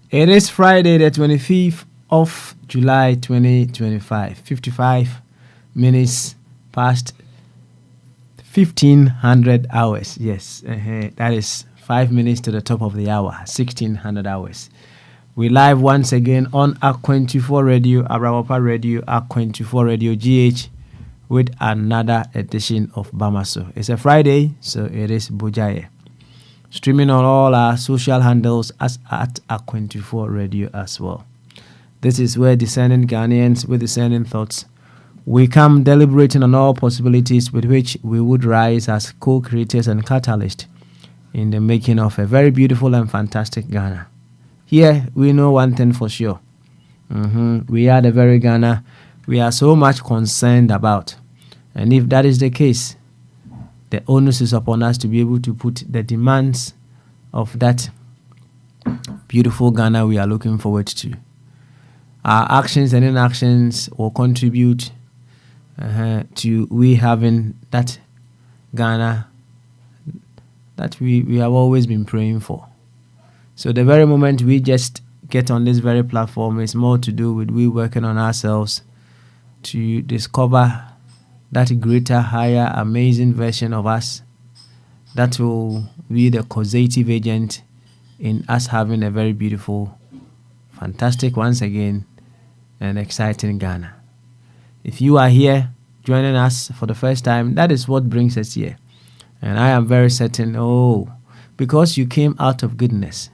It is Friday, the 25th of July, 2025. 55 minutes past 1500 hours. Yes, that is 5 minutes to the top of the hour, 1600 hours. We live once again on Ak24 Radio, Arawapa Radio, Ak24 Radio GH with another edition of Bamaso. It's a Friday, so it is Bogyae. Streaming on all our social handles as at Ak24 Radio as well. This is where discerning Ghanaians with discerning thoughts, we come deliberating on all possibilities with which we would rise as co-creators and catalysts in the making of a very beautiful and fantastic Ghana. Here, we know one thing for sure. We are the very Ghana we are so much concerned about. And if that is the case, the onus is upon us to be able to put the demands of that beautiful Ghana we are looking forward to. Our actions and inactions will contribute to we having that Ghana that we have always been praying for. So the very moment we just get on this very platform is more to do with we working on ourselves to discover that greater, higher, amazing version of us that will be the causative agent in us having a very beautiful, fantastic, once again, and exciting Ghana. If you are here joining us for the first time, that is what brings us here. And I am very certain, because you came out of goodness.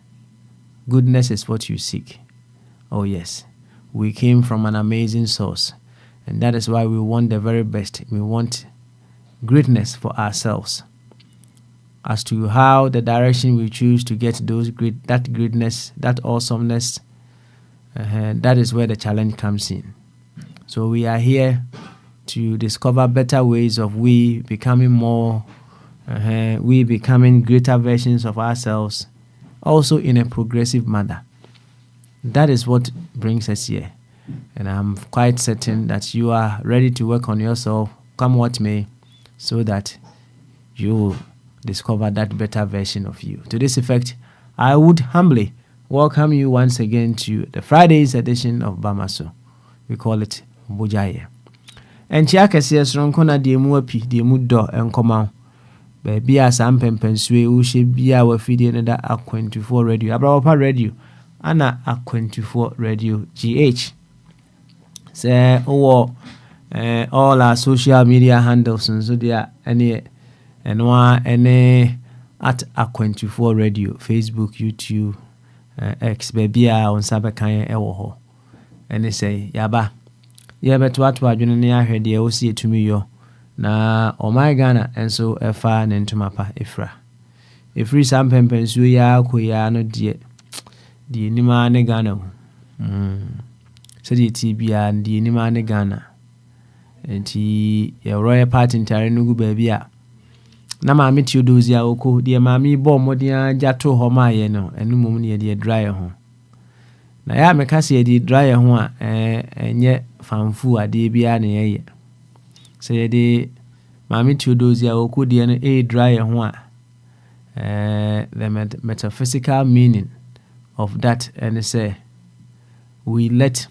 Goodness is what you seek. Oh yes, we came from an amazing source. And that is why we want the very best. We want greatness for ourselves. As to how the direction we choose to get that greatness, that awesomeness, that is where the challenge comes in. So we are here to discover better ways of we becoming more, we becoming greater versions of ourselves, also in a progressive manner. That is what brings us here. And I'm quite certain that you are ready to work on yourself, come what may, so that you will discover that better version of you. To this effect, I would humbly welcome you once again to the Friday's edition of Bamaso. We call it Bogyae. And Chiakasi Ronkona Diemu Api, Diemu Do, and Komau. Baby, as I'm Pempenswe, who should be our feeding in that Ak24 Radio, Abrapa Radio, Anna Ak24 Radio GH. Say, all our social media handles and so there any at Ak24 Radio, Facebook, YouTube, X baby on Sabakaya Ewoho. And they say, Yaba, but what I heard the OC to me yo na my Ghana and so a fan and to mapa Ifra. If we some pempens we are queer no dear the Nima Negano. So the TB and the Nima Negana. And he a royal part in Taranugu baby. Na ma meet you those ya oko, dear mammy bomb modia jato homa yeno, and no mummy dear dryer home. Na ya me kasi di dryer home, and yet fanfu a de biane ye. Say de mammy to those ya oko, dear a dryer home. The metaphysical meaning of that, and say, we let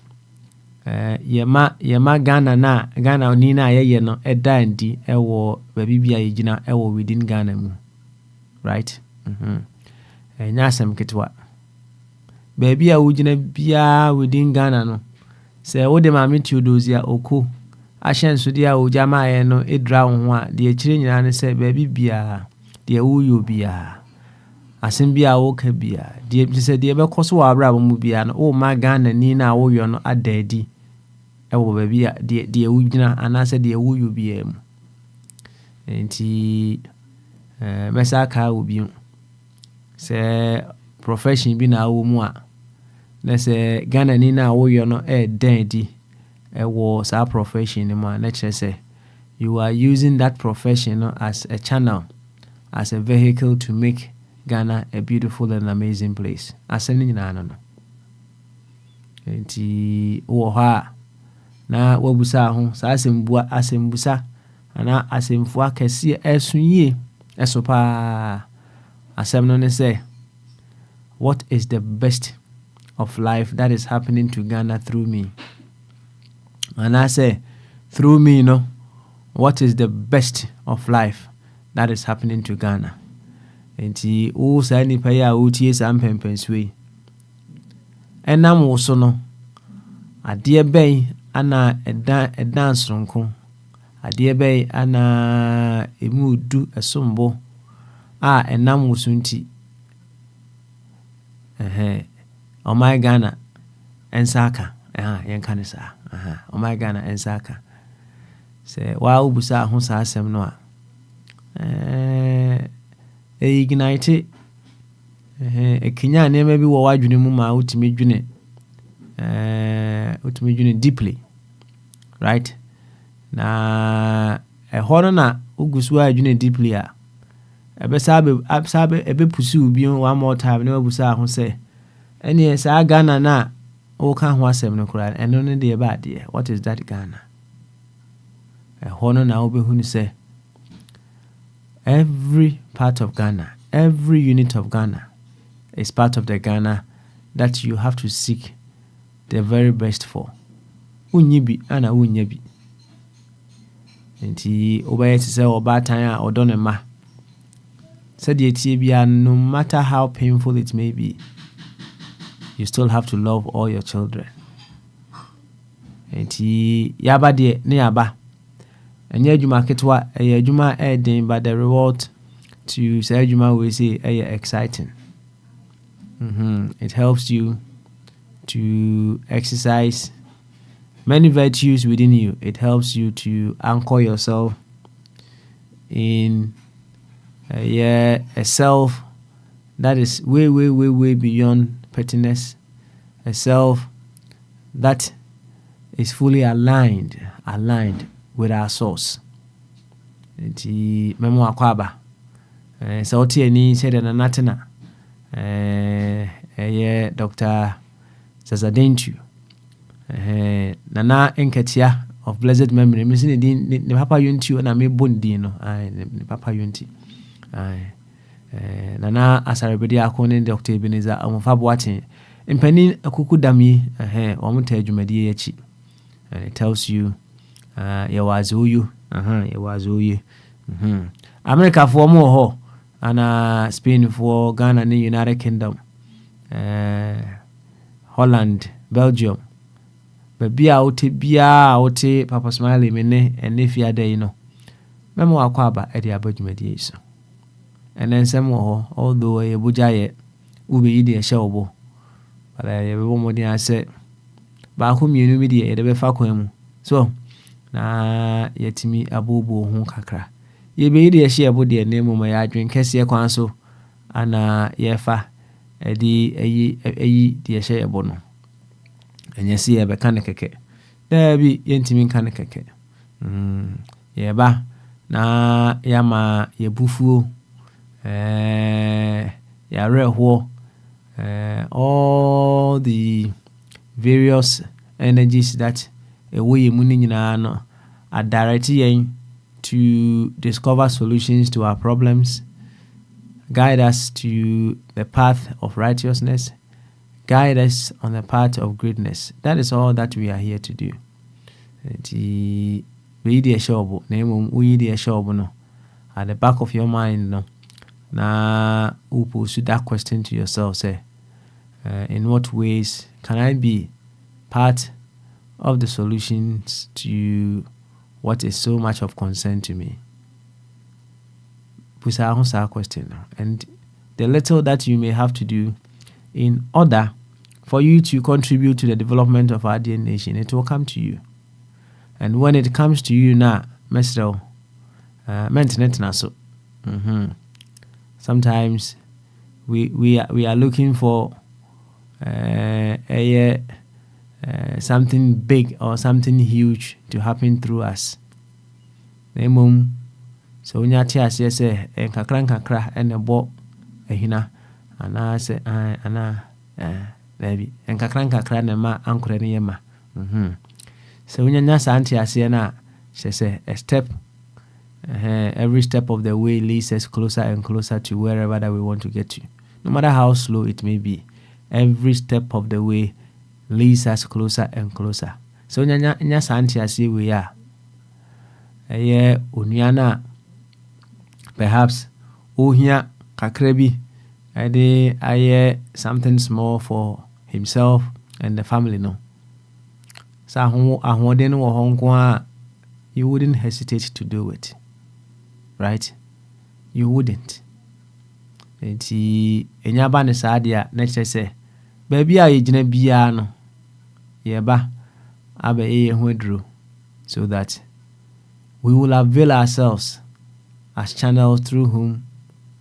yema Ghana nina ye no eda ndi ewo baby bia yigina ewo within Ghana mu, right? Nyasem ketwa baby a wugina bia within Ghana no se wo de mame Theodosia oko ahyen so dia o jama ye no edra ho a de akire nyina ne se baby bia de wuyo bia asɛm bi a woka bia deɛ sɛ deɛ bɛkɔ so wɔ abrabɔ mu bia no o ma Ghana ni na woyɔ no adaadi ɛwɔ baabi a deɛ wogyina anaasɛ deɛ woyɔ bia mu nti mɛsa aka wo bio sɛ profession bi na wo mu a na sɛ Ghana ni na woyɔ no ɛdan di ɛwɔ saa profession no mu a na kyerɛ sɛ you are using that profession no as a channel, as a vehicle to make Ghana a beautiful and amazing place. Asɛm no nyinaa no nti wɔ hɔ a na wabusa ho saa asɛmbusa anaa asɛmfo akɛseɛ ɛso yie ɛso paa. Asɛm no ne sɛ, what is the best of life that is happening to Ghana through me? And I say, through me, no, what is the best of life that is happening to Ghana? Enti o sa nipa ya o tie sa mpempenswe enam wo so no adeɛ bɛn ana ɛdan soronko, adeɛ bɛn ana emu du ɛsombo a enam wo so nti ɔman Ghana ensaka yɛnka ne saa ɔman Ghana ensaka sɛ wa obusa ho saa asɛm no a ignite ekinya nneɛma bi wɔ wadwene mu ma utimi dwene deeply, right? Na ɛhɔ no na ugusu adwene deeply a ebe pursue bi one more time na wabusa ho sɛ ɛne saa Ghana na woka ho asɛm no koraa ɛno ne deɛ ba deɛ, what is that Ghana? Ɛhɔ no na wobɛhu ne sɛ every part of Ghana, every unit of Ghana is part of the Ghana that you have to seek the very best for. Unyi bi ana unya bi. Nti obeye te sɛ ɔbaatan a ɔdɔ ne ma. Sɛ deɛ tie bia, no matter how painful it may be, you still have to love all your children. Nti yaba deɛ ne yaba. Enye adwuma ketwa ɛyɛ adwuma ɛden, but the reward to say adwuma we say ɛyɛ exciting. It helps you to exercise many virtues within you. It helps you to anchor yourself in a self that is way beyond pettiness, a self that is fully aligned with our source. Nti memo akwaba sɛ wote ani sɛ na natena Dr. Zazadentu nana enkatia of blessed memory. Me sin ne papa yonti na me bondi no ne papa yonti nana asarebedi akone Dr. Ebenezer amofa boaten mpani akuku dami omuta adwumadi yachi, and it tells you yawazoyu America for more and Spain for Ghana and the United Kingdom, Holland, Belgium. But be out Papa Smiley mene and if you are there, you know. Memo akwaba at the abojumediation. And then some more, although a Bogyae ube idi a showbo. But I have one more thing I said. But whom you knew the befakwemu. So na yetimi abobo ho kakra. Ye be idi a share body a name my adwin kese kwan so ana yefa edi eyi de share bono. Enye si ye be kan keke. Da bi yentimi kan keke. Ye ba na yama ye bufuo ya reho all the various energies that away muni nyina no are directing to discover solutions to our problems, guide us to the path of righteousness, guide us on the path of greatness. That is all that we are here to do. We di show we di show no at the back of your mind no na uposu that question to yourself, say in what ways can I be part of the solutions to what is so much of concern to me? Pusa answer question, and the little that you may have to do in order for you to contribute to the development of our dear nation, it will come to you. And when it comes to you now, Mr. Maintenance, sometimes we are looking for something big or something huge to happen through us. So when you say nkakra and a bo ehina ana say ana baby nkakra na ma ankore ne yema. So when you say na she say a step, every step of the way leads us closer and closer to wherever that we want to get to, no matter how slow it may be. Every step of the way leads us closer and closer. So nya santi ase we are unyana perhaps ohia kakrebi aye something small for himself and the family, no. So ahoden wo honko, you wouldn't hesitate to do it, right? You wouldn't. Enti enyaba ne saadia na kyese baby a yegina bia no yeba abe ehwedro, so that we will avail ourselves as channels through whom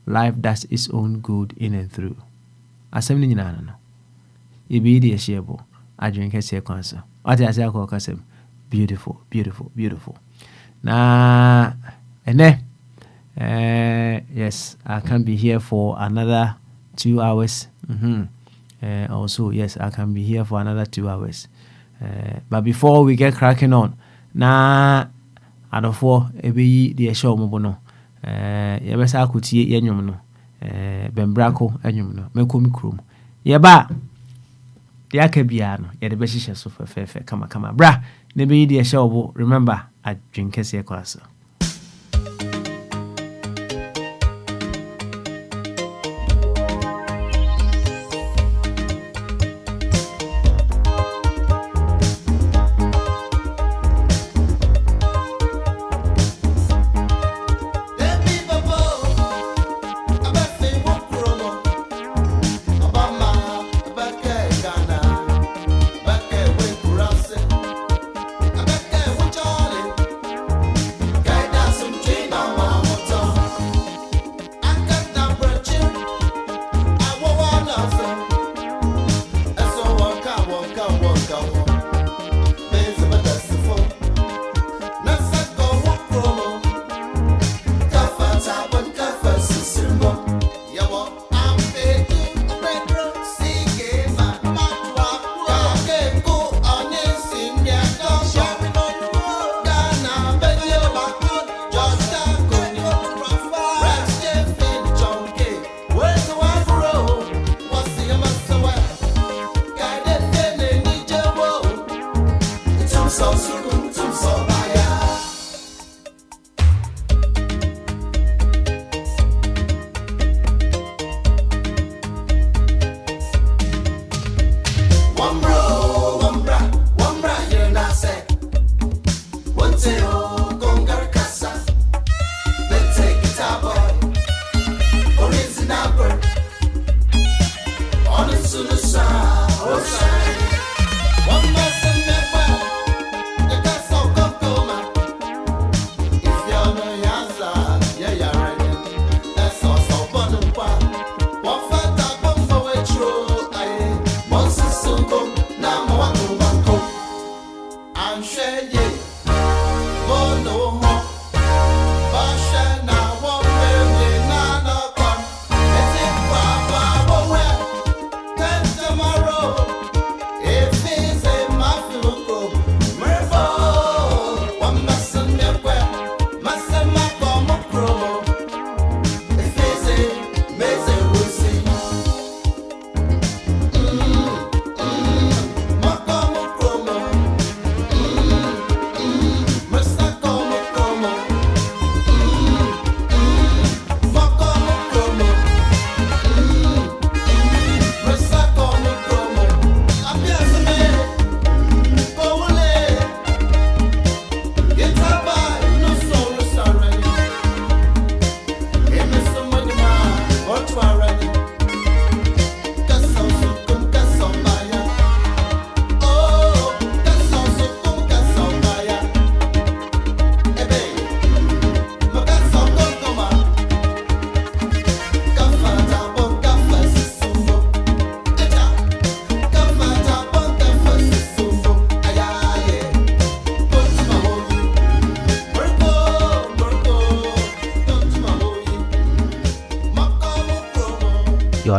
life does its own good in and through. Asem ni nyina no ebi de ehebo adwen kese kwanso ati ase akọ kasem. Beautiful, beautiful, beautiful. Na ene yes, I can be here for another 2 hours. Also, yes, I can be here for another 2 hours. But before we get cracking on, na adofo ebeyi de show mo bono. Yebesa akutie yenyum no. Bembrako enyum no. Mekomi krom. Yeba de aka bia no, ye de be hihye so fefe kama. Bra, ne beyi de show bo. Remember, adwenkese ekwaso.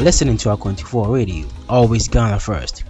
are listening to our 24 radio, always Ghana first.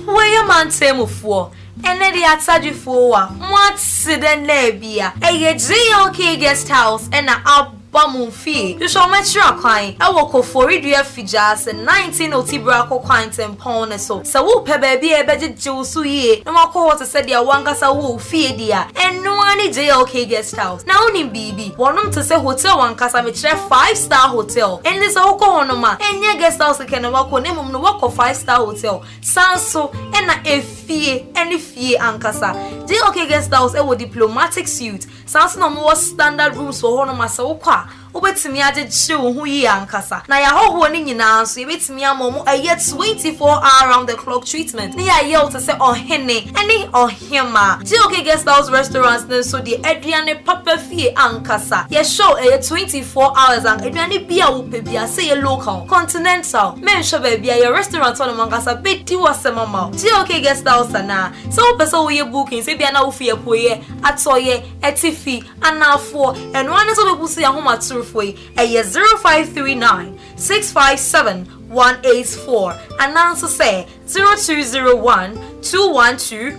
Where man temu for and the ataju for what sudden labia a GOK guest house and a Bamun fee. You shall make sure I will for it. You have fijas and 19 Otibraco coins and pound so. So, whoop a baby a better Josu ye. No more call to say their Wankasa woo fee dear. And no one JLK guest house. Now, only BB. Want to say hotel Wankasa, which 5-star hotel. And this Okonoma. And your guest house can walk on him no walk of 5-star hotel. Sanso and a fee any fee Ankasa. JLK guest house a diplomatic suite. Sanso no more standard rooms for Honoma Soka. Ubetimi aje chiwo hu yi ankasa na ya hoho ni nyina nso ebetimi amomo aye 24-hour round the clock treatment na ya ye to say ohene ene ohema GOK guest house restaurants na so the aduane papa fie ankasa ye show 24 hours and aduane bia wo pe bia say local continental men show ba bia your restaurant on ankasa beti wasemama GOK guest house na so person wo ye booking say bia na wo fie poye atoye etifi anafo and one so be busu ya homa for a 0539 657 184 and answer say 0201 212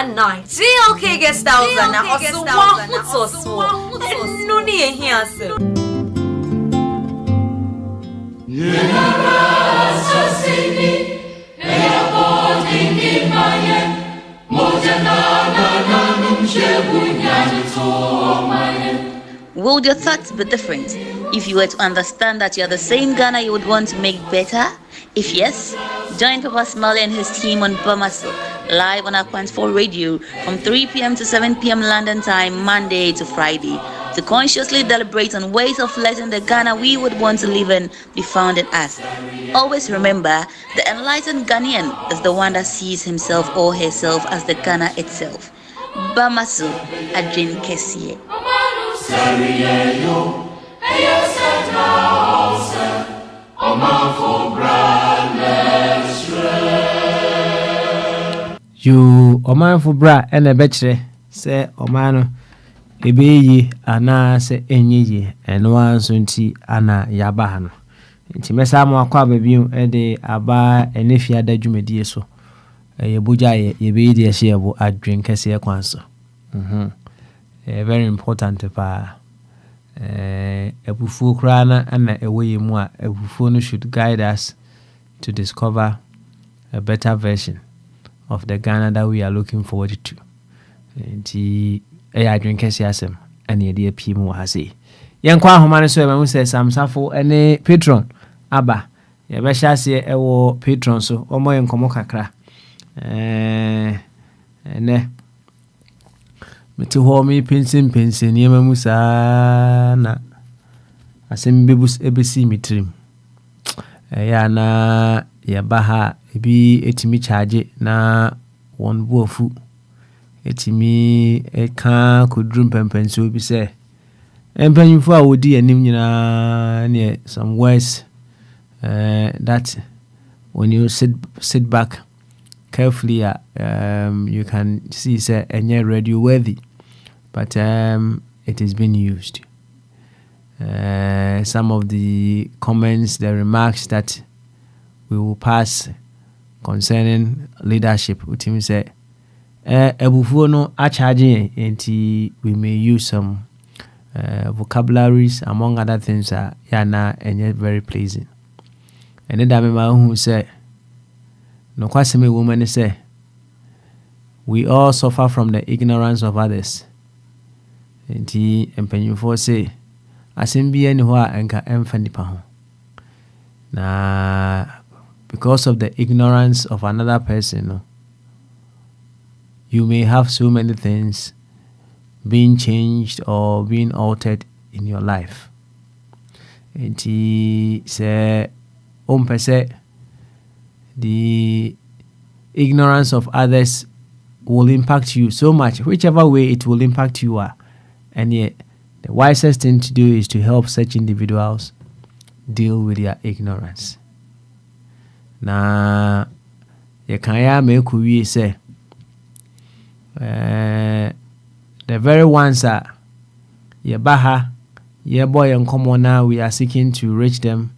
19 GOK guest house na also one no need here sir Would your thoughts be different if you were to understand that you're the same Ghana you would want to make better? If yes, join Papa Smiley and his team on Bamaso, live on our 24 radio from 3 p.m. to 7 p.m. London time, Monday to Friday, to consciously deliberate on ways of letting the Ghana we would want to live in be found in us. Always remember, the enlightened Ghanaian is the one that sees himself or herself as the Ghana itself. Bamaso, Adjin Kessie. You oman for bra and a betche say omano ebe ana se enyi and one sunti ana yabahano nti mesa mo akwa babiu e de aba enefia da dwumedie so ye Bogyae ye be de hye ebo adwen kese kwanso very important pa ebufu kra na ana ewoye mu a ebufu no should guide us to discover a better version of the Ghana that we are looking forward to. Nti adwen kese asem ana ye de apie mu ha sei yenkwa ahoma so emamu se samsafo ene patron aba ye be hyase ewo patron so omo yenkomo kakra ene meti ho mi pensin emamu sa na asem bebus ebesi mitrim ya na ye baha ebi etimi charge na won buofu etimi eka kodrum pempenso bi se empanyufo a wodi anim nyina ne some words that when you sit back carefully you can see say enye radio worthy but it is being used. Some of the comments, the remarks that we will pass concerning leadership, which means say ebufuo no a charging enti we may use some vocabularies among other things yana and very pleasing. And then that who say no kwaseme woman say we all suffer from the ignorance of others. Enti empenyufo say asembi ani ho a enka emfa nipa ho na because of the ignorance of another person you may have so many things being changed or being altered in your life. Enti say ompese the ignorance of others will impact you so much, whichever way it will impact you and yet the wisest thing to do is to help such individuals deal with their ignorance. Na ye kan ya me ku wi say the very ones ye baha yeah, boy and come on now, we are seeking to reach them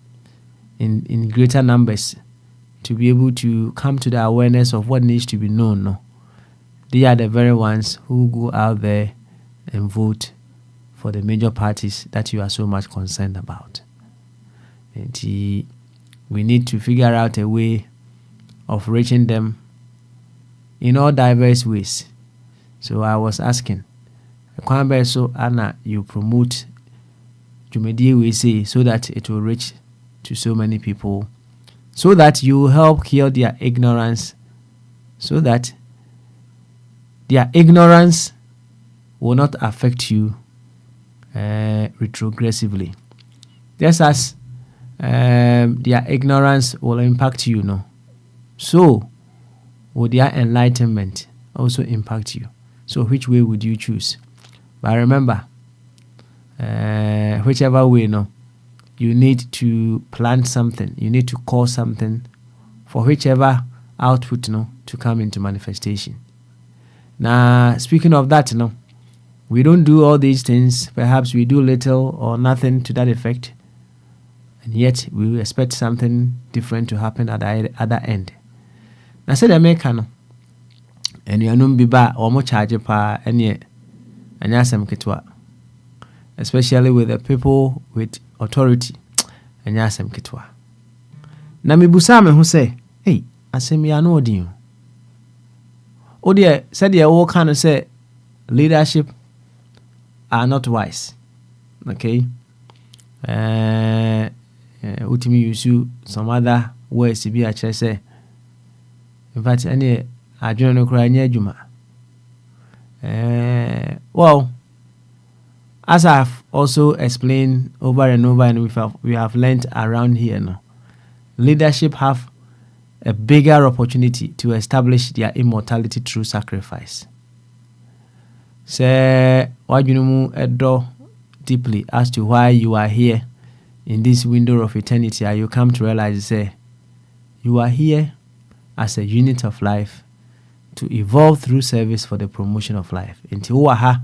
in greater numbers to be able to come to the awareness of what needs to be known. No? They are the very ones who go out there and vote for the major parties that you are so much concerned about. And we need to figure out a way of reaching them in all diverse ways. So I was asking, so Anna, you promote Jumedie we say so that it will reach to so many people, so that you will help cure their ignorance, so that their ignorance will not affect you retrogressively. Just as their ignorance will impact you, no? So will their enlightenment also impact you? So which way would you choose? But remember, whichever way, no, you need to plant something. You need to cause something for whichever output, no, to come into manifestation. Now, speaking of that, no, we don't do all these things. Perhaps we do little or nothing to that effect, and yet we expect something different to happen at the other end. Now, say the maker, no, and you know, be ba or more charge pa any and yasam kitwa, especially with the people with authority and yasam kitwa. Na mi busame who say, hey, asem ya no odi. Odi said ya all kind of say leadership are not wise. Okay. Utimi use some other words to be a say. In fact, any I don't know cry near Juma. Well, as I've also explained over and over, and we have learned around here now, leadership have a bigger opportunity to establish their immortality through sacrifice. Say, why you know deeply as to why you are here in this window of eternity, and you come to realize, say, you are here as a unit of life to evolve through service for the promotion of life. Until waha,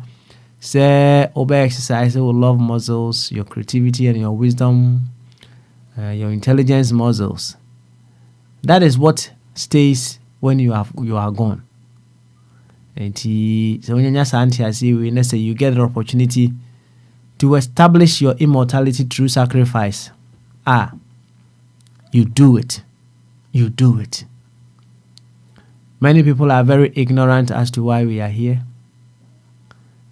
say, obey exercise will love muscles, your creativity and your wisdom, your intelligence muscles. That is what stays when you are gone. And so when you say you get the opportunity to establish your immortality through sacrifice. You do it. You do it. Many people are very ignorant as to why we are here.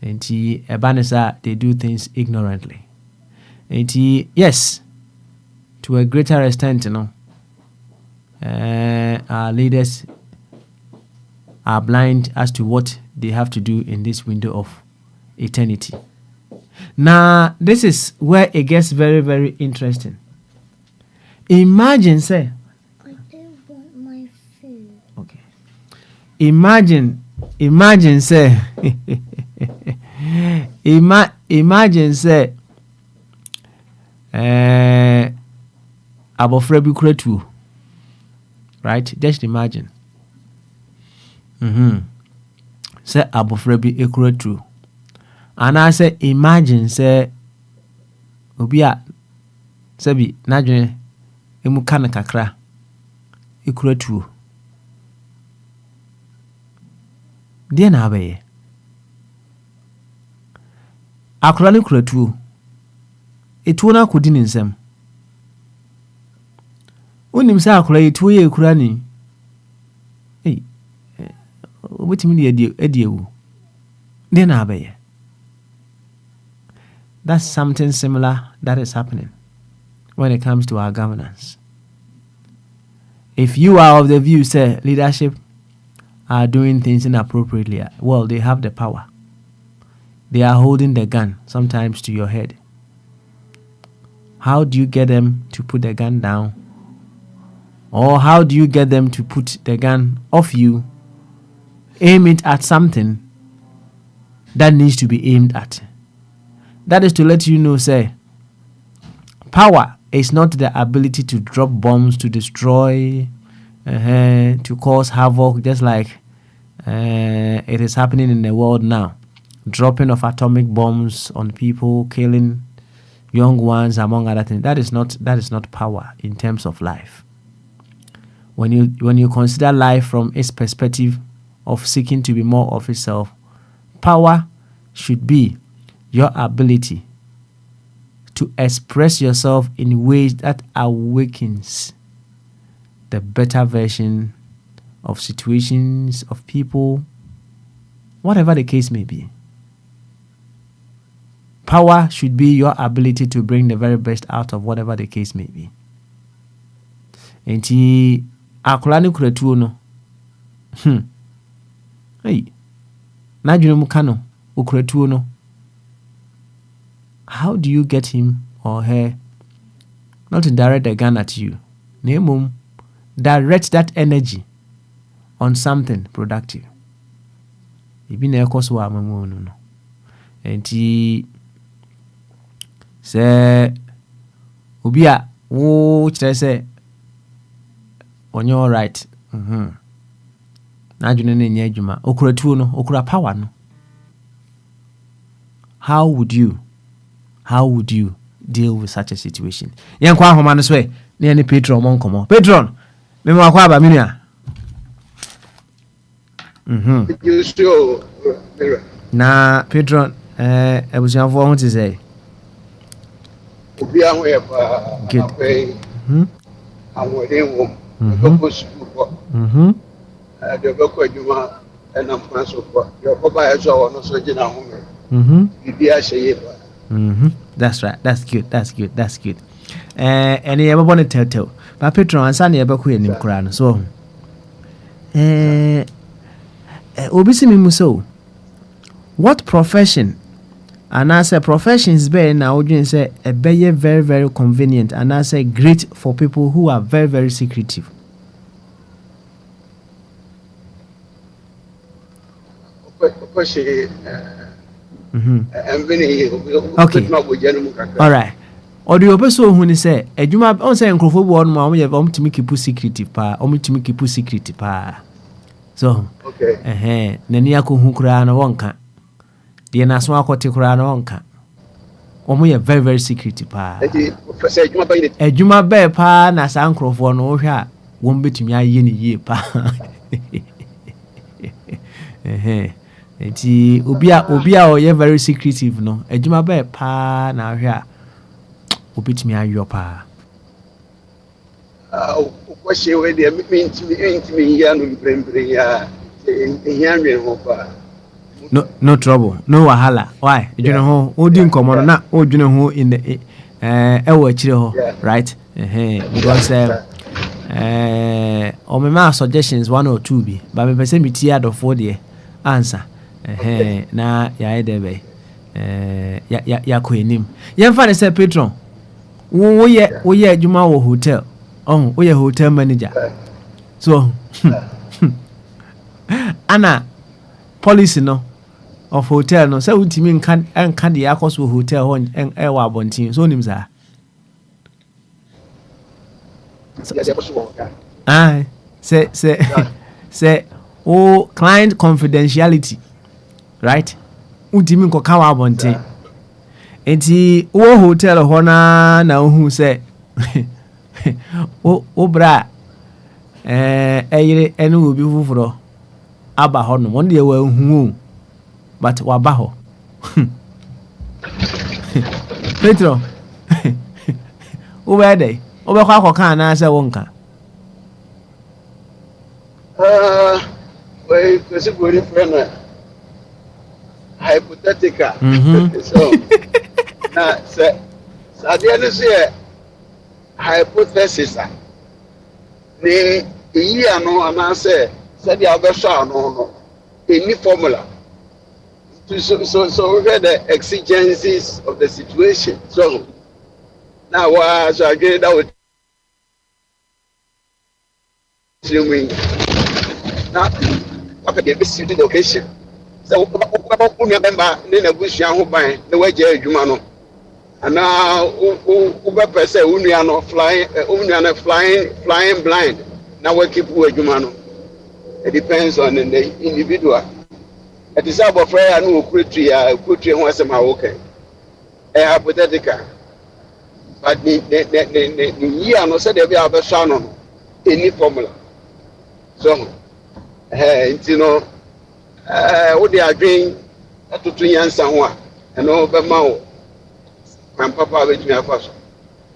And they do things ignorantly. And yes, to a greater extent, our leaders are blind as to what they have to do in this window of eternity. Now, this is where it gets very, very interesting. Imagine, say, I don't want my food. Okay. Imagine, say, imagine, say, abofra bi kretu, right? Just imagine. Say abofra bi ekretu. And I say, imagine, say, Obia, Sebi, Najun, Emukana Kakra, Ikretu. Dear Nabe, Akrani Kretu, it wona couldn't in some. When himself cry 2 year Kurani. Hey, what mean, Edio? Dear Nabe. That's something similar that is happening when it comes to our governance. If you are of the view, say, leadership are doing things inappropriately, well, they have the power. They are holding the gun, sometimes to your head. How do you get them to put the gun down? Or how do you get them to put the gun off you, aim it at something that needs to be aimed at? That is to let you know, say, power is not the ability to drop bombs, to destroy, to cause havoc, just like it is happening in the world now. Dropping of atomic bombs on people, killing young ones, among other things. That is not power in terms of life. When you consider life from its perspective of seeking to be more of itself, power should be your ability to express yourself in ways that awakens the better version of situations, of people, whatever the case may be. Power should be your ability to bring the very best out of whatever the case may be. Enti akola ne kuratuo no. Hey. Na dwene mu ka no, okuratuo no. How do you get him or her not to direct a gun at you? Nemum, direct that energy on something productive. Ibi na ekoso wa amamu no. Enti se obi a wo kire se onye all right. Na adwene na nya adwuma. Okuratuo no, okura power no. How would you deal with such a situation? Yen kwa homa no so e na ene Patron mo nkomo. Patron, me ma kwa ba minua. You sure? Na Patron ebusianfo ho ti say. Obi ahun e pa apai. Awore wo. Ko school ko. De be ko adwuma na mpanso ko. Yo ko ba e so no so gina ho me. Bibi a sheye ba. That's right. That's good. And you ever want to tell. But Patron and Sunny ever quit in Koran. So, Obisi Mimuso, what profession? And I say professions be now you say a very, very, very convenient, and I say great for people who are very, very secretive. Okay. All right. Or the person who say, "Ejuma on say nkrofo bo no ma o timi keep secretive pa, o timi keep secretive pa." So, okay. Nani akohu kura na wonka. De na so akote kura na wonka. O mo ye very, very secretive pa. Ejuma ba pa na sa nkrofo no hwe a won betumi aye ni ye pa. Enti obi a o ye very secretive no ejuma ba pa na hwe a obetimi ayo pa. Question we dey me ya no brembre ya ehyanwe ho pa. No trouble, no wahala. Why? You know ho odi nkomo no na odwene ho in the ewo akire ho, right? Because o me ma suggestions 1 or 2 bi, but me pese me tia do for there answer. Na ya edebe ya ko enim. Yemfa ne say Patron. Wo ye adwuma wo hotel. Oh, we a hotel manager. So Anna policy no of hotel no say ultimi nka de akoso hotel ho e wa bontin so nim za. Say oh client confidentiality, right? Ultimi nko ka wa bontin. Enti wo hotel ho na hu say o bra eyire ene obi fufuro aba ho no won de wa hu but wa ba ho Petro o be dey o be kwa akoka na se wonka we kwesi gori friend hypothetical. So na se sadia no se hypothesis ni iyi ano anase said the other shall no any formula so we get the exigencies of the situation. So now so again that would now what can be suited the occasion. So we remember then a bush young by the way adwuma no. And now, Uber per se, Uniano flying blind. Now we keep working. It depends on the individual. At the side of prayer, no creature was a okay. A hypothetical. but the year no said there be a son on any formula. So, you know, what they are doing to 2 years and and over my papa with me first.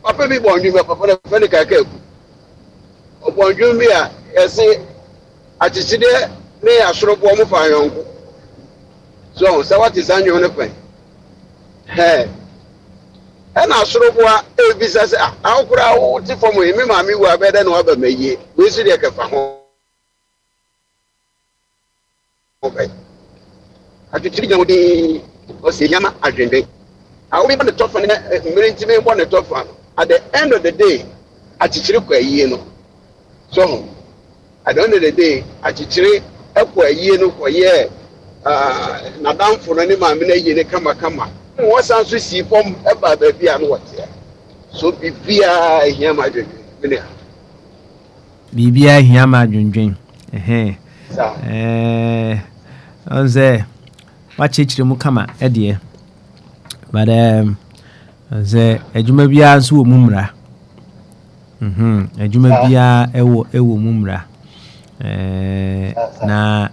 Papa be born you, papa, the very cake. Upon you, me, I say, I just see there, may I show up one of my uncle. So what is on your point? Hey. And I should have a business. How could I hold it from me? Mammy were better than over me. We see the home. Okay. I could treat you was a yama agenda. I will be on the top one, military one the top one. At the end of the day, I teach you a year. So, at the end of the day, I teach you a year for a year. Madame for any man, come. What's answer see from about the piano? What? So be here, my dream. Bibia here, my dream. On there, what church the Mukama, Eddie? But the Ejumabia Su Mumra. Ejumabia Ewo Mumra. Na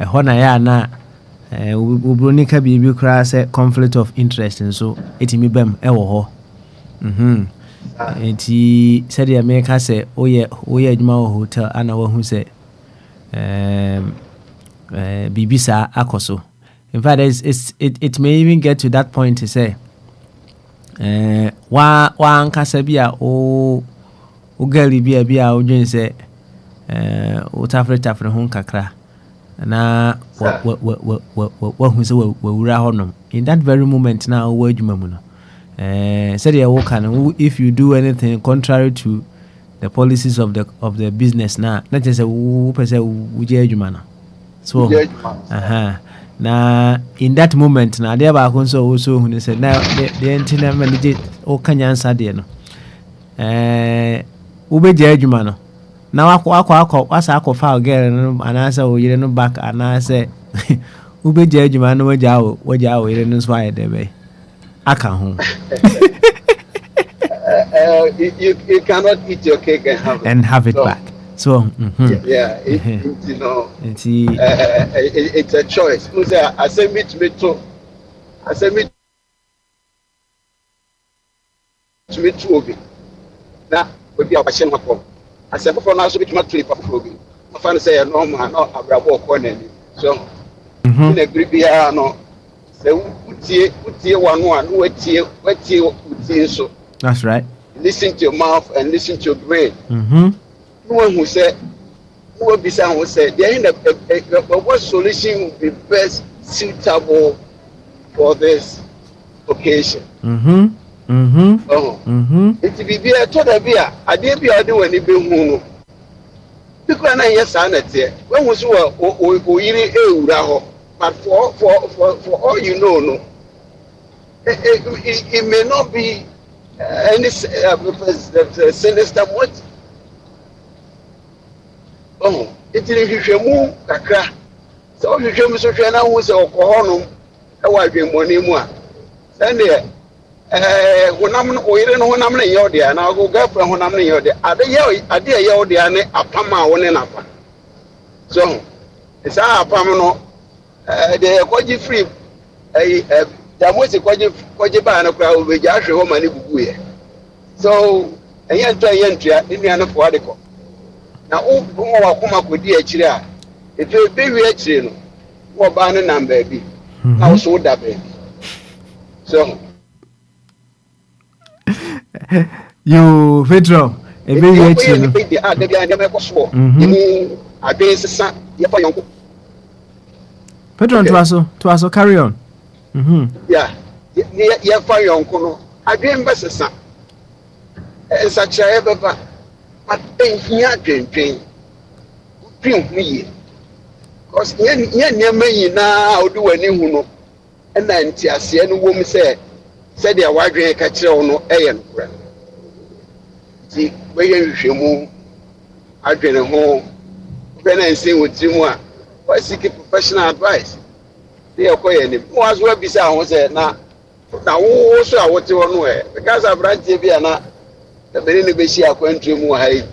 a honaya na. Ubronika bibi kra say conflict of interest and so etimi bem ewo ho enti said the America say oye adwuma hotel ana wo hu say bibi sa akoso. In fact it may even get to that point to say wa ankasa bia o gali bia o dwen say o tafre ho kakra na who say we in that very moment now word you said you can if you do anything contrary to the policies of the business now not just say who say we so na in that moment na there ba kon so who say now the entire manage o kanya answer there no ubeje adwuma no na akọ wasa akọ file girl no anasa o yire no back anasa ubeje adwuma no waja o yire no so aye dey aka ho you cannot eat your cake and have it back so yeah you know it's a choice. I say meet to obi na obi abashe no I said, before now, so we cannot trip up. My friend say, no, man, no, I walk on any. So, in a group here, no, say, utie one, utie so. That's right. Listen to your mouth and listen to your brain. No one who said, who will be someone who said, what solution would be best suitable for this occasion? It be a total beer. I did be a do any bill. Because I yes, I when was but for all you know, no, it may not be any sinister what. It is a move, Kakra. So you show me so now was a corner. I was being money more. Then there. When I'm not yodi, and I'll go girlfriend when I'm not yodi. I dear yodi and a pama one and up. So it's our pamano. They are quite free. There was a quite ban of crowd with Josh home and Ibuye. So a yentry, Indiana Quadico. Now, oh, come up with the HRA. If you're baby HRA, what banner number baby? How so that baby? So. You Pedro, a baby Pedro to us carry on. Yeah, fire uncle. I didn't best son. Such a ever, but here drinking. Drink me. Because near me now do any who and then I see any woman said they are waging a catcher on no air. See, where you move, I drink a home. When I sing with you, why seek professional advice? They are quite any. As well, beside was now na wo so a wote ho no because abrantie bi ana na bere ne be shi akwantue mu ha yi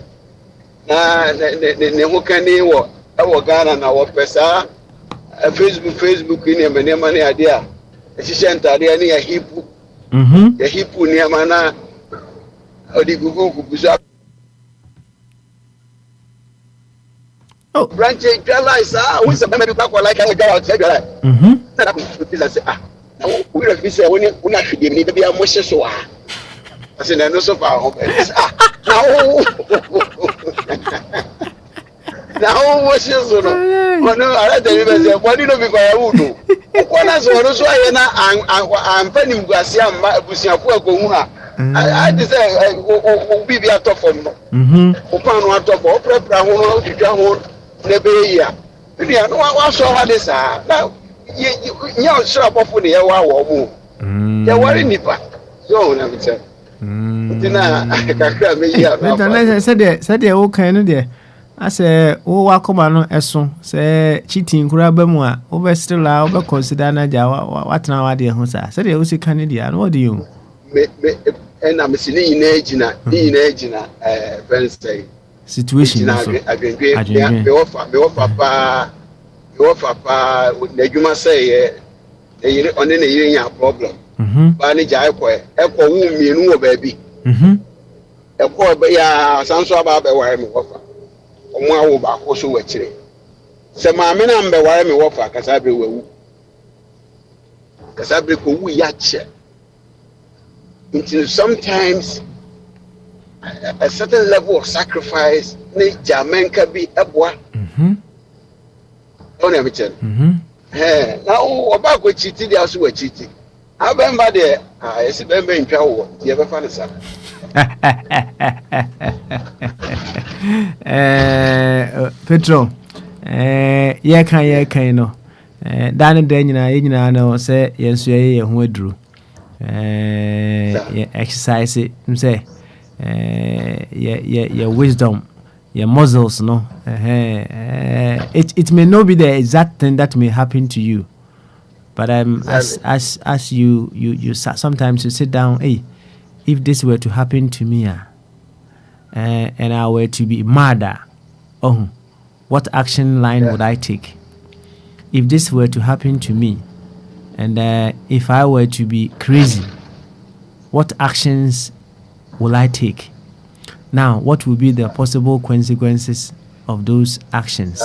na ne ho kane wo Ghana na wo pesa Facebook ni emene mane ade a ehihye ntade ne ya hipu ya hipu ni amana odi gugu so oh branch realize we say maybe back like I go out tell na ko pizza say we re say woni una fide ni be ya mo hye so I say na no so far home now what is so no no ara tell me say body no be kwa ya wudo ukwana so no so aye na amfani mguase amma abusiafo akohu I just say bibi atofom no upanu atofo oprepra ho no didwa ho na be ya bia no wa so ha de sa na ye o sure bofo ne ye wa wo mu ye wari nipa so na me say tina kakra me ya na say de o kan no de ase wo wakoma no eso say cheating kura ba mu a wo be still a wo be consider na ja watena wa de ho sa say de o si kan dia no what do you me na me si ni na ejina say situation so agwenwe me offer pa na dwuma say e one na yire nya problem ba ni ja ekwo wu mienu wo ba bi ekwo ba ya sanso aba ba ware me offer omo awo ba ko so wachire se ma me na mbe ware me offer kasabre wawu kasabre ko wu ya che until sometimes a certain level of sacrifice ne jamenka bi eboa ona bichen na oba ko chiti dia so wa chiti abemba de esi bemba ntwa wo ye be fa ne sa Petro ye kan no dan de nyina no se yenso ye ho aduru exercise say your wisdom, your muscles, no. It may not be the exact thing that may happen to you, but as you sometimes you sit down, hey, if this were to happen to me, and I were to be murdered, oh, what action line would I take? If this were to happen to me, and if I were to be crazy, what actions will I take? Now, what will be the possible consequences of those actions?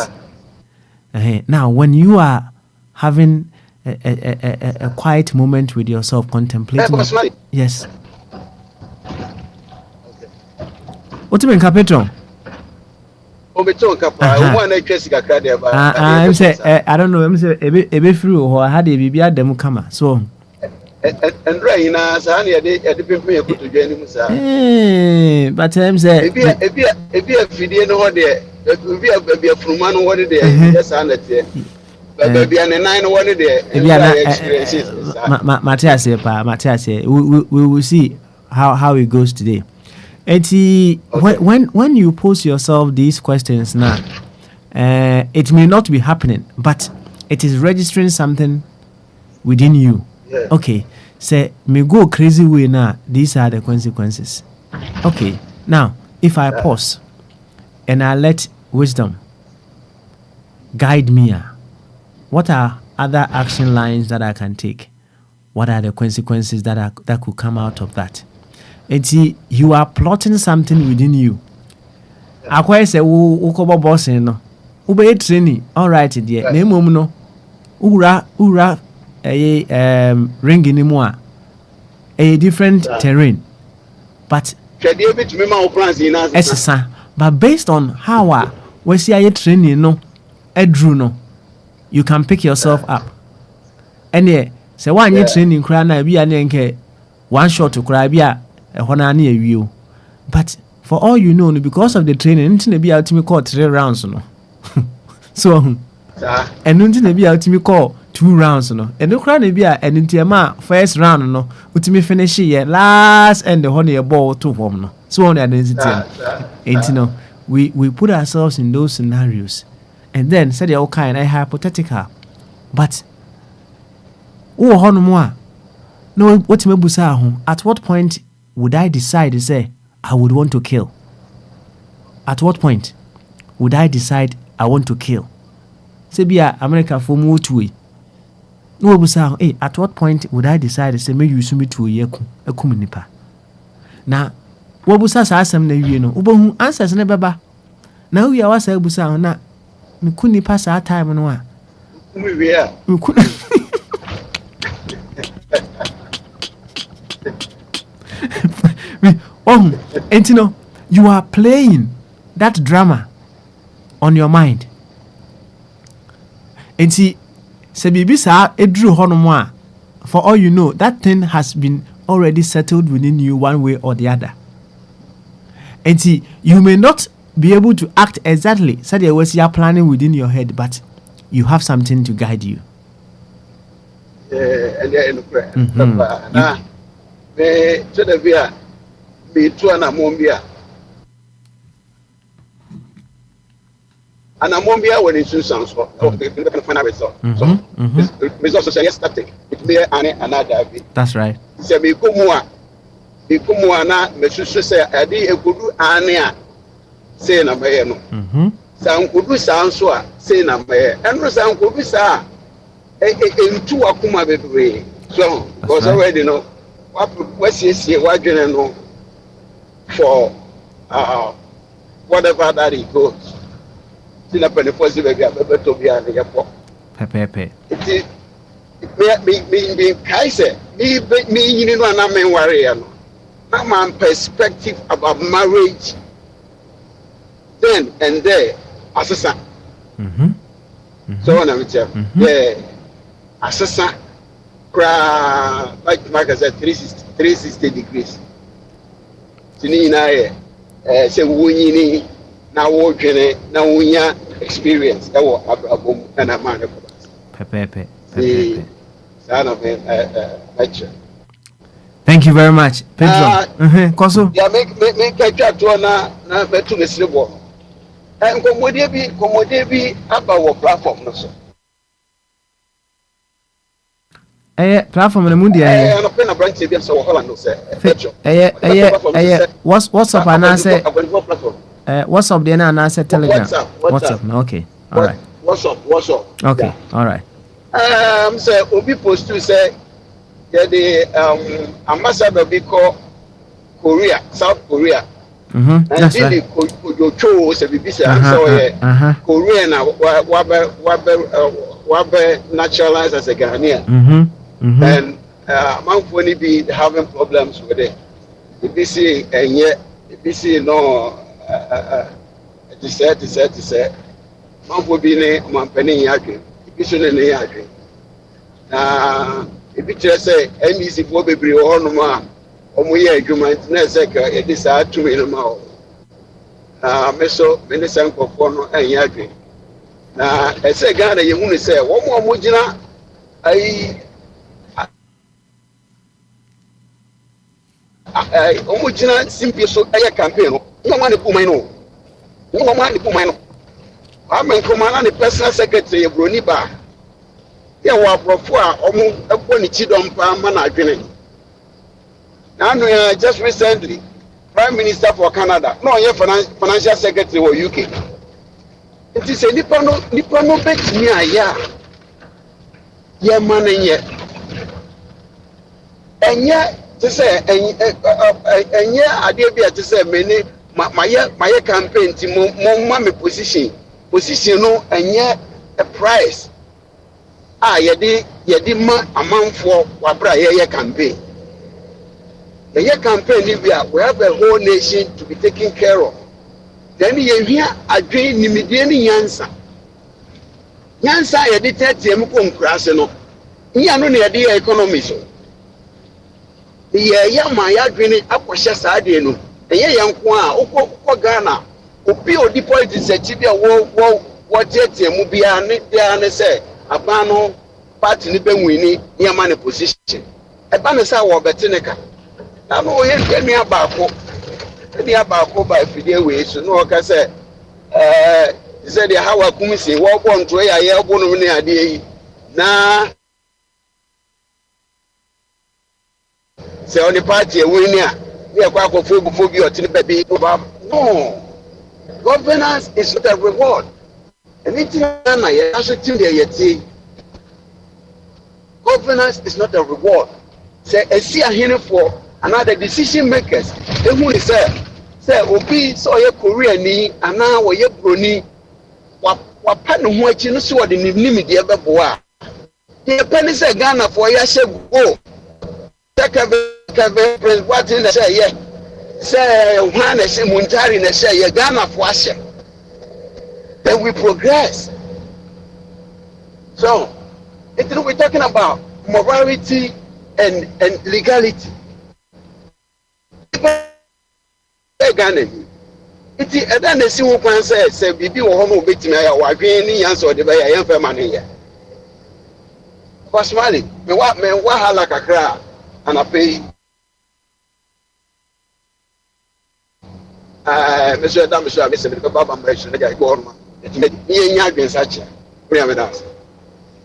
Now, when you are having a quiet moment with yourself, contemplating. Yes. What do you mean, Capetron? I'm say I don't know. I'm say a bit through or I had a baby at them come so. And right now, Sani, I did put to join him, sir. But I'm say, if you have video, no, there will be a from one what it is, yes, and it. But be an 9 one day. Matthias, we will see how it goes today. And when you pose yourself these questions now, it may not be happening, but it is registering something within you. Yeah. Okay, say me go crazy way now. These are the consequences. Okay, now if I pause and I let wisdom guide me, what are other action lines that I can take? What are the consequences that could come out of that? And see, you are plotting something within you. I quite say, "Ukobo boss, no, ube training, all right, dear. Name no, ura, ring anymore, a different terrain, but but based on how we see a training, no, Drew, no, you can pick yourself up. And yeah, say one year training, cry na be an one shot to cry be a view. But for all you know, because of the training, it's be out to me call 3 rounds, no. So, and nothing be out to me call 2 rounds, no. And the crowd be and into a first round, no, with me finish here last and the honey a ball 2 home, no. So on the identity, and you know, we put ourselves in those scenarios, and then say all kind of hypothetical, but oh, No, what me at what point would I decide to say I would want to kill? At what point would I decide I want to kill? Say be America for more to way. No, hey, at what point would I decide to say me use me to a kuminipa? Now, what was us asem na you know? Ubo answers ne baba. Now we are was busa na me kuni pass our time no a. We are. And you know, you are playing that drama on your mind. And see, se bibi sa edru honomo a, for all you know, that thing has been already settled within you one way or the other. And see, you may not be able to act exactly so there was your planning within your head, but you have something to guide you. And they're in the prayer. Now, me to the via, me to an amombia. An amombia when it's sounds for the final result. So, results are yesterday. It may another. That's right. Se me kumua na me susu se ade ekudu ane a say na me no. San kudu san so a say na me. Enro san kudu sa entu akuma bebre. So, because already know what see wadwene no for whatever that it goes. Tina pene fosi baby abebe to bia na yepo. Pepe. It me kaise me yini no na me worry ya no. Na my perspective about marriage then and there asesa. So na me tell. Yeah. Asesa like Mark said 360 degrees. Tini na se wunyini na wo dwene na wonya experience e wo abom na man ko. Pepe. Thank you very much, Pedro. Koso. Yeah, make catch to na betu mesrebo. Komodie bi aba wo platform no so. Platform na mundi aye. No pen na branch bi so wo Holland no say. What's up and I say what's up there and I say Telegram. WhatsApp. Okay. All right. What's up? Okay. Yeah. All right. Say obi post to say the ambassador be called Korea, South Korea. That's and right. Kojo say be say Korea na wabe naturalized as a Ghanaian. And man funny be having problems with it. The BC and yet the BC no it said man for be ne man penny yake. Issue ne yake. If it say NDC for bebre ho no ma omo ye adwuma na say ka e dis atumi no ma o me so me ne san kokko no anya adwe na e say Ghana ye hunu say wo mo gina ai omo gina simple so aya campaign no no man pu man no amen komana ne personal secretary e broni ba ye wa profo a omo ekwo ni chidom pa ma na adwene na no just recently prime minister for Canada no ye financial secretary for UK it is a nipa no betimi aya ye manenye enye to say enye ade bia to say many my campaign ti mo ma me position no enye a price yedi ma amanfo wabra ye campaign. The year campaign we have a whole nation to be taken care of. Then you hear adwin nimidie ni nyansa yedi tete mu ko nkrase no nya no na yedi economy so ye ma ya adwin akwhye saade no eye yanko a ukọ Ghana obi odi politics bia wo tete mu bia ne say abano party ni benwini yama ne position eba ne say wo betineka na no ye ni abako by fidie we so no ka say say the how akumisi wo bo nto ya ye bo no ne ade yi na Say on the party winner. Yeah, quite a phobia to the baby. No. Governance is not a reward. Anything I should tell you, governance is not a reward. Say, I see a here for another decision makers. They who say, Obi, so your Korean ni, and now what your brony, what pen of what you know, so the name of the other boy. The penny say Ghana for your shall go. Take a what in the say, yeah. Say, one is in Muntari, and say, Ghana for us. Then we progress. So, we're talking about morality and legality. It is a then the single plan says, "Bibi or homo victim, I are agreeing answer the way I am for money here." Personally, me what like a crowd and I pay. Mr. Damisha, Mr. Baba, I go.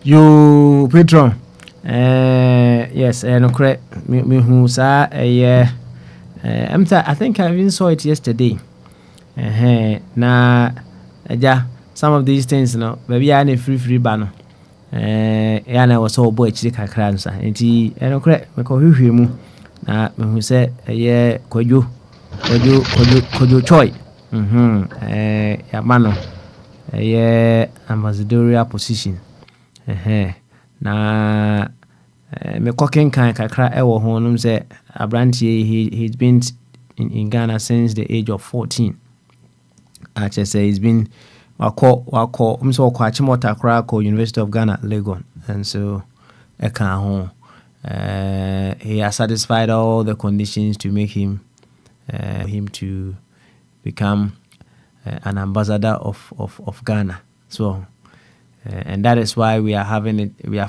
You Petron. Yes, no correct. Me who sa I think I even saw it yesterday. Na some of these things, no, maybe I need free banner. I was so boy chika cransa. Enti no correct. Me ko hwehwe mu. Na me who say kojo choy. Ya mano. Ambassadorial position. Na me koken kan kakra ewo honum say abrantie he's been in Ghana since the age of 14. Actually say he's been wako umso kwa chimota krako University of Ghana Legon, and so he has satisfied all the conditions to make him to become an ambassador of Ghana. So and that is why we are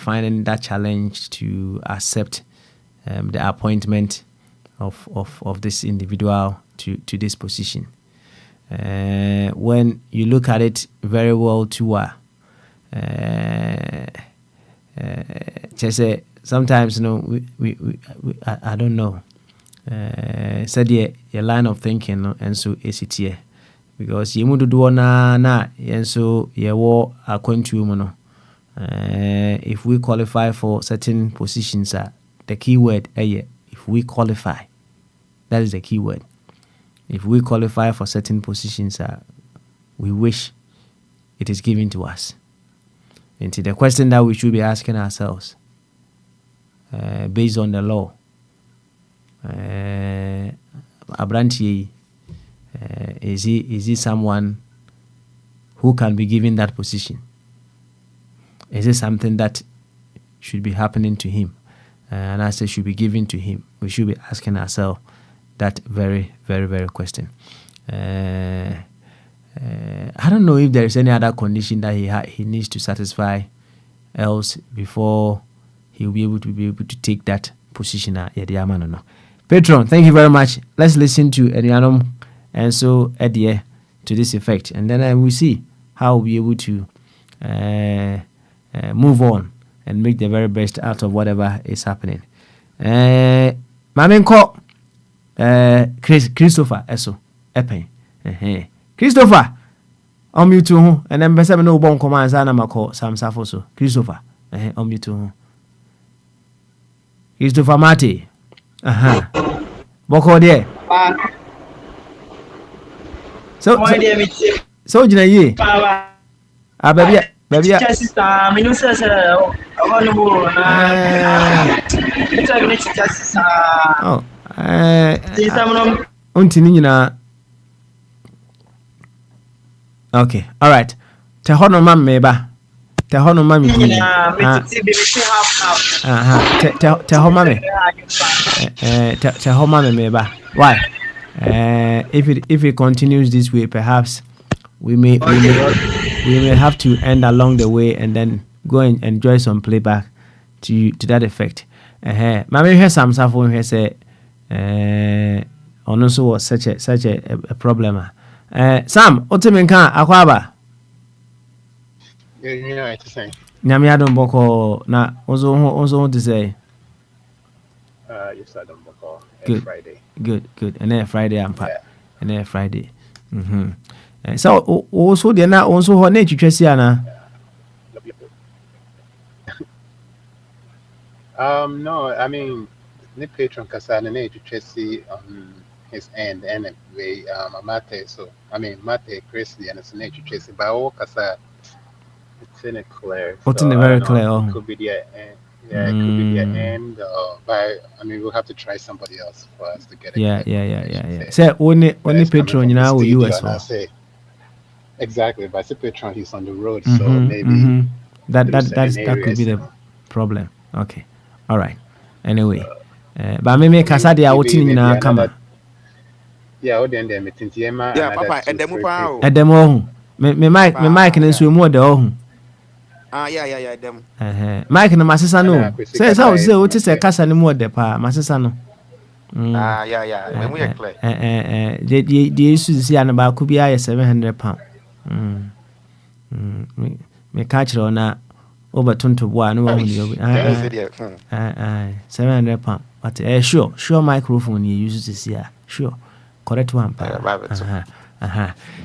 finding that challenge to accept the appointment of this individual to this position. When you look at it very well too, just say sometimes I don't know. Said your line of thinking, and so is it here. Because you would do na and so you are going to if we qualify for certain positions, the key word if we qualify, that is the key word. If we qualify for certain positions, we wish it is given to us. And the question that we should be asking ourselves, based on the law, Abrantie, is he someone who can be given that position? Is it something that should be happening to him? And I say should be given to him. We should be asking ourselves that very, very, very question. I don't know if there is any other condition that he needs to satisfy else before he will be able to take that position. Patron, thank you very much. Let's listen to Edianum and so Edie to this effect, and then we see how we'll be able to move on and make the very best out of whatever is happening. Mamenko Christopher Eso Epen. Christopher, you too, and then Bessa no bon commands Anamako Sam Safoso. Christopher, you too. Christopher Mate. Boko there. So Jina ye. Baby. Okay, all right. Tehono mam meba. Tehono mami. Teho mami. Teho mami meba. Why? If it continues this way, perhaps we may have to end along the way and then go and enjoy some playback to that effect. Mami hear some stuff when he say also was such a problem. Sam, otemenka akwaba. Yeah, it's the same. Nyami adon boko na ozo to say. Yes, I don't recall. Good. Friday. Good. And then Friday I'm Yeah. And then Friday. So also they na also ho na twetwesi ana. No, I mean, the patron Kasana to Tracy on his end anyway. Mate, so I mean, Mate, Christy, and it's a nature Tracy, but all Kasa, it's in it clear. What's So, in the I very don't know, clear? it could be the end. Yeah, it could be the end. But I mean, we'll have to try somebody else for us to get it. Yeah. Say only patron you know US I say exactly, but the patron he's on the road, so maybe that could be the problem. Okay, all right. Anyway, but me kasa dia wotini nyina kama. Yeah, o den dem tintiema. Yeah, papa, edemu pa o. Edemu me mic na nso mu de ohun. Yeah, edemu. Mic na masesa no. Say o ti say kasa ni mu de pa masesa no. Yeah. Me mu ye clear. The issue is here na ba ku bia £700. Me catch na over 20 boy no one will £700. But sure microphone you use this here. Sure. Correct one.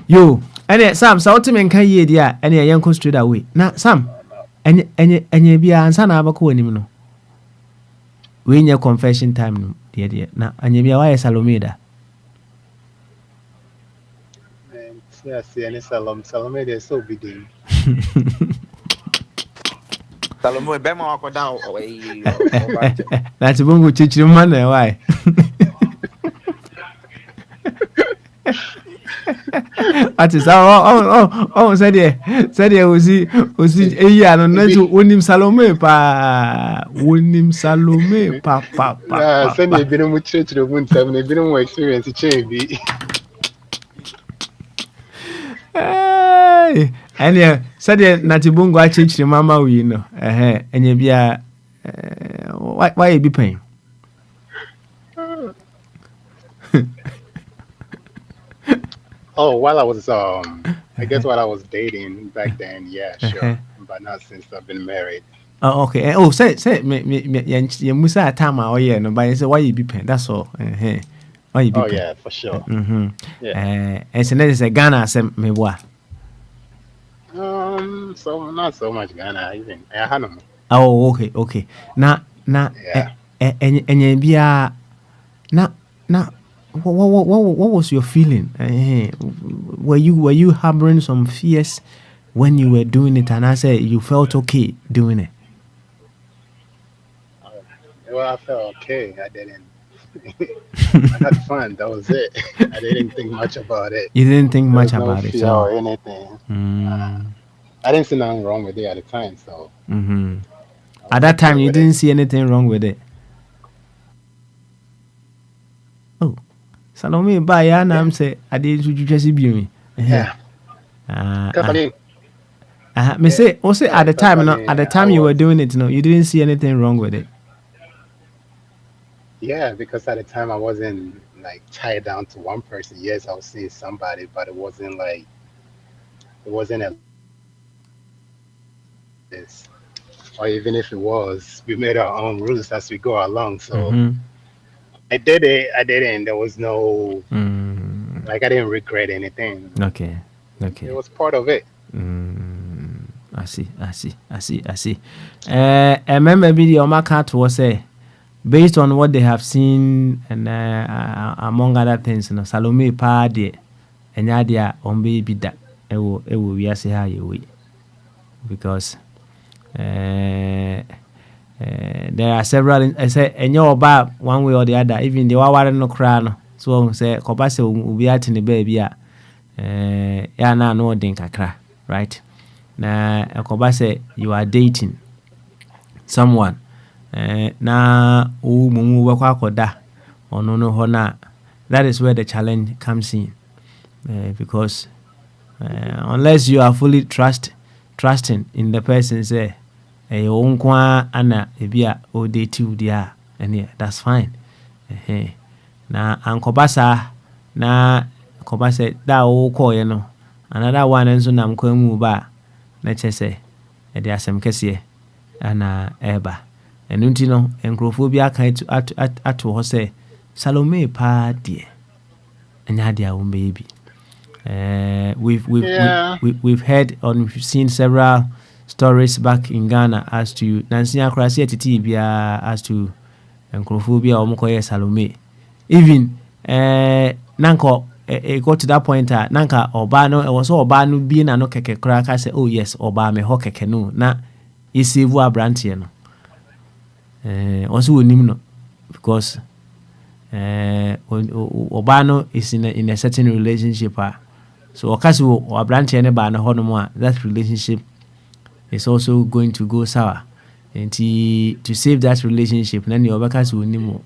Yo, and Sam, so to men can ye dia and a young straight away. Now, Sam, and ye be answer abako anymore. We in your confession time, dear. Now, and ye be a Salomeda. Yeah, see, and Salome, they're so big. Salome, Bema, walk down away. That's a bungo teach you money, why? That is said he was a year and not to win him Salome papa. Yeah, send a bit of church to the moon, 7 a bit more experience to change. And yeah, said Natibungo, I changed the mama, we know. And you be why you be paying? Oh, while I was I guess while I was dating back then, yeah, sure. But not since I've been married. Oh, okay. Oh, say me musa time oh yeah, no, but say why you be paying? That's all. Why you be paying? Yeah, for sure. Yeah. And so there's a Ghana say me what? So not so much Ghana even. I had them. Oh, okay. Now, yeah. And what was your feeling? Were you harboring some fears when you were doing it, and I said you felt okay doing it? Well, I felt okay. I didn't. I had fun. That was it. I didn't think much about it. You didn't think much about it, or anything. I didn't see nothing wrong with it at the time. So. At that time, you didn't see anything wrong with it. Oh, Salome, by ya nam say I did you just be me. Yeah. Me say also at the time you were doing it, you didn't see anything wrong with it. Yeah, because at the time I wasn't like tied down to one person. Yes, I was seeing somebody, but it wasn't a this. Or even if it was, we made our own rules as we go along. So I did it. There was no I didn't regret anything. Okay. It was part of it. I see. Remember video my cat was say based on what they have seen and among other things, Salome pa de enyadia on baby that ewo we are say how you we because there are several I say enyo oba one way or the other, even the waware no kra no so say koba say obi ati ne baby a ya na no den kakra, right? Na koba say you are dating someone na mumu wakwa koda ono no hona. That is where the challenge comes in, because unless you are fully trusting in the person, say onkwa ana ebia o date you dia, and yeah, that's fine. Na ankobasa na kobasa da o call no another one enso nam kwamu ba na chese e dia asem kese ana eba. ɛno nti no nkurɔfoɔ bi aka ato hɔ sɛ Salome paa deɛ ɛnyɛ adeɛ a wɔmbɛyɛ bi. We've heard or we've seen several stories back in Ghana as to Nansia Krasi Tibia as to nkurɔfoɔ a wɔkɔyɛ Salome. Even nanka it got to that point nanka ɔbaa no ɛwɔ sɛ ɔbaa no bi na no kɛkɛ koraa ka sɛ oh yes ɔbaa me hɔ kɛkɛ no na ɛsɛvu aberanteɛ no ɔsɛ wɔnim no because ɔbaa no is in a certain relationship so ɔka sɛ aberanteɛ no baa no hɔ nom a that relationship is also going to go sour and to save that relationship na nea ɔbɛka sɛ wɔnim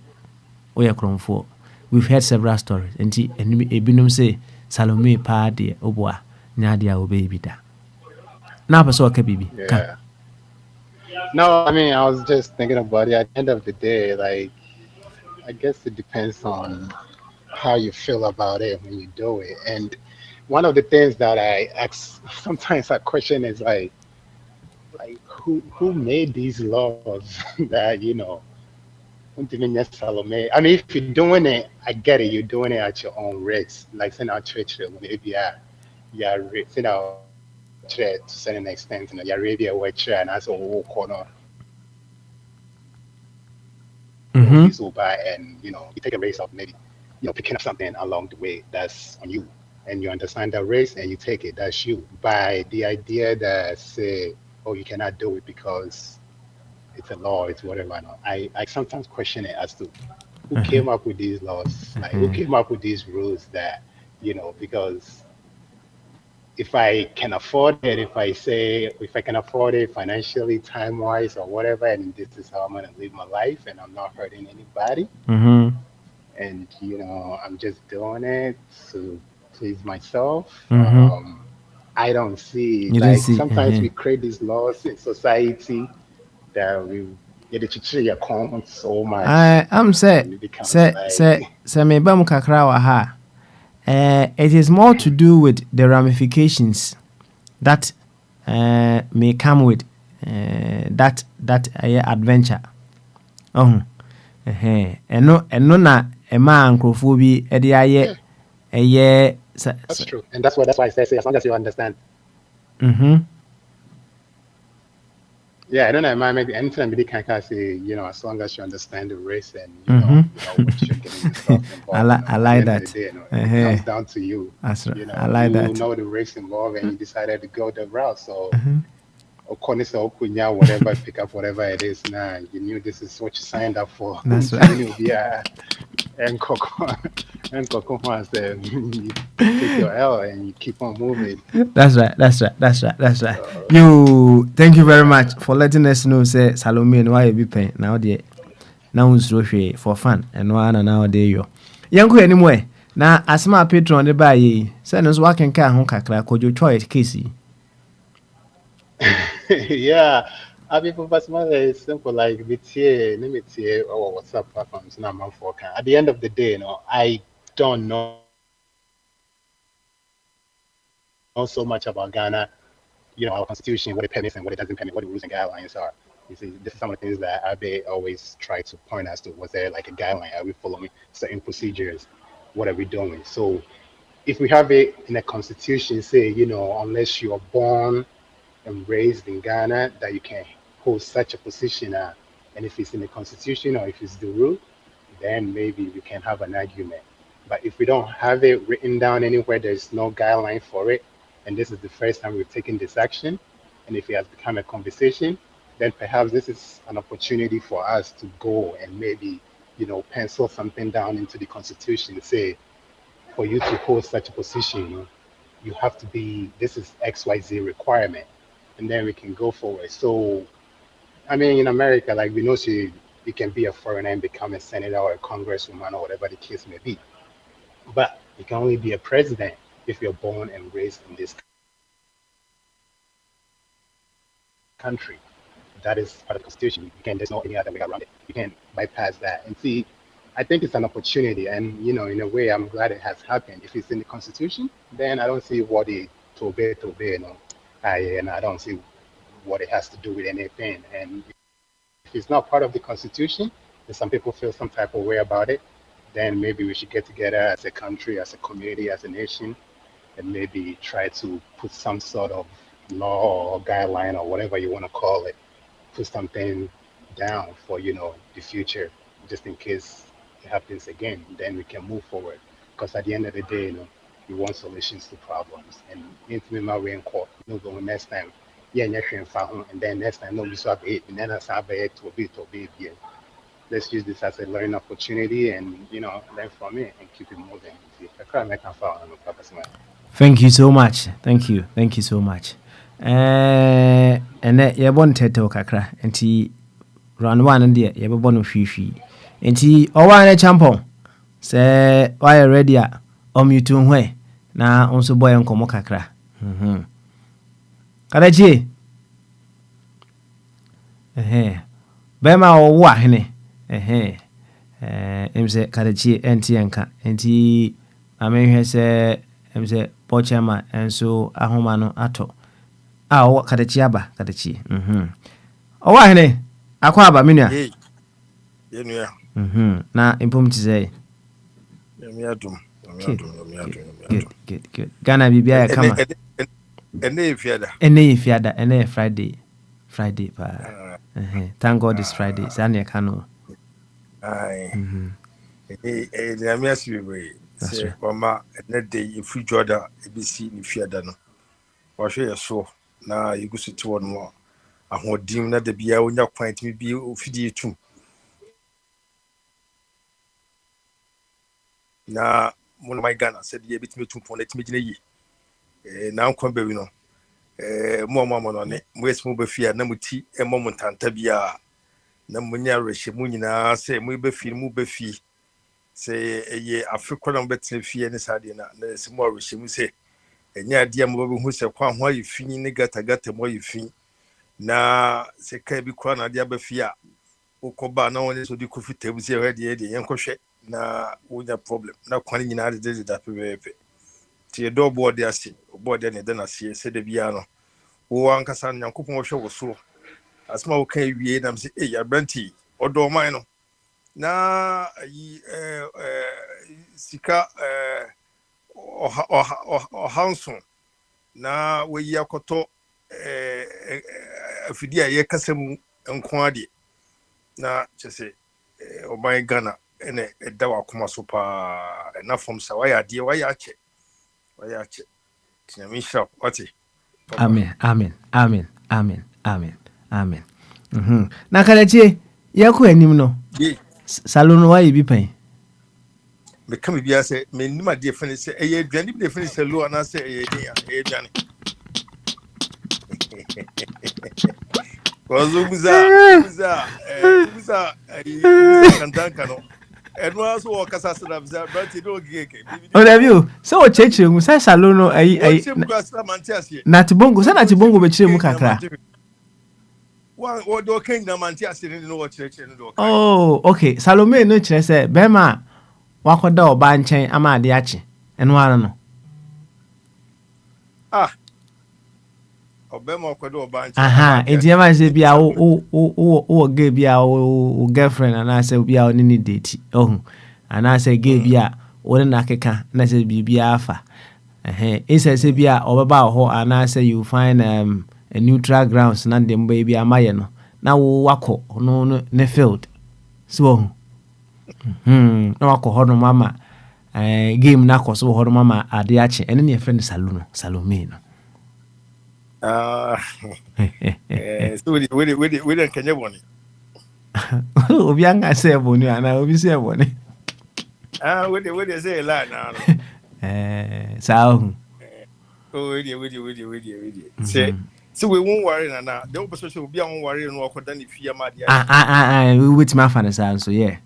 ɔyɛ krɔmfoɔ. We've heard several stories. And ebinum say Salome pa de oboa nya de a obebi da. Na person ka bibi. Yeah. No, I mean I was just thinking about it. At the end of the day, like I guess it depends on how you feel about it when you do it. And one of the things that sometimes I question is like who made these laws that Salome. I mean, if you're doing it, I get it. You're doing it at your own risk. Like send out church if you're send out church to certain extent, you're ready to watch and that's a whole corner. And you take a race of maybe picking up something along the way that's on you, and you understand that race and you take it. That's you. By the idea that say, oh, you cannot do it because it's a law, it's whatever. No. I sometimes question it as to who came up with these laws, like who came up with these rules that, because if I can afford it, if I can afford it financially, time-wise, or whatever, and this is how I'm going to live my life, and I'm not hurting anybody, and, I'm just doing it to please myself, I don't see, sometimes we create these laws in society that we get to account so much. I'm say me bam kakra wa ha. It is more to do with the ramifications that may come with that adventure. Eno na ema nkrofo bi e de aye That's true. And that's why I say as long as you understand. Yeah, I don't know. Maybe anytime really can say, as long as you understand the race and what you're getting yourself involved. I like that. Day, it comes down to you. That's right. I like that. You know the race involved, and you decided to go the route. So, whatever, pick up whatever it is. Now you knew this is what you signed up for. That's right. And Coco said, you take your L and you keep on moving. That's right. Thank you very much for letting us know. Say Salome and why you be paying now. Now for fun and one now there you. Yanko anyway. Now as my patron the buy send us working car home kakra could you choice Casey. Yeah. I mean, for it's simple. Like limit or WhatsApp platforms. Now, at the end of the day, I don't know so much about Ghana. Our constitution, what it permits and what it doesn't permit, what the rules and guidelines are. You see, this is some of the things that Abe always try to point us to. Was there like a guideline? Are we following certain procedures? What are we doing? So, if we have it in a constitution, say, unless you are born and raised in Ghana, that you can hold such a position, and if it's in the constitution or if it's the rule, then maybe we can have an argument. But if we don't have it written down anywhere, there's no guideline for it, and this is the first time we've taken this action, and if it has become a conversation, then perhaps this is an opportunity for us to go and maybe, pencil something down into the constitution, say, for you to hold such a position, you have to be, this is XYZ requirement, and then we can go forward. So, I mean, in America, like we know, you can be a foreigner and become a senator or a congresswoman or whatever the case may be. But you can only be a president if you're born and raised in this country. That is part of the constitution. There's no any other way around it. You can't bypass that. And see, I think it's an opportunity. And, in a way, I'm glad it has happened. If it's in the constitution, then I don't see what it to obey, and I don't see what it has to do with anything. And if it's not part of the Constitution, and some people feel some type of way about it, then maybe we should get together as a country, as a community, as a nation, and maybe try to put some sort of law or guideline or whatever you want to call it, put something down for the future, just in case it happens again. Then we can move forward. Because at the end of the day, we want solutions to problems. And into my way in court, next time, yeah, and then next time, no, we saw it, and then I saw it to be. Let's use this as a learning opportunity and learn from it and keep it moving. Thank you so much. Thank you so much. And you want to talk kakra enti round 1 and there you be born hwehwe enti owa champion say why ready you to hwe na onso boy nkomo kakra kadachi bema owo ahene emse kadachi enti enka enti amehwe se emse pochama enso ahoma no ato kadachi aba kadachi owo ahene akwa aba menua yenua na impom tizei yemiadum good Ghana bibia ya kama ene fiada ene Friday pa thank God it's Friday sane kano na me asibe se mama na day if Jordan ebisi ni fiada no wahwe yeso na yigusuti won mo ahodim na da bia onya kwan timi bi ofidi etum na mo my Ghana said ye bitimi etum pon na timi gina yi na nkwa bewi no mo no ne mo esimu be fia na muti mo ntanta bia na munya rehye mu nyina se mo be fi mu be fi se ye afekwa na betre fie ne sade na esimu rehye mu se enya dia mo be hu se kwa ho ayi fi ni gata mo ayi fi na se kai bi kwa na dia be fi a ukoba na woni so di kofi tebu se ready yenkohwe na wonya problem na kwan nyina de da pepe ti do board ase board ne de na se de bia no wo ankasa nyankopon hwe wo so asma wo kan wie na se abranti odo man no na yi sika Hanson na we yi akoto afidi a ye kasam nko ade na chese oban Ghana ene edawa kuma so pa na from sa waya ade waya ache tina mi sha wati amen na kalachi yakọ anim no salon why bi pen me kam bia se me nima de fene se eye aduane bi de fene se lo na se eye aduane kozo buza kantanka no eno aso wo kasa se na buza but no gege o da bio so o chechire mu sa salon no ayi na tibongo sa na tibongo be chire mu kakra wa do ken na manti asire no wo chire no do oh okay Salome no chire se bema wakoda oba nchen ama ade ache eno ara no obema wakoda oba nchen enti ma se bia o ge bia o girlfriend ana se bia o ni date ana se ge bia o na keka na se bia afa isa se bia obeba ho ana se you find a neutral grounds na dem baby amaye no na wo wako no ne field so na wako ho no mama game na koso ho no mama ade ache ene ne friend Salome no so we kanye boni obi anga se boni ana obi se boni we say la na sao we say so we won't worry na the opposition will be on worry no akoda ne fia ma dia we wait my fan so yeah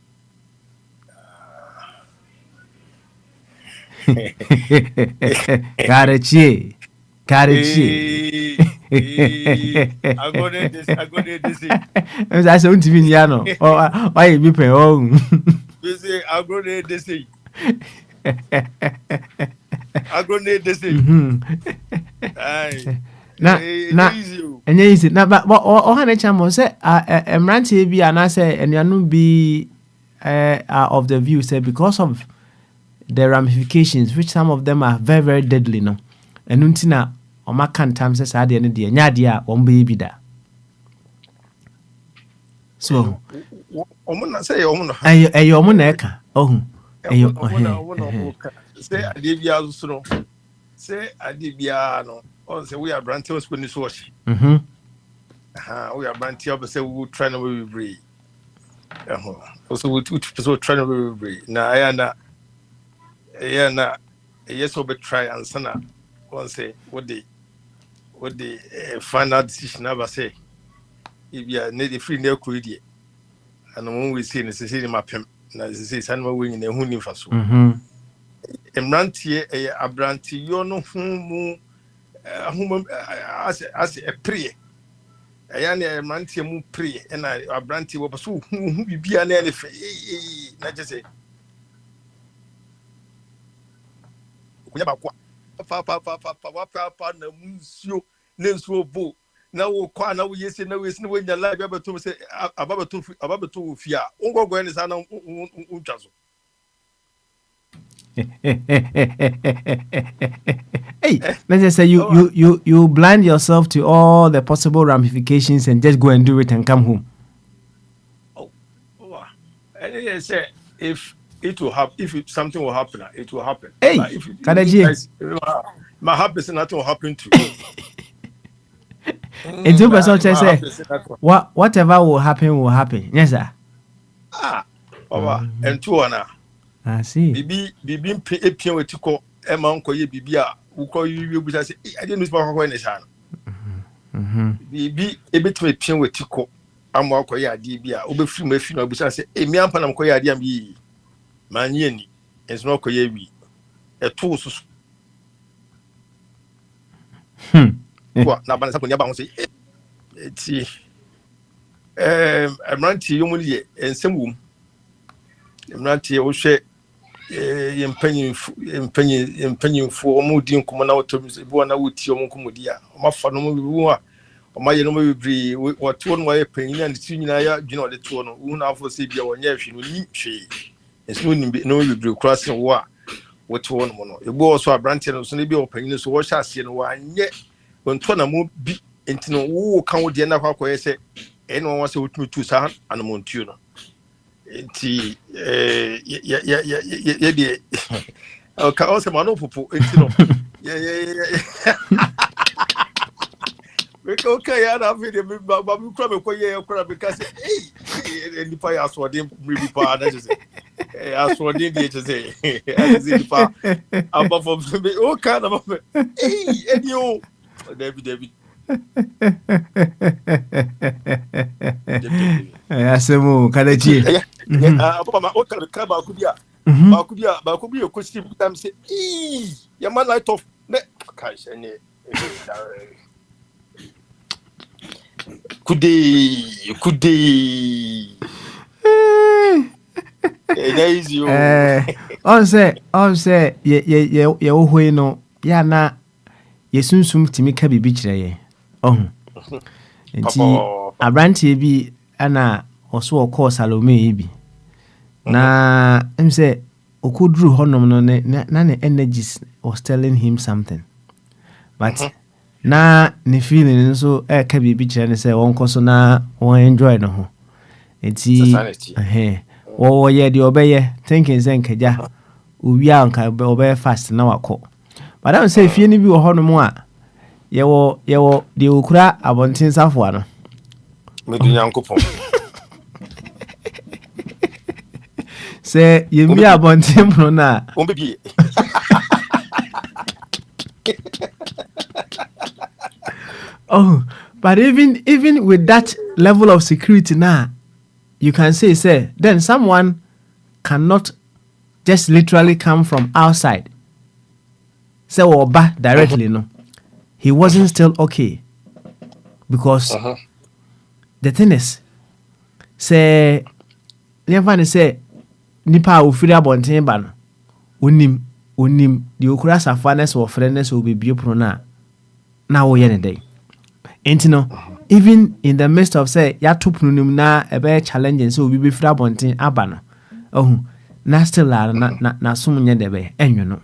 Karachi I go there this I say unti bi ya no why be pen we say I go there this I go there this na And then is it now? But Ohana Chamo say, Mranti be and I say, and you be of the view say because of the ramifications, which some of them are very very deadly, no. And untina Oma can times says at the end of the year, Nadia won't be that. So, Omuna say Omuna. Ayo Omuneka. Oh, Ayo say Adibia Suno. Say Adibia no. Oh, say we are Branty when you wash. We are Branty up say we will try to breathe. Also, we try to breathe. Now, I am not. Yes, we try and sana. One say what the final decision ever say. If you are nearly free, no create. And when we see necessarily my pimp, na say sanma winning a hunting for so. Branty a Branty, you know whom as a prayer. I am a Branty mu pray, and I Branty was so who be an elephant. Not just say. Papa, na musio, Nenso Bo. Now, Kwana, yes, and no is no way in the life ever to say about two fear. Ungo Gwen is an unchazo. Hey, let's just say you blind yourself to all the possible ramifications and just go and do it and come home. And say if it will happen, if something will happen, it will happen. Hey, my happiness nothing will happen to you. In 2% say whatever will happen. Yes, sir. And two ana. I see. Bibi epion wetiko ema nko ye bibia ukọ you bi say I didn't miss my in the channel. Bibi ebetime epion wetiko amwa akọ ye ade bia obefiri mafi na obusa say emi ampa na mko ye ade am yi manye ni enso akọ ye wi eto susu. Kwa na bana sapo ni aba ho say ti Mranti yomuni ye ensem wom. Mranti wo hwe yempanyinfo omudi nkomo na otomi bo na woti omunkomodi a omafa no mu a omaye no mebri woto no waye panyin and ti nyina ya dwena ode to no wu na afo se bia wonya hwe no ni hwe enso ni no mebri crossing wo a woto no mo no ebo so Mranti no so ne bia opanyin so wo hye ase no wa anye wonto na mo bi entino wo kan wo de na kwa koye se eno won se wotumi tu sa anomontuo no enti de okay also mano popo entino okay ya na video me ba me kura me koye kura because nipa ya so de maybe pa na just aso de dey just say as nipa above from okay na me edio David. Asemu kadachi. Papa o ka ba kubia. Ba kubia ko si time say your man light off. Ne kai shene. Kudi. Easy. On say ye ohwe no ya na yesunsum timi ka bibi kire ye enti Abranti bi ana oso okọ Salome bi na say okudru honom no na energies was telling him something but na ne feeling so ka bibi kire ne say won koso na won enjoy no ho enti wo ye de obeye thinking say nkaja owi anka obeye fast na wakọ. But I don't say if you need to be a honor, you the Ukra abontin Safwan. Say, you be abontin Bruna. Oh, but even with that level of security now, you can say, then someone cannot just literally come from outside. Say Oba directly, no. He wasn't still okay. Because the thing is, say never say nipa ufiri abonten ba no. Unim the okura safanes or friendness will be bio prona. Na wo ye ne dey. Enti no, even in the midst of say ya tupnum na ebe challenging so we be fra bonten aba no. Oh, na still na sum nye debe enyo no.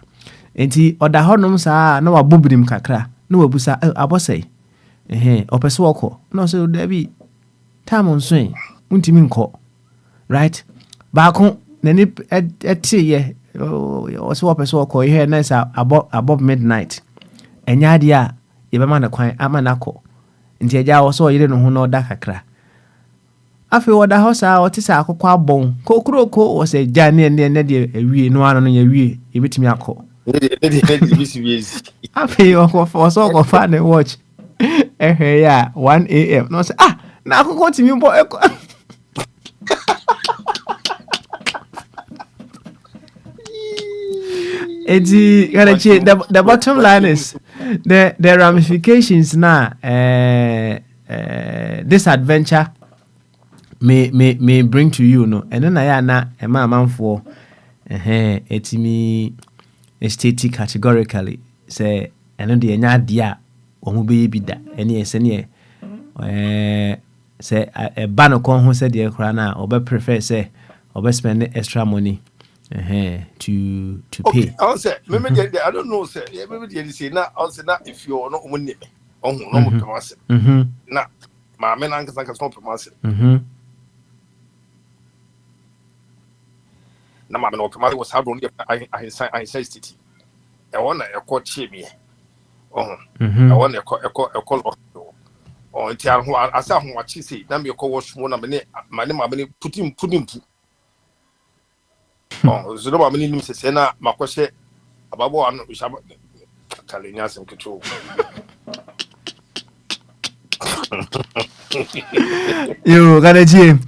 Enti oda honom saa na wabobirim kakra na wabusa abosai. Opese woko. No so debi time on swing. Untimi nko. Right? Baako nani eti ye oso opese woko ihe na sa above midnight. Enya dia yebema na kwan ama nako. Nti eja oso yire no ho na oda kakra. Afi oda ho saa otisa akokwa abon. Kokroko o se ja ne de awie no ano no ya wie ebetimi akọ. Afi oso ko fa ne watch. Ya 1 a.m. No say na akokọ timi mbo eko. The bottom line is the ramifications now. This adventure may bring to you, no, and then I na a man for etimi state categorically say and then the nya dia omo be da any esene say a ban kon ho say de kra na obe prefer say obe spend extra money to okay, pay. I say maybe I don't know say maybe they say na I say na if you no money on no mo promise na ma me na nka so promise na ma me no promise was how don't I say city I want a court chimney I want a call or until I saw what she said na me ko wash mo na me ma me put him so no mama ni se na makwose ababo anu ishaba kalenya sem keto You gotta Jim.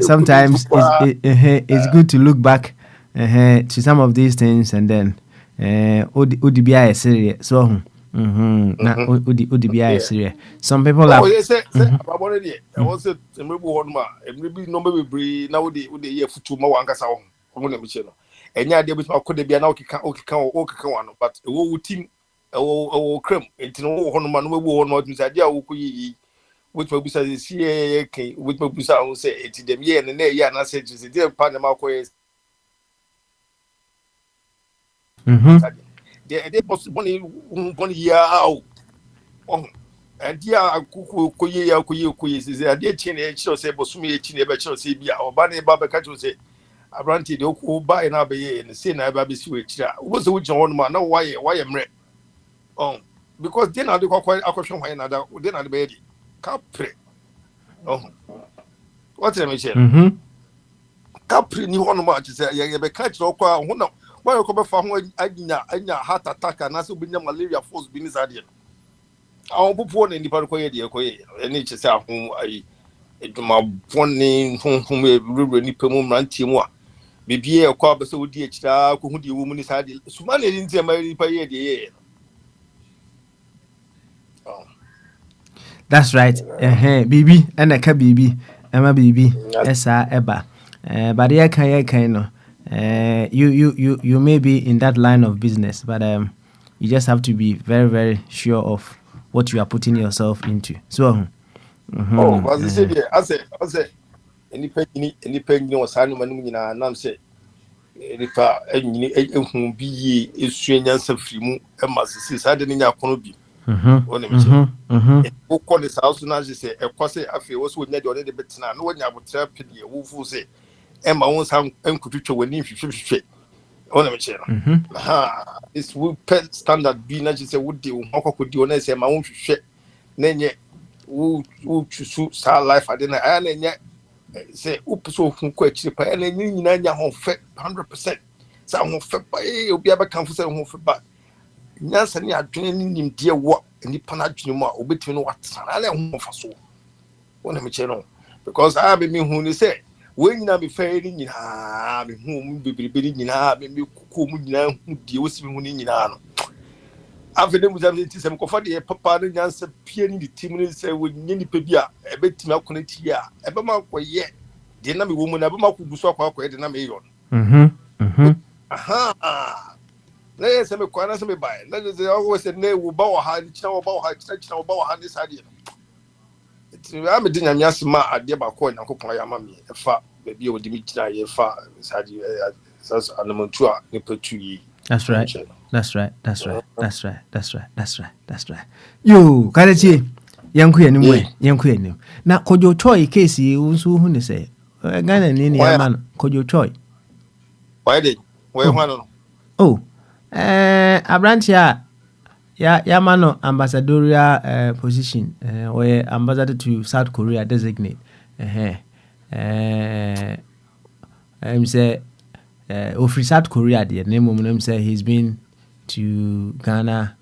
Sometimes it's good to look back to some of these things and then ODBI is serious. So ODBI is serious. Some people have yes ababo dey I was say emrebu honma emrebi no be na we dey here futu ma wankasa ho omo na miche no enya ade bi akode bia na okika wano but ewo wutim ewo krem entino wo honma no mebu honma tum say ade a wo koyi which ma busa see ken which ma busa wo say enti dem ye ne na ye na say say dey pa na ma koyi de possibly one year out and dia koyi say ade chine e chiro say bosumi e chine e be chiro say bia oba ne ba be ka chiro say abranti de ko buy na be ye ne say na ba be si we chira wo so wo jon won ma na why mre because they na de akosho hwan na da they na de be di kapre what am I saying kapre ni won ma chi say ye be ka chira kwa ho na why ko be fa ho anya heart attack na so be nya malaria force bi ni sadie awon popo na nipa ko ye de ko ye eni chi say ahun ayi eduma bonni honhom e rure nipa mu mrantie mu a bibie e kwa be so odi akira ko hu de wo mu ni sadie suma na ni ntia ma nipa ye de ye. That's right. Bibi and ka bibi ema bibi esa eba but ye kan no you may be in that line of business but you just have to be very very sure of what you are putting yourself into. So as I said I say any penny was animal nyina nam say nipa enyini ehun bi ye esuanya safrimu e masisi sade ne nya kono bi wo call the house na say e kwase afi wo so nya de one de betina no nya abotra pedi wo fu say e ma won sam enkututwe wani hwehwehwe ona me che no this we pet standard bi na say wo de wo akokodi ona say ma won hwehwe na nye wo chusu sa life ade na aya na nye say upuso hu ko akiri pa na nyina nya ho fe 100% sa ho fe pa obi abakanfo say ho fe ba nyansa ni adwene ni nimde wo nipa na adwene mu a obetimi no watana na ho fa so wona me che no because I be me hu ni say we nyina be fa ni nyina me hu mu bibiri nyina me kuku mu nyina hu die wo si me hu ni nyina no afede mu zabe ti sem ko fa de papa no nyansa pie ni tim ni say we nyini pa bi a ebetimi akona ti a ebe ma koye de na me wo mu na ebe ma ku guso akwa de na me yo na say me kwana say me buy na say always say na wo ba wo ha ni china wo ba wo ha china wo ba wo ha ni sade no am de nyame asema ade ba ko Nyankopon ya ma me fa be bi o de mi china ye fa sade sas anamantu a ne patu yi. That's right. That's right. That's right. That's right. That's right. That's right. That's right. Yo, kalechi yanku ya nimu yanku ya nimu. Na Kojo Choi case unsu hu ne say Ghana ni ya man Kojo Choi. Why dey? Where one no? Oh. Abrantia ya mano ambassadorial position or ambassador to South Korea designate. Say of South Korea the name of him say he's been to Ghana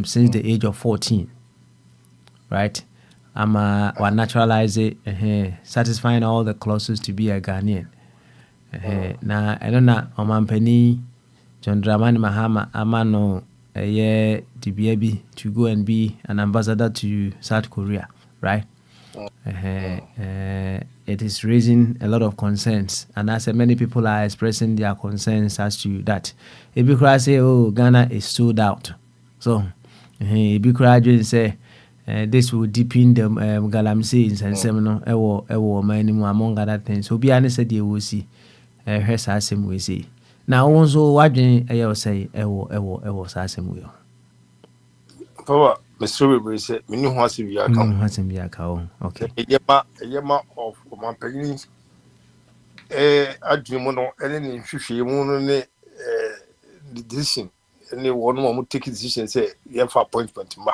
since the age of 14. Right? Wa naturalize it, satisfying all the clauses to be a Ghanaian. Na I don't know Omampeni John Dramani Mahama amano the baby to go and be an ambassador to South Korea, right? It is raising a lot of concerns, and as many people are expressing their concerns as to that. If you say, "Oh, Ghana is sold out," so if you say this will deepen the galamsey and seminal ewo minimum among other things. So be honest, they will see. Her same we see. Now also watching I say ewo sasem we. Papa, Mr. We say me no hwase bi aka. Hwase bi aka. Okay. Eyema of Omampeni adwemu no ene ne hwehwe mu no ne decision ene wo no mo take decision say ye for appointment ma.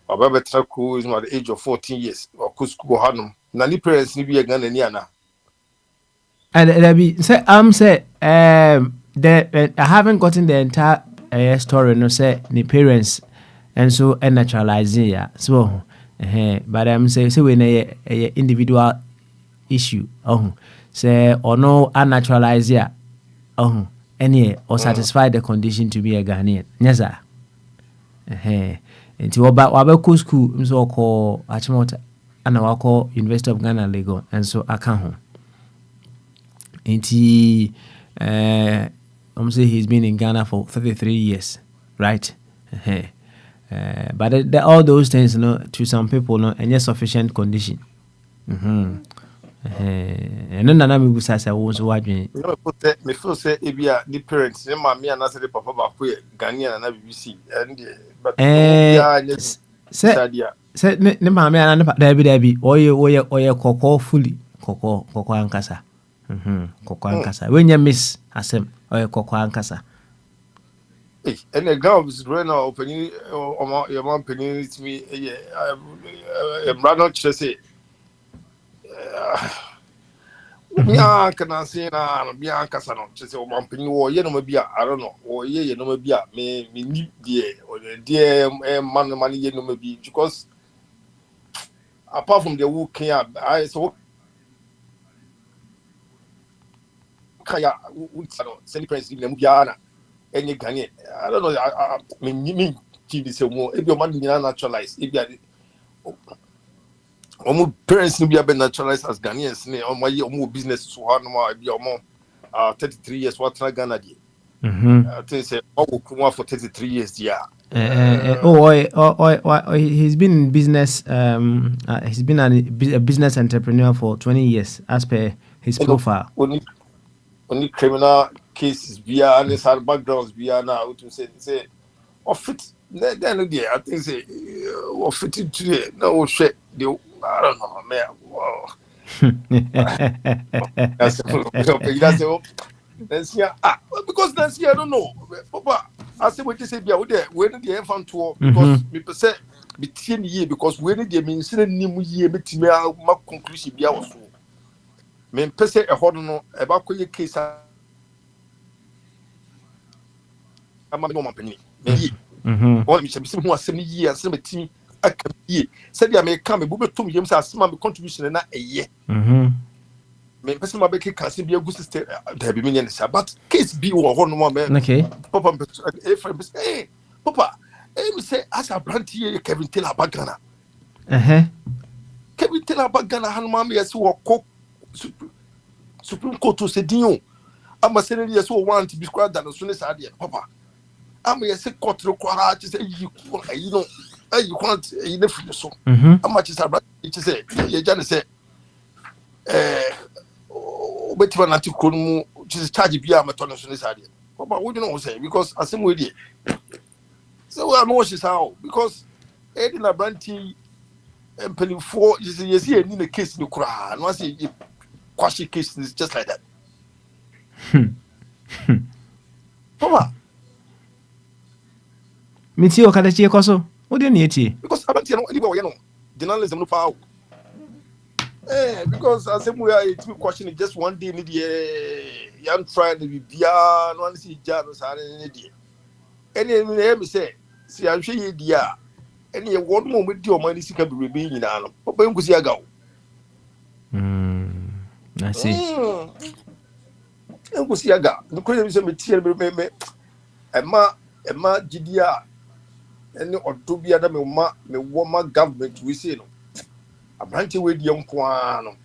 Baba betra ko is at the age of 14 years or ko school hanum. Na ni parents ni bi Ghana ni ana. And say I haven't gotten the entire story. No say the parents and so naturalizing ya. So but say when a individual issue. Say or no unnaturalize ya. Any or satisfy the condition to be a Ghanaian. Yes sir. Nti waba school mso ko Achimota ana wako University of Ghana Lagos and so aka ho. Nti say he's been in Ghana for 33 years, right? But all those things, to some people, and sufficient condition. And then Nana Busa say was watching. Me feel say ebia the parents, the mommy and the papa ba ko Ghanaian na BBC and but say ne mommy and Debbie oye koko fully koko ankasa. Koko ankasa. When you miss asem oye koko ankasa. And the girl is running opening your mom penny to me Brandon say Bia can say na Bia Casano, she said, one penny or Yenomabia, I don't know, or Yenomabia, me need dear or the dear man money Yenomabia, because apart from the work here, I saw Kaya, send Prince in Mubiana, any Ghanaian. I don't know, I mean, TV say more, if your money naturalized, if you are. Parents will be naturalized as Ghanaians. On my own business, so hard no be 33 years. What na Ghana di? I think say will come for 33 years. Yeah. He's been in business. He's been a business entrepreneur for 20 years, as per his profile. Only criminal cases via and his backgrounds via now to say of it. Then again, I think say of it today. No shit. I don't know, man. Wow. That's because that's I don't know. Papa, I say what you say, where did the infant tour? Because me per se between year because when they mean new year, between my conclusion be also. Me per se a hodono about your case. I'm a woman penny. All me should be more 70 years, 17. Said the American, but to me, my contribution na a year. Me person my baby can be a good sister. There be million, but case be one man. Okay. Papa, hey, Papa, me say as a brand here, Kevin Taylor Bagana. Kevin Taylor Bagana, and mommy as who Supreme Court to say Dion. I'm a saying yes, so want to be squad than as soon as I did, Papa. I'm a sick quarter quarter to say you can't you never so. How much is about it to say? You just say, but when I took just charge be a maton as soon as I did. Papa, what do you know say? Because I same with it. So I know she's how because Eddie Labranti and Penny 4 you see in the case in the crowd. And once you quash case is just like that. Papa. Miti okadachi ekoso. What do you need? Because I don't know journalism no power. Because as we are to question just one day in the young friend to be beyond one see Janus and any any say, see, I'm sure you dear. Any one moment your money can be being in Anno. But when was go? I see. And was Yaga. The question material Emma Gidia. And or to be other me woman government we say no. A branch with young Quano.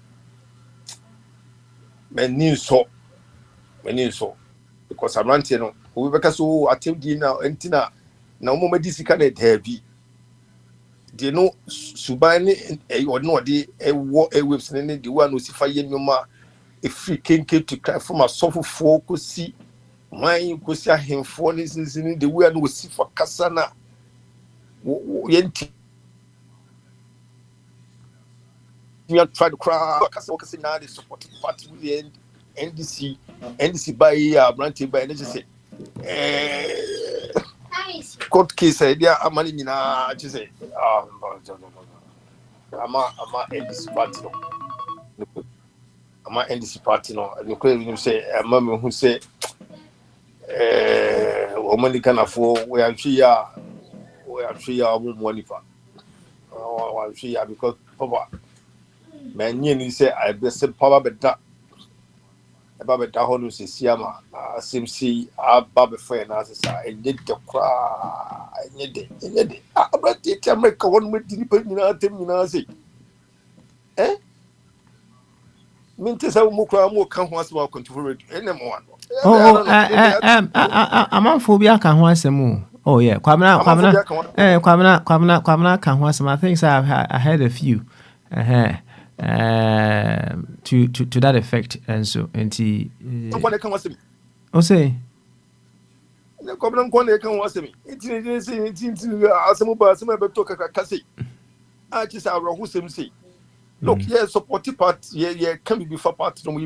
Many so. Because I'm ranting no. We because so attempt now and tina. Now moment this can heavy. They know Subani or no de a war a whips and the one who see fire no a free king to cry from a soft focus see. Mine could see him for instance in the way I will see for Cassana. We are trying to cry because now the support party with the NDC by branch by NDC. Court case idea a money in a just say I'm NDC party no. I'm NDC party no. And you say a mom who say woman can afford we are here. We are 3 hours money for. I'm sure because Papa, man, you say I best power better. About the Honus is Yama, Simsi, our Baba friend, as I did the cry. I need it. About it, I make one with the people, eh? Mintes are more come once more control anymore. I'm on phobia can once more. Oh yeah, Kwamina can once more. I think I had a few. To that effect, and so and say the government can watch me. It's I just our who say. Look, yes, support part, yeah, can be before part from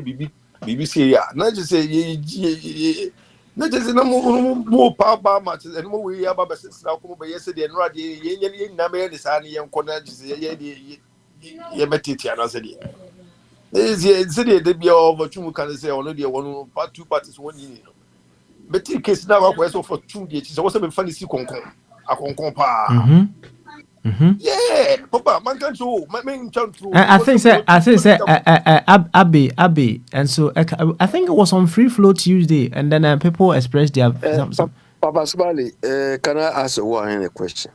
BBC, yeah. Not just say, not just more power matches and more we are about yesterday and right, yeah, number is any young corner, yeah, but it, and I said, yeah, they be over 2 can say only 2 parties 1 year. But in case now, I was for 2 years, it's also been funny to concur. I concur. Yeah, Papa, man can show. I think Abby, and so I think it was on Free Flow Tuesday, and then people expressed their. Papa Smiley, can I ask one question?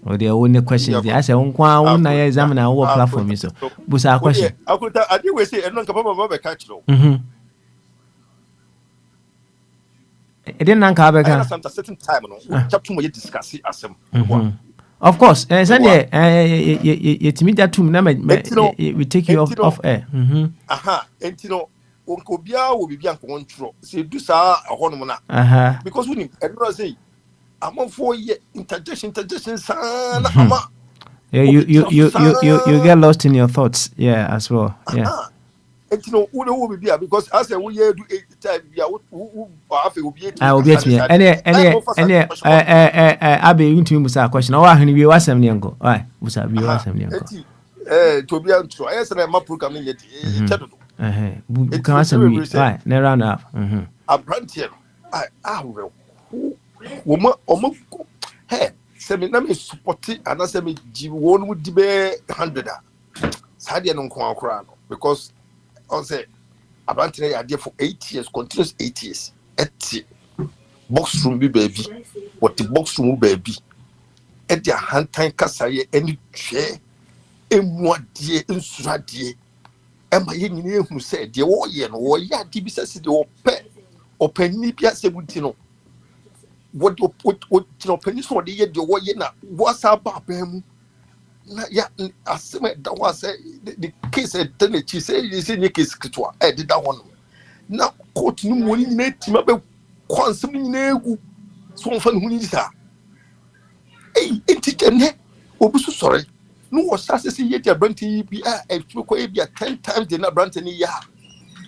Or their own questions. I say, "One examine our platform." So, what's our question? I did say, and Papa catch no. It didn't uncover at a certain time. No, chapter we discuss it as of course, Sunday, it's me that we take you off air. Aha, and you know, Uncle Bia will be young one true. See, do sa a hormona. Because we say, I'm on 4 year interjection, son. Yeah, you get lost in your thoughts, yeah, as well. Yeah. And you know, who will be there because as a we do 8 time, who will be I will be at me. Any Abby, you to me, question. Oh, I knew you was some young. Why? Was I be was some young? To be on true. I said, I'm not programming yet. It can't be right. Never run up. A branch here. I will. Woman, hey, semi support it, and I say me one would be 100. Sadia non crown because I say about today I did for 8 years, continuous 8 years. At box room baby, what the box room baby. At their hand time casaye any chair, and what dear in Sradie. Emma Yen who said, the war yen or ya dibisas the open nibia sebutino. What pennies for the year the war yena was about him. Ya assume that was the case at Tennessee say is in your case, I did that one. Now, court no money net him up consuming negu so fun who is that. Hey, ain't it Obusu sorry. No was such yet your branty be a few 10 times the branty ya.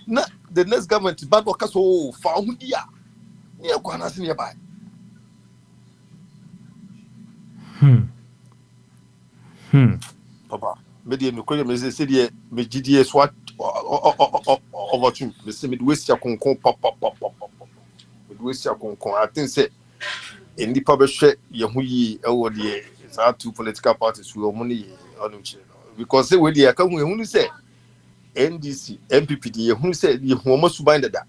Na the next government bad workers so found ya. Near Guanas nearby. Papa, media no koye me say dey me gidie swat over two. Me say me waste ya konkon papa. Me waste ya konkon. I think say in the public share ye hu yi e wo dey sa two political parties we money onu che. Because say we dey aka hu say NDC, MPP dey hu say ye hu mo suban dada.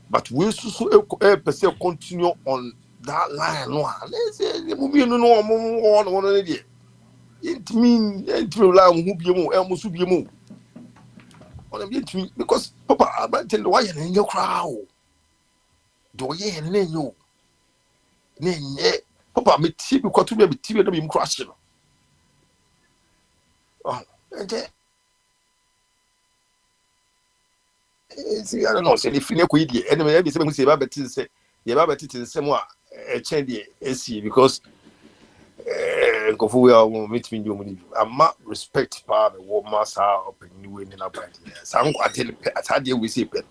But we so person continue on that line no. Let's say mo bi no no dey. It mean la who be mo elmo be mo on me because papa I tell why in your crowd do ye and then you papa me tv ko to be tv no be crash no oh and see I don't know say if you ko idi anyway be say ba betin say ye ba betin say mo a change the AC because go for we are meet me you I'm respect pa the woman sa open new in na brand sam ko atel atade we say pet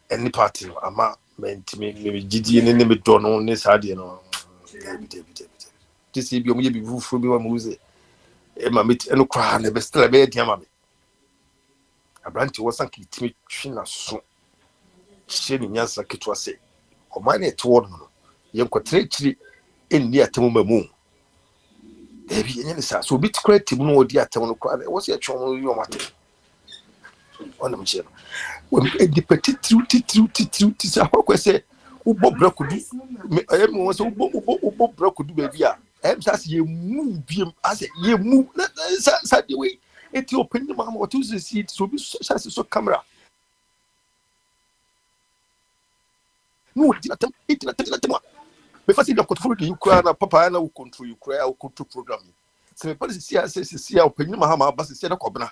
any party ama meant me gidi ne me do no ne sade no this be omo ye bi fufu bi wa mu say e ma meet eno kra na be still be dia ma me abranti wosan ki timi twi na so she ni nyansa ketwa say o ma na eto no ye nkotre chiri enni atemu mamu ebi enye sa so bit creative no odi atemu no kwa wo se atwo yo mate ona mche when the petit truti sa kwa se ubo brakudu me wo se ubo brakudu be bia sa se ye mu biem ase ye mu sa de we eti open ma ma to see so bi sa se so camera no iti na tem me fasi da control de ukra na papa na wo control ukra wo control program se me pare si open ma ha ma ba se na kobna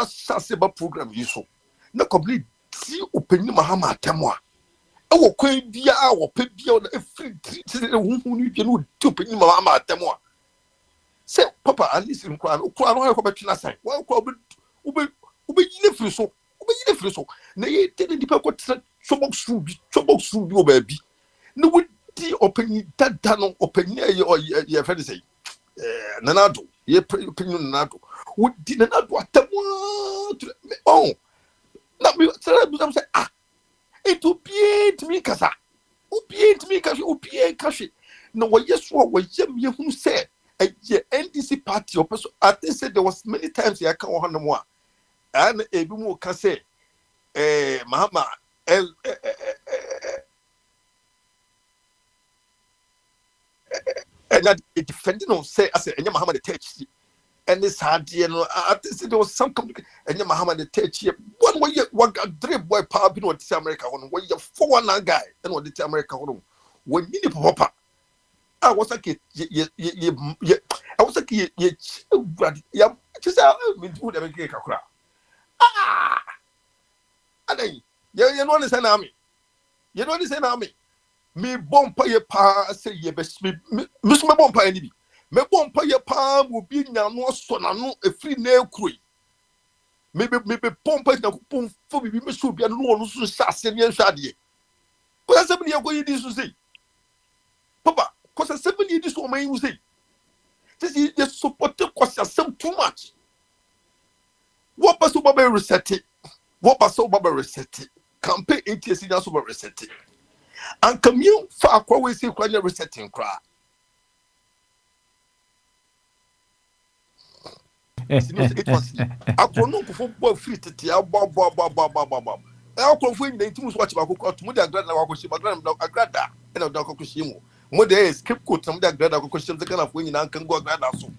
sa se ba program yi so na complete ti open ma ha ma temwa e wo kwan bia a wo pe bia na every ti hu ni bia no ti open ma ha ma temwa se papa at least ukra no ha ko betwena sai wo ko ube yine firi so na ye tene di pa ko chobok su bi o ba bi na wo di open dada no open ye friend say nanado ye open nanado wo di nanado atamu oh na me say it obiet mi kasa na wo yeso wo yem ye hu say ye NDC party or person I think say there was many times ya kan wo hanmo a and ebi mu ka say Mahama and that defending on say I said and Mahama the touch and this hard I think there was some complication and Mahama the touch one way one three boy power been what the America one way you 419 guy and what the America one when you papa I was like I was like yeah just who the make kakura adai you know understand me me bompa ye pa say ye be me bompa ye bi me bompa ye pa mo bi nya no so na no efiri na ekuroi me bompa na kupon fo bi me so bi no no so sase ne nhwade ko sa me ye ko yi di so say papa ko sa me ye di so man you say this you support ko sa too much what pass so baba reset it campaign 8 years in so reset it and commune for akwa we say kwa resetting kra it was akrono ko fo free tete abo akrono fo ni ntimu so watch ba ko to mu da grada na kwa shi agrada ina da ko shi mu da escape code mu da grada ko shi zaka na fo ni na kan go agrada so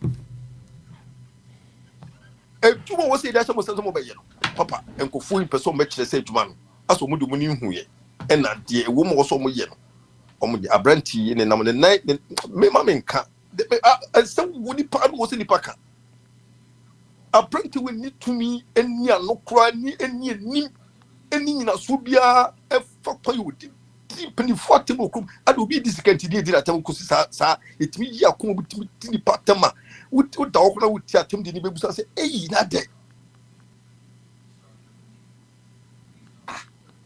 Juma was say that's almost some of Papa, and Kofu in person match the same man. As we do money who ye, and that dear woman was almost yen. A brandy in the number the night, me mamma can't. Some woody part was in the packer. A brandy will need to me, and near no cry, and near nim, and in a subia, a fuck for you. Penny 40 mokum, I will be discontinued at Tamukusa, sir. It me ya come with the patama. Would dog would tell him the neighbors say, eh, not dead.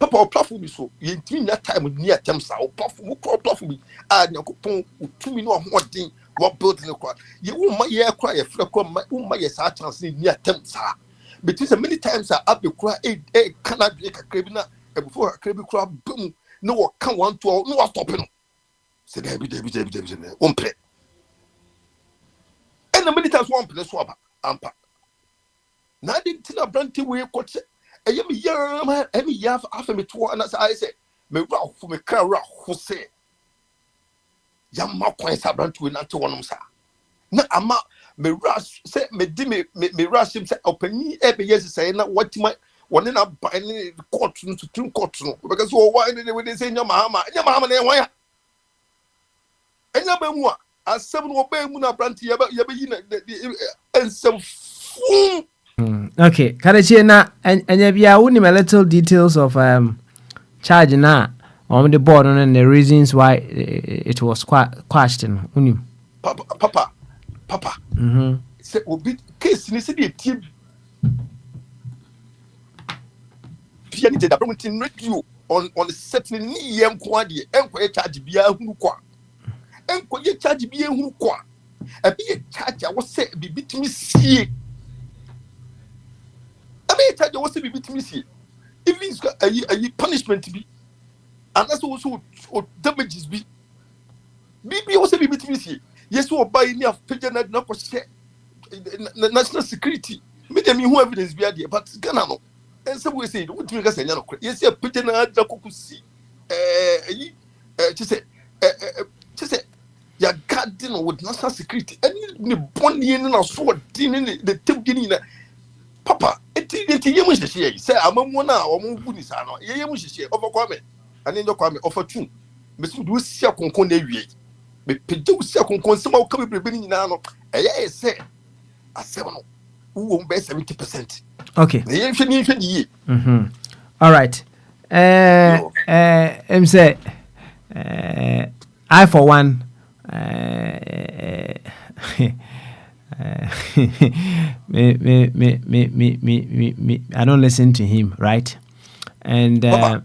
Papa, platform so you think that time with near Thames, or platform, and your coupon with 2 minutes what thing, what building the crowd. You won't my ear cry a flock on my yes, I chance near Thames. Between so many times I up the cry, a cannot break a crabina, and before a crabby crab, boom. No, can't want to, no, stopping. Said David, one play. And the many times one play swab, ampa. Now didn't a brandy way coach. A young man, any year after me to one as I say, me rock for me car who say, young Mark points a brandy with not to one, sir. No, I'm not me rush, say me dimmy, me rush him, say, open every year, say, not what you might. One in a binding court to 2 courts because why did they say your mamma and why? And your memoir, as 7 or Bemuna Branty and some fool. Okay, Karachina and you are only a little details of charging now on the board and the reasons why it was questioned. Papa. Say, case in the city. Pianity that brought in radio on the certain young quantity and quite charge be a hookwa. And quite charge be a hookwa. A be a charge I was said be beat me see. I may charge I was to be beat me see. If it's a punishment to be, and that's also damages be. Be also be beat me see. Yes, we'll buy any of pigeon that not national security. Make them who evidence be idea, but Ghana. And some way say, what do you guys say? Yes, you're putting a Jacobusi. Just say, your garden with national security. And the bonny and a sword in the tip getting Papa, it's a young say, I'm a one hour or more goodies. I know, you say, overcome. And then you come offer 2. Miss Wood, see a concon, but Pidu, see a concon, somehow coming to bring in now. I say, a 7 who won't bear 70%. Okay. All right. Say, I for one, I don't listen to him, right? And yes,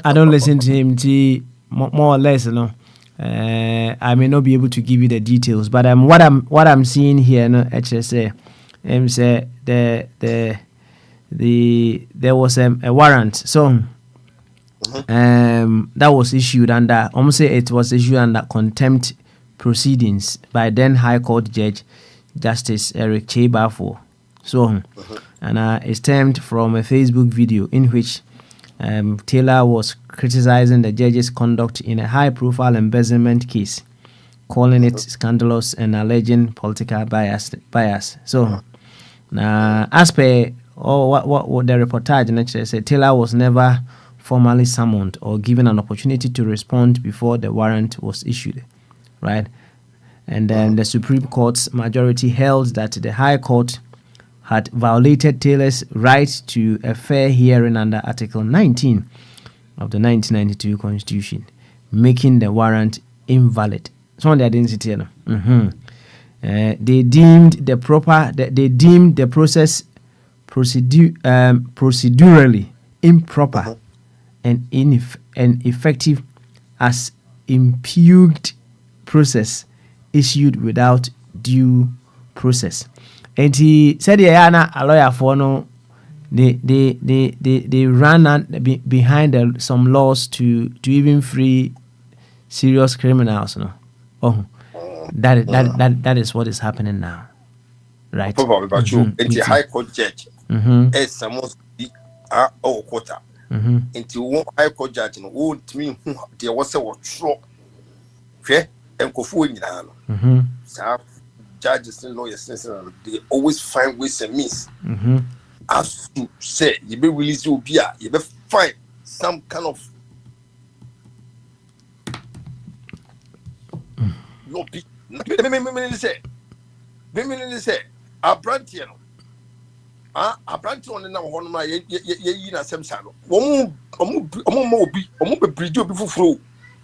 I don't listen to him. More or less, you know. I may not be able to give you the details, but what I'm seeing here, no, HSA, say there was a warrant, so that was issued under. Say it was issued under contempt proceedings by then High Court Judge Justice Eric Chebafo. So, and it stemmed from a Facebook video in which Taylor was criticizing the judge's conduct in a high-profile embezzlement case, calling it scandalous and alleging political bias. So, as per what the reportage actually said, Taylor was never formally summoned or given an opportunity to respond before the warrant was issued, right? And then the Supreme Court's majority held that the High Court had violated Taylor's right to a fair hearing under Article 19 of the 1992 Constitution, making the warrant invalid. So on the identity, they deemed the process procedurally improper and ineffective as impugned process issued without due process. And he said, "Yeah, a lawyer for no, they ran behind some laws to even free serious criminals. No, that is what is happening now, right?" It's a High Court judge. It's someone quarter. Into one High Court judge, and won't mean there was a short. And Kofu in judges and lawyers, they always find ways and means. Mhm. As to say, you be release you be you be find some kind of lobby. Me say, a brand here. A brand on the now one my ye na sem sano. Omo be bridge obi fufuro.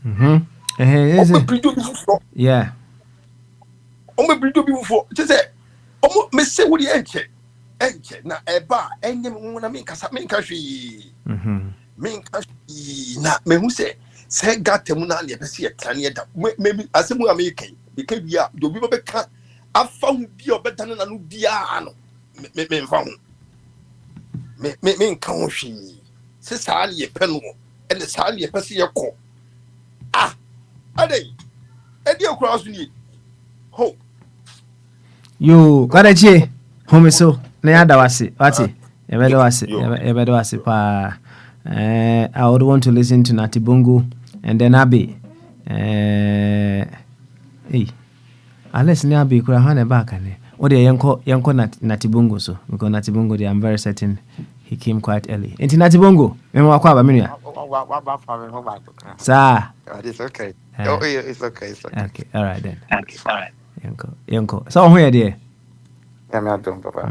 Mhm. Omo bridge obi fufuro. Yeah. Omo bridge obi fufuro. Just say, omo me say what the enche na eba enyem na me kasa me nka hwe. Mhm. Me nka na me hu say gatem na le be se etrane da. Me asemu American. Be ka bia do bi be ka afa hu bia obedane na no bia no. Me mfa hu. Me nka ho hwe. Se saa le pe no. E le saa le pe se ye ko. Ah. Adey. E di okura so ni. Ho. Yo, kwadachi. Home so. Na yada wase. Wati. Ebedo wase. Ebedo wase pa. I would want to listen to Natibungu and then Abi. Hey. Unless ni Abi kura hane baka ne. Ode yanko Natibungu so. Because Natibungu they I'm very certain he came quite early. Enti Natibungu, memo wakwa ba minu ya. Sir. It's okay. Oh, yeah, it's okay. Okay, all right then. Yanko. So who are there? Yeah, me adom papa.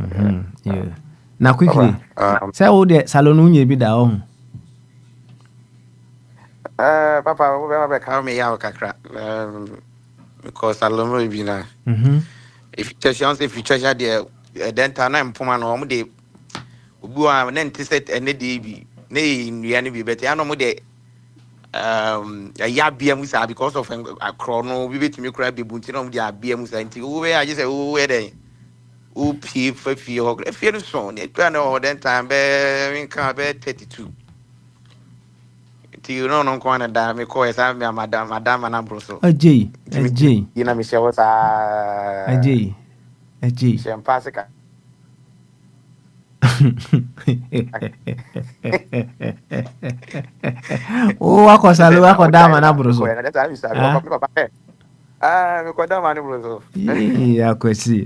Yeah. Now quickly. Say who there salon unye bi da o. Papa, we be ka me ya kakra. Because Salomo bi na. If you treasure there, then time na mpoma no mo de obu a na ntiset ene de bi. Na nnua ne bi beti ano mo de ya bia musa because of akro no bi betimi kra be bunti no mo de abia musa nti wo we age say wo we den wo pie fa fie ho fie no so ne twa na ho den time be nka be 32 nti you know no ko na da me ko esa me madam na bro so Ajay you na me share what Ajay Champasika. Oh, wako salu wako dama na bruso. Me ko dama ni bruso. Akwesi.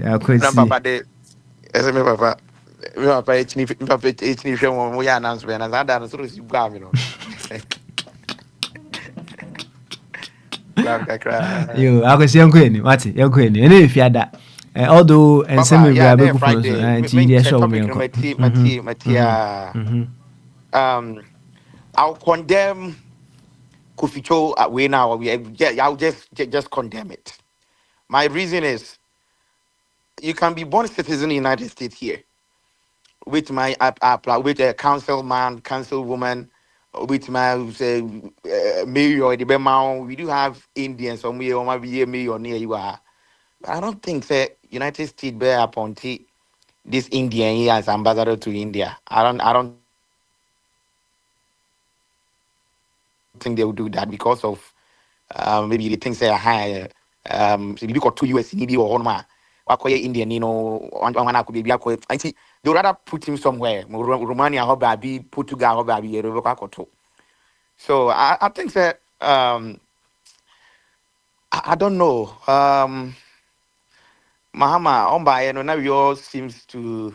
Papa de ese me papa etni hwe mo ya announcement na za da no so si gba mi no. Yo, akwesi yankweni, wati, yankweni. Ene ifiada. Although and some of yeah, the Friday, I'll condemn Kuficho way now. I'll just condemn it. My reason is you can be born citizen in the United States here with my with a councilman, councilwoman, with my mayor, the Bemau. We do have Indians, some way or maybe a mayor near you are. I don't think that United States bear upon this Indian here as ambassador to India. I don't think they will do that because of maybe they think say high maybe got 2 US in or one Indian, you know, one could be I see they would rather put him somewhere. Romania or baby, Portugal or baby, so I think that I don't know. Mahama Omba and now yours seems to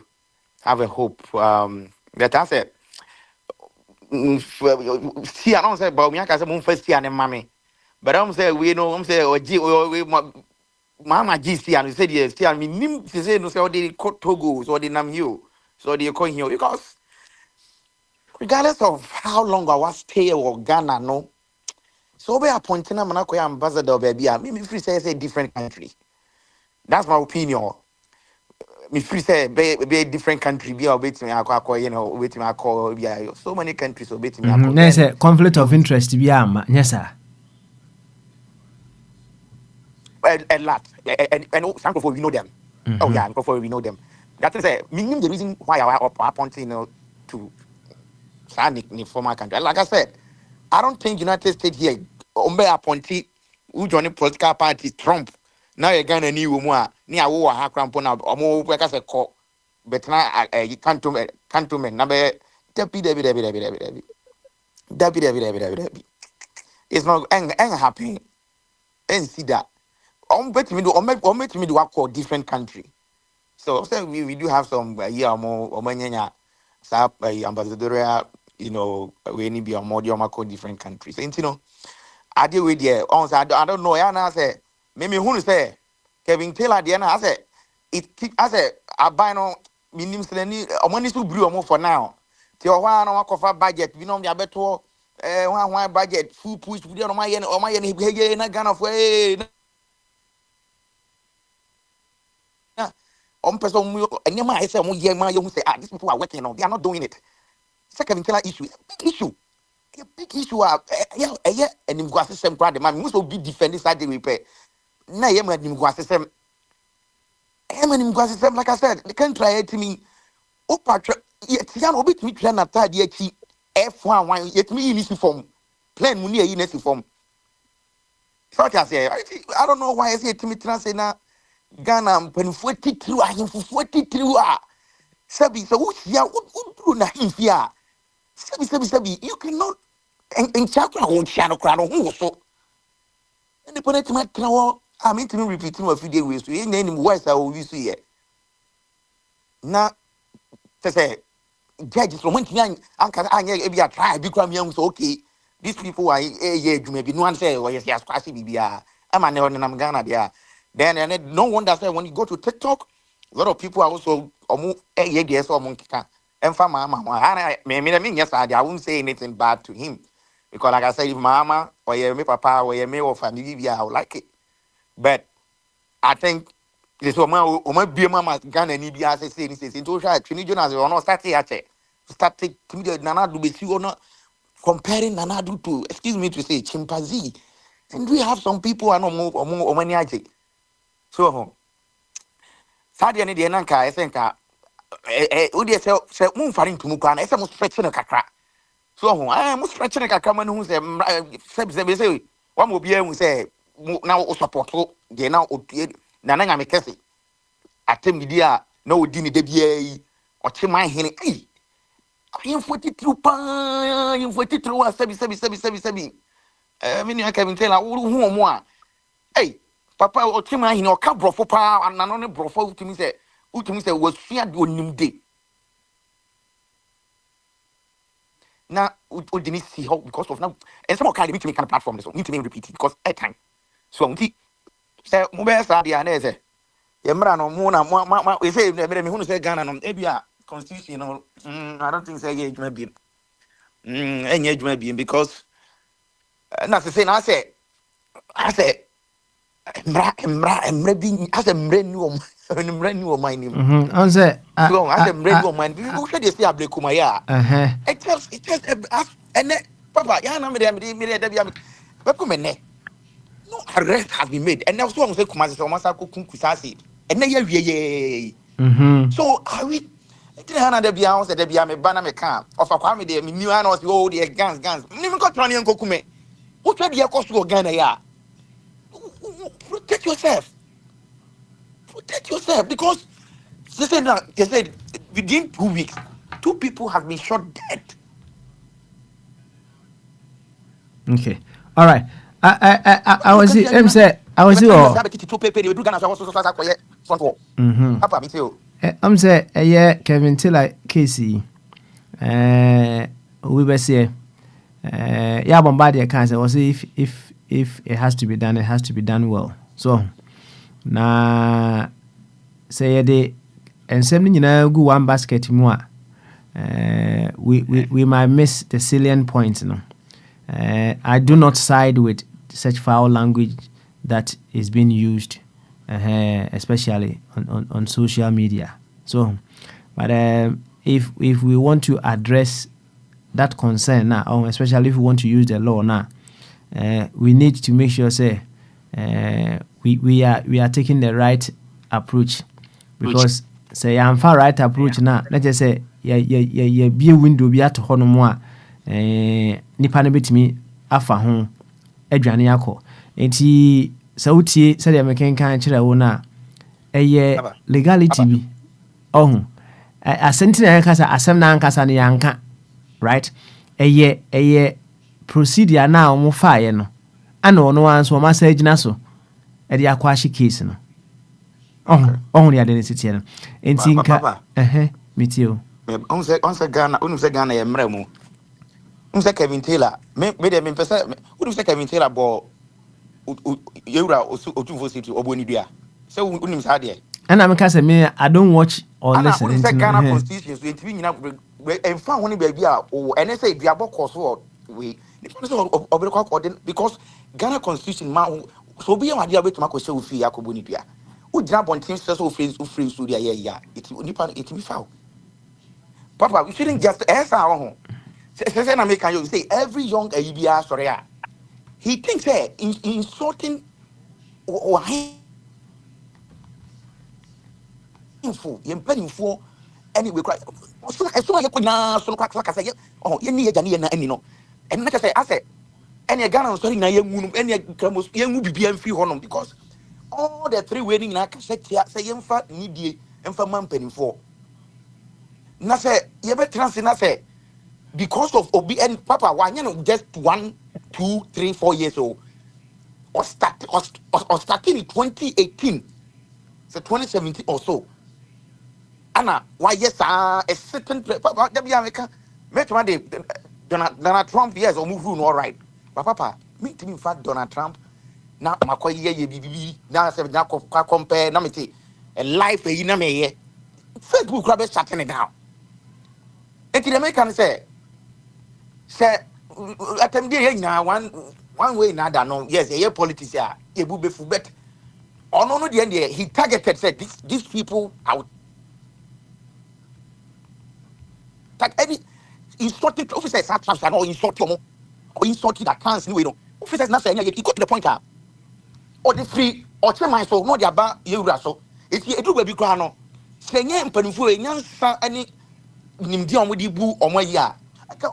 have a hope. That I said, see, I don't say about me. I can say first year and mammy, but I'm say we know. I'm say Mama GC and said yes. I mean, nim to say no. Say they Togo, so they nam you, so they call here because regardless of how long I was stay or Ghana, no. So we appointing a Monaco ambassador, baby. I mean, if we say it's a different country, that's my opinion. Me free say be a different country be wait me akwa you know wait me call be so many countries wait me akwa there's a conflict of interest be am yes sir a lot and some of we know them. Oh yeah, before we know them. That is meaning the reason why I appointing, you know, to Sanic in former country. Like I said, I don't think United States here umbe appointee who join political party Trump. Now you're gonna new one near war ha crampo na omo work as a call. But now you can't to me number Debbie. It's not ain't happy. And see that. bet me do work for different country. So we do have some more omanyanya sa ambassador, we need be a more different countries. And I deal with there. I don't know. I say maybe who say Kevin Taylor the I say I say I buy no minimum sleni money to brew for now. Till one no cover budget. We know me beto one budget full push we on my na Ghana for person and your man say you say these people are working on they are not doing it. Second Taylor issue is a big issue. A big issue and him go system crowd the man must be defending side the repair. Na him go system. Him go system like I said, they can try it to me. Opatra yet yan obi to me plan atade achi F1 yet me in form. Plan money in form. So I say I don't know why I say to me translate na Ghana pen 43 I 43 Sabi so who ya do na him fear. Sabi you cannot in chakra on channel crown who so and the point my crown I mean to me repeating a few days to any voice I will use here now to say judges from when uncle I be a try become young so okay these people are maybe no one say oh yes quasi bibia I'm a never in Ghana there then and no wonder say when you go to TikTok a lot of people are also yes or monkey and for mama I mean yes I won't say anything bad to him. Because like I said, if mama or me papa or me or family, I would like it. But I think this woman be mama Ghana ni be as say into try Trini Jonas or not start here start take Nana do be see or not comparing Nana do to excuse me to say chimpanzee. And we have some people are no more or many aje. So Sadia ni de nanka I think odi say moon faring to mukan ese mo stretch no kakra. So I am stretching a camera who say, one will be able to say, now support they now Nana make a I tell me, dear, no dinner de or Chimay Henry. I am 42 pounds, you 42 sebi. I mean, I can tell who more. Hey, Papa or Chimay, no cabro for power and none of brofo to me say, who to me say was feared on him day. Now, we didn't see how because of now, and some kind of meet me kind of platform. So, need to repeat it because at time. So, say, mobile study and say, Yamrano, Mona, we say, who say Ghana on Abia constitution. I don't think say age may be. Age may be because, not to say, I say, I'm ready as a brand new mind. I say, So, as a brand new mind, you should say, I break my ya. It just, and Papa, Yana, no arrest has been made, and now so I'm saying, Masako Kunkusasi, and then ye. So, are we? There be house that be a banana camp of a family, the new annals, all the guns. Never got Tony and Kokume. What will be a cost to Ghana? Ya? Protect yourself. Because they said within 2 weeks, 2 people have been shot dead. Okay. All right. I was I'm say yeah Kevin Taylor Casey we were say yeah Bombardier can say was if it has to be done, it has to be done well. So na say the and something go one basket more we might miss the salient points, you know. I do not side with such foul language that is being used, especially on social media. So, but if we want to address that concern now, especially if we want to use the law now, we need to make sure say we are taking the right approach, because say I'm far right approach now. Let's just say be a window be at home more. Nipa no betimi afa ho adwane akọ enti sauti said the American kan kire wo na legality bi asenti na yanka sa asem na yanka sa ne yanka right procedure na omo faaye no ana ono anso ma sa agina so ɛde akɔ ahye case no ɔho ne identity no enti nka metie o on say Ghana ye mmerɛ mu on say Kevin Taylor me de me pese wonu say Kevin Taylor bo yewura otumfo city oboni dua say unim sa de and I'm say me I don't watch or listen into Ghana constitution so ntimi nyina emfa ho ne ba bia o ene say dua bokɔ so we because Ghana constitution ma so be am dia betuma ko say ofi yakoboni dua u jina bontin say so free so dia ya it nipa it me foul papa we shouldn't just say na make you say every young Arabia sorry he thinks insulting or info info anyway cry so you could na so kwaka say oh ye ni ya na ani no and like I say any Ghana sorry na ye munu any kramos ye mu bibia mfi honom because all the three waiting na say yemfa nidie emfa mampanifo na say ye betra se na say because of obi and papa why just 1 2 3 4 years old or starting in 2018 so 2017 or so Anna why yes a certain papa that be America met one day Donald Trump yes or move all right but papa me in fact Donald Trump now makoy ye bibi now say na compare na me say a life e na me ye Facebook grab shutting it down and the American say atem dey na one way na that no yes a politician e bu be fu bet ono no dey he targeted said these people out tag any insulted officers are no insult or insult that can't we no officers na say he got to the point or the free or chairman so no dey aba yewura so eti edu ba bi kwa no say nye mpanifo enyansa ani nimdi omudi bu omoyi a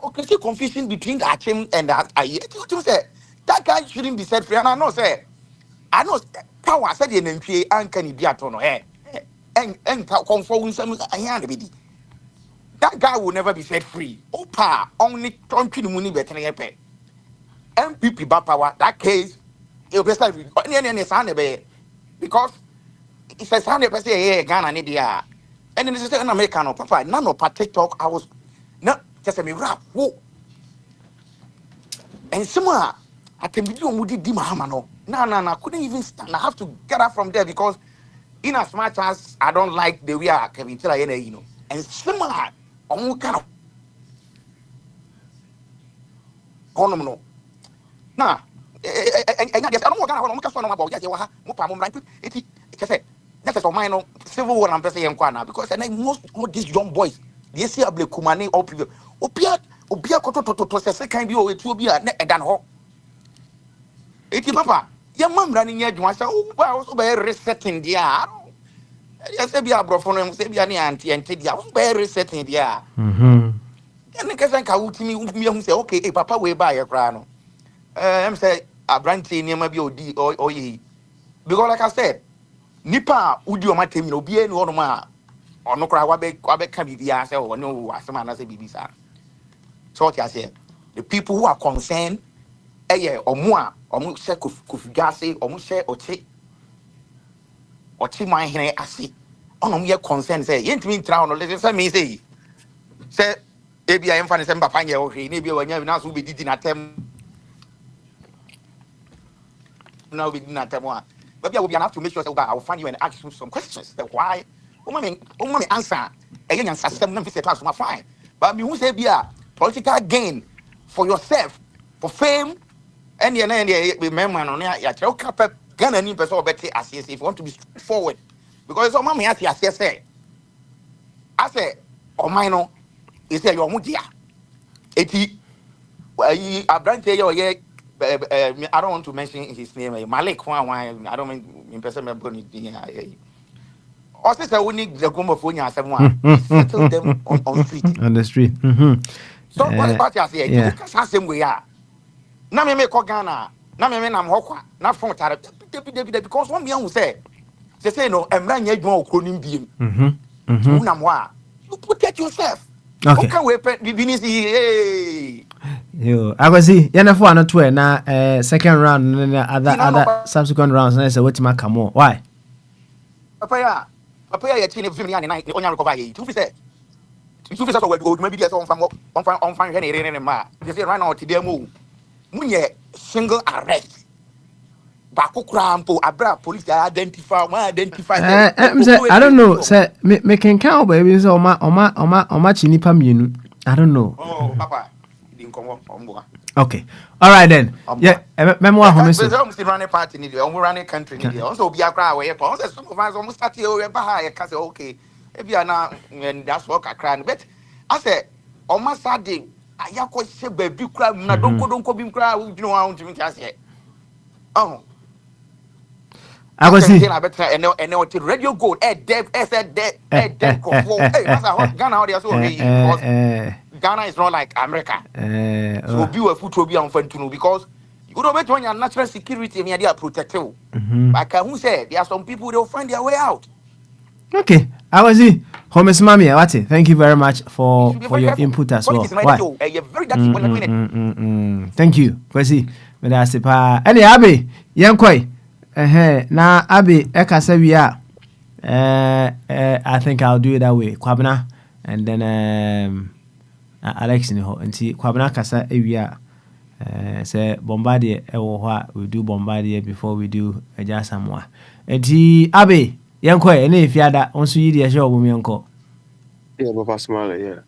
okay, see confusion between the Achim and the Aye. You say that guy shouldn't be set free. And I know power said in NPA and can be at on and conform some that guy will never be set free. Opa only 20 money better MPP bad power that case it'll be set because it's a Sunday person here Ghana Nidia. And then this is an American papa none of TikTok I was not just a me rap and somehow I can be doing with the Mahamano. No, couldn't even stand. I have to get up from there because in as much as I don't like the way I can tell you know, and somehow I'm kind of no. Nah, I guess I don't want to know about it. That's a minor civil war and because most of these young boys, they see a black kumane or people. Obia koto to second bio it will be a net than ho. Eti papa, your mom running here, you say, oh, also by resetting the air. Yes, be a brophone, say be an auntie and tell you, by resetting the air. And the cousin Kauti me say, okay, papa will buy a crown. I'm say, a brandy near my BOD or ye. Because, like I said, Nipa, would you my team, no be any one ma or no cry, Wabe can be the answer or no, as a man as a baby, sir. So what I say, the people who are concerned, or more, or more share Kufigase, or more share or my hair, I see. On your concern, say, ain't me town, or let me say, maybe I am funny, some papa, okay, maybe when you now will be did in a term. Now we didn't attempt one. But we have to make sure that I'll find you and ask you some questions. Why? Mommy answer. Again, system never say class my fine. But me who say be a political gain for yourself, for fame, and remember on ya tell cap Ghana any person better as if you want to be straightforward. Because some mommy as I say. I say, oh my no, he say your mutia. Eti I branch here yeah. I don't want to mention his name. Malik, I don't mean in person. Also, I will need the group of Funya someone settle them on street. On the street. So what about you say? You can same way. Na me Ghana. Na me am Hokwa. Na phone tare. Because one man who say no, a man you don't cronim beam. You protect yourself. Okay. Okay, we business hey. Yo, I go see. Yana for another two na second round and other subsequent rounds. And I say what ma come on. Why? Papa ya chini film ya na onya recover ye. Tu fi say so we go maybe there so on fan here ma. They say right now today munye single arrest. Baku krampo abra police identify I don't know. Say me can count baby so oma chini pa mienu. I don't know. Oh, Papa. Okay. All right then. Yeah, memoir home so. I'm still running party need you. Running country need you. Also be a cry away. Also some of us almost start here we buy can say okay. If you are now and that's what I cry. But I say almost Saturday ayako se baby cry na don't go be cry you know how to me say. Oh. I go see. And radio gold dev Ghana they so Ghana is not like America. So be a foot to be on front to know because you don't bet when your national security and they are protected. Like who said there are some people they'll find their way out. Okay. I was see. Homes Mami, thank you very much for your input as well. Why? Thank you. Kwesi. Me da se pa. Any Abi, yankoi. Na Abi ekasa wi a I think I'll do it that way. Kwabena and then Alex in ho nti Kwabena kasa wi a say Bombardier ewo ho a we do Bombardier before we do Eja Samoa. Nti Abi yankoi ene ifiada onso yi de show wo yanko. Yeah, Papa Smiley, yeah.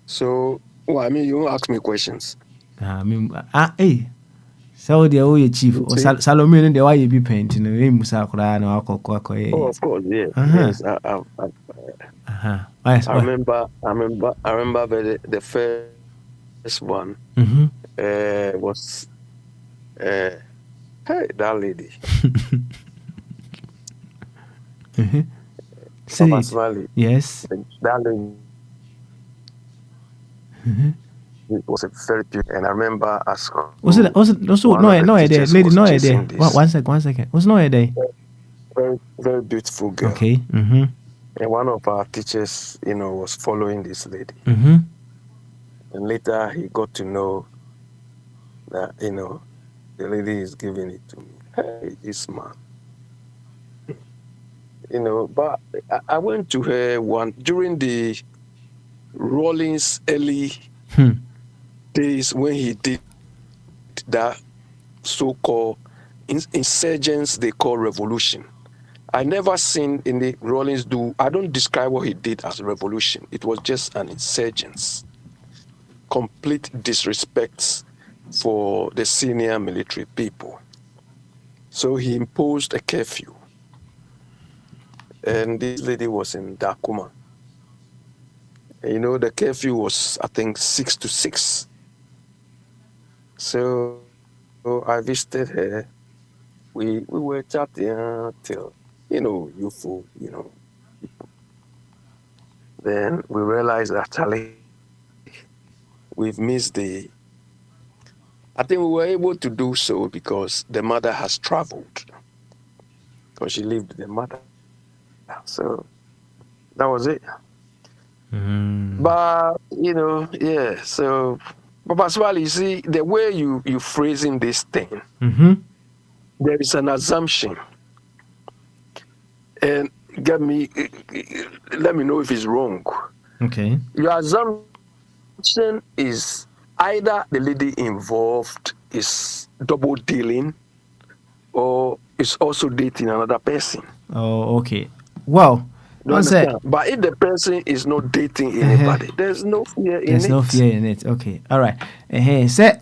So, well, I mean, you ask me questions. So the old chief or Salome the way you be painting a musa kura no akoko. Oh, of course, yeah. Yes, I remember the first one was hey, that lady. Papa Smiley. Yes. That lady. It was a very beautiful, and I remember as was it also no idea lady no idea. One second. Was no idea. Very, very beautiful girl. Okay. And one of our teachers, was following this lady. And later he got to know that, the lady is giving it to me. Hey, this man. But I went to her during the Rollins early days when he did that so-called insurgents they call revolution. I never seen in the Rollins I don't describe what he did as revolution. It was just an insurgence. Complete disrespect for the senior military people. So he imposed a curfew. And this lady was in Dakuma. The curfew was, I think, 6 to 6. So I visited her. We were chatting till, youthful, people. Then we realized that actually we've missed I think we were able to do so because the mother has traveled. Because she lived with the mother. So that was it. But, yeah, so, Papa Swali, you see, the way you phrasing this thing, there is an assumption. And let me know if it's wrong. Okay. Your assumption is either the lady involved is double dealing or is also dating another person. Oh, okay. Well, but if the person is not dating anybody, there's no fear in it. There's no fear in it. Okay. All right. Say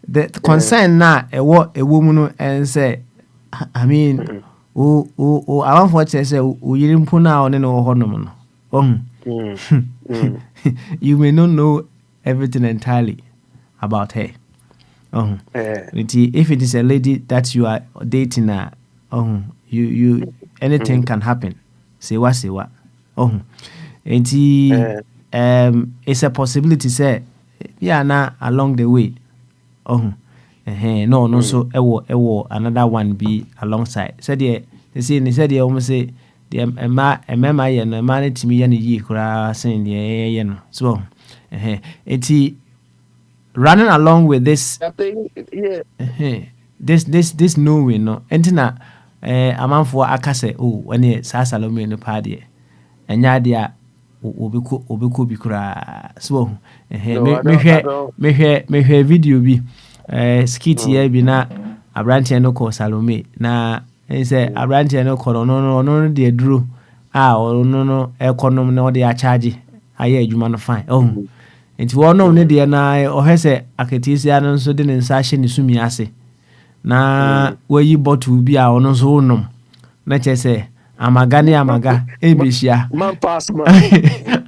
the concern now a woman and say I mean I want for to say you didn't put on no honor. You may not know everything entirely about her. If it is a lady that you are dating you anything can happen. Say what. It's a possibility say now along the way. So another one be alongside. Said they say almost say the mema ye no ma timi ye no yi kura sen ye no so enti running along with this I think, yeah. this knowing no enti na amanfo akase oh when sa Salome no pa de enya de a obeku bi kura so No, I don't. mehwe video bi skit ya bi na abrante no ko Salome na say abrante no ko no de duro no economy na de a charge aye adwuma no fine nti wono ne de na ohese aketisia no nso de ne nsa hye ne sumi ase na wayi bottle bi a ono nso wonom na chese amaga ebeshia Man pass man.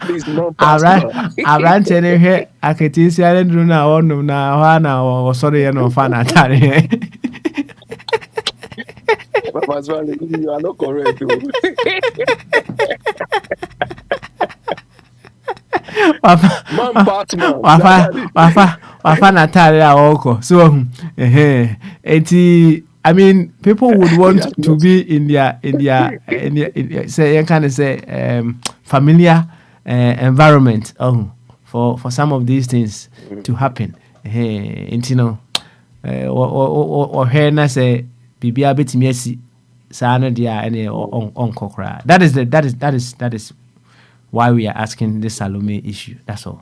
Please, man pass man. abrante ne hwe aketisia ne duro na wonom na ho na wo sori ye no fa na tare Papa Smiley, you are not correct. wafa na tare a woko so eti I mean people would want to be in their say you can say familiar environment for some of these things to happen enti no or here na say bibia betimi asi saa no dia ene onkokra that is why we are asking this Salome issue. That's all.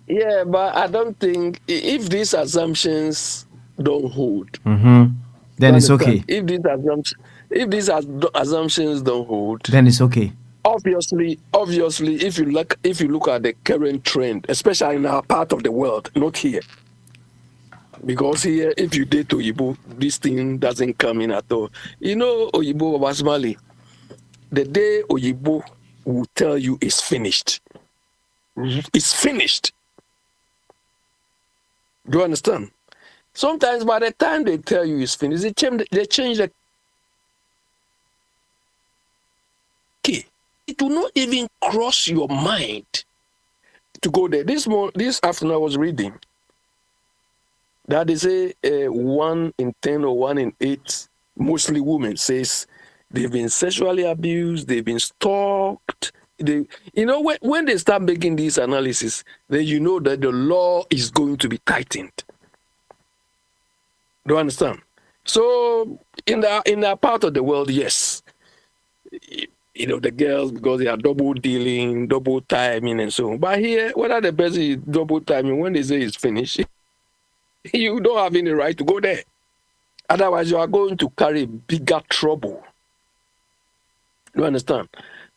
Yeah, but I don't think if these assumptions don't hold, then it's okay. If these assumptions don't hold, then it's okay. Obviously, if you look at the current trend, especially in our part of the world, not here, because here, if you date Oyibo, this thing doesn't come in at all. You know, Oyibo Basmali, the day Oyibo will tell you it's finished. It's finished. Do you understand? Sometimes by the time they tell you it's finished, they change the key. It will not even cross your mind to go there. This afternoon I was reading that they say 1 in 10 or 1 in 8, mostly women, says they've been sexually abused, they've been stalked. When they start making these analysis, then you know that the law is going to be tightened. Do you understand? So in that part of the world, yes, the girls, because they are double dealing, double timing, and so on. But here, whether the person is double timing, when they say it's finished, you don't have any right to go there. Otherwise, you are going to carry bigger trouble. Do you understand?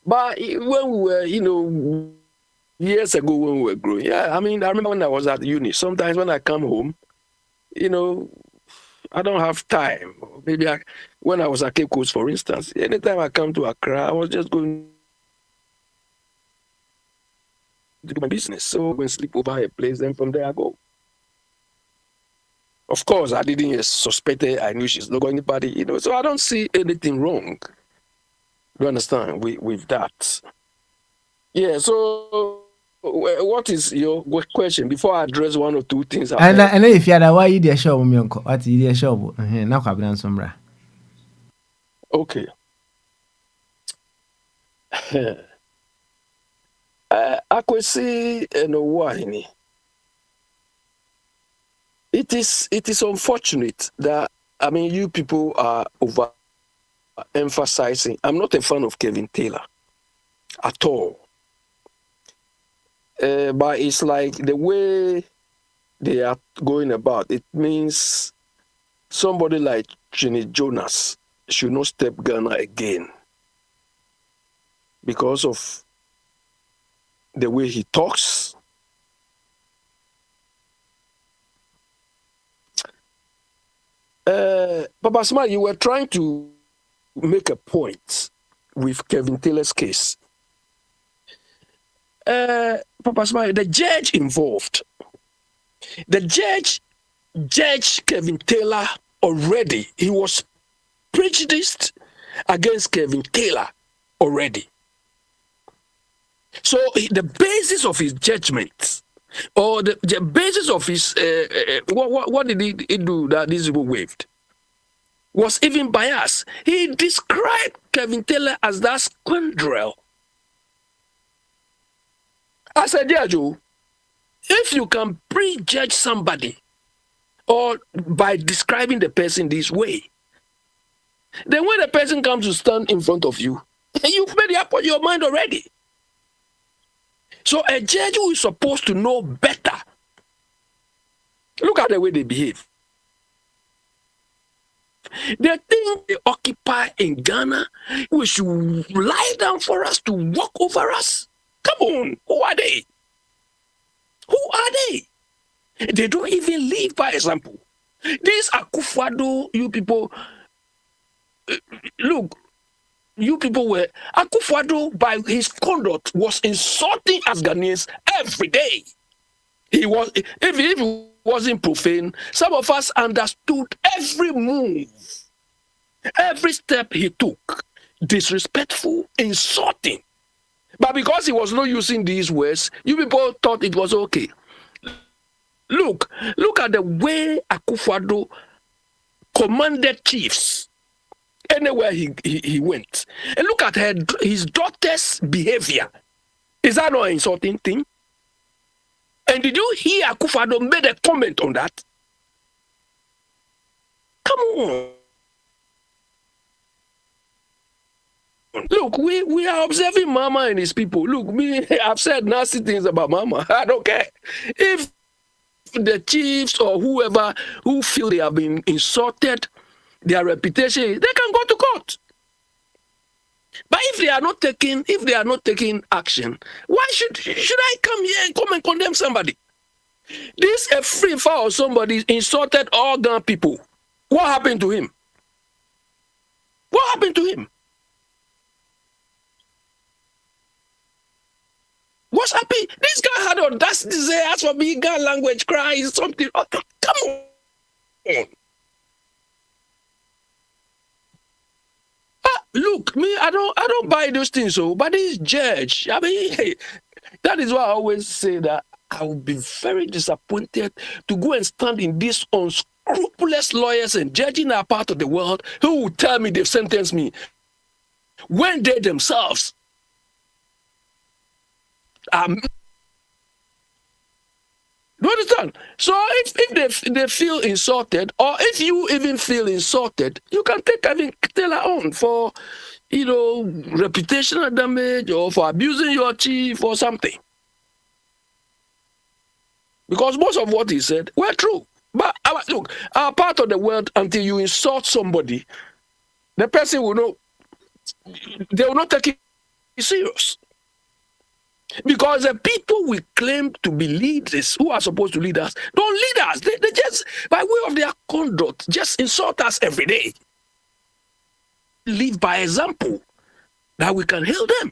But when we were, years ago when we were growing, I remember when I was at uni, sometimes when I come home, I don't have time. Maybe when I was at Cape Coast, for instance, anytime I come to Accra, I was just going to do my business. So when sleep over a place, then from there I go. Of course, I didn't suspect it. I knew she's not going anybody, so I don't see anything wrong. Do you understand with that? Yeah, so what is your question before I address one or two things? And if you are why you dey show me uncle, what you dey show? Na kwa bran sombra. Okay. Akwesi why it is unfortunate that you people are over emphasizing. I'm not a fan of Kevin Taylor at all. But it's like the way they are going about. It means somebody like Chinny Jonas should not step Ghana again because of the way he talks. Papa Smile, you were trying to make a point with Kevin Taylor's case. Papa Smile, the judge involved, Judge Kevin Taylor already, he was prejudiced against Kevin Taylor already. So the basis of his judgment, or the basis of his, what did he do that these people waived? was even biased. He described Kevin Taylor as that scoundrel. I said, yeah, Joe, if you can prejudge somebody or by describing the person this way, then when the person comes to stand in front of you, you've made up your mind already. So a judge who is supposed to know better, look at the way they behave. The thing they occupy in Ghana, we should lie down for us to walk over us. Come on, who are they? Who are they? They don't even live by example. These Akufo-Addo, you people, look, you people were, Akufo-Addo by his conduct was insulting us Ghanaians every day. He was, if he wasn't profane, some of us understood every move, every step he took, disrespectful, insulting. But because he was not using these words, you people thought it was okay. Look at the way Akufo-Addo commanded chiefs anywhere he went. And look at his daughter's behavior. Is that not an insulting thing? And did you hear Akufo-Addo made a comment on that? Come on. Look, we are observing Mama and his people. Look, I've said nasty things about Mama. I don't care. If the chiefs or whoever who feel they have been insulted, their reputation, they can go to court. But if they are not taking action, why should I come here and come and condemn somebody? This a free file of somebody insulted all Ghana people. What happened to him? What happened to him? What's happening? This guy had audacity to say, as for me, Ghana language cries, something. Oh, come on. Look, me, I don't buy those things, so but this judge, I mean, that is why I always say that I will be very disappointed to go and stand in these unscrupulous lawyers and judges in our part of the world who will tell me they've sentenced me when they themselves you understand? So if they feel insulted, or if you even feel insulted, you can take Kevin Taylor on for, reputational damage or for abusing your chief or something. Because most of what he said were true. But look, our part of the world, until you insult somebody, the person will know, they will not take it serious. Because the people we claim to be leaders who are supposed to lead us don't lead us. They just, by way of their conduct, just insult us every day. Live by example that we can hail them.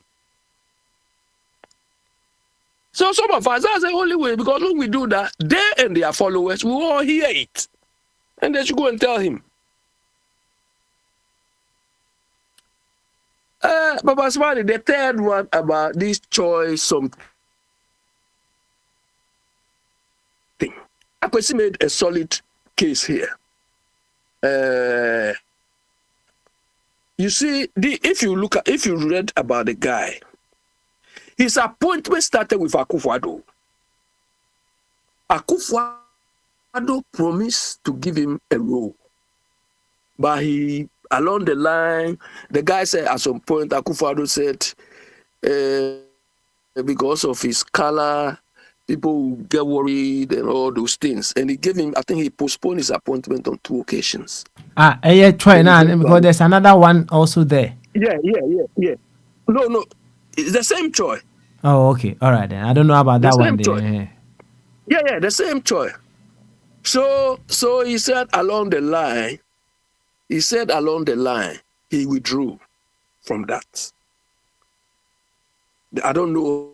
So some of us, that's the only way, because when we do that, they and their followers will all hear it. And they should go and tell him. Papa Smiley, the third one about this choice something. Akwesi made a solid case here. You see, if you read about the guy, his appointment started with Akufo-Addo. Akufo-Addo promised to give him a role, but along the line, the guy said at some point, Akufo-Addo said, because of his color, people get worried and all those things. And he gave him, I think he postponed his appointment on 2 occasions. Try now, because there's another one also there. Yeah. No, it's the same choice. Oh, okay. All right then. I don't know about that one. Yeah, the same choice. So he said along the line, he withdrew from that. I don't know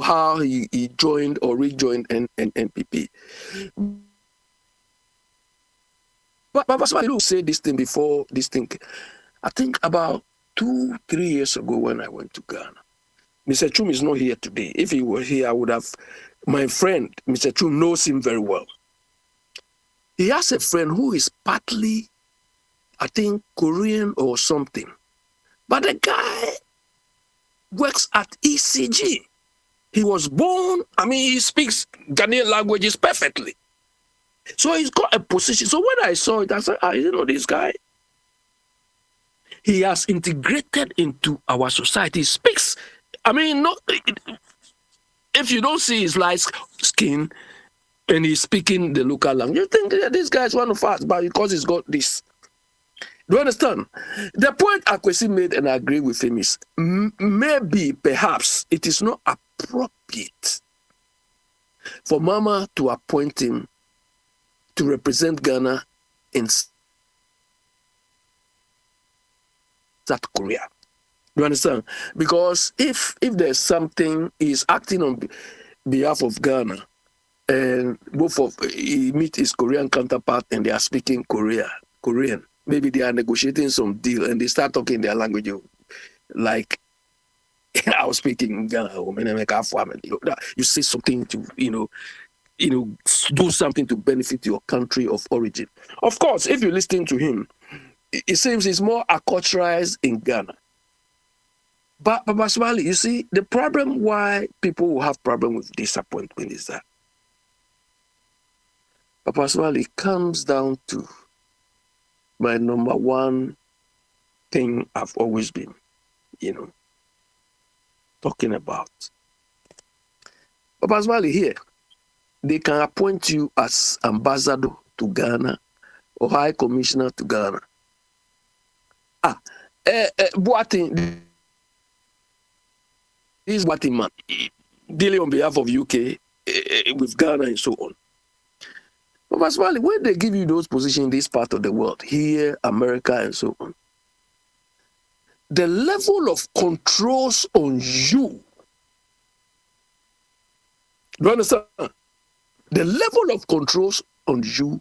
how he joined or rejoined NPP. But somebody said this thing before this thing. I think about 2-3 years ago when I went to Ghana. Mr. Chum is not here today. If he were here, I would have. My friend, Mr. Chum, knows him very well. He has a friend who is partly I think Korean or something. But the guy works at ECG. He was born, he speaks Ghanaian languages perfectly. So he's got a position. So when I saw it, I said, this guy, he has integrated into our society. He speaks, if you don't see his light skin and he's speaking the local language, you think that this guy is one of us, but because he's got this. Do you understand? The point Akwesi made, and I agree with him, is maybe, perhaps, it is not appropriate for Mama to appoint him to represent Ghana in South Korea. Do you understand? Because if there's something, he's acting on behalf of Ghana, and he meet his Korean counterpart and they are speaking Korean. Maybe they are negotiating some deal and they start talking their language, like I was speaking Ghana. You say something to do something to benefit your country of origin. Of course, if you listen to him, it seems he's more acculturated in Ghana. But Papa Smiley, you see, the problem why people will have problem with disappointment is that Papa Smiley comes down to my number one thing I've always been, talking about. Papa Smiley, here, they can appoint you as ambassador to Ghana or high commissioner to Ghana. Boating, this Boating man, dealing on behalf of UK with Ghana and so on. But Smiley, when they give you those positions in this part of the world, here, America, and so on, the level of controls on you, do you understand? The level of controls on you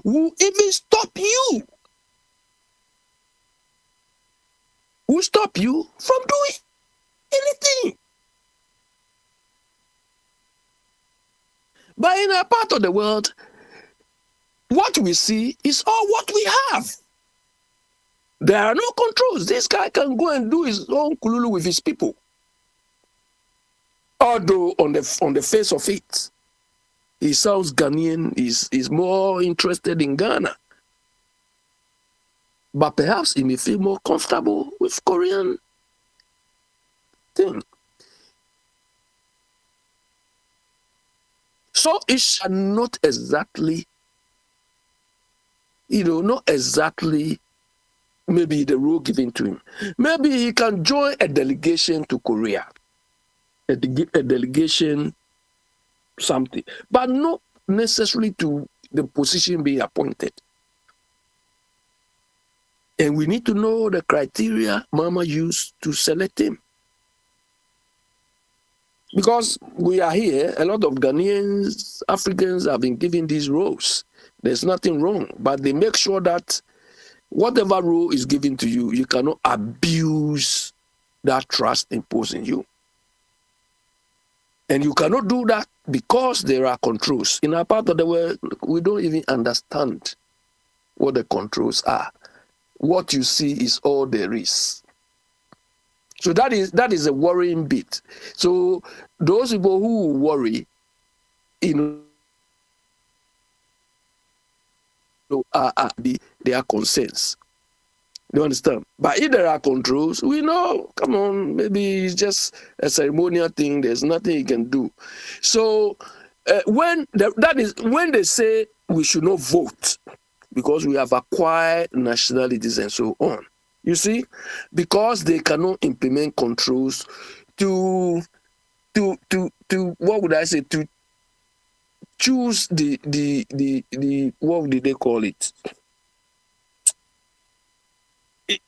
will even stop you. Will stop you from doing anything. But in a part of the world, what we see is all what we have. There are no controls. This guy can go and do his own kululu with his people. Although on the face of it, he sounds Ghanaian, is more interested in Ghana. But perhaps he may feel more comfortable with Korean thing. So it's not exactly, not exactly maybe the role given to him. Maybe he can join a delegation to Korea. A delegation, something. But not necessarily to the position being appointed. And we need to know the criteria Mama used to select him. Because we are here, a lot of Ghanaians, Africans have been given these roles. There's nothing wrong, but they make sure that whatever role is given to you, you cannot abuse that trust imposed in you. And you cannot do that because there are controls. In our part of the world, we don't even understand what the controls are. What you see is all there is. So that is a worrying bit. So those people who worry, their concerns. Do you understand? But if there are controls, we know, come on, maybe it's just a ceremonial thing. There's nothing you can do. So when they say we should not vote because we have acquired nationalities and so on, you see, because they cannot implement controls to what would I say, to choose the what did they call it?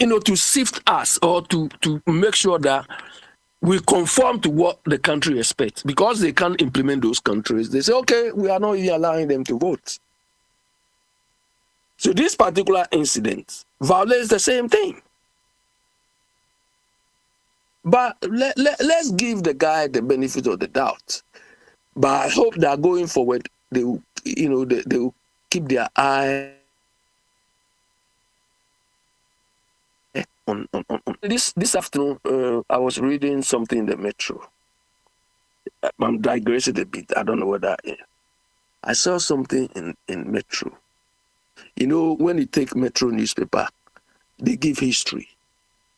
To sift us or to make sure that we conform to what the country expects. Because they can't implement those countries, they say, okay, we are not even allowing them to vote. So this particular incident violates the same thing. But let's give the guy the benefit of the doubt. But I hope that going forward, they will keep their eye This afternoon, I was reading something in the Metro. I'm digressing a bit. I don't know what that is. I saw something in Metro. You know, when you take Metro newspaper, they give history.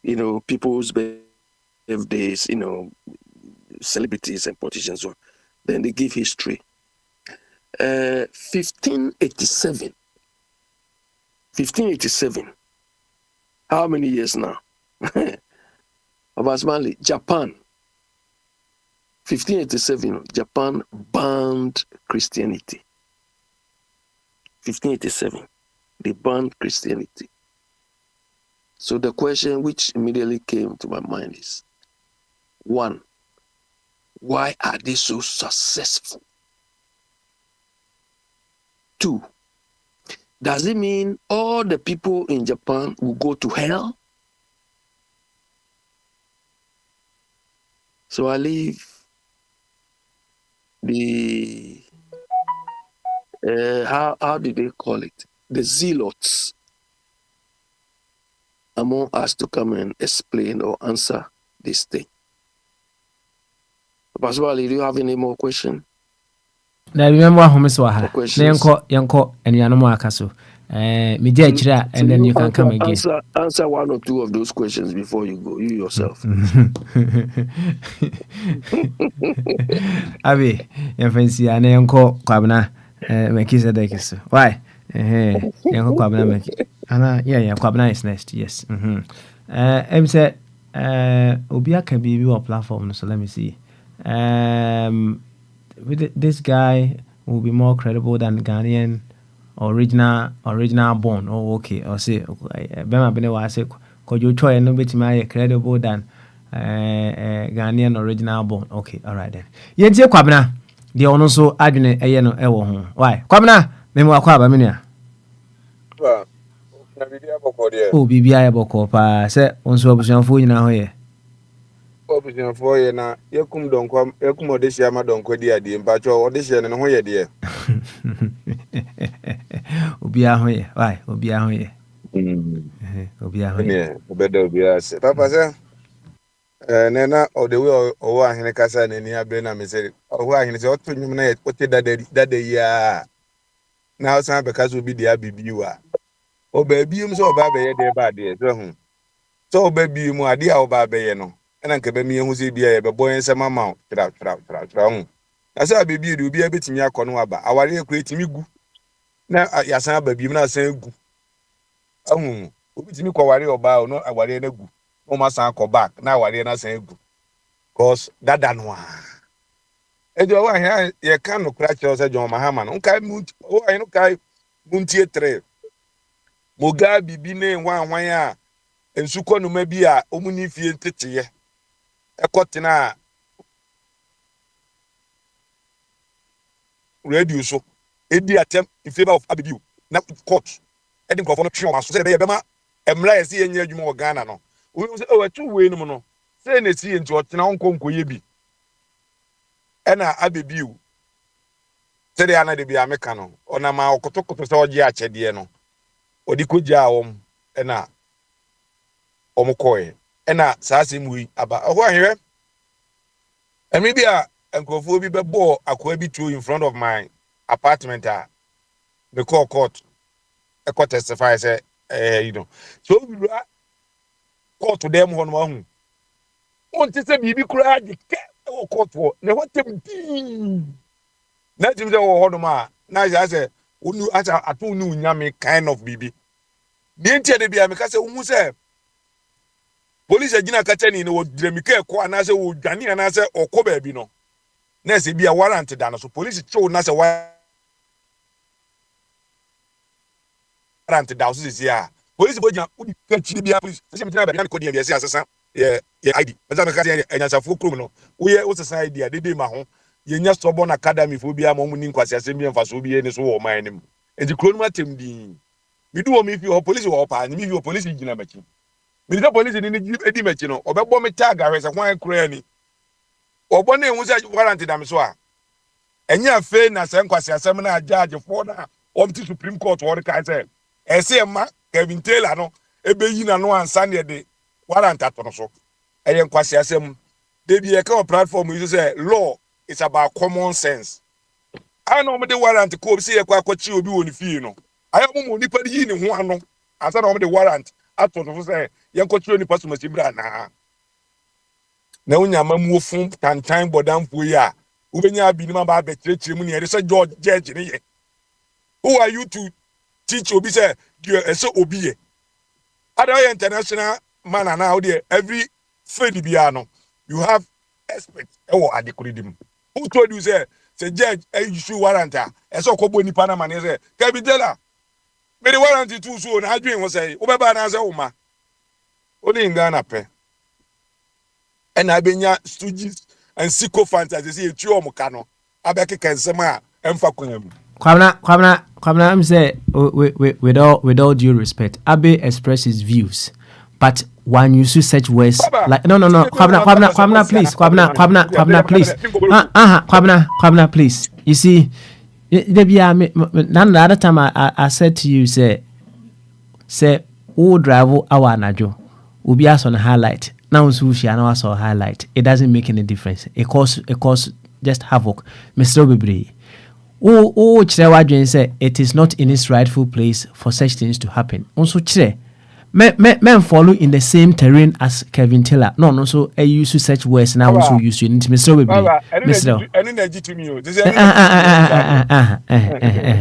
You know, people's birthdays, you know, celebrities and politicians. So then they give history. 1587. 1587. How many years now? Abasmali, Japan. 1587, Japan banned Christianity. 1587, they banned Christianity. So the question which immediately came to my mind is, one, why are they so successful? Two, does it mean all the people in Japan will go to hell? So I leave the how did they call it? The zealots among us to come and explain or answer this thing. Pastor Ali, do you have any more questions? Now remember home so ha. Yanko and Yanamo Akaso. Media chira and then you can come again. Answer one or two of those questions before you go, you yourself. Abi, yan fancy ana yanko kwabna meki sadekis. Why? Yanko kwabna meki. Ana yeah kwabna is next. Yes. Em say obia can be on platform, so let me see. With this guy will be more credible than Ghanaian original born. Oh, okay. Or say Bema Bene was say could you try no bit my credible than Ghanaian original born. Okay, all right then. Yenti kwabna the ono so adwene eye no ewo ho. Why? Kwabna memo akwa aba menia. Oh, bibia ya boko pa se onso abusuanfo nyina ho ye. Obusuanfo ye na yekum donko yekum odehia ma donko di ade mpacho odehia ne ho ye de. Obia ho ye. Why? Obia ho ye. Obia ho ye. Ne obeda obia se. Papa se nena o the way o ahene kasa na ni abre na me se o ahene se oto nyum na ye ote dada ya na o san be kasa obi dia bibiwa o ba bium so o ba be ye de ba de so hu so o ba bium ade a o ba be ye no na nka be mi hu se bia ye be boy nsem ama tra hu na sa bibi de obi abetimi akono aba aware ekura timi gu na yasan ba bium na san gu ahu obi timi kwaware oba o no aware na gu o ma san ko back na aware na san gu cause dada no a ejo wa hia ye kan no kra che o se John Mahama no nkai o ayi no kai muntie 3 moga bibi ne hwan a ensuko no ma bi a omuni fie ntetiye ekotena radio so edi atem in favor of abibiu na court edi nkofo no twe o maso se be ye be ma emra ye se ye nya adwuma o Ghana no we say o tu we no no say na si enti otena onkonko ye bi ena abibiu se de ana de bi ameka no ona ma okotokoto se oje achede no odi koja wom ena omukoe ena saase mu aba oho ahwe emi bia nkofo bi bebo akwa bi to in front of my apartment the court e court testify say you know so we court to them hono hu on ti say bibi kura de ke o court wo ne hotem na tim say wo hono ma na ya say unu ata atu unu nyame kind of bibi ni ntia de bia me ka say hu say police agina kacha ni wo dremika ko anase wo dwane anase okoba bi no na se bia warrant da no so police chow na se warrant da so se ya police bojina udi kachi bia police se me tena ba na ko dia se asesa ye ID meza me ka se enyansafo krom no wo ye wo sesa ID a dede ma ho ye nya stubborn academy fo bia mo mu ni nkwase asem bia mfaso bia ni so wo man nim enti krom atem din mi du wo mi fi ho police wo pa ni mi fi police gina machi Minister police ni edi mechi no obebo me tag ahwese kwan kura ni obo na ehun se warrant da me so a enya fe na se nkwase asem na judge for na omti Supreme Court or ka say ese ma Kevin Taylor no ebe yi na no ansa ne de warrant atono so eyen kwase asem de bi e ka platform you say law is about common sense. I know me the warrant ko see e kwa kwachi obi woni fie no ayo mo nipa di yi ne ho ano asa na mo the warrant atono so say yen kwachi onipa so masibra na unya mamu fun tantan bodamfo yi a ubenya abi ni ma ba betrechire mu ne say George judge ne ye. Who are you to teach obi say you so obi ye? Other international man and now there every field biano you have experts or adekuridim. Who told you say judge issue warrant e so ko bo nipa na man say Kevin Taylor me the warrant too so na adwen wo say wo be ba na say wo ma only in Ghana pe and abenya stooges and sycophants as they say etu omuka no abeke kensema emfa kwam. Kwabna, I'm say with all due respect, Abe express his views, but when you use such words like no, Kwabna, please, Kwabna, please, Kwabna, please. You see, the other time I said to you, say, who drive our najo, will be us on highlight. Now she and us on highlight. It doesn't make any difference. It cause just havoc. Mr. Bibri. Chire say it is not in its rightful place for such things to happen. Also, Chire, men follow in the same terrain as Kevin Taylor. No, so I use such words now. Also, use you into Mr.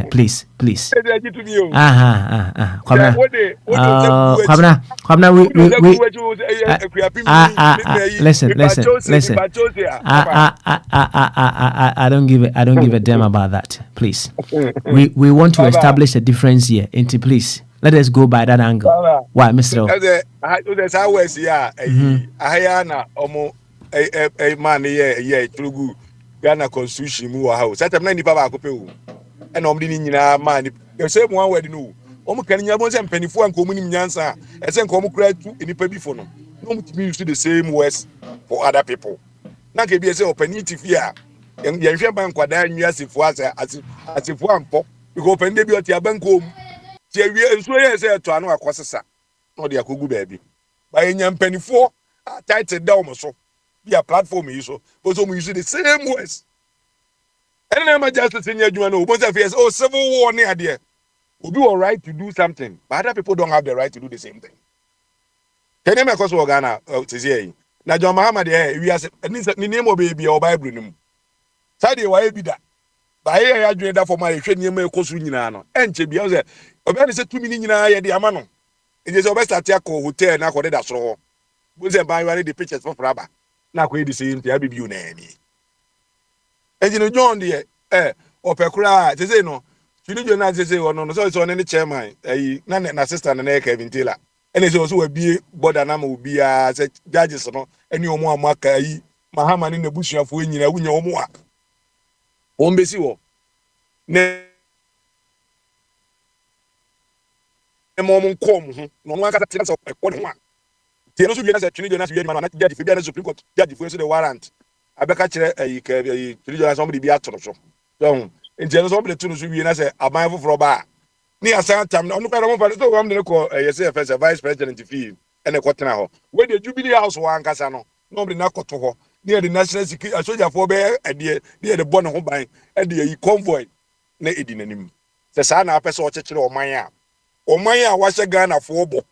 Please. Listen. I don't give a damn about that. Please, we want to establish a difference here. Into please. Let us go by that angle. Why, Mr. There's always na omo a man here through Ghana constitution mu wa house. Satam na nipa ba ko pe o. E na omdi ni nyina man. You say one word no. Omo kan nya bon se mpanifo anko mu nim nyansa. E se nko omo kura tu nipa bi fo no. No mutimi use the same words for other people. Na ke bi say opportunity fear. Yen hwe ban kwada nwi asifo asifo ampo. Because open dey bi oti abanko mu. Ti awie nso ye say to anu akosesa. No dey akogu baabi. Ba yen mpanifo title down so. Be a platform yi so. But so use the same words. And then justice in your no. But if civil war near there. We do all right to do something, but other people don't have the right to do the same thing. Can you make us Ghana to say? Now, John Muhammad, we are the name of baby or Bible. Sadi, why be that? By here, I dream that for my training, my cosuinano. And Chibi, I said, about 2 million the amano. It is a best at Yako hotel, now for that so. Was a buy the pictures for Fraba. Now, we the same to be you name. And you know, John, dear, or Pecra, to say no. You know, not say, oh, no, so it's on any chairman, none an assistant and Kevin Taylor. And it's also a be Bodanam will be as judges, no, and you more Makai, Mahaman in the bush of winning a winner or more. Won't be so. Ne moment come, no one got a chance of a one. The also be as a Trinidad as man, not get the Supreme Court, get the warrant. I bet a somebody be at so. Don't. In general, somebody to be say a mindful for a bar. Near some time, no matter what, so I'm going to call a vice president to feel and a quarter now. Where the Jubilee House one Casano, nobody not got to her. Near the National Security, I showed you for bear, and near the Bonner home by and the convoy. Ne edin him. The son of a person or Maya. Or Maya was a Ghana for bo.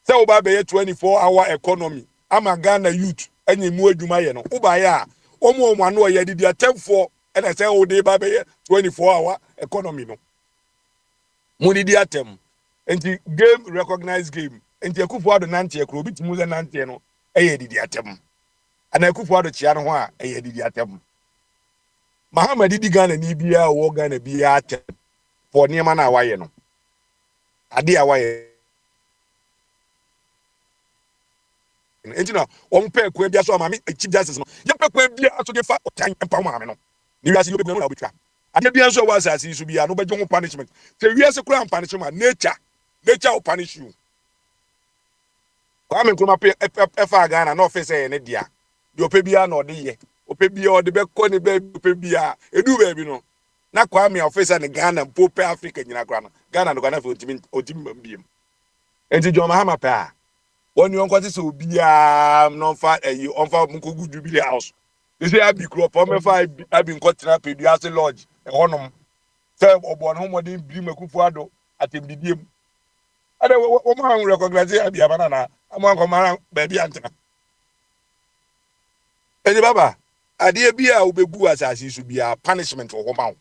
So by 24-hour economy. I'm a Ghana youth, and you more do my no. Ubaya, Omo Mano, you did your 10 for. And I say, oh, day, baby, 24-hour economy. No, money the atem, and the game recognized game, and the coup for the Nanti, a club, it's more than Nantiano, a did the atem, and I coup for the Chianoa, a did the atem. Mahama did the gun and Ibia or Ghana be atem for Niamana Wayano. A dear way. And you know, one pair could be a so mammy, a chief justice. You could be out to get fat or time and power. You guys, you be no bitra. And the answer was as it should be no better punishment. So we have a crime punishment. Nature will punish you. Come and come up if I got an officer in India. You pay be no day. O pay be or the back corner baby, pay be a do baby no. Now come me officer in Ghana, poor Africa in Ghana. Ghana no Ghana for Tim beam. And to John Mahama pa. When you uncle so be non fat you on fat Mukugu Jubilee House. They say I be crop for me I been cutting up in the house lodge a honum. Say obon home didn't bring a kufuado at him the game. I don't want recognize I be a banana. I'm on command baby antenna. Any baba, idea be a ubebu as he should be a punishment for woman.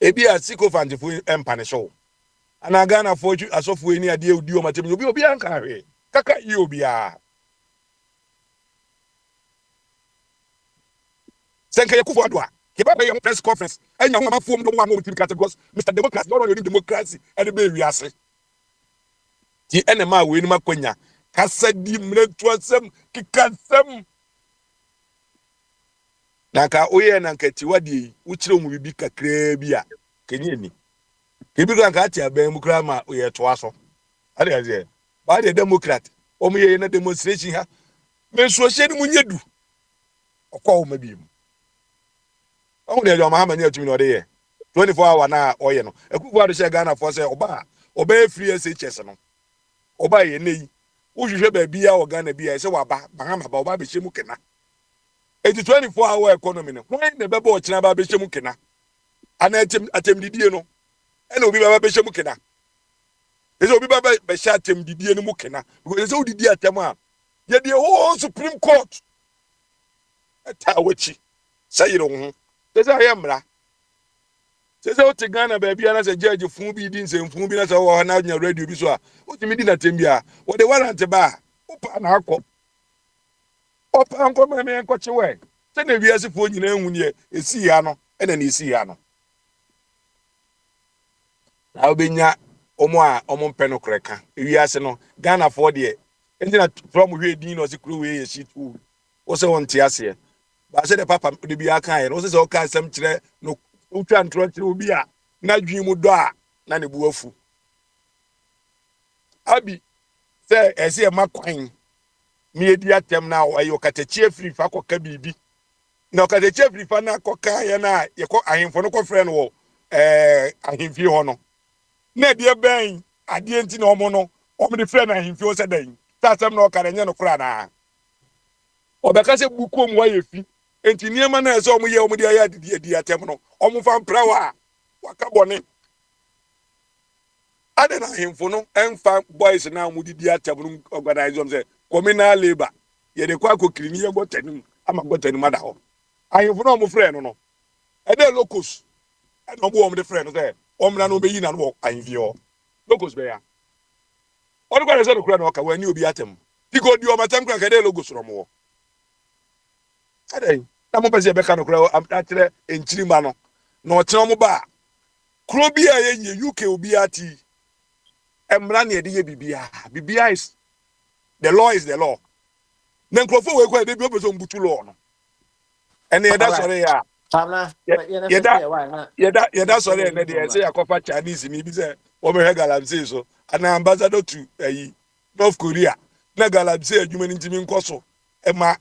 A be a sycophant for him punish all. And I gonna afford you as of when you deal with you, my team, you'll be uncarry. Kaka, you'll be a. Senka Yakufadwa. Keep up your press conference. And your mama formed one more categories. Mr. Democrat, not only democracy and the baby assay. The enema win Maquena. Cassadi Mletwasem, Kikasem. Naka Oya Nankatiwadi, which room will be Kakrebia. Can you hear me? Kibigankatia, Bemukrama, Oya Twaso. I didn't say. By the Democrat, Omi in a demonstration. Men so said Munyedu. Or call maybe. Only your mamma near to me, no day. 24 hour now, or you know, a good water share Ghana for say, Oba, obey free as a chessano. Oba ye nay, who should be our Ghana be as a waba, Bahama, Baba Bishimukena. It's a 24-hour economy. Why the Babo Chinaba Bishimukena? And attempt the no, and will be Baba Bishimukena. It's will be Baba Beshatem the Mukena, because it's all the dear Tama. Yet the whole Supreme Court. A Tawachi. Say you don't. There's a yamra. Says out to Ghana, baby, and as a judge of Fumbi didn't say Fumbi as our now in your radio. What you mean at Timbia? What they want to buy? Opa and Uncle. Opa Uncle, my man, got away. Then if you as a phone, you know, when you see Yano, and then you see Yano. I'll be ya Omon Penocracker. If you ask no Ghana for the and then from where Dean was a crew, she too. Also on Tiasia. But I said the papa would be a kind, also all kinds of no Utran Trotty be a not dream would die, none of Buofu. Abby, say, I see a McQueen. Me a dear tem now, I you cut a cheer free for Kabibi. No, cut a cheer free for Nacoca and I am for no friend or I him feel honor. Ned dear bang, I didn't know mono, or the friend I him feels a day. That's no Carano Crana. Or because a book home why if enti niema na eso omo ye omo dia ya di atem no omo fa mprawa waka bone ade na hemfo no emfa boys na omo di atem no organize them say communal labor ye de kwa akokiri ni ye gotanim ama gotanim ada ho ahemfo no omo frɛ no ede locus ade omo omo de frɛ no say omo na no be yi na no ahemfi ho locus be ya onu kwa se no kura no ka wani obi atem digo di omo atem kura ka de locus no mo ade na mo pese be ka no kura atere enchirima no na o tena mo ba kuro bi a ye UK obi ati emra na ye de ye bibia is the law is the law na nkrofo we kwa de bi opeso mbutu law no ene ye da sore ya Tamna, ye da sore ene de say akofa Chinese mi bi say o me galamsey so ana ambassador to North Korea na galamsey adwuma ni ntimi nkoso e ma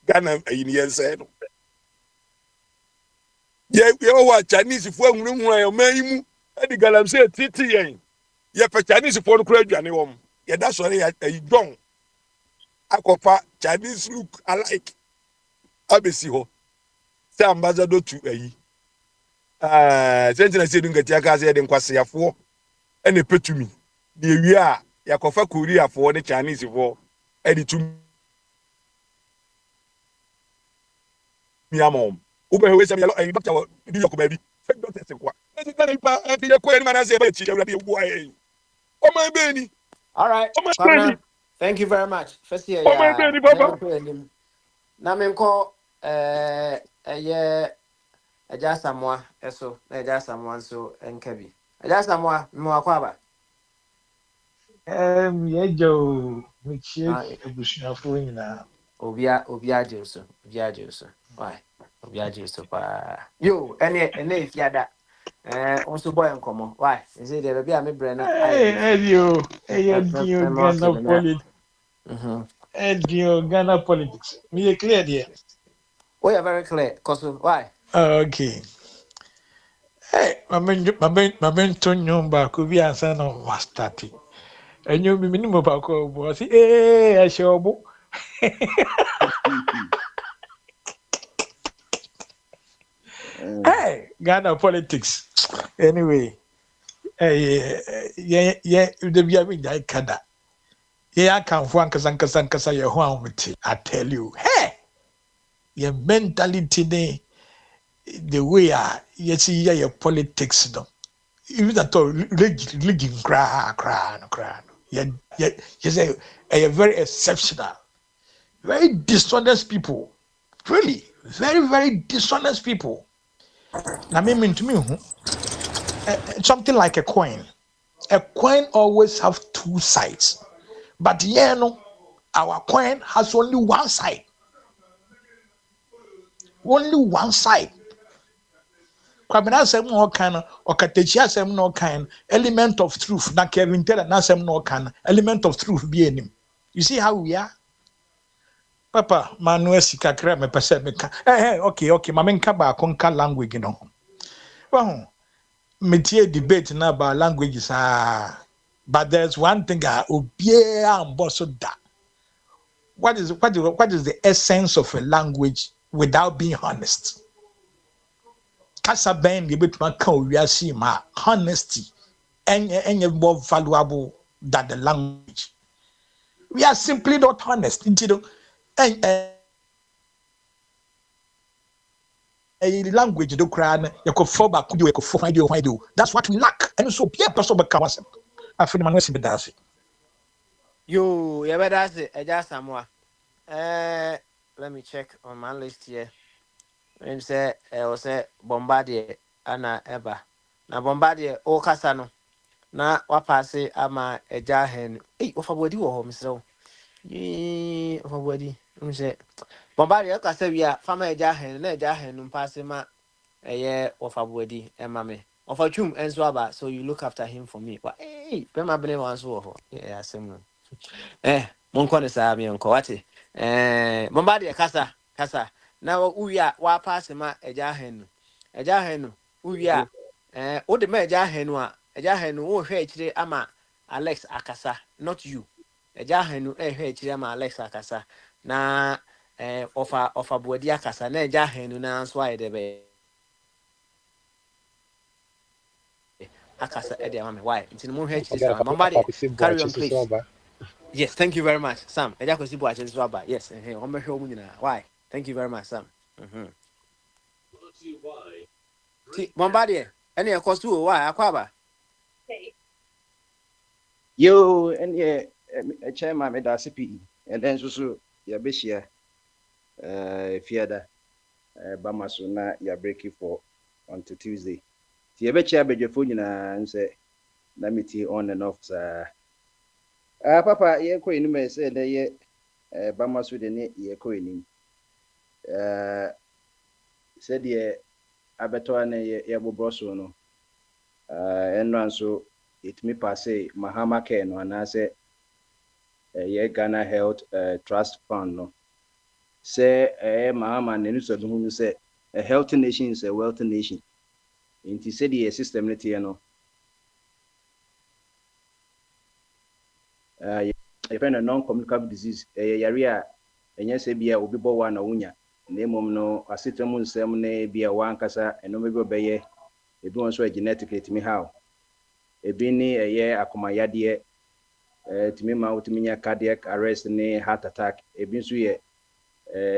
Ghana ni yense no ye wa Chinese fo ahunu ayo mayimu e di galamsey titi yen ye pe Chinese fo no kura aduane wo ye da sore ya don akofa Chinese look alike abesi ho say ambassador to sentina say dun gatia ka say de nkwase yafo e ne petumi de wi a yakofa Korea fo de Chinese fo e di tumi miamom ube we say yalo e doctor di yokuba bi fake doctor se kwa e ti pa e ti ko en mana say ba chi ewra bi wo ayi o ma be ni all right, Tamna, thank you very much. First year, o ma be ni baba na me nko Eja Samoa eso Eja Samoa so enkabi Eja Samoa me akwaba Yejo michie ebusuafo nyina obia jeso why obia jeso pa yo ene fiada also boy enkomo why is it there be a me brena eyo Ghana politics Ghana politics me clear there. Oh, you're very clear cause why Okay. Hey, maben tonyo ba ko bi ansa no mastati. And you minimum about was eh, I show. Hey, Ghana politics. Anyway, yeah, the be having that kada. Yeah, I can't find kasa your home. I tell you, hey, your mentality, the way you see your politics, no. Even at all, religion, cry. Yeah, you say, very exceptional, very dishonest people. Really, very dishonest people. Now, mean to me, something like a coin. A coin always have two sides, but yeah, no, our coin has only one side. Only one side. Kwabena asem no kan or katechi asem no kan element of truth na Kevin Taylor na asem no kan element of truth be enim. You see how we are? Papa, Manuel Sikakra me pese me ka. Okay, ma menka ba konka language no. Well, metie debate na about languages but there's one thing obie amboso da. What is the essence of a language without being honest? Kasa ben de betuma ka owiase ma honesty any more valuable than the language. We are simply not honest. A language do cry you could fall back you could find you. That's what we lack. And so be a person be kawasem. Afini manwesi be dasi. Yo, yeah, but that's it. I just somewhere. Let me check on my list here. And say, I was say Bombardier, Anna Eba. Now Bombardier, O Casano. Na wapase ama eja hen ofabodi wo ho msro ofabodi mse bombari ya kasa bia fama eja hen na eja hen mpase ma eye ofabodi emame ofachum enso aba so you look after him for me but pe ma bele wan so ho asem monko ne sa mi onko wate bombari ya kasa na uya wa pase ma eja hen uya o de ma eja hen a eja henu wo hwe chire ama Alex akasa not you eja henu hwe chire ama Alex akasa na ofa boadi akasa na eja henu na so ayede be akasa e de ama me why ntini mo hwe chire sa mama de carry on please. Yes, thank you very much Sam eja kwesi bo ache so aba yes o me hwe mu nyina why thank you very much Sam ti bombardie ene e kostu o why akwaba Yo, and yeah, a chairman made a CPE, and then so ya beshia, Fiada, Bamasuna, ya break it for until Tuesday. The Abecha Bejaphone and say, let me tea on and off, sir. Papa, ye queen may say, ye Bamasu the net, ye queening. Said ye Abetoane, ye Bobosono, and run so. It me passe Mahama Ken and I say ye Ghana Health Trust Fund no. Say Mahama Nenusa who say a healthy nation is a wealthy nation. Inti said the system no. You find a non-communicable disease, area and yes be a ubibo one or unya. Name no acetamun semne be a one casa and no maybe obey a do so genetically to me how. Ebini akomayade timi ma utiminya cardiac arrest ne heart attack ebin so ye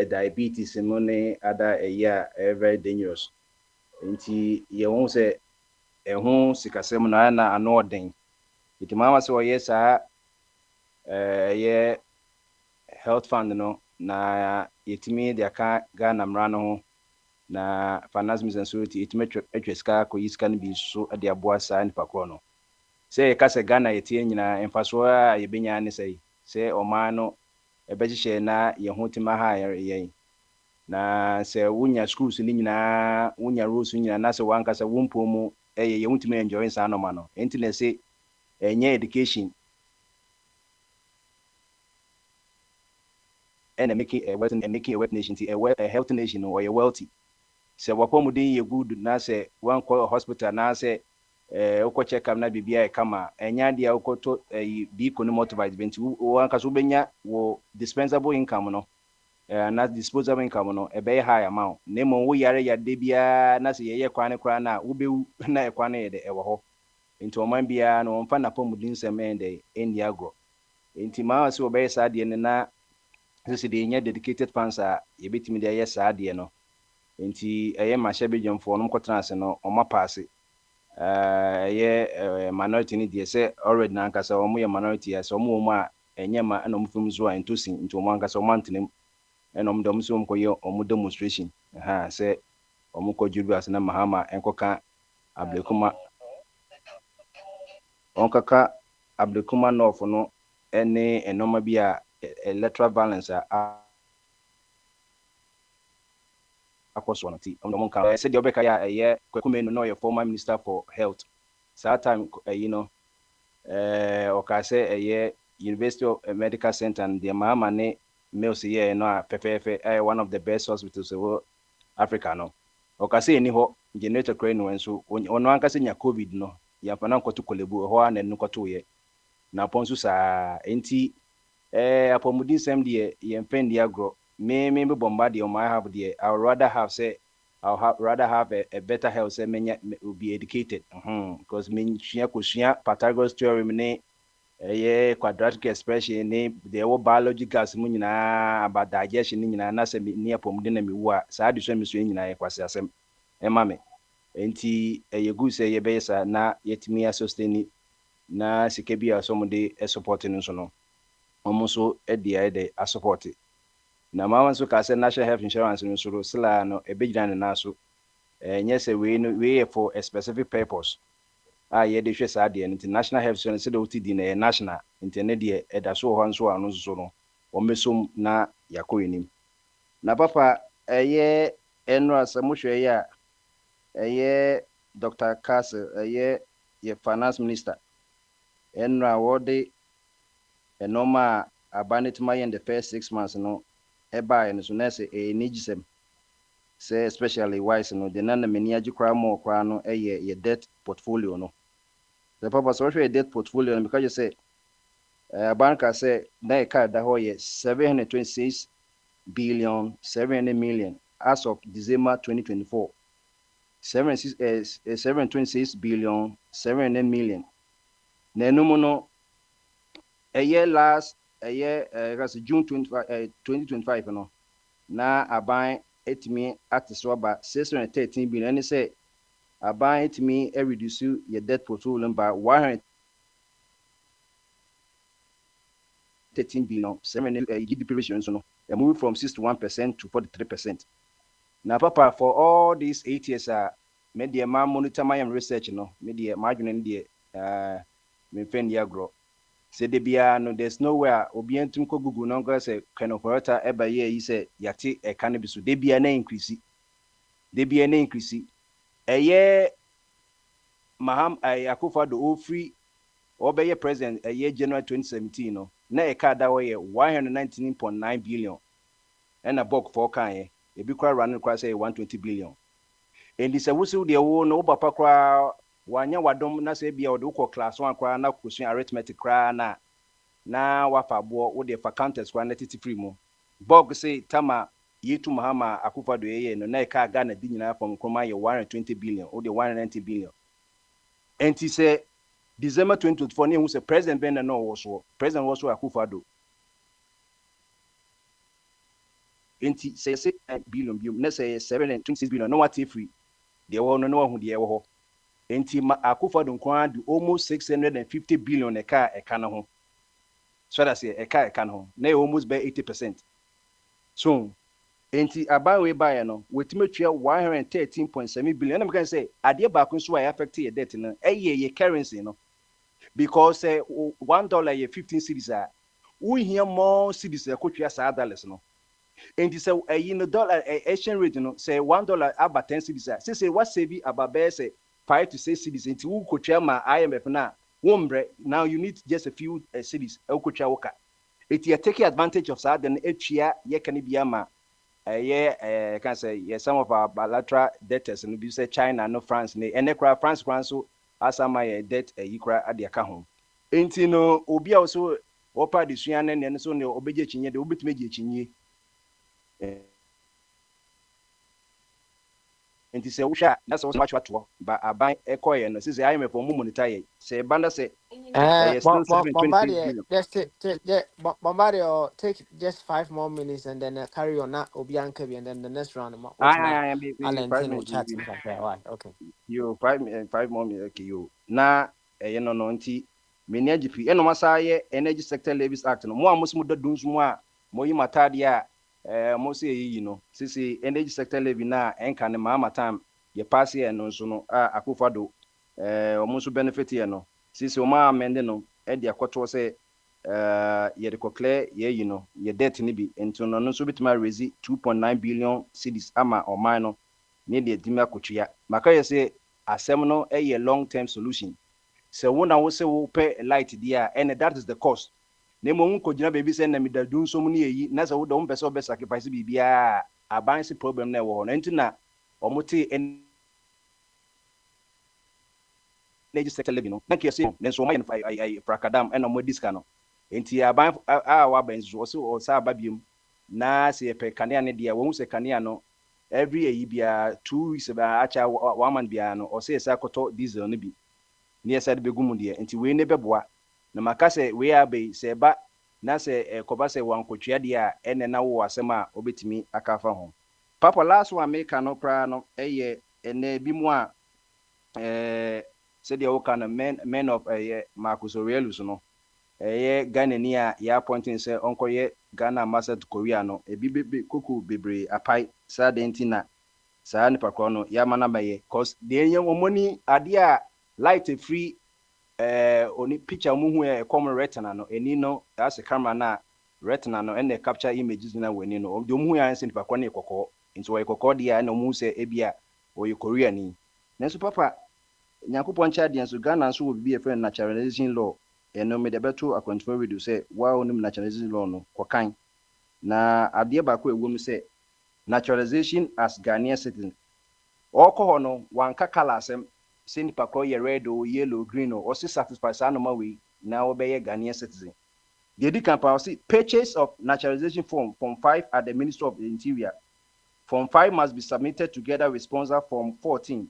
diabetes mo ne other very dangerous nti ye won se ehun sikasem na anoden nti mama se oye sa ye health fund no na yetimi de aka Ghana mra no ho na finance minister security itime atweska ko yiska no bi so de aboa sa nipa kro no say kase Ghana yetie nyina emfaso a yebenya ne say oman no ebejiche na ye hotima ha ye na say wunya schools ni nyina wunya rules nyina na say wankasa wumpo mu ye hotima enjoy sa no ma no enti na say enye education and making a wet nation a healthy nation or a wealthy say wapomudin ye good na say one call hospital na say wokɔ check up na bibia e kama enya dia wokɔto bi kono motivate benti wo anka so benya wo dispensable income no na disposable income no e be high amount nemo wo yare ya de bia na se ye kwane kra na wo bewu na e kwane ye de e wo ho enti o man bia no mfa na pomudin sem ende endi agro enti ma se wo be sa de ne na se de nya dedicated funds a ye betimi de ye sa de no enti eye ma hye bedwamfo no mkɔtena ase no o ma paase minority ni de say already na nkasa omo ye minority as omo mo a enyema na omo fam zo a entosin nti omo nkasa omo antenem na omo dom so omo ye omo demonstration say omo ko jubu as na mahama enkoka ablekuma onkaka ablekuma north no ene enoma bi a electoral balance a akoso no ti omo nka say de obeka ya eye kwakumenu no your former minister for health that time okase University of Medical Center and the mama ne mills here no pepefe one of the best hospitals in Africa no okase ni ho generator crane no nso ono ankase nya covid no ya pana nkoto kolebu ho na nkoto ye na ponso sa enti apomudin sem de ye mpendi agro me be bombard you might have the I would rather have a better health say me will be educated because me hia kosua Pythagoras theorem ne quadratic expression ne the biology gas mu nyina about digestion ne nyina na say me apomudin na me wu a saa de so me so nyina ye kwase asem ema me enti yegu say ye be sa na yetimi sustain na sike bia so mo de support no so no omo so de support na mama so ka say national health insurance no so sila no ebegina ne na so nyese we for a specific purpose ye de hwe sa de international health insurance de otidi na national internet de eda so ho nso anu so no omesom na yakoyinim na papa enro asamu hwe ya Dr. Castle ye finance minister enro awode enoma abanitma in the first 6 months no eba en so na say nigisem say especially wise no de na meni agikra mo kra no ye debt portfolio no the purpose of your debt portfolio because you say banka say na e card da ho ye 726 billion 700 million as of December 2024 726 billion 700 million na enumu no last June 2025 no na aban etimi atiso aba 613 billion and say aban etimi reduce your debt portfolio by 113 billion 7 GDP ratio so no move from 61% to 43%. Now papa for all these 8 years media ma monitor my research no media margin dey me friend ya grow say de bia no there's nowhere obiantum ko Google no go say kind of water eba ye say yate e cannabis de bia na increase maham Akufo do ofri obeye president January 2017 no na e ka da wo ye 119.9 billion and a book for kan e bi kwa run kwa say 120 billion and this wusu de wo no papa kwa wanya wadom na say bia wo ko class 1 kwa na kusun arithmetic kwa na wafa bo wo de counters kwa na titi free mo bog say tama yitu mahama Akufo do ye no na e ka Ghana di nyina from kroma ye 120 billion wo de 190 billion and he say December 2024 ne hu say president ben no wo so president wo so Akufo do enti say billion na say 726 billion no what free de wo no hu de wo ho enti Akufo do nkwan do almost 650 billion e ka na ho so that say e ka na ho na almost by 80%. So enti abawe buy no wetimetwa 113.7 billion na me can say ade ba kun so affect your debt no ye currency no because $1 ye 15 cedis a we hear more cedis e kotwa sa dollars no enti say no dollar exchange rate no say $1 about 10 cedis a say what save about say 5 to 6 cedis enti we kotwa ma IMF na wombre now you need just a few cedis e kotwa woka enti you take advantage of that then etwa ye kan bia ma can say some of our bilateral debtors and we say China no France ne and France so asama ye debt yikra ade aka ho enti no obi a also opa de sua ne so ne obeje chinye de obetime je chinye enti se wusha na se wacho ato ba aban ekoye no se IMF mu monetize se banda se still 726 billion. Just Bombardier, take just 5 more minutes and then carry on that Obianca and then the next round. I Alan 5 Tin will minutes. chat. Why? Okay. You 5 more minutes. Okay, you na no no nti meni agipi eno masaye Energy Sector Levies Act no mo amusmu da dunsu mo a mo yi matade a mo se yi no sisi Energy Sector Levy na enka ne ma time ye pass ye no nso no akufado omo so benefit ye no sisi o ma amende no e de akoto se ye de declare ye yi no ye debt ni bi ento no nso bitima raise 2.9 billion cedis ama o man no ne de dimi akotua maka ye se asem no a long term solution so wona wo se wo pay light dia and that is the cost ne mo nko gina baby say na me da dun so mu ne yi na se wo do mpese obe sacrifice bibia aban se problem na wo no ntina omote energy sector level no na kiyase ne so ma ai prakadam and mo diska no enti aban wa ban so o sa babiem na se pe kanea ne dia wo se kanea no every year bia 2 weeks ba acha one man bia no o se sa koto diesel no bi ne said begum de enti we ne beboa na maka se we abe se ba na se koba se wankotwea de a ene na wo asem a obetimi akafa ho papa last one make no kra no eye ene bi mu a se de wo kana men of Marcus Aurelius no Ghana ni a ya appointing se onkoye Ghana ambassador to Korea no ebi koku bebre apai sa denti na sa ni pakro no ya mana baye cause de enye omoni ade a light free oni picture mu hu e come retina no eni no as a camera na retina no and capture images na weni no de mu hu ya nse ni pakro na ekoko nso we ekoko de ya na mu se ebia oyi Korea ni nenso papa nyakopon cha de nso Ghana nso wo bi e friend naturalization law eno me de beto akwantifo video say wa onim naturalization law no kokan na ade ba ko ewom say naturalization as Ghanaian citizen oko no wanka kala asem se nipa ko ye red or yellow green or si satisfy sa no ma we na obeye Ghanaian citizen the edikan pa say purchase of naturalization form 5 at the Ministry of the Interior. Form 5 must be submitted together with sponsor Form 14.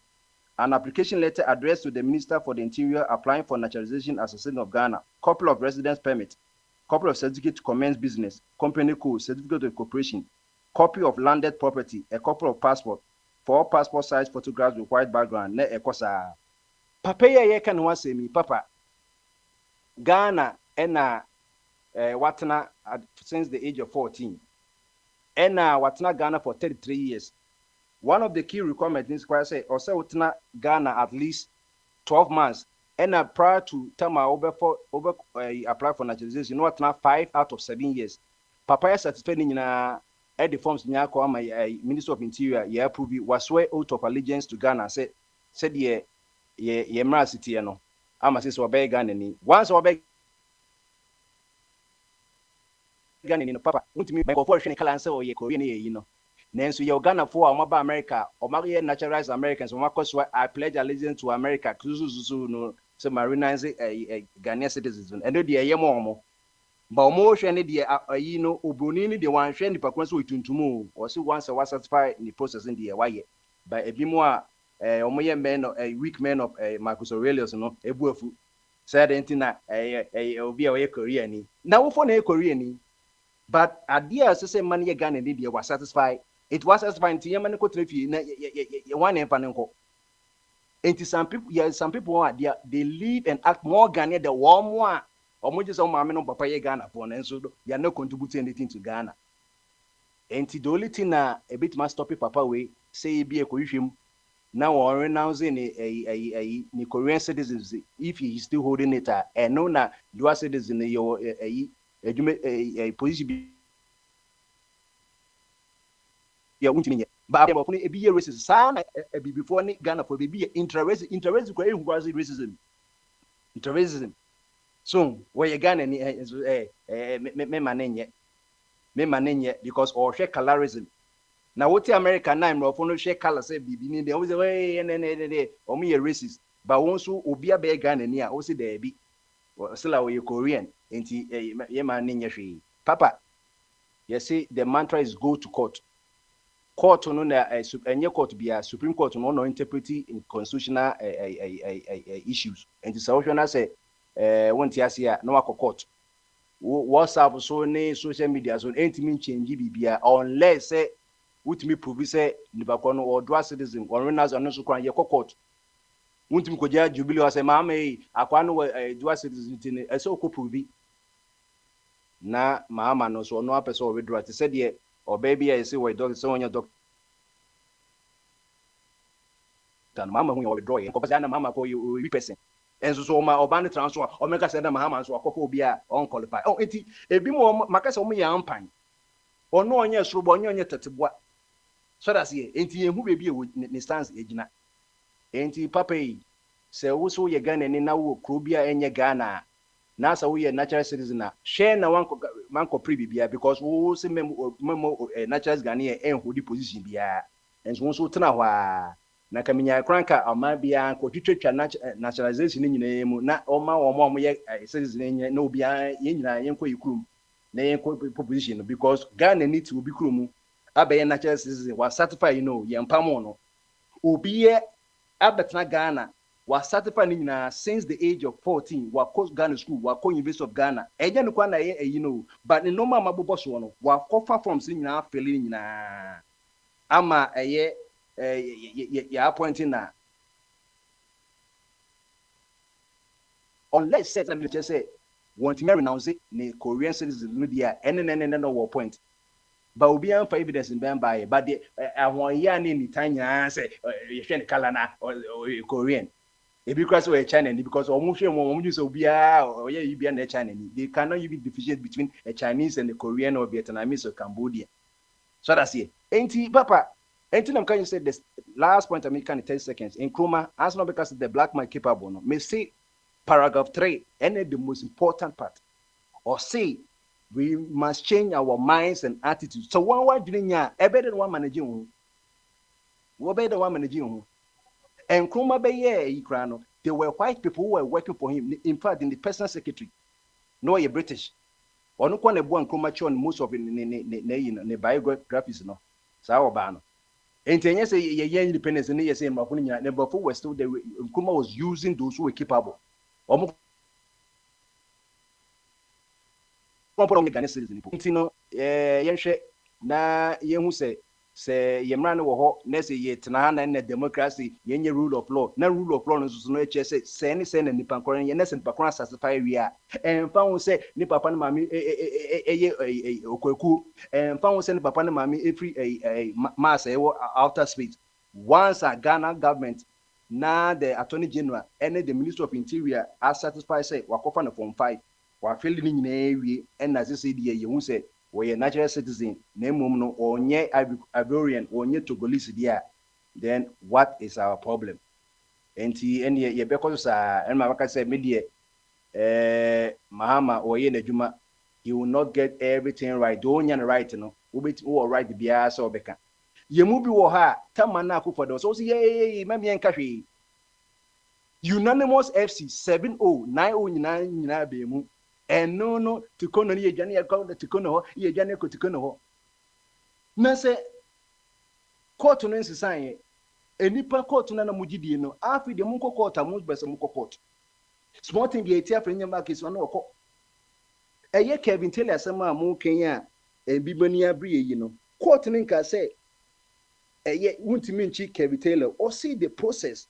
An application letter addressed to the Minister for the Interior applying for naturalization as a citizen of Ghana, couple of residence permit, couple of certificate to commence business, company code, certificate of incorporation, copy of landed property, a couple of passport, 4 passport size photographs with white background. Ne ekosa. Papa ye kan wa say me papa. Ghana ena watna since the age of 14. Ena watna Ghana for 33 years. One of the key requirements is quite say or say utna Ghana at least 12 months. And prior to time apply for naturalization, you know what 5 out of 7 years. Papa certified in the forms nyako my Minister of Interior ye approve was swear oath of allegiance to Ghana said ye mra city no. Ama say so obey Ghana ni. Once obey Ghana ni papa, untimi by go for hwe kala say o ye Korean ye no. Nanso ye Ghana for omaba America or ye naturalized Americans omakoswa I pledge allegiance to America kuzuzu no so marinize Ghanaian citizens and the ye mo ba omo hwe ne de ayi no obroni ne de wan hwe nipa kwan so tuntumu o se once was satisfy the process in the waye by ebi mo a omo ye men no weak men of Marcus Aurelius no ebuafu said entina obi a we Korea ni na wo for na Korea ni but idea say man ye Ghana ni de was satisfy. It was as fine to Yemen Kotrefi, one empanenko. And some people they live and act more Ghana the warm one, or much as on Mamma Papa Ghana for and so they are not contributing anything to Ghana. And the only thing a bit must stop it, Papa way, say be a curriculum now or renouncing a Korean citizens if he is still holding it and no na you are citizen your a position. Yeah, but a be racism. Sana before Ghana for be interest racism. Interracism. So where you Ghana me manenye because or share colorism. Now what America name no for no share color say be they always way or me a racist. But once Obia be Ghana near, also there be, still a Korean, and ye Papa, you see, the mantra is go to court. Court no na any court be a Supreme Court no interpreting in constitutional issues. And the solution say won ti ase no akọ court. WhatsApp so ne social media so entimi change bibia unless say wutimi prove say nibakọ no or dual citizen or renas on so kwan ye court. Wutimi ko ja jubilee say ma me akwa no dual citizen ti ne so ko prove na ma no so no apese o withdraw ti say de or baby I say we doctor so on your doctor mama who withdraw because na mama ko you person and so ma oban transfer o make say na mama so akoko obi a on qualify oh enti ebi mo makasa o ya ampan ono onye sorobo onye teteboa so that say enti ehu bebi ne stance ejina enti papa yi se wo so ye Ghana ni na wo krobia enye Ghana na sa wo ye natural citizen na share na man ko pre bibia because wo se memo natural Ghana enhu di position bia enso so tena hwa na kaminya kranka ama bia ko twetwa naturalization nyina mu na oma ye citizen enye na obia ye nyina yenko yikurum na yenko position because Ghana need to be kurum abaye natural citizen was certified ye mpamo no obi ye abetna Ghana was certified since the age of 14 wa course Ghana school wa co University of Ghana eje no kwa na ye but no mama bobo so no wa kofa from sin nyina afeli nyina ama eye ya appointing na unless set and just say want to renounce it the Korean citizens media no point but obi an for evidence in ben by but the ahon ya ni tanya say you hwe kala na Korean e because we China because omo hwe mo use obi or ye bia na China they cannot even differentiate between a Chinese and a Korean or Vietnamese or Cambodian so that's it enti papa enti nam can you say this last point I make in 10 seconds in Kroma as not because the black man capable no me say paragraph 3 and the most important part or say we must change our minds and attitudes so one doing ya better one managing who better one managing and Kroma be there were white people who were working for him in fact in the personal secretary no a British or no one born Kroma on most of the biographies no so ba no and then say ye independence and ye say makunya never for were still there Kroma was using those who were capable company Ghana citizen ntino yenhwe na yehu se yemra no wo ho na se ye tena na democracy yenye rule of law na rule of law no so no eche se na nipa nkoro ye na se nipa nkoro satisfy wi a emfa hu se ni papa na mami okwaku emfa hu se ni papa na mami every mass ewo outer space once a Ghana government na the attorney general and the minister of interior are satisfied say wakofa na form 5 wa feel ni nyina ewie and as say die ye hu say we natural citizen na emom no onye Ivorian onye Togolese dia then what is our problem enti ene ye bekoso sa en maka say media mahama oye na djuma you will not get everything right don't you right no obeti wo right bia so obeka ye mu bi wo ha tamana akufo so ye mami enka hwe unanimous FC 7090 nyina be mu and no to kono ye dwane ya ko to kono ho ye dwane ko to kono ho na se court no nsisan enipa court na mugidie no afi de munko court amu bese munko court small thing be etia frenya market so no ko eye Kevin Taylor asema mu Kenya bibani abri yi no court no nka se eye wuntimi nchi Kevin Taylor or see the process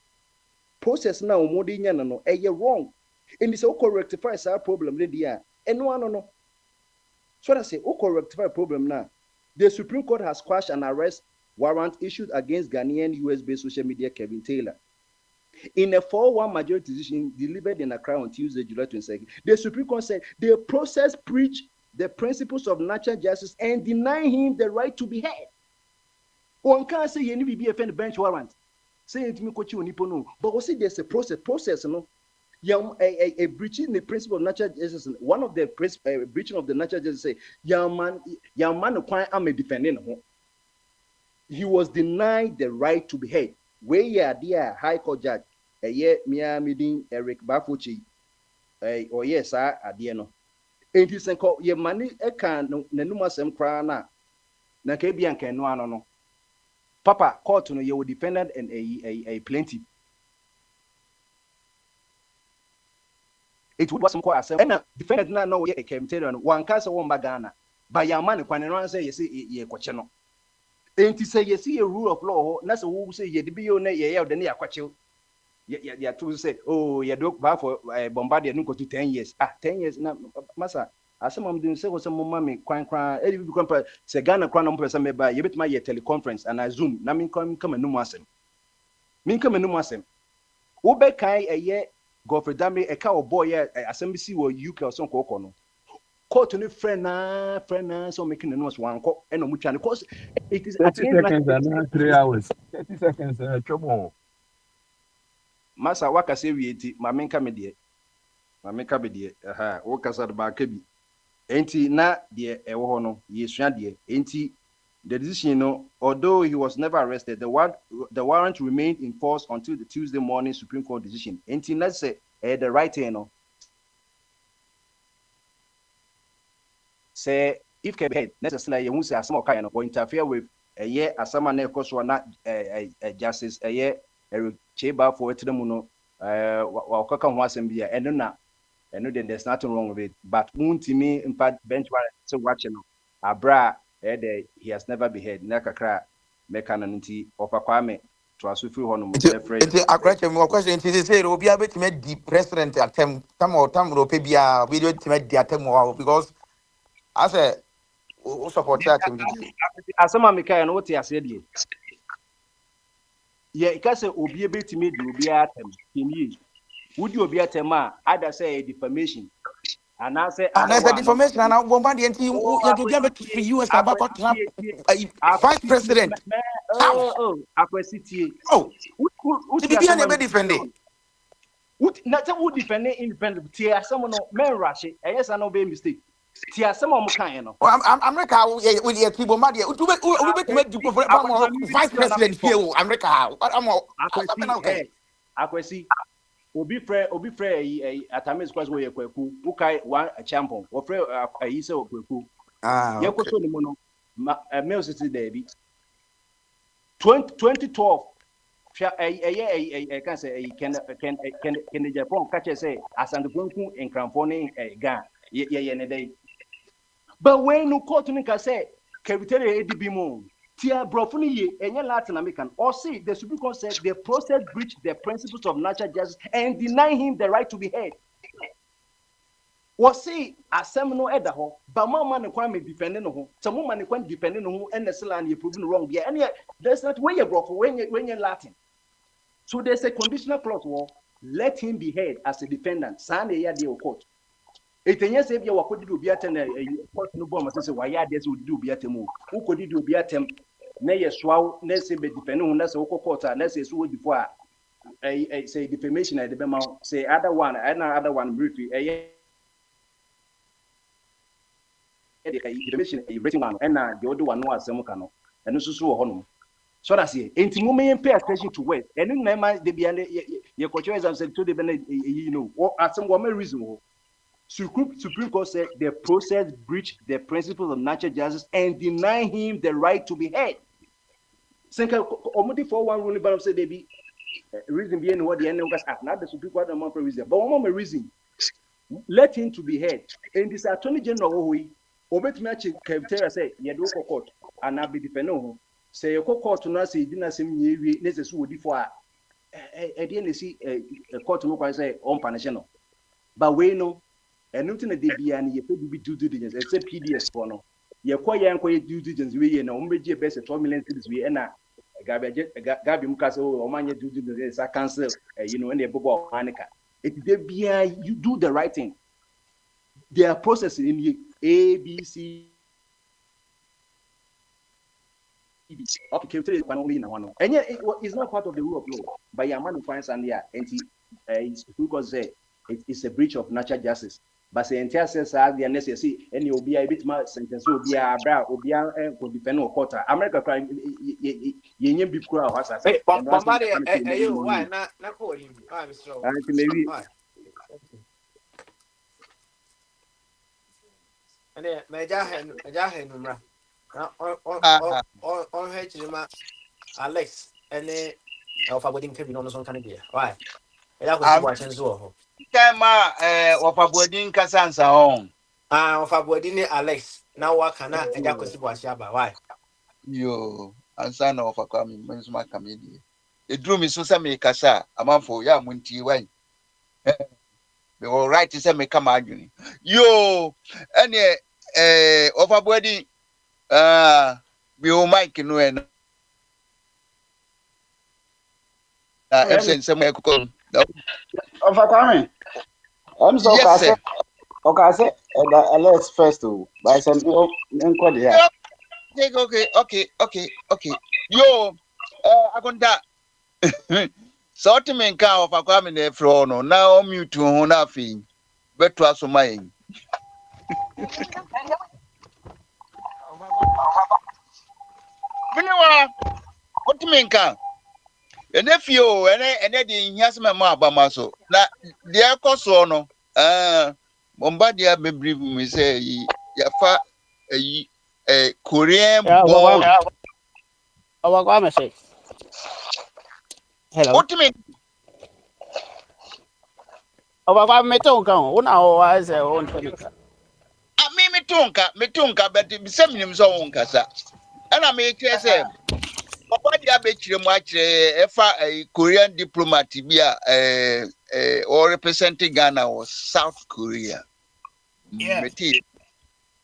na omodi nya no eye wrong and this will rectify our problem there and no so that say rectify problem now the Supreme Court has quashed an arrest warrant issued against Ghanaian US-based social media Kevin Taylor in a 4-1 majority decision delivered in Accra on Tuesday, July 22nd. The Supreme Court said the process breached the principles of natural justice and deny him the right to be heard. One can't say you need to be a bench warrant. Say it me coach you no, but we see there's a process no. A breaching the principle of natural justice. One of the breaching of the natural justice say, young man, I'm a defending. He was denied the right to be heard. Where you are there, High Court judge, mia meeting Eric Bafuchi or yes sir adieno enti senko ye mani eka nanum asem kra na ka bia nka no ano no papa court no ye defendant and a plaintiff it was some court asem and defendant na no ye ekemtere no wan ka se won ba Ghana ba ya man kwane no say ye se ye kwache no enti say ye see a rule of law na se wo say ye de bi yo na ye ye de na yakwache ya to say oh ye do ba for bombarded no go to 10 years 10 years na masa asem am din say wo some mama kwan e bi kwan say Ghana kwan no person me ba ye betuma ye teleconference and I zoom na min come anum asem wo be kai eye Godfrey Dame e ka oboy ye asem bi si wo UK or son ko no court no friend na so making the noise one ko e no mu twa because it is 30 seconds and 3 hours. 30 seconds trouble. Masa waka say we enti ma menka me de wo kasa de ba ka bi enti na de e wo ho no yesua de enti the decision no although he was never arrested the warrant remained in force until the Tuesday morning Supreme Court decision enti na say the right thing no say if can be heard necessarily you say asama okai no or interfere with asama na ekoso na justice Cheba for it no wakaka ho asem bia eno na eno then there's nothing wrong with it but untimi in fact bench warrant so watch no abra he has never been heard na kakra meka na nti ofakwame to aso free hono mo reference It's a question to say obi abetime di president attempt tam ro pe bia we do time di attempt because I say o support that team did asama meka no what ya say die ye ka say obi ebetime di obi atem kini would you be a tema either say defamation and I say and there's a defamation and bombard the entity you do get for US about vice president akwesiti to be an defending who defend independent tia some no men rush yes I no be mistake tia some of kind no America with your people mad you to make vice president here America akwesi obi frɛ atamis kwase wo yekwaku ukai one champion wo frɛ ayi se okwaku yekoso ni mo no mail city there bi 2012 can say can Japan catch say asandukwenku enkramfo ne ga ye ne dai but when no court ni ka say keritere edibi mo Tia Brofuni ye enye Latin American or say the Supreme Court said the process breached the principles of natural justice and deny him the right to be heard. Was say asem no edaho, but mama ne kwa me defending no, some woman ne kwa defending no, and the land you proven wrong. Yeah, and there's not when you brought when you're Latin. So there's a conditional clause war, let him be heard as a defendant. Sane ya de court. Etenye se bia wakodi do bia ten court no bom say why ya de so do bia temu. Who could do bia tem na ye swaw na se be defending hu na se woko court na se so before say defamation at the be say other one briefly defamation written one and the other one no asem ka no eno susu wo honom so that say enti mo me pay attention to words eno na ma de bia ye culture exam say to de be na you know asem wo me reason wo Supreme Court said the process breached the principles of natural justice and deny him the right to be heard. Senka omudi for one ruling but say they be reason being what the end was not the Supreme Court no reason but one more reason let him to be heard and this attorney general we obetumi achi kevtera say ye do court and I be defending ho say court no say di na sem nye wie na say so wodi for a e dey na see court no kwa say on punish no but we know and nothing that they be and you be due diligence except PDS for no. You call your due diligence we and umbeji best 12 million cities we and Gabi Mukas or man due diligence I cancel you know and they bobo Hanika. It they be you do the right thing. They are processing in you A, B, C. Okay, only in one. And yet it's not part of the rule of law. But your man finds and yeah, and it's because it's a breach of natural justice. but say enti ase saa de na say see any obi a bitima sentence obi a bra obi a ko defend o court America cry yenye bi kura o hasa say and was Bombard, why not call him? I'm so. anti maybe And then Majah Numra. On Hedgema Alex and then Alpha Wedding Kevin on some kind of beer. Why? I was watching so. Kama wafabwadin kasansa on. Alpha Wedding Alex. Now what can I and Jacques Washaba? Why? Yo, ansana wafakwami mwenzuma kamidi. Edru mi so me kasa amanfo ya munti wan. They were right to say me kama adwini. Yo, ene wafabwadin mi o mic no en absent some ekoko. Kwame, I'm so Yes, okay, let's first to by some enko there. Okay. Yo, akonda. So to me ka of akwami na efro no na o mute ho na afi beto asoma yin. Biniwa, what to me ka? Enefio ene di hiasema ma abama so. Na de akoso no Bombardier be brief me say ya fa Korean born. Kwame say. Hello. What to me? Kwame me ton kan una o wa say on tonka. Me tunka but se minim so won kasa. Ana me kire say Bombardier be kire mu akire efa Korean diplomat bi or representing Ghana or South Korea. Yeah.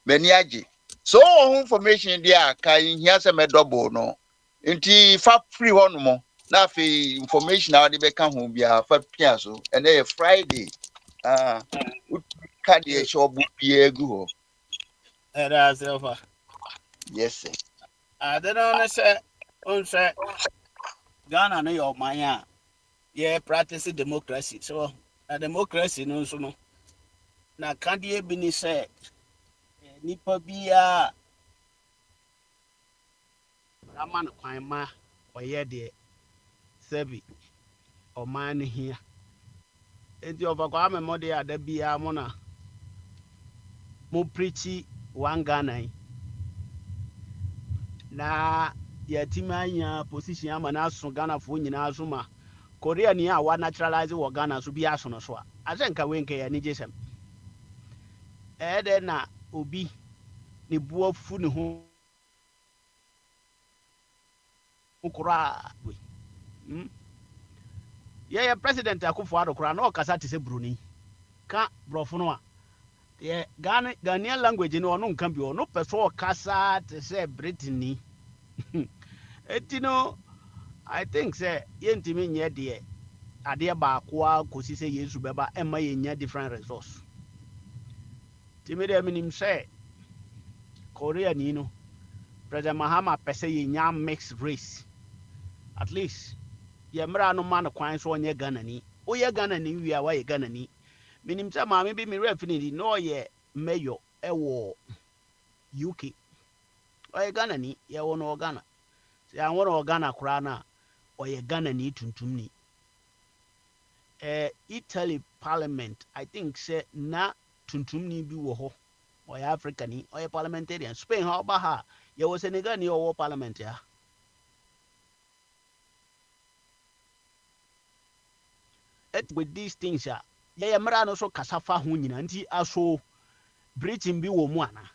Many aji. So information there can hear some double no. Inti fa free one more. Na fi information na de be kan ho bia fa pia so. And then Friday. Card ye show book bia gu ho. That's over. Yes sir. I don't know say Ghana no your man yeah practice democracy. So a democracy no so no. Na kandie bi ni say nipa bia ama no kwan ma oyɛ de sebi ɔman ne hia enti ɔbakɔ ame mɔde ada bia mo na mo preachi one Ghana na yɛtimi anya position ama na aso Ghana fo nyinaa so ma Korea ni a wa naturalize wɔ Ghana so bi aso no so a asɛ nka wenka yɛ ni gyesɛm ɛde na obi ne buo fu ne ho ukura yeah president Akufo-Addo kura na okasa te se bruni ka brofo no a yeah Ghanaian language no no nka bi no person okasa te se Brittany etino I think say yentimi nye de ade ba kwa kosi se Yesu beba emma yenya different resource timi de minim say Korea ni no President Mahama pese yenya mixed race at least yemra no man kwan so onye Ghana ni oye Ghana ni wi a wa ye Ghana ni minim say maame bi mi refinity no ye mayor ewo UK oye Ghana ni ye wo no Ghana se an wo Ghana kura na oye Ghana ni tuntum ni Italy parliament I think say na tuntum ni bi wo ho oye Africa ni oye parliamentarian Spain ha ba ha ye wo Senegal ni wo parliament ya with these things yeah mra no so kasafa ho nyina nti aso breaching bi wo mu ana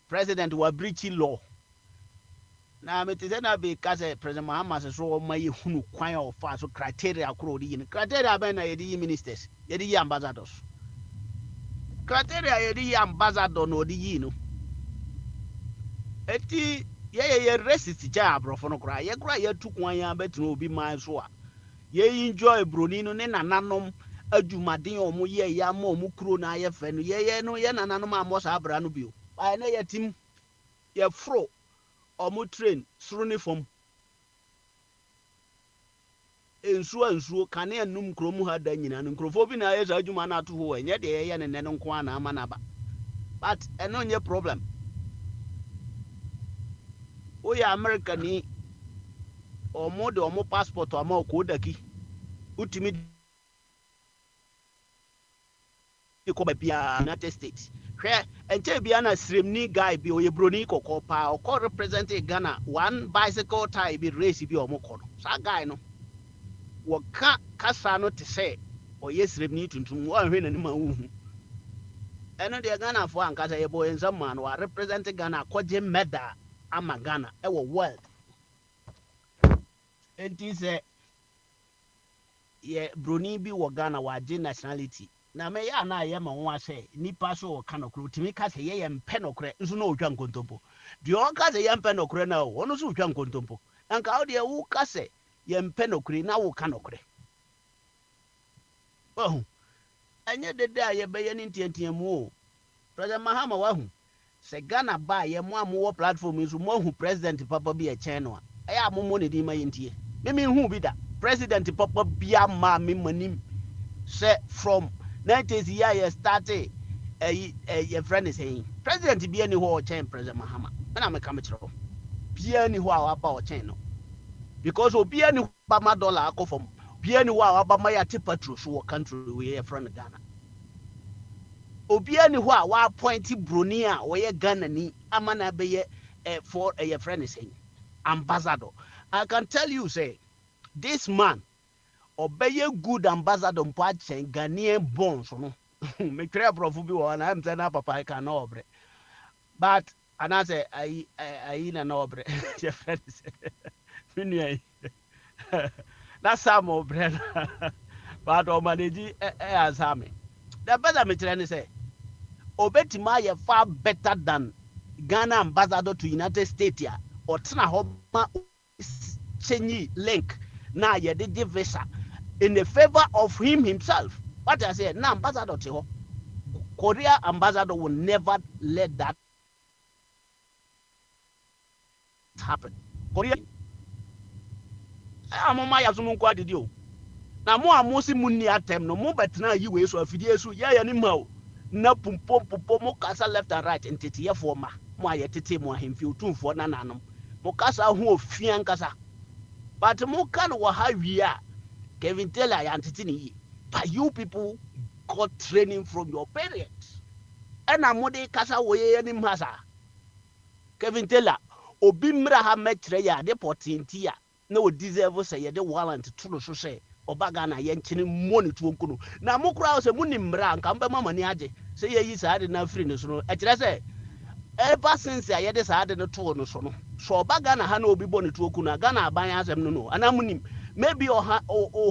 president wa breaching law na metete na be kase president Mahama so ma ye hunu kwan of so criteria akro di yin criteria ben na ye di ministers ye di ambassadors criteria ye di ambassador no di yin no eti ye racist ja abrofo no kra ye tu kwan ya betino obi man so a ye enjoy broni no ne nananom adwumaden omo ye ya ma omo kuro na ye fe no ye no ye nananom amo sa abra no bio ba na ye tim ye fro omo train suru ne fom nsuo kane anum krom ha da nyina no nkrofo bi na ayesa adwuma na to ho enye de ye ne no nko ana ama na ba but eno nye problem o ya America ni omo de omo passport ama ko daki utimi ko ba bia United States hwe enche bia na sremni guy bi oye broni kokko pa o ko represent Ghana one bicycle tie bi race bi omo ko no sa guy no wo ka kasa no te say oye sremni tuntum wo ahwe nanim awu eno de Ghana fo ankasa ye boy nsam man wa represent Ghana koje medal ama Ghana e wo world enti se ye broni bi wo Ghana wa je nationality na me ya na ye ma nwa se nipa so wo kana kro timi ka se ye mpe nokre nso na otwa nkontompo de o ka se ye mpe nokre na wo no so otwa nkontompo anka o de wo ka se ye mpe nokre na wo ka nokre oh anya de da ye be ye ni ntiantia mu o president Mahama wa hu se Ghana ba ye mo amwo platform nso mo hu president papa bi e chen no a ya mo ne di ma yentie me hu bi da president papa bia ma me manim say from 90s year you started your friend is saying president bia ni ho chen president Mahama na me kam kire bia ni ho a wa ba o chen no because obia ni ba ma dollar akofom bia ni ho a wa ba ma ya ti patrol so country we your friend Ghana obia ni ho a wa appoint broni a we Ghana ni amana be ye for your friend is saying ambassador. I can tell you say this man obey good ambassador mpo achen Ghanaian bonds no me clear prof bi wo na am say na papa ka na obre but and I say I na obre your friend minu that's some obre but o manage asame the better me tell say obetima ye far better than Ghana ambassador to United States ya or tena ho ma chenyi link na ye de visa in the favor of him himself. What I said, now ambassador to Korea ambassador will never let that happen. Korea amoma ya sumu kwa didi o. Na mo amosi munni atem no mo betena yi we so afidie so ya ni ma o. Na pumpo mo kasa left and right entity ye for ma. Mo aye tete mo ahemfi otumfo na nanom. Mo kasa ho ofian kasa. But mo kan wo ha wi a Kevin Taylor entity ni. But you people got training from your parents. And I'm mode kasa wo ye ni masa. Kevin Taylor obi mra ha metre ya deportinti ya na o deserve say ye de warrant to so say obaga na ye nchini money to nkono na mokura say muni mra nka mba mama ni age say ye yi sa de na free no so no e kire say ever since ye de sa de no to no so no so obaga na ha na obi boni to okunu aga na aban asem no no ana munim maybe o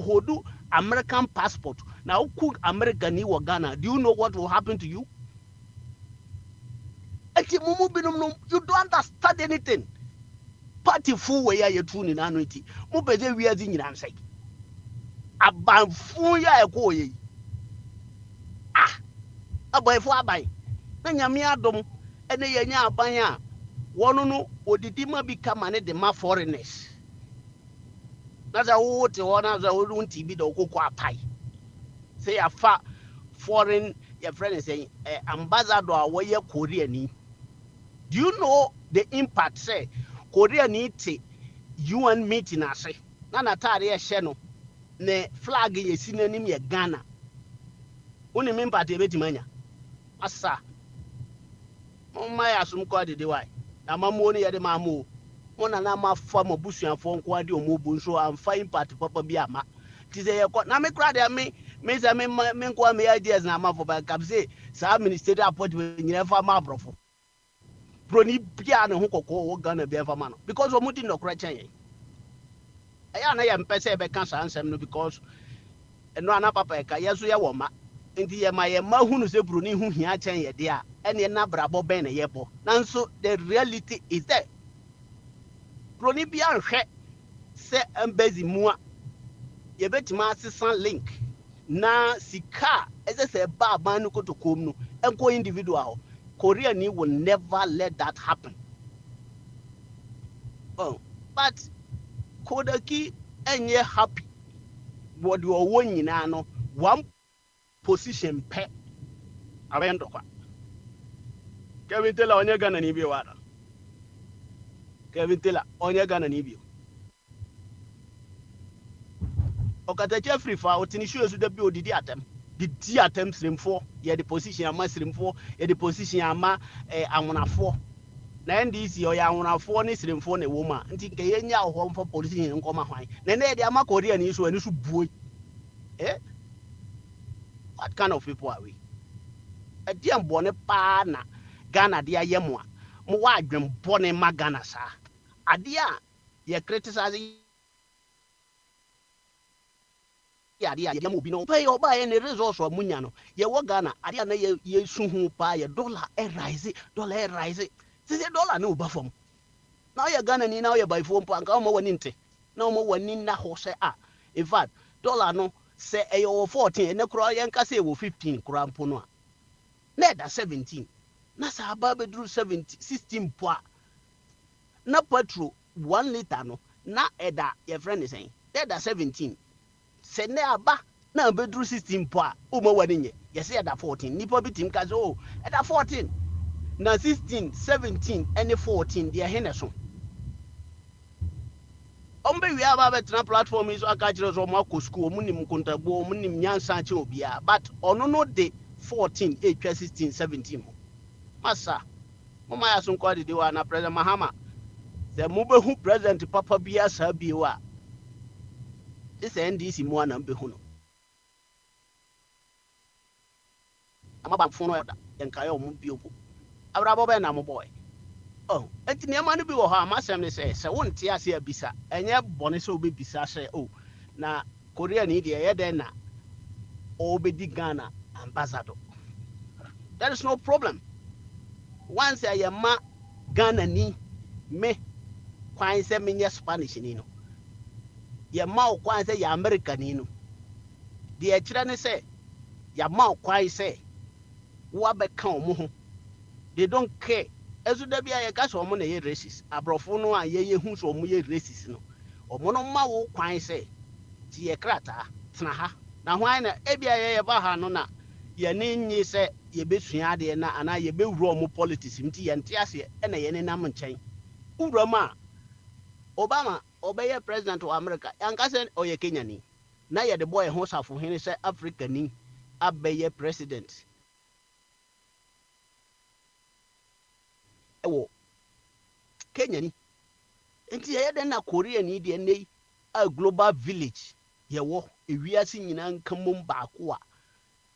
hodu American passport now cook American ni wo Ghana do you know what will happen to you? You don't understand anything. Party fool where you tune in annuity. Mubeze we are in answer. Aban fool ya go ye. Ah, a boy for a buy. Then ya me adom, and the yanya abanya. One no, or the dima become an edema foreigners. That's a wood one as a old TV do go pie. Say a fat foreign, your friend is saying, ambassador where you Korean. Do you know the impact say Korea need to UN meeting ase na natare ye hye no ne flag ye sinanim ye Ghana woni me impact e betimanya asa my asum kwa de why na mamu ni ye de mamu mo na ma fa mo busuafo nko ade o mo bu nso am fa impact papa bi ama ti say ye na me kra de me say me nko me ideas na ma for ba cap say sa ministerial appointment nyina fa ma brofo broni bia ne ho kokko wo Ghana bia fa ma no because o mudi no kra chen aya na ya mpese be kan san sem no because eno ana papa ka yeso ye wo ma nti ye ma hunu se broni hu hia chen ye de a ene na brabo ben ne ye bo nanso the reality is there broni bia nhwe se embassy mu a ye betima asesan link na sika ese se ba ban no kotokom no enko individual Korea ni will never let that happen. Oh, but Kodaki enye happy what you are winning no one position pet around the Kevin Taylor on your gun and Ibio. Kevin Taylor on your gun and Ibio. Okata Jeffrey for out in issues with the build the atom. The atom slim for, yeah, the position I'm slim for, yeah, the position I'm a four. Na NDC or ya una four ni slim for a woman. Until Kenya home for position in Koma High. Then they are my Korean issue and issue boy. Eh? What kind of people are we? A dear bonnet pana Ghana dear Yemwa. More dream bonnet Magana, sir. Adia, ye criticizing. Adia, you will be no pay or buy any resource or Munyano. Ye Wagana, Adia, ye soon buy a dollar a rise, dollar a rise. This is a dollar no buffum. Now you're gonna need now you buy phone punk, no more into. No more one in the horse. In fact, dollar no say a 14 and the Croyan Casse 15 crown pono. Neda 17. Nasa Babe drew 16 poa. Na petrol 1 liter no. Na eda your friend is saying. Neda 17. Say never na bedru 16 poa. Uma wadinye. Yes, at 14. Nipo bitim kazo. At 14. Na 16, 17, and 14. They are Henderson. We have a platform is a catcher of Marco school, Munim Contabo, Munim Yan Sancho Bia, but on no day 14, 8, 16, 17. Massa, Mama has some quality do an President Mahama. The mobile who present Papa Bia Sabiwa. This NDC one and Behuno. I'm about phone and Kayo Mubio. Arabo and I'm a boy. Oh, enti nneɛma no bi wɔ hɔ a masɛm ne sɛ wonte ase abisa ɛnyɛ bɔne sɛ wobɛbisa sɛ o na Korea ni deɛ ɛyɛ dɛn na ɔbɛdi Ghana ambassador. There is no problem. Once I am Ghana ni me kwan sɛ menyɛ Spanish ni no yɛma wo kwan sɛ yɛ America ni no deɛ ɛkyerɛ ne sɛ yɛma wo kwan sɛ woabɛka ɔmo ho. They don't care. Ezu da bia ye ka so mo na ye racist abrofo no a ye hu so mo ye racist no omo no ma wo kwan se ti ye krata tena ha na hwan na e bia ye ba ha no na ye ne nyi se ye besua de na ana ye be wuro mo politics mti ye nte ase e na ye ne nam nchen wuro ma Obama obeye president of America yanka se oye Kenya ni na ye de boy ho safo hene se Africa ni abeye president ewo Kenya ni enti ye den na Korea ni de nei a global village ye wo ewiase nyina nkamom baako a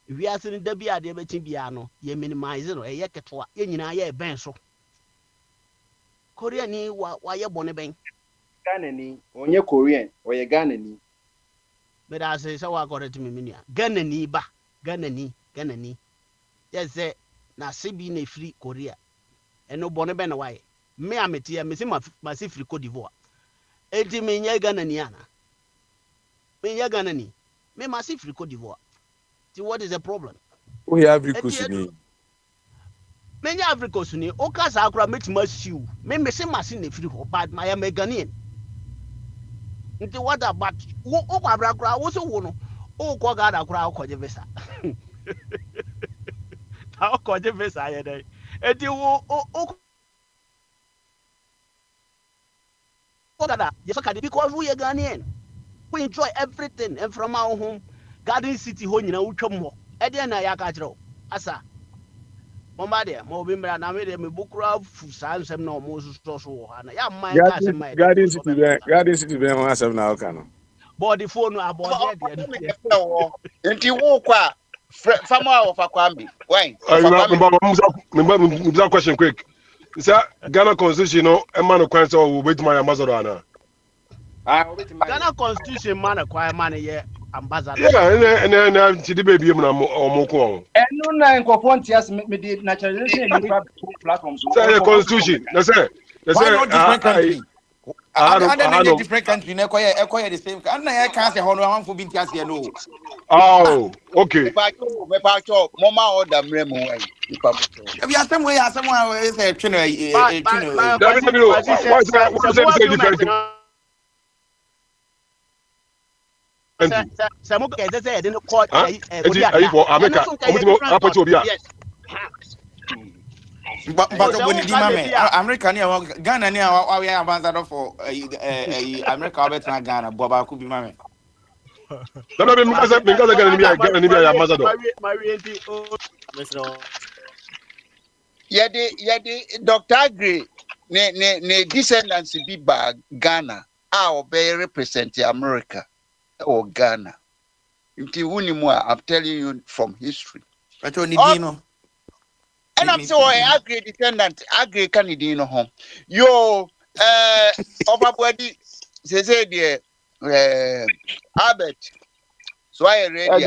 ewiase ni da bia de beti bia no ye minimize no ye keto a ye nyina ye ben so Korea ni wa ye bone ben Ghana ni onye Korean or ye Ghana ni me da say wa correct me minia Ghana ni ba Ghana ni yes say na sebi na free Korea eno bone ben why me ametia me se ma se free Cote d'Ivoire enti me nya Ghana ni ana me nya Ghana ni me ma se free Cote d'Ivoire see what is the problem we have recusini me nya Africa suni o ka sa akura metima siu me se ma se na free ho but my am Ghanaian nti what about wo kwa brakura wo so wo no o ko ga da kura ko je visa ta ko je visa ye dai enti wo o because we are Ghanaian. We enjoy everything and from our home, Garden City, home, you know, Chomo. Ediana Yakatro, Asa. Bombardia, Mobimba, and I made a bookra, Fusans, and no Moses Tosso, and I am my Garden City, myself now, can. Body phone, I bought Nti wo kwa fama of Akwambi. Why? That question quick. Sir, Ghana Constitution, no, a man of Quanso will wait my ambassador. Ghana Constitution, man, acquire money, yeah, ambassador. Yeah, and then the baby or Moko. And no, I'm going to me the naturalization platforms. Constitution, that's it. Why not different country? I don't different country. Acquire the same. I can't say how long for being cast here. No. Oh, okay. Mama order mremu. If you are somewhere, someone is a trainer. Some of the say didn't call for America. Yes. But when di mame America ni Ghana ni we ambassador for America bet na Ghana boba ku bi mame. No because Ghana ni be ambassador. Yadi Dr. Agri ne descendants be ba Ghana a be represent America or Ghana. Inti wunimu I'm telling you from history. But you need no. And I'm saying Agri descendant Agri Canadian home. Yo overbody say there Albert. So I ready.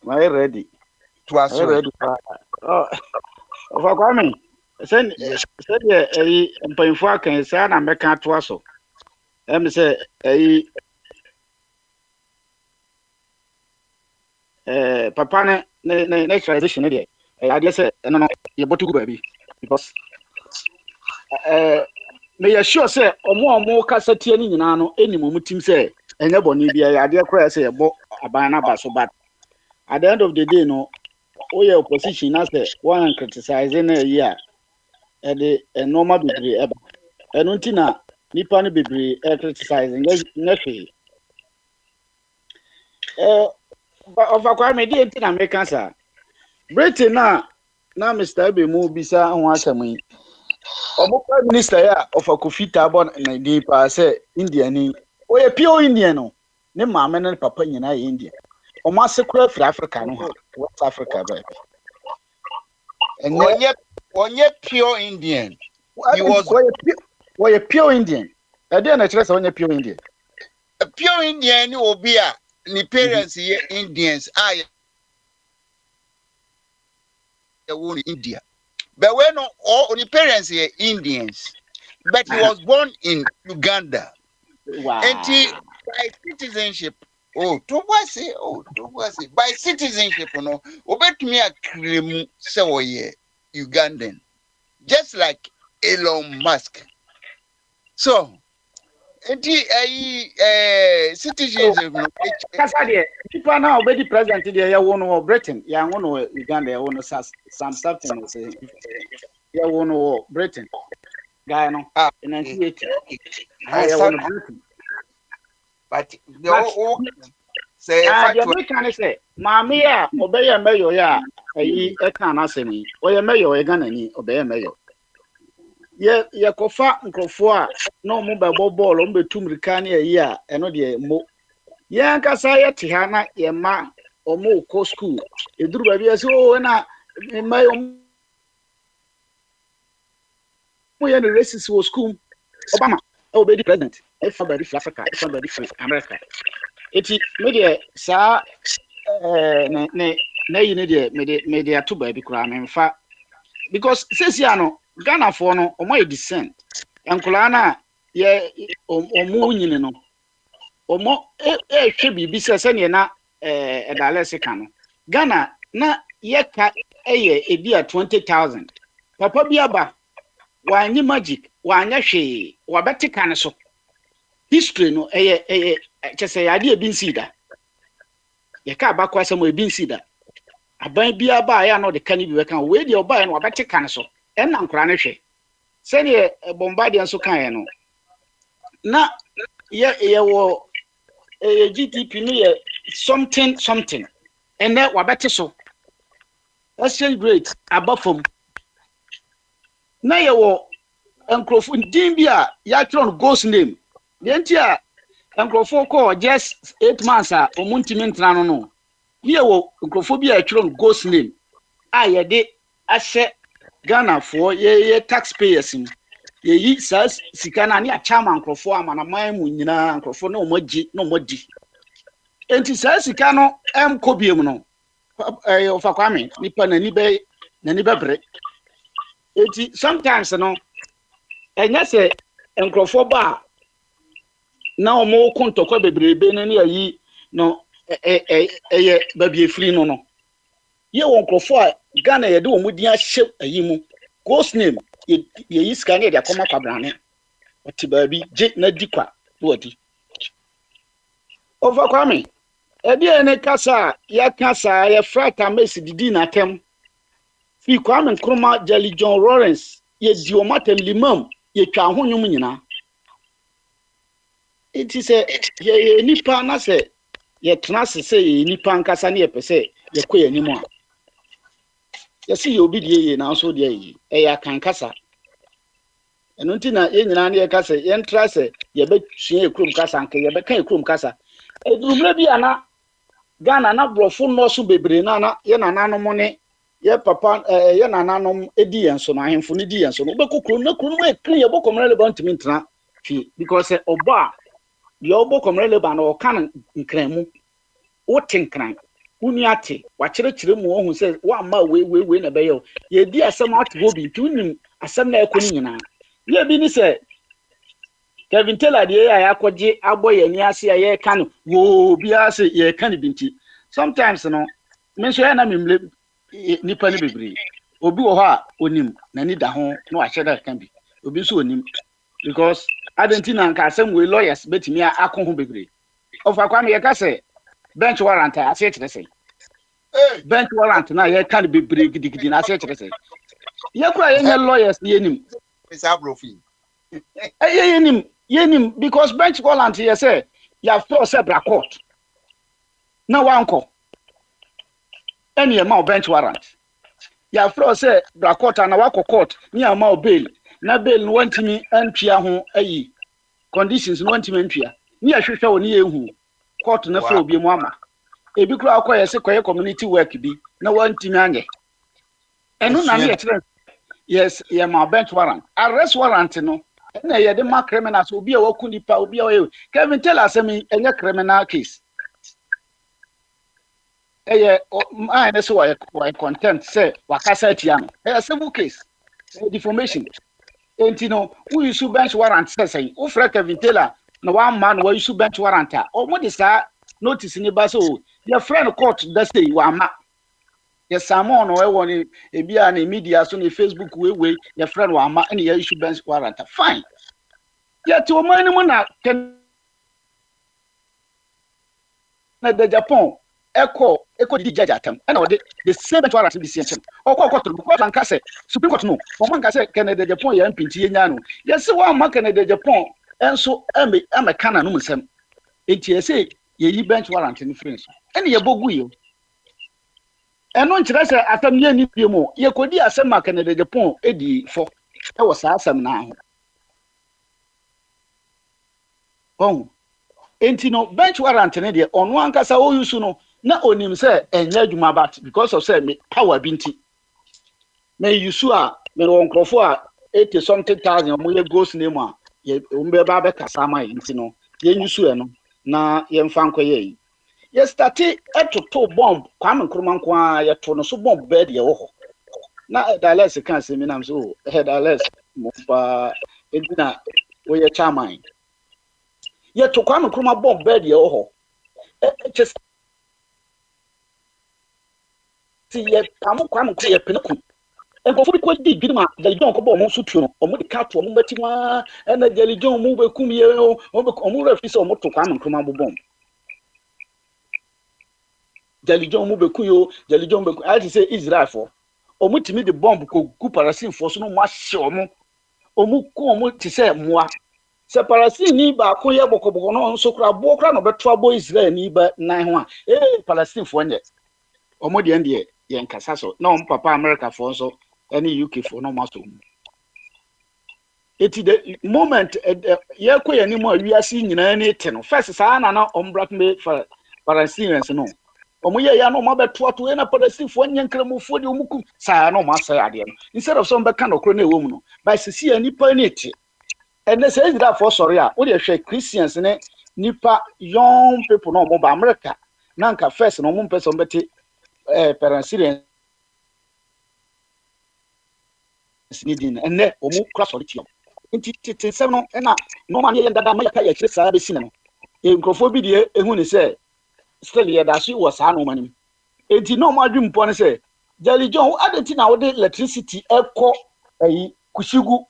My ready. Ready. For coming. Send a mpanyinfo kan say na meka to aso. Say papa ne tradition dey. I dey say no you botu go baby because me sure say omo kasa tie ni nyina no enimo mutim say enye boni bia ya dey kra say ebo aban na ba so but at the end of the day no we opposition na say one criticize na here e dey normal bebre eba eno ntina nipa no bebre criticize na hwe of akwa me dey ntina American sir Britain na Mr. Abemu bisa ho asem omo prime minister ya of akofita bon na dey pa say India ni oye pure Indian no ne maame ne papa nyina ye India omo asekura fra Africa no West Africa ba and onye pure Indian he was pure Indian e dey na chere say onye pure Indian pure Indian ni obi a ni parents ye Indians are in India. But when all the parents are Indians, but he was born in Uganda. Wow. And he, by citizenship, by citizenship, obet me a claim say Ugandan, just like Elon Musk. So, and he citizenship. Kasadi, people now already present in the one Britain, ya one Uganda, ya one some something say, ya one Britain, guy no, in 1980, ya one Britain. But say, we can say, Mammy, obey a mayor, ya, a can answer me, or a mayor, a gun, any obey a mayor. Ye kofa nkofo a no mo ba ball on betum rikani a year eno de mo ye nkasa ye te ha na ye ma omo ko school eduru ba bia so na mai mo ye no racist wo school Obama obedi president everybody for Africa everybody for America eti me de sa ne yine de me de ato ba bi kura me mfa because sesi ano Ghana for no omo descent enkola na ye omo nyine no omo hwe bibi se ne na edale seka no Ghana na ye ka edia 20,000 papa bi aba wanyi magic wanya hwe wabetika ne so history no chese ya de binsida ye ka aba kwa samo binsida aban bi aba ya no de ka ni bi weka we de oba ya no wabetika ne so en ankora ne hwe se ne bombardier so kan no na ye wo GDP no ye something and then wabete so exchange rate above na ye wo enkrofo din bia ya tron ghost name the entia enkrofo ko just 8 months a omuntimi ntra no ye wo enkrofo bia tron ghost name a ye de ahye Ghana for ye taxpayers ye yi sas sika na ne achama enkrofo amanaman mu nyina enkrofo na omagi na omodi enti sas sika no kobiem no ofa kwame nipa na ni be bre enti sometimes no enya se enkrofo ba na omo kontokwa bebrebe na ne ayi no ye babie free no ye won krofo a Ghana ye de omudi ahye ayi mu ghost name ye yi sika ne de akoma kwabrane oti ba bi je na dikwa wodi Over Kwame. Ene kasa ya kasa ya frata mesi didi na tem. Fi Kwame Nkrumah Jelly John Lawrence ye diomatem limam ye twa ho nwum nyina. It is a ye nipa na se ye tena se ye nipa nkasa ne ye pese ye kɔ ye nimu a. Ye si ye obi die ye na so die yi. E ya kan kasa. Eno nti na ye nyina ne ye kasa ye ntra se ye be sua ekrom kasa nke ye be kan ekrom kasa. Edurumre bi ana Ghana na brofo no so bebre na ye nananom ne ye papa ye nananom edi yenso no ahemfo ne di yenso no bekokro na kro no e kre ye bokomre le bantimi ntena fi because oba ye obokomre le ba na o kan nkranu wo tenkran uni ate wa kire mu ohun se wa ma we na be ye di asem ate go bi tunim asem na ekoni nyina ye bi ni se Kevin Taylor de ya akwaje aboye ni ase ya kan wo bi ase ye kan binti sometimes no me so ya na memle nipa ni bebre obi wo ha onim na ni da ho na wa hyeda kan bi obi so onim because Argentina nka asem we lawyers betimi akọ ho bebre of akwa me ye ka se bench warrant ase kire se bench warrant na ye kan bebre gidigidi na ase kire se ye kura ye lawyers ye nim is abrofi yenim because bench warrant here say you have to say bra court na wanko any amount bench warrant you have to say bra court na wako court ni amount bail na bail no wantimi antwia ho ayi conditions no wantimi antwia ni ahwehwe woni ehu court na fa obi mu ama ebi kura akoye se koye community work bi na wantimi anye enu na me kire yes ye ma bench warrant arrest warrant no na ye de ma criminals obi a waku nipa obi a Kevin Taylor asemi enye criminal case I na so why content say wakasa tia no civil case defamation entino who issue bench warrant say o fra Kevin Taylor na one man who issue bench warrant o mo de sa notice ni ba so your friend court that say wa ma yes Samon no e woni e bia na media so na Facebook we your friend wa ma na issue bench warrant fine yet o man mu na the Japan echo di judge atam na the same bench warrant be sent o court an kase Supreme Court no o man kase Canada Japan ya mpinti enya no yes wa ma Canada Japan enso ame kana no musem enti ese ye yi bench warrant ni friends ene ye bogu yo eno nkyerɛ sɛ atam ye ni pie mu ye kodi asɛm aka na de Japan edi fo e wo saa asɛm na ho bon enti no bench warrant ne de ono ankasa o yusu no na onim sɛ enya adwuma bat because of say me power binti me yusu a me won krofo a 80 something thousand mo ye ghost name a ye umbe ba be kasa ma enti no ye yusu e no na ye mfa nkoye yes stati to bomb Kwame Nkrumah nko ya to no so bomb bed ye wo ho na Dallas kan se mi nam so Dallas mo pa edina wo ye chairman ye to Kwame Nkrumah bomb bed ye wo ho just see ye Kwame Nkrumah ye penaku enko bi ko di bidima Jelly John ko bo mo so tuo no o mo de ka to mo beti wa na Jelly John mo be kum ye o mo refi so mo to Kwame Nkrumah bomb Jelly John mo beku yo Jelly John beku I say Israel for omutimi de bomb ko gu parasin for so no ma hye omu ko omu ti say moa se parasin ni ba ko ye bokoboko no so kra bo kra no beto abo Israel ni ba nan ho a parasin for nye omu de ende ye nkasa so na om papa America for so any UK for no ma so eti the moment ye ko ye ni mo awiase nyina ni te no first sa na ombrat me for parasin no omoye ya no mabeto to na podasifo nyankremofo de omukum saa no masa ade no instead of some beka no kro na ewom no by sisi anipa ni eti ene se Israel for sorry a wo de hwe Christians ne nipa young people no mo ba America na nka first no mo mpese ombete parents ni din ene omu kra sorry ti nti tete se no na no man ye ndada ma ya ka ya kire saa be sine no nkrofo bi de ehu ni se still ye da so was anu manim enti no ma dwum pon say Jelly John adenti na wo de electricity ekọ ayi kushigu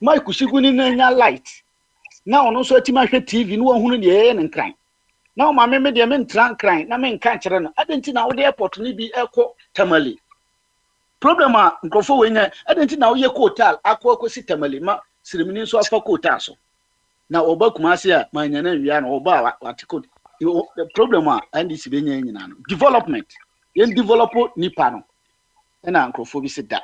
mai kushigu ni na nya light na ono so atima hwe TV no hunu ne ye nkran na ma me de me ntran kran na me nka kyerɛ no adenti na wo de airport ni bi ɛkɔ Tamale problem a nkrofo we nya adenti na wo ye hotel akɔsi Tamale ma sirimini nso afa hotel so na oba Kumasi a ma nya na wia na oba watiko the problem a ndc be nya nyina no development yen develop nipa no na nkrofo bi se da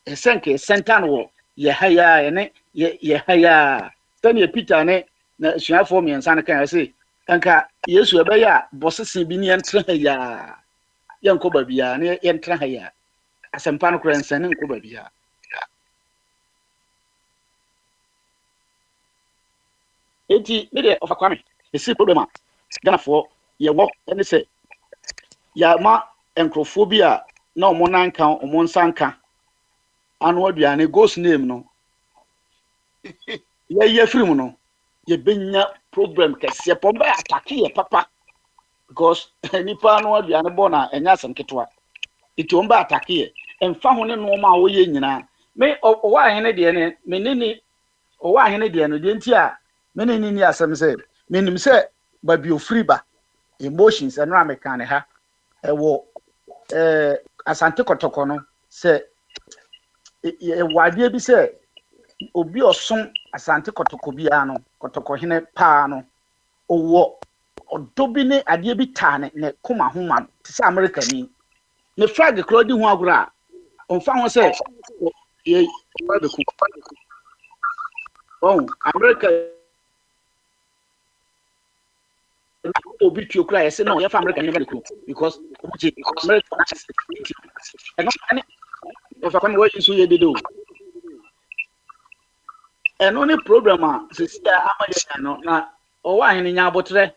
esenke center no ye haya ye haya tani Peter ne na suafo mi ensa ne kan say anka Yesu ebe ya bosese bi ne entra haya yenko ba bia ne entra haya asempa no kura ensa ne enko ba bia enti me de ofa kwame esi problem a Ghana for ye wo ene say ya ma enkrofo bi a na omo nanka omo nsanka anu aduane ghost name no ye free no ye benya problem kese pomba attack ye papa because nipa anu aduane bo na enya asem ketwa iti omba attack ye emfa ho ne no ma wo ye nyina me owa ahene de ne menini owa ahene de no de nti a menini ni asem se menim se ba bio free ba emotions eno amekane ha ewo asante kotoko no se wade bi se obi osom asante kotoko bia no kotoko hene pa no owo odobi ne ade bi ta ne kuma homa ti se America ni ne flag kro di ho agora onfa ho se ye ba be ku oh America obi tio kra say no ye fa America never ku because America and if I come away so ye do and only program se ama no na o wa hin nya abotre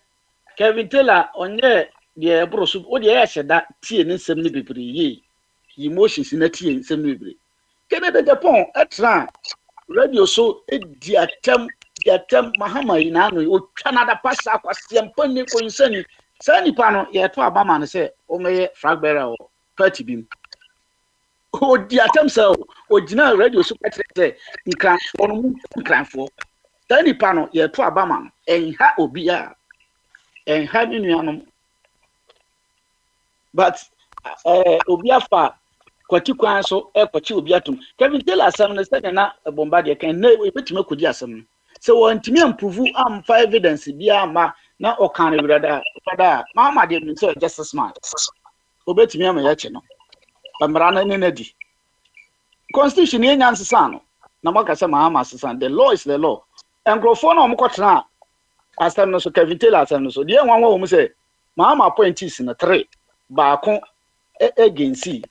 Kevin Taylor onye de brosu o de yesheda tie ne nsem ne bebre ye emotions na tie nsem ne bebre Canada Japan etra radio so diatem Mahama ina no o twanada pasa kwase mpani ko nsani sani pa no ye to abama no se o meye fragbera o party bim o diatem se o gina radio so petre nkranfo no nkranfo sani pa no ye to abama no enha obia enha ni nuanom but obia fa kwati kwan so kwati obia tum Kevin Taylor asem no se na bomba de kan na ebetime kodi asem no se wantimi improve am fa evidence bia ma na okan brada mama de so just smart obetimi am ya che no amra na ne di constitution ye nyan sesa no na maka se mama sesa the law is the law engrofo na omkotena asem no so Kevin Taylor asem no so de nwanwa wo mu se mama appointees na 3 baako agency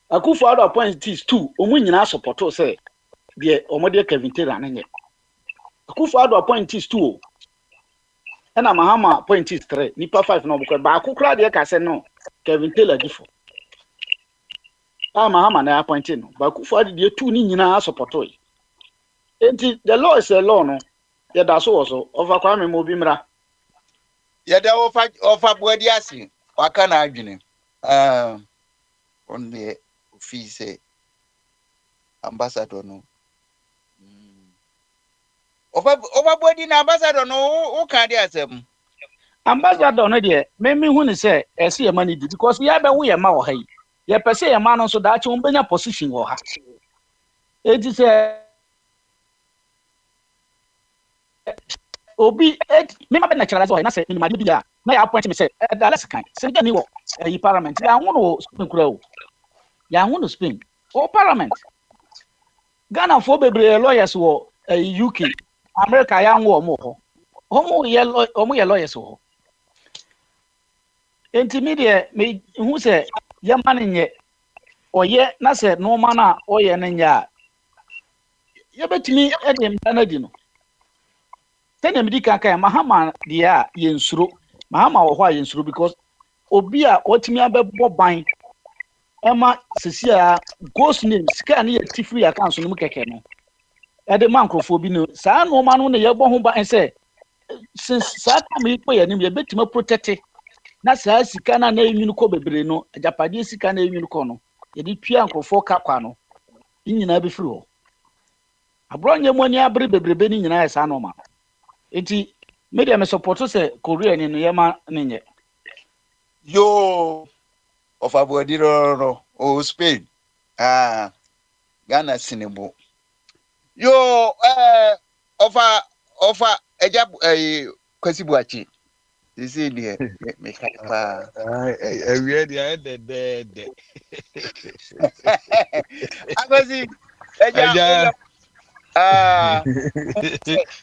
Akufo Addo appointees 2 omu nyina support say de omode Kevin Taylor na nye Akufo Addo appointees 2 na Mahama appointees 3 nipa 5 na obukọ ba akukra de ka se no Kevin Taylor gifo Mahama na appointed no ba Akufo Addo de 2 ni nyina support yi enti the law is a law no ye da so so over kwa me mo bi mra ye da ofa bodi ase waka na adwene on the office ambassador no ofa bodi na ambassador no o kan dey asem ambassador no de me hu ni say ese ye mani di because ye be hu ye ma wo ha yi ye pese ye ma no so da che un benya position wo ha eti say obi me ma be naturalize wo na say me ma di ya na ya appoint me say da let's kan say ni wo yi parliament ya hu no Spain kura o ya hu no Spain o parliament Ghana for bebre lawyers wo UK America ya hu omo ho omo ye lawyers wo intermediate me hu say ye man nye oye na say no man na oye na nya ye betimi edem tanadi no tene midi kan Mahama dia ye nsuro Mahama wo ho a ye nsuro because obi a otimi abebo ban ema sesia ghost name sika na ye tifri account no mu keke no e de mankrofo bi no saa no ma no ne ye bo ho ban say since saa time yi ko ye nim ye betima protect na saa sika na enwinu ko bebre no ajapade sika na enwinu ko no ye di twa ankrofo ka kwa no nyina be firi ho abronye mo ni abre bebrebe ni nyina ya saa no ma enti Media me support say Korea ni no yema ninye. Yo, of Abodiro or Spain. Ghana Sinebo. Yo, of a job, a Kwesibuachi. This is the make pa. We are the I was in Eja. ah,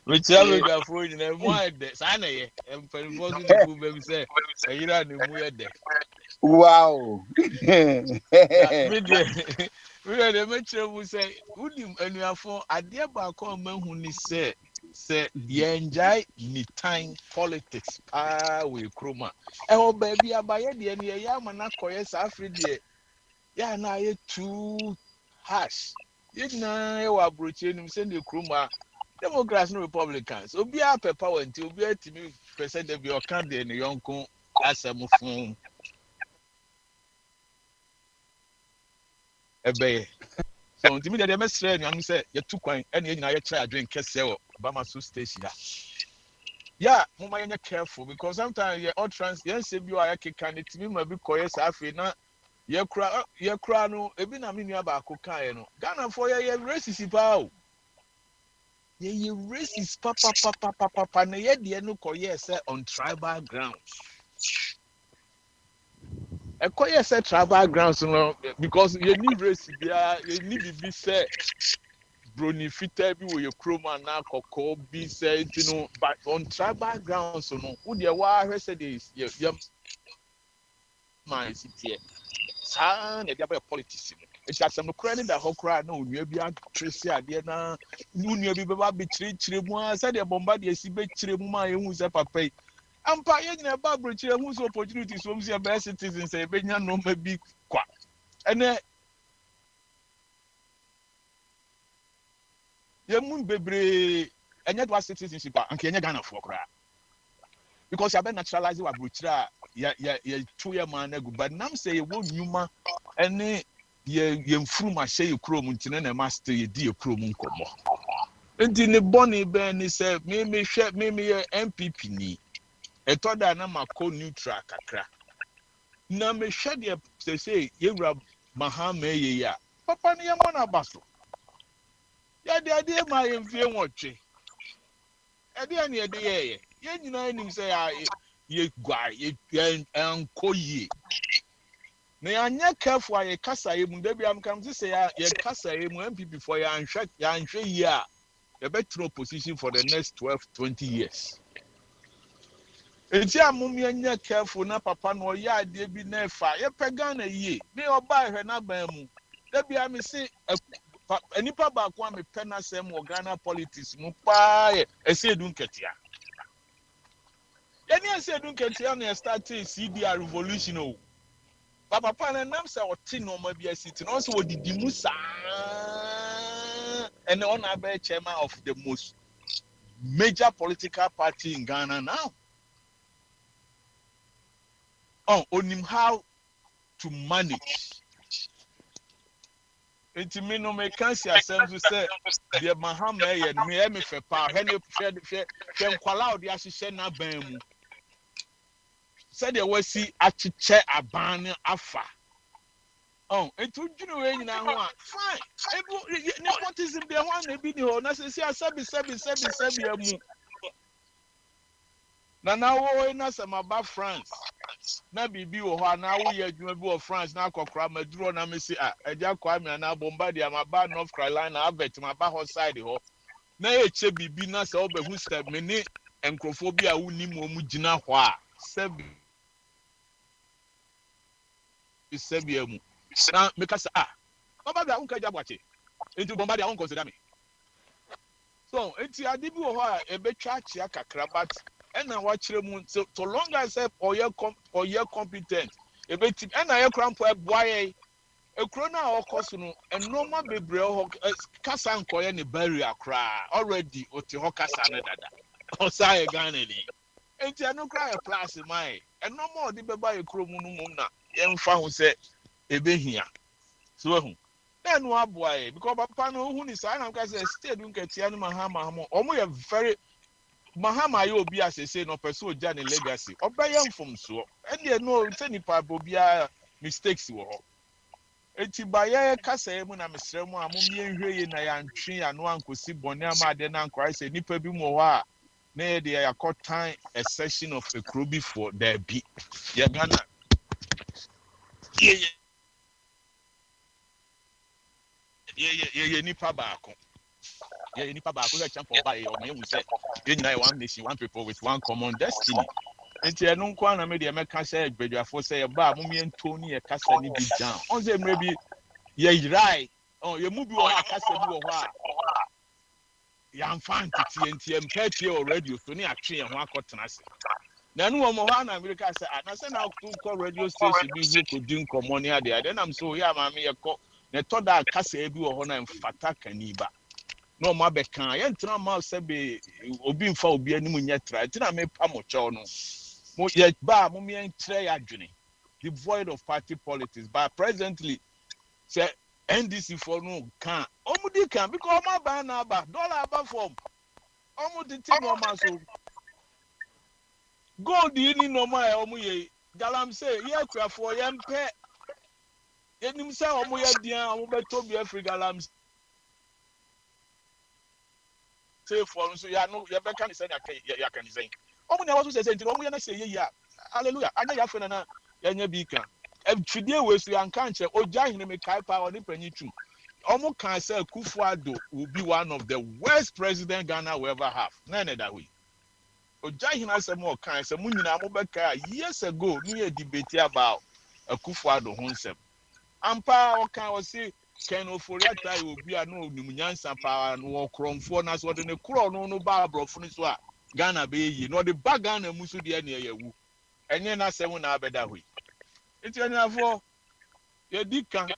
Which have got for you and more de sana ye. And for the cool baby say, and you are the more de. wow. Na video video the metro will say, would you and you are for a dear back man who is say ye enjoy ni time politics we chroma. Oh baby, I buy the end ye yamana koyes Afri ya na ye too harsh. Yet na ye wa broche him send the chroma. Democrats and Republicans. Obi a power until be a me percent of your candidate in the young as a phone. Ebe. So to me the message I'm say you took one and you try drink kese Obama Su station. Yeah, mama you careful because sometimes you all trans yes you are can it me maybe koyes afi na ye kra no ebi na me nua ba ko kan no. Ghana for ye racist pa. Ye racist papa na ye de no koyes on tribal grounds. Yes, tribal grounds, because you need race, you need to be said. Brony fitter be with your chroma now, cocoa be said, but on tribal grounds, who the why said is your mind here. Son, a double politician. It's got some credit that Hokra no, you be a Tracy idea now. You be three said the bombardier, see, bet Chirima, who's a papa. I'm paying a Barbara whose opportunities from the best citizens, say, Benya no may be quack. And ye mun bebre enye do citizenship anke enye Ghana for kra because you have naturalize wa brochira ya two year man agu but nam say ye won nyuma ene ye mfuruma hye ye krom ntine na master ye di ye krom nkomo enti ne boni be ni say me hwe me ye MPP ni etoda na mako neutral kakra na me hwe de say ye wura mahama ye ya papa ne ye mo na baso ya de ade ma ye mfie nwotwe ade ani ade ye ye nyina nim say ye gwa ye enko ye na ya nya careful ye kasa ye mu da bi am kam say ye kasa ye mu MPP for ya anhwe ye a ye better position for the next 12-20 years enti amum ye nya careful na papa no ye ade bi na fa ye pega na ye me oba hwe na ban mu da bi am say enipa ba kwa me pena sem Ghana politics mu pa ye ese edu nketia yani ese edu nketia na start CDR revolution o papa na nam say oti no ma bi asiti no so odidi mu sa and on abe chairman of the most major political party in Ghana now on him how to manage. Enti me no me kan si asem so say the Mahama ye me fe pa he ne hwe nkwala odi ahye na ban mu said there was see achiche aban afa enti udwunu we nyina ho a fine nepotism de ho na bi ni ho na se sabi amu na wo na sama France na bibi wo ho na wo ye adwuma bi wo France na akokra maduro na me si eja kwa me na bombardier ma ba North Carolina avet ma ba ho side ho na eche bibi na se obehu step me ni enkrofo bi a woni mu gina ho a sabi amu na me ka sa bombardier unka jabwache enti bombardier won consider me so enti ade bi wo ho a ebetwa achia kakra but and na watch mu so long as or you're competent ebeti and na crampo boy ekro na okoso no enoma bebre ho kasa nkoye ne barrier kra already oti ho kasa ne dada o sai Ghana ni enti anu kra plus mai enoma odi beba ekro mu no mum na yemfa ho se ebehia so hu then wa boy because papa no hu ni sai na ka say stay dun ketia no mahama omo ye very Mahama yo obi asese no person oja ne legacy obeyam from so and they know say nipa bobia mistakes wo ho enti ba ye kasa mu na mesrɛ mu a mo mienhwe ye na yantwe ano ankosi bone ama ade na ankwa say nipa bi mo ho a na ye de yakotan a section of a crew before there be ye gana ye nipa baako ye nipa baako say champ for buy o me hu say ye nyina one nation one people with one common destiny. Enti enu nkwa na me de meka say gbedwafo say ye ba mo mie ntoni ye kasa ni bi down on say mre bi ye yirai oh ye mu bi wo ha kasa bi wo ho a ya mfante tie mpeti already so ni atwe ye ho akotena se na nu wo mo ho na America say na say na to call radio station bi hu ko din komo ni ade ade na so ya ma me ye ko na to da kasa bi wo ho na mfata kaniba no ma be kan ye ntena ma se be obi mfa obi anim nya tra tina me pa mo cho no mo ye ba mo me nkyere ya dwene devoid of party politics but presently say NDC for no can omudi can because ma ba na ba dollar ba form omudi ti no ma so gold ni no ma e omu ye galam say ye kura for ye mpe enim say omu ye dian omu beto bi Africa galam say for so ya no ye be kan say ya kan say omu na was say nti omu ye na say ye ya hallelujah anya ya fe na nya bi kan twidie we so ya nka nche oja hene me kai pa oni panyi tu omu kan say Kufuado will be one of the worst president Ghana will ever have na that way oja hene say mo kan say munyina mo be ka years ago me debate about Kufuado honsem ampa o kan o say Ken Oforiata will be a no nyansa pa no kromfo na so de ne kro no ba abrofo ni so a Ghana be yi no de ba Ghana musu de ne yewu enye na se mu na abeda hoi enti anyafo ye dika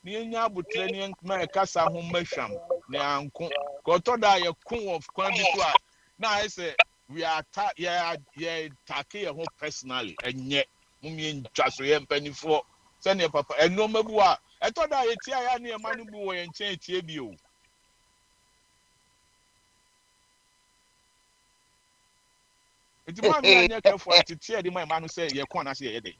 ni enya abutre ni ma kasa ho mahwam ne anko ko to da ye kun of kwan bi so a na I say we are take ye ho personally enye mu mi ntwa so ye mpanifo se ne papa eno mabu a eto da ye tia ya ne ma no bu wo ye nchen tie bi o enti ma mi anya kefo atitie di ma no say ye kon na say ye de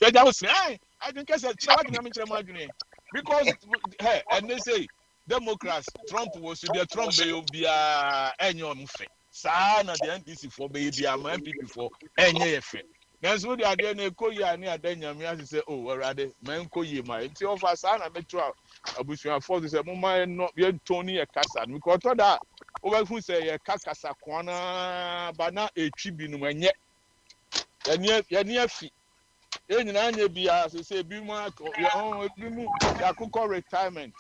ya jawo say I think say chira wa me chira ma adwene because hey and they say Democrats Trump was there Trump be obia enyo mfe saa na the NDC for be bia ma MPP for enye ye fe nanso de ade na ekoyi ani adanyam ya say oh already man koyi ma nti ofa saa na metro abusuan for say mo ma no ye toni ye kasa because to da o ba fu say ye kasa kwana ba na etwi bi no enye ye ne afi nyina anya bia say bi mu bi mu yakukọ retirement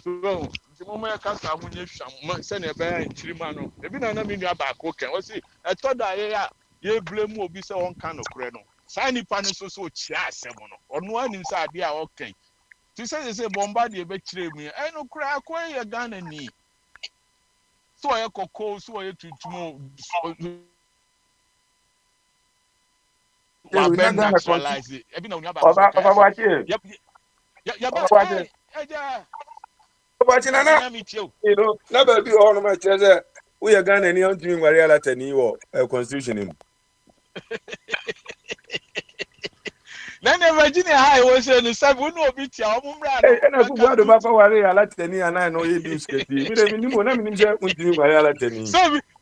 so mo ma kasa ho nye hwam se na be nkyiri ma no ebi na me nua ba ko ken o si eto da ye blame obi se on kan okre no sai nipa no so chia asem no ono anim se ade a o ken ti say bomba de be kire mu e no kra akọ ye Ghana ni so ye kokko so ye tuntumo wa ben naturalize ebi na unya ba ko ka say ya ba eja But na you know na ba bi ho no ma kire say we are Ghana ni on timi ngware ala tani wo constitution him na Virginia high was say no sabu no obi tia o mumra no na ku gwa do ba fa ware ala tani ana no ye di sketi mi de mi ni mo na mi ni say on timi ngware ala tani so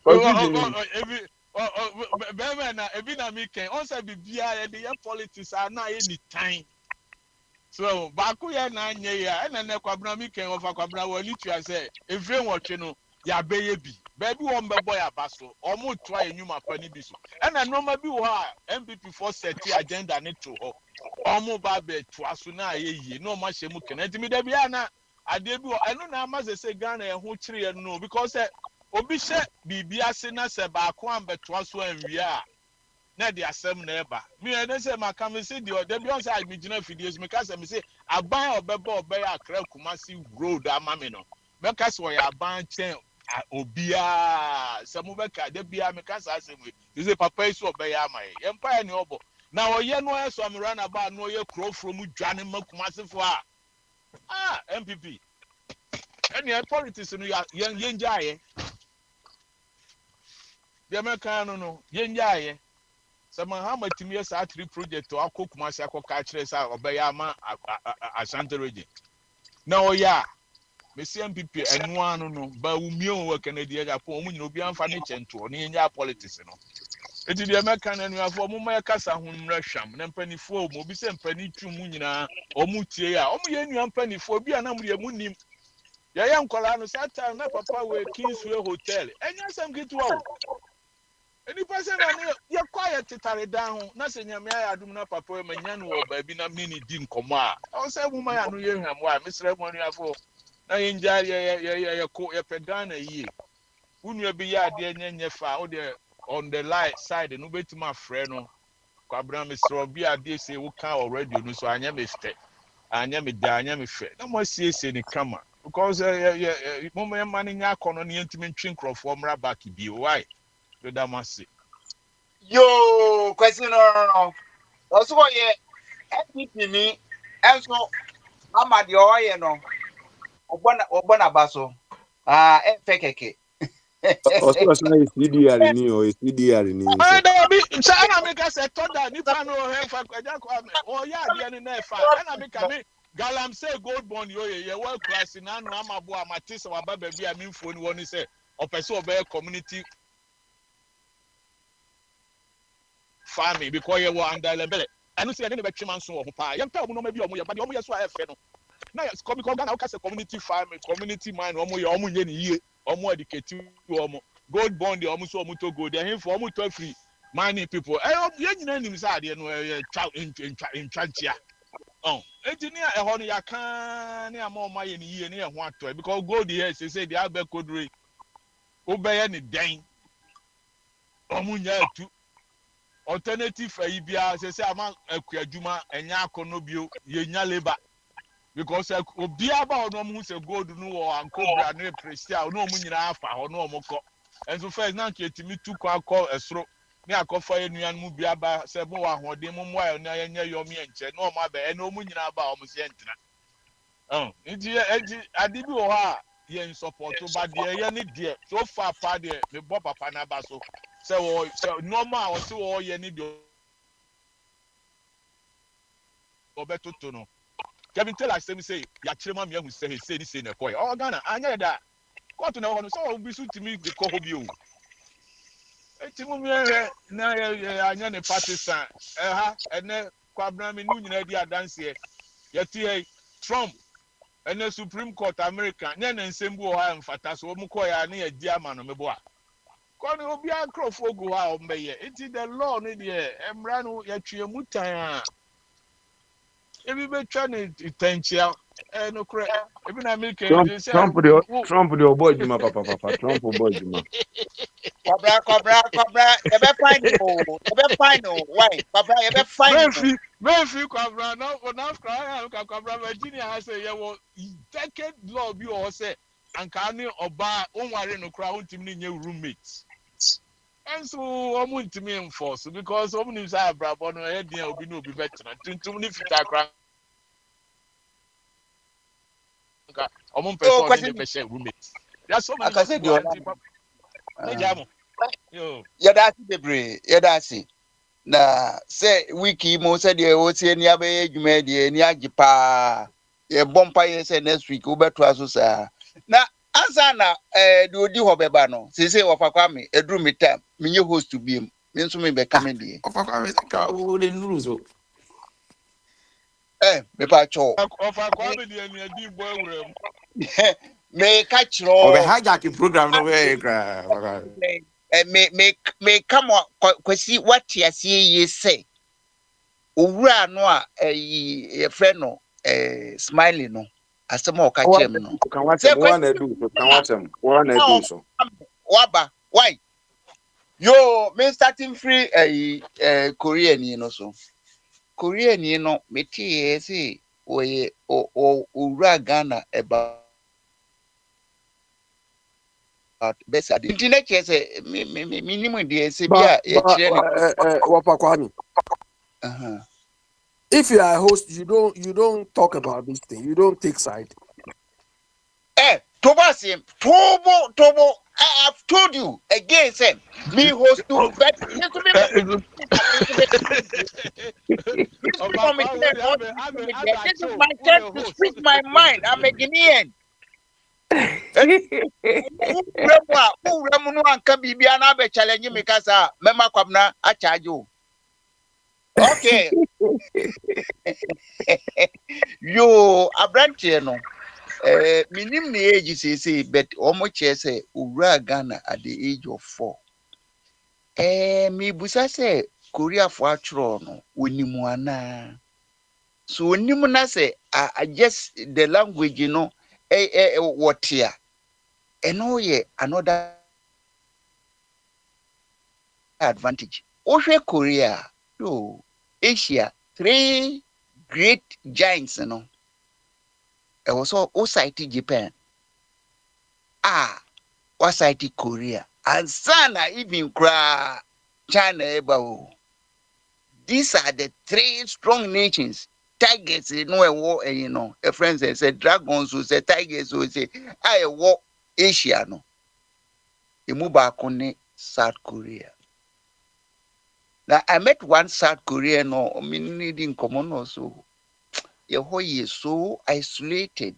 constitution him be na ebi na mi ken on say bibia ye de politics ana ye ni time so ba ku ye na anye ya na kwabra mi ken ofa kwabra wali tua say evre nwotwe no ya beye bi baby won be boy abaso omo to enyuma pani bi so na normal bi wo ha MPP for set agenda ne to ho omo ba be to aso na ayeyi no ma hye mu ken ntimi da bia na ade bi eno na ama se Ghana ye ho kire ye no because obi hye bibia se na se ba ko am be to aso anwie a na de asem na eba me ene se maka me se de ode bi on say me gina fidies me ka se me se aban obeba obeya Accra Kumasi road ama me no me ka se o ya aban chen obia se mo be ka de bia me ka sa se we se papa isu obeya ama ye mpa ne obo na oye no eso am run about no ye crow from dwane Kumasi fo MPP any politics no ya yenjaye the American no yenyaye sama ha matimi sa 3 project to akokuma se akoka kire sa obeya ma Ashanti region na oya mesi MPP enu anu no ba umio wa Canada Japan mu nyina obi amfa ne chento ne yenya politics no eti the American anu afo mu ma kasa ho mra hwam na mpanifo mu obi se mpani twu mu nyina omu tie a omu ye nua mpanifo bi anam de mu nim ya ya nkola no satan na papa we Kingsway Hotel enya sam gitu o eni person na ne ye quiet titare down na se nyame ya adum na papa we manya no o ba bi na me ni di nkomo a o se mu ma ya no ye hwam a mesre mu anu afo na ye njari ye ko ye pedana yi unu bi ya de nyenye fa o de on the light side no betima frɛ no kwabra mesre obi ade se wo ka already no so anya me ste anya me da anya me hwɛ na mo siesie ni kama because mo me man nya akɔno ne ntimi ntwe nkrɔfo mra back bi why do that must Yo, question no. Also ye FPP ni enso ama de oye no. Ogbona baso. Ah, fekeke. Also, as I CDR ni or CDR ni I say. don't be sana make us a toda nipa no he fa kwaja kwa me o ya de ne na fa na make me galam say gold bond yo ye world class na no amabo amatisa wa baba bi a memfo ni woni say opese obey community farming because you were under level I know say any be twema so ho pa ye mpa omo no ma bi omo ye ba de omo ye so afa no na come because Ghana ka say community farming community mine omo ye omo nye ni yie omo educate omo gold bond the omo so omo to gold dey for omo to free mining people ye nyina nim say ade no twa in twantia engineer e ho no ya kan ne ama omo ye ni yie ne ye ho ato because gold here say the abe kodre obeye ni den omo nya atu alternative ayi bia say ama akuadwuma enya akono bio ye nya labor because obi aba ono mu say gold no wo ankobra no prestia no mu nyina afa ho no omko enso first na nke timi tu kwa akọ esoro ne akọfa enuan mu bi aba say bo wa hode mu mo ayo na nya yom ye nche no mo aba eno mu nyina aba o mu se ntina nti ade bi wo ha ye support ba de ye ne de so far pa de me bo papa na ba so say wo normal wo se wo ye ne de obetutu no Kevin tell us say ya chirema me hu say ni say na koy o Ghana anya da court na ho no so obi su timi de ko hobi o etimu me na anya ne partisan ha ene kwabra me nu nyina di adanse ye tie Trump ene Supreme Court America nya na nsem bu o ha mfata so mu koy ya na ye di ama no mebo a ko ni obi akrofo go ha o mbeye eti the law ni de emra no ya twie mutan a ebi be twa ne tenchia no kre ebi na make you say Trump the boy juma papa Trump boy juma. Cobra, you be fine no. You be fine no. Why? Cobra, you be fine no. Menfi kwabra na cry ka kwabra Virginia has say you decade law bi o say anka ne oba onware no kra ontimi ne roommates and so omo ntimi enforce because omo nim say abrabo no e dia obi no obi betra tuntum ni fita kra nka omo person ni be share roommates there are so many Yadasi bebre, yadasi. Na say wiki mo say de o tie ni abe adwuma de ni agipa. Ye bompa ye say next week we beto aso sa. Na ansa na de odi ho beba no. Say ofa kwa me edru me time. Me nye host to be me nso me be come de. Ofa kwa me ka wo de rules o. Me pa cho. Ofa kwa me de ni adi bo awuram. Me ka chiro. Obe hijacking program no we kra. Me come kwesi what ya see ye say. Owura no a ye friend no smiling no asem o ka kire m no Kan watem one na do so kan watem one na do so. Waba why yo me starting free Korean ni no so Korean ni no me tie say oye owura Ghana about best at internet say minimum dey say bia e kire ni Wapa Kwame. If you are a host, you don't talk about this thing. You don't take side. Tobo told you again, Sam. Me host to, but this will be this is my chance to speak my mind. I'm a Guinean. Challenge me because Mema Kwabna I charge you. Okay. Yo, Abranche no. Minim the age say, but almost say Ura Ghana at the age of 4. Me busa say Korea for no unimuana. So unimuna say I just the language what here. And oh yeah, another advantage. Oshe Korea, yo, Asia, 3 great giants, It was all Osite Japan. Osite Korea. And Sana even cry China Ebao. These are the 3 strong nations. Tigers, a war, a friend said dragons who say tigers who say I war Asia no. You move back on South Korea. Now I met one South Korean needing common also. Your whole is so isolated.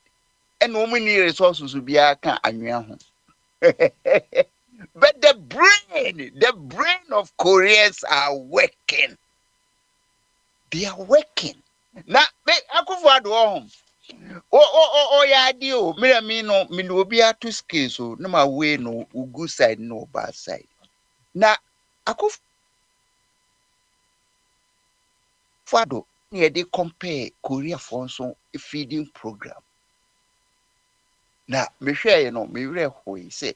And no many resources will be a can But the brain of Koreans are working. They are working. Now, I go for the home. Yeah, deal. Me no be a two skills. So no my way no good side no bad side. Now, I go for the they compare Korea for some feeding program. Now, me share me real who say.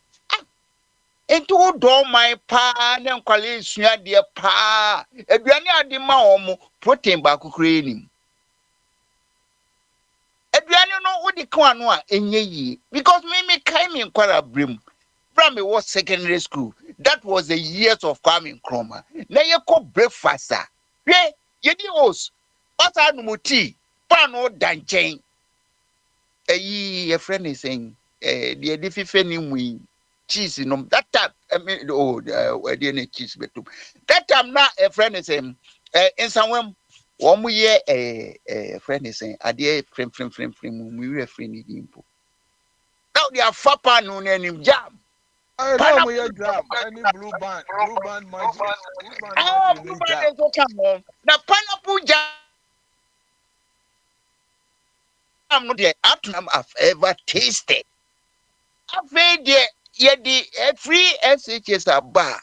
Into do my pa na nkwale sua de pa aduane ade ma omo protein ba kokore nim aduane no wo de kan anu a enye yi because me kai me nkwara brim from me was secondary school. That was the years of Kwame Nkrumah. Na ye ko breakfast a hwe ye di os ota no tea pan o danchen ye friend is saying the edifife ni mu cheese no that time I mean cheese betum that time na a friend is saying in somewhere one year a friend is saying ade frame mu we friend ni dimpo now they are fapa no nanim jam I know my jam any blue band magic blue band is come on na pineapple jam no there I've ever tasted I've there the free SHS aba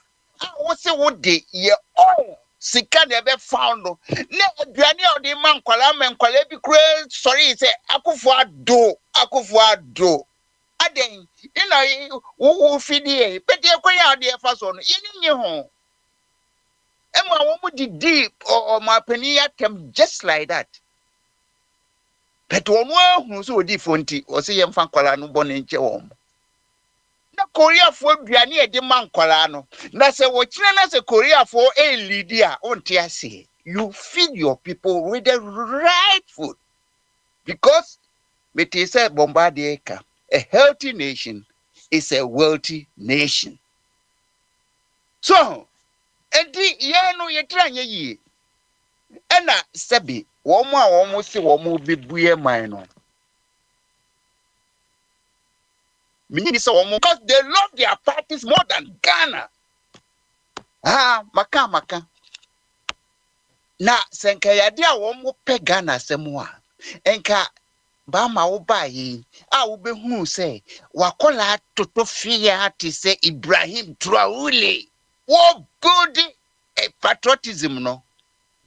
what say what day ye all sika de be found no na aduane o de man kwala bi kure sorry say akufo ado aden wo fidie pete kwaya de fa so no ye ni ho ema wo mu di deep or my penny atem just like that but wo hu so di fonti o say ye mfa kwala no bone nche wo na Korea for aduane e de man kwala no na se wo kire na se Korea for lead a onti ase you feed your people with the right food because it is a bombardier a healthy nation is a wealthy nation so enti ye no ye tranye yi ena sebi wo mo se wo mo bebuye man no because they love their parties more than Ghana. Maka. Na senka yade a wo pe Ghana semwa. Enka ba ma wo ba yi wo be hu say wakola totofia ti say Ibrahim Traore. Wo good patriotism no.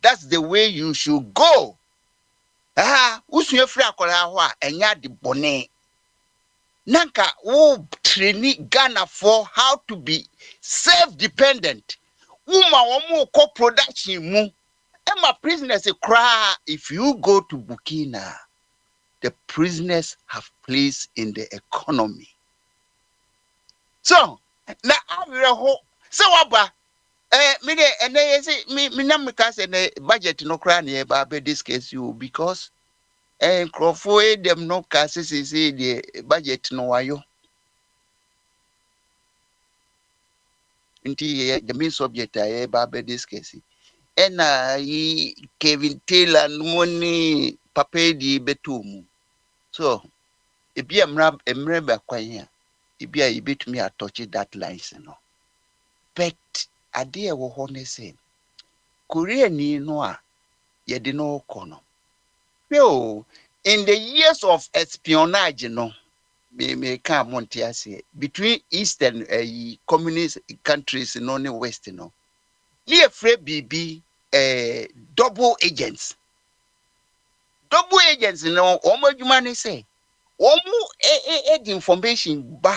That's the way you should go. Usue free akola ho a enya de bone. Nanka wo training Ghana for how to be self-dependent. Woman wo co-production mu. Emma prisoners cry if you go to Burkina, the prisoners have place in the economy. So, na ho so waba me de ene say me na me ka say the budget no cry na ba be this case you because Crawford them no cases say the budget no wayo. nti the main subject a ba be discuss ena yi Kevin Taylor no ni papa di betum so ebi emre ba kwan a ebi a yebetumi atouch that lines no but ade e wo ho ne say Korea ni no a yede no kono no in the years of espionage no me can monte between eastern communist countries no ne west no ni afre bibi double agents no omo adwuma ne say omo the information ba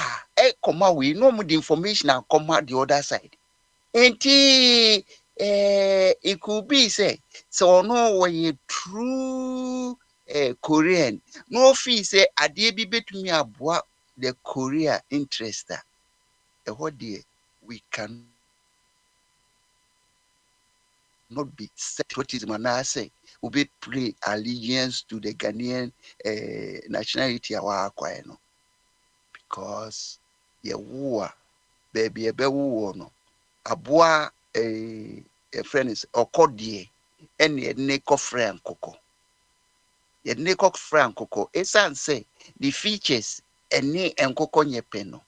comma we no mo the information and comma the other side enti it could be say so no we true Korean no fee say ade bi betumi aboa the Korea interest what there we can not be patriotism and I say we be pay allegiance to the Ghanaian nationality our acquire no because ye war baby ebe war no aboa a friend is okodie ene ne kofre ankoko ye ne kofre ankoko esan say the features ene ankoko nyepe no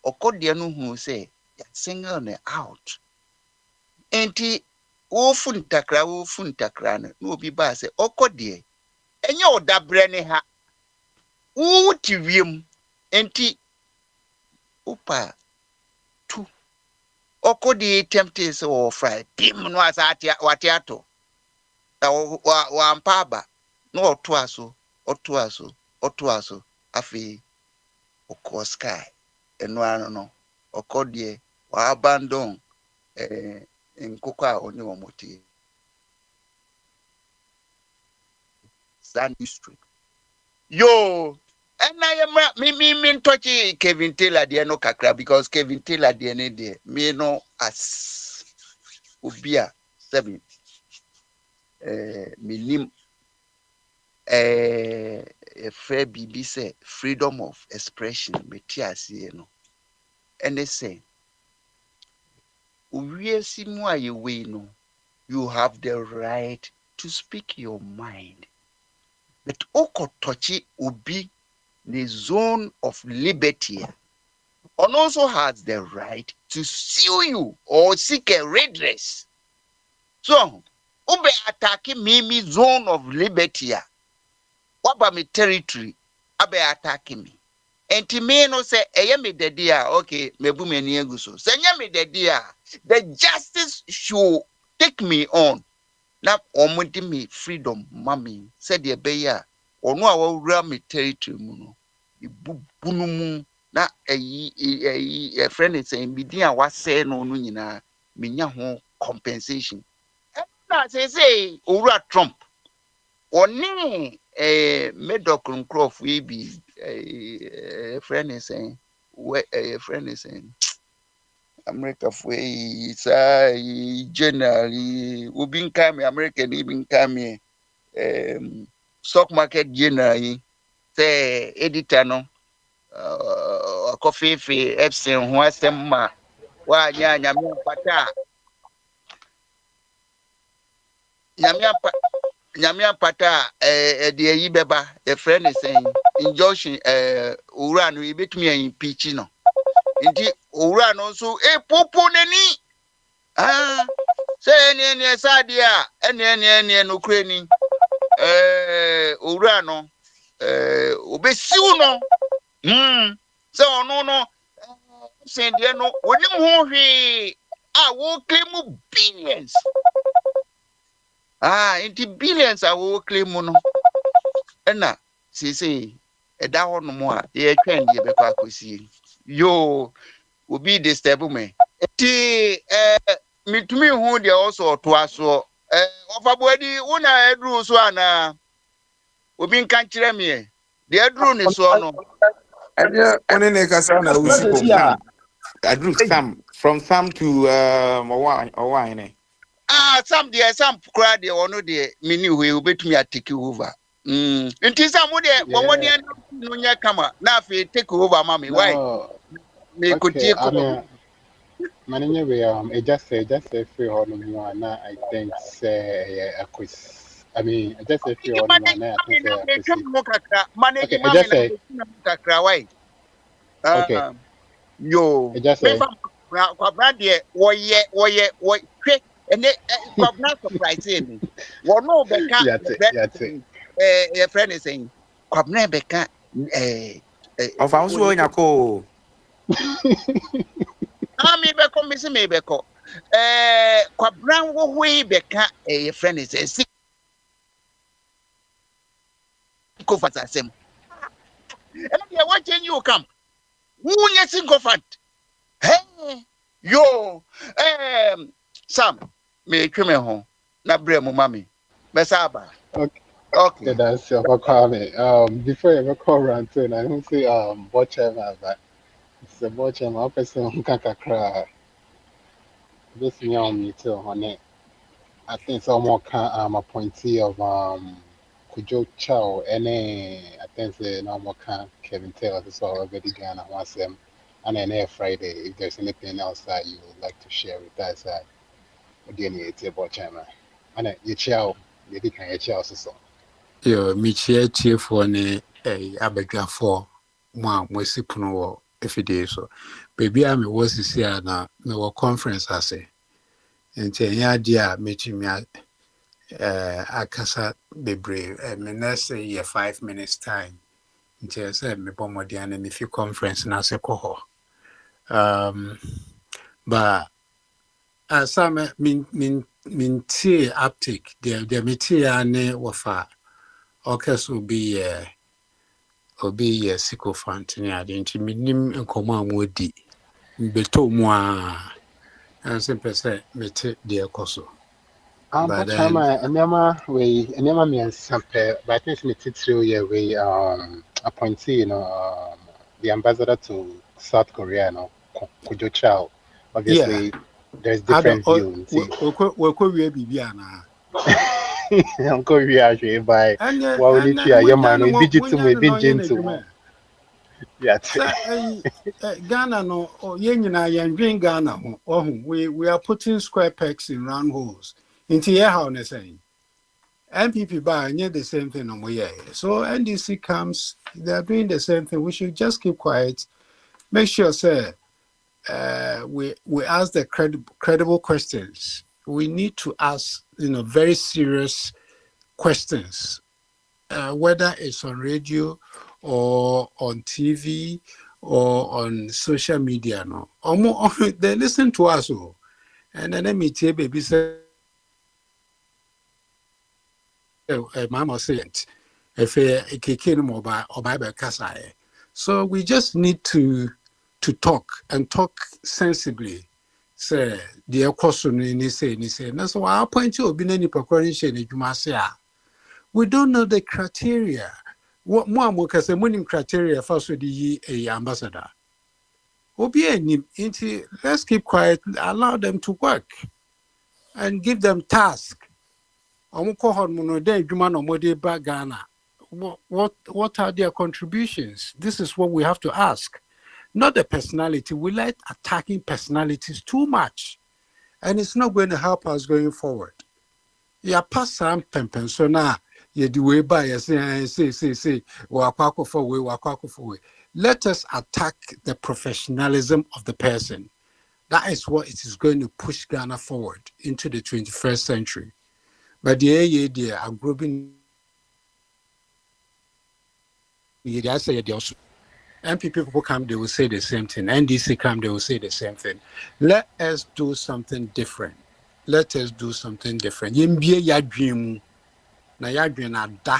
okodie no hu say ya single ne out enti wo funtakra no obi ba say okodie enye odabre ne ha wo ti wiem enti upa tu okodie tempted say o fry dim no asatia watiato na wa mpaba no oto aso afi okọ sky eno ano no okodie wa abandon nkoko a oni omotie San district yo and I am me touchy Kevin Taylor there no kakra because Kevin Taylor there ne there me no as ubia 7 minim a fair BB say freedom of expression metiasi no and they say no you have the right to speak your mind but oko touchy ubi the zone of liberty and also has the right to sue you or seek a redress so ube attacking me zone of liberty what about me territory abe attacking me enti me no say eye me dedi a okay mebu me ni eguso say nya me dedi a the justice should take me on na omudi me freedom mami said the be ya onu a wawura me territory mu no ibubunu mu na a friend is saying bidin a wase no no nyina menya ho compensation na say owura Trump oni medokun crop we be a friend is saying America for generally we been come American even come stock market generally say editor no coffee fi Epstein ho asem ma wa nya nyame pata de yi beba the friend is saying injunction owura no ibetumi impeach no nti owura no so popo nani say ene sade a ene no krani owura no obesiu no so no send there no wonim ho hwe wo claim billions into billions a wo claim no na say eda ho no mo a ye twen ye be kwa akosie yo obi disturb me ti mitumi hu de also to aso ofabodi una edru so ana obi nkan kire me de edru ni so no anya one ne kasa na usi from Sam to Owa some crowd there or no there mini we betumi atake over nti some mo there mo ne no nya kama na afi take over mama why me okay, kotie I mean, Mananya we just say free on one. I think say a quiz. I mean, I just say free on one. I think say a quiz. Manage Okay, I mommy just na say kakra why? okay. Yo, I just me say fa kwabra de wo hwe ene kwabra surprise me. Wo no be ka yeah, the best yeah, thing your friend is saying kwabra be ka Of our so in a co. me be ko me se me be ko kwabra wo hwe be ka your friend is saying ko fata sem. And they watching you come. Who nyesi go fat? Hey, yo, Sam, me tweme ho na bre mo mami. Besaba. okay. Okay, Okay. that's your comment. Before you ever call round two, I don't say watcher but it's a watcher. My person who can't cry. This me on me too on it. I think some more appointee of Kujo Chow and I think say no more can Kevin Taylor so already Ghana once them and then Friday if there's anything else that you would like to share with us again it's about China and you chow you can chow so Yo, Michia cheer for ne abega for ma mwesi puno wo everyday so. Baby I me was here na me wo conference ase. Nti ya dia mechi me akasa bebre me na say ye 5 minutes time. Nti say me bomodi an me fi conference na se ko ho. But some min tea uptake there me tea ane wafa okay so be obi ye sycophant ni ade nti minim nkomo amodi beto mu a anse pese mete de ekoso but but then Chama enema me sample but I think me titiri yeah we appointee the ambassador to South Korea no Kujo Chow yeah obviously there's I don't different views. we we bibia na Uncle Riaje by and Waulitia, your man, a digital munya may be no ye na gentle. dwuma Yet, sa Ghana no ye nyina ye ndwen Ghana ho ohun we are putting square pegs in round holes into ye how na saying MPP by near the same thing on we so NDC comes, they are doing the same thing. We should just keep quiet. Make sure, sir, we ask the credible questions. We need to ask, very serious questions, whether it's on radio or on TV or on social media. No, they listen to us, and then let me tell baby say. Mama said, if a kicking mobile or Bible kasaye. So we just need to talk and talk sensibly. Say the question ni say. That's why I point you be any preparation we don't know the criteria. What more can say winning criteria first with the ambassador. Let's keep quiet, allow them to work and give them tasks. What are their contributions? This is what we have to ask. Not the personality. We like attacking personalities too much. And it's not going to help us going forward. Yeah, pass some pempen so now you do way by say way. Let us attack the professionalism of the person. That is what it is going to push Ghana forward into the 21st century. But the are grouping MPP people come, they will say the same thing. NDC come, they will say the same thing. Let us do something different. Let us do something different. Yimbie ya dream na ya dream na da.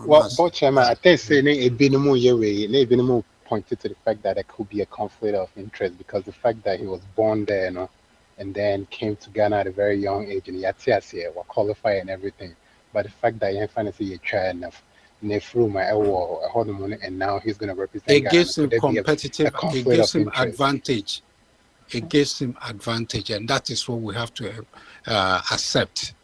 well, but Chama, I think saying a binimu yewe, a binimu pointed to the fact that there could be a conflict of interest because the fact that he was born there, and then came to Ghana at a very young age and he were qualified and everything. But the fact that he fancy a child enough. And now he's going to represent It Ghana. gives Could him there be a competitive, it conflict gives of him interest? advantage. It gives him advantage, and that is what we have to accept.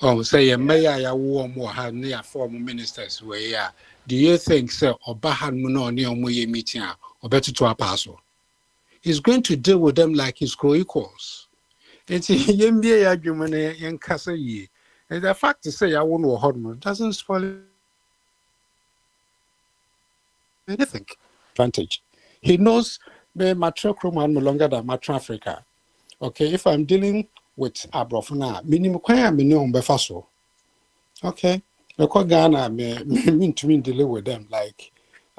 Oh, say a mayor, ya warm or had near former ministers where do you think so or Bahan Muno near Muye meeting or better to a parcel? He's going to deal with them like his co-equals. It's NBA argument in Kasa. And the fact to say I won't know hormone doesn't spoil anything. Advantage. He knows the mature chroman no longer than mature Africa. Okay, if I'm dealing with Abrofana, minimum minimum befaso. Okay. Because Ghana mean to me deal with them like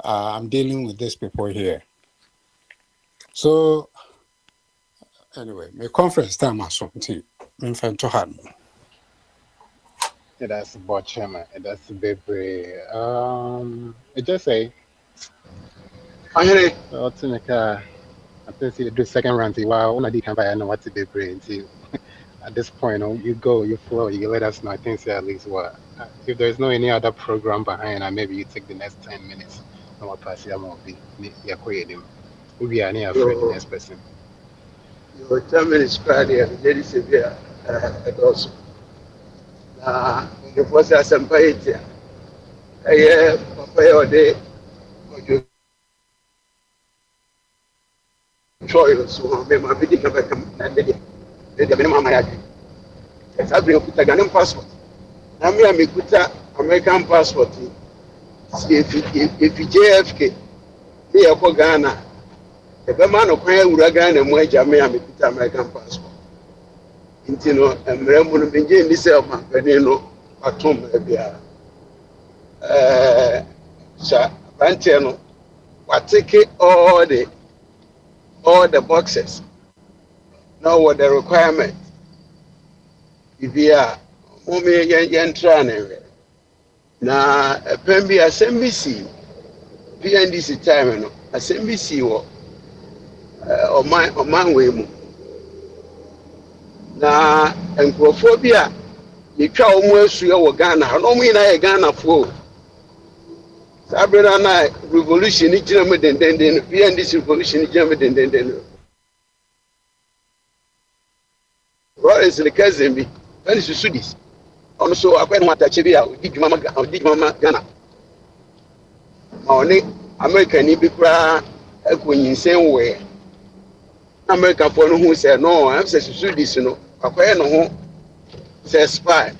I'm dealing with these people here. So anyway, my conference time or something. In front of hand. That's Botchema. That's Bebre. It just say. I hear it. I think you do second round. Wow, when I did come by, I know what to be brain. At this point, you go, you flow, you let us know. I think say at least what. If there's no any other program behind, maybe you take the next 10 minutes. And what pass you won't be. You're creating. We'll be any afraid the next person. Your 10 minutes Friday, very severe. And also, the first assembly, Papa or day, choice, so my bidding of a minimum. It's a Ghanaian passport. I mean, I put American passport. If you JFK, here for Ghana, if a man of Ghana and Moja, I put American passport. Intino and Ramon begin this man, Penino, Atom, Santeno, what take all the boxes. Now what the requirement? If you are yan trying na Pembi SMBC, PNDC time no SMBC wo o man we mu na enkrofobia yetwa omo asua wo Ghana no mo ina ye Ghana fo sabera na revolution ni gina me dendenden PNDC revolution ni gina me dendenden Rollins le Kazembi and Sudis. Also, I went what Chibia, did Mama Ghana. Only American Ibikra, when you say way. American for who said no, I'm says Sudis, no, I no says spy.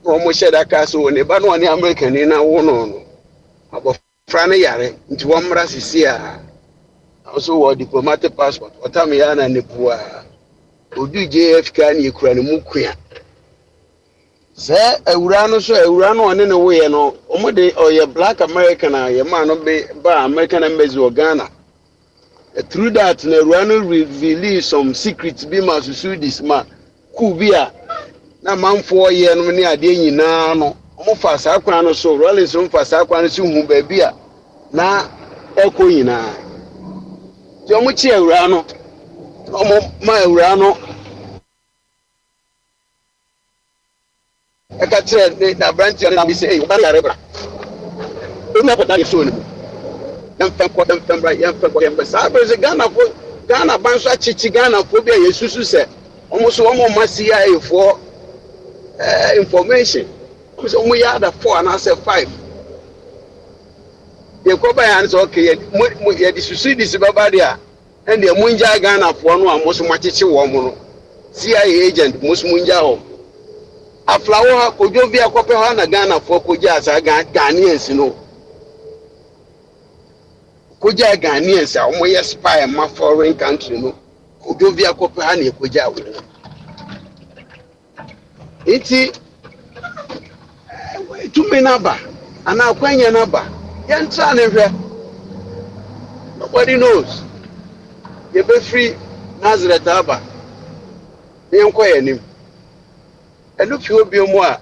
Almost said a castle when a bad one American in a one about Franny Yare into one Rasisia. Also, a diplomatic passport, or Tamiana and the poor. Odu JFK ni kura ne mukuya say Urano so Urano ane ne we no omode oye black American ye man no be ba American embassy o Ghana through that na Urano reveal some secrets be ma susu this man ku bia na manfo ye no ne ade nyina no omo fa sa kwan no so Rollins so fa sa kwan no so hu ba bia na eko nyina ti omo chi Urano omo ma Urano I got the branch and we say, you can't ever. Don't have that soon. Young Fanquam, right? Young Fanquam, but Sabres a Ghana for Ghana, Bansa Chichigana, Phobia, Yesusu said, almost one more CIA for information. So we had a 4 and I said 5. You go by and say, okay, you see this Babadia and the Munja Ghana for one most Machichi woman, CIA agent, most Munja. A flower could you be a copper Ghana for Kujas Ghanaians, you know. Kuja Ghanaians are more spy in my foreign country, no. Could you be a copper honey Kuja? It's too many number, and now when your number, young son, nobody knows. You be free Nazareth Abba. You inquire him. And if you will be more,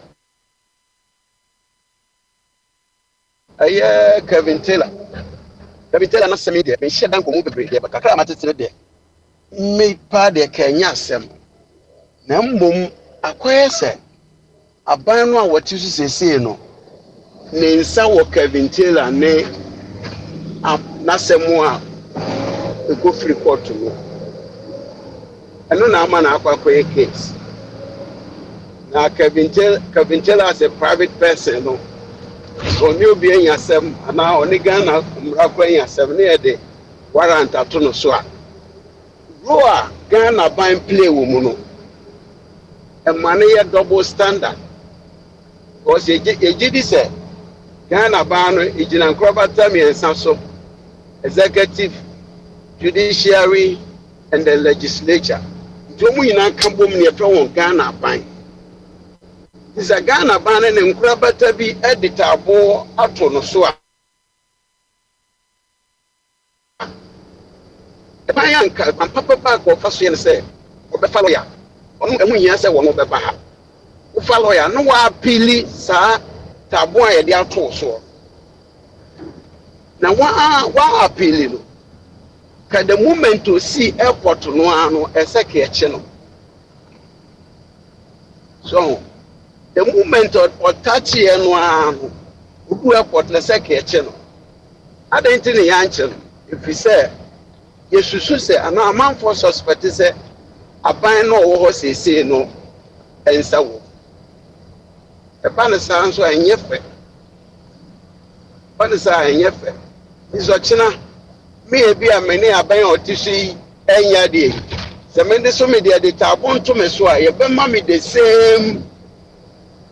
Kevin Taylor. Kevin Taylor, not some media, and she don't go move there, but Kakramata there. May part the Kenya Sam. Nambum, acquire say, a ban one what you say, no. Name Sawa Kevin Taylor, nay, Nasamoa, the go free court to me. I know now, man, I case. Now, Kevin Taylor as a private person, no. So, you being yourself, and now only Ghana, I'm 7 years day. warrant ato no so a role a Ghana ban play wɔ mu no ɛma no yɛ double standard because yɛgye di sɛ Ghana ban no ɛgyina nkorɔbata mmiɛnsa so executive, judiciary and the legislature nti ɔmo nyinaa ka bom ne yɛfrɛ wɔn Ghana ban sɛ Ghana ban no ne nkorɔbata bi ɛde taaboo ato no so a ban yanka papa back of faso yen say obefa lawyer onu emu hia say won obeba ha ufa lawyer no wa apili sa tabo a ye de ato so na wa apili no ka the moment to see airport no ano eseke eche no so the moment or touch ye no ano ubu airport na seke eche no adanti ne yanche if we say yesusu sɛ ana amanfo suspect sɛ aban no ɔwɔ hɔ sɛsɛ no ɛnsa wɔ ɛba ne saa nso ɛnyɛ fɛ ba ne saa ɛnyɛ fɛ nsɔkyena me bi a mene aban a ɔte so yi ɛnya deɛ sɛ mede so me deɛ de taabo nto me so a yɛbɛma me the same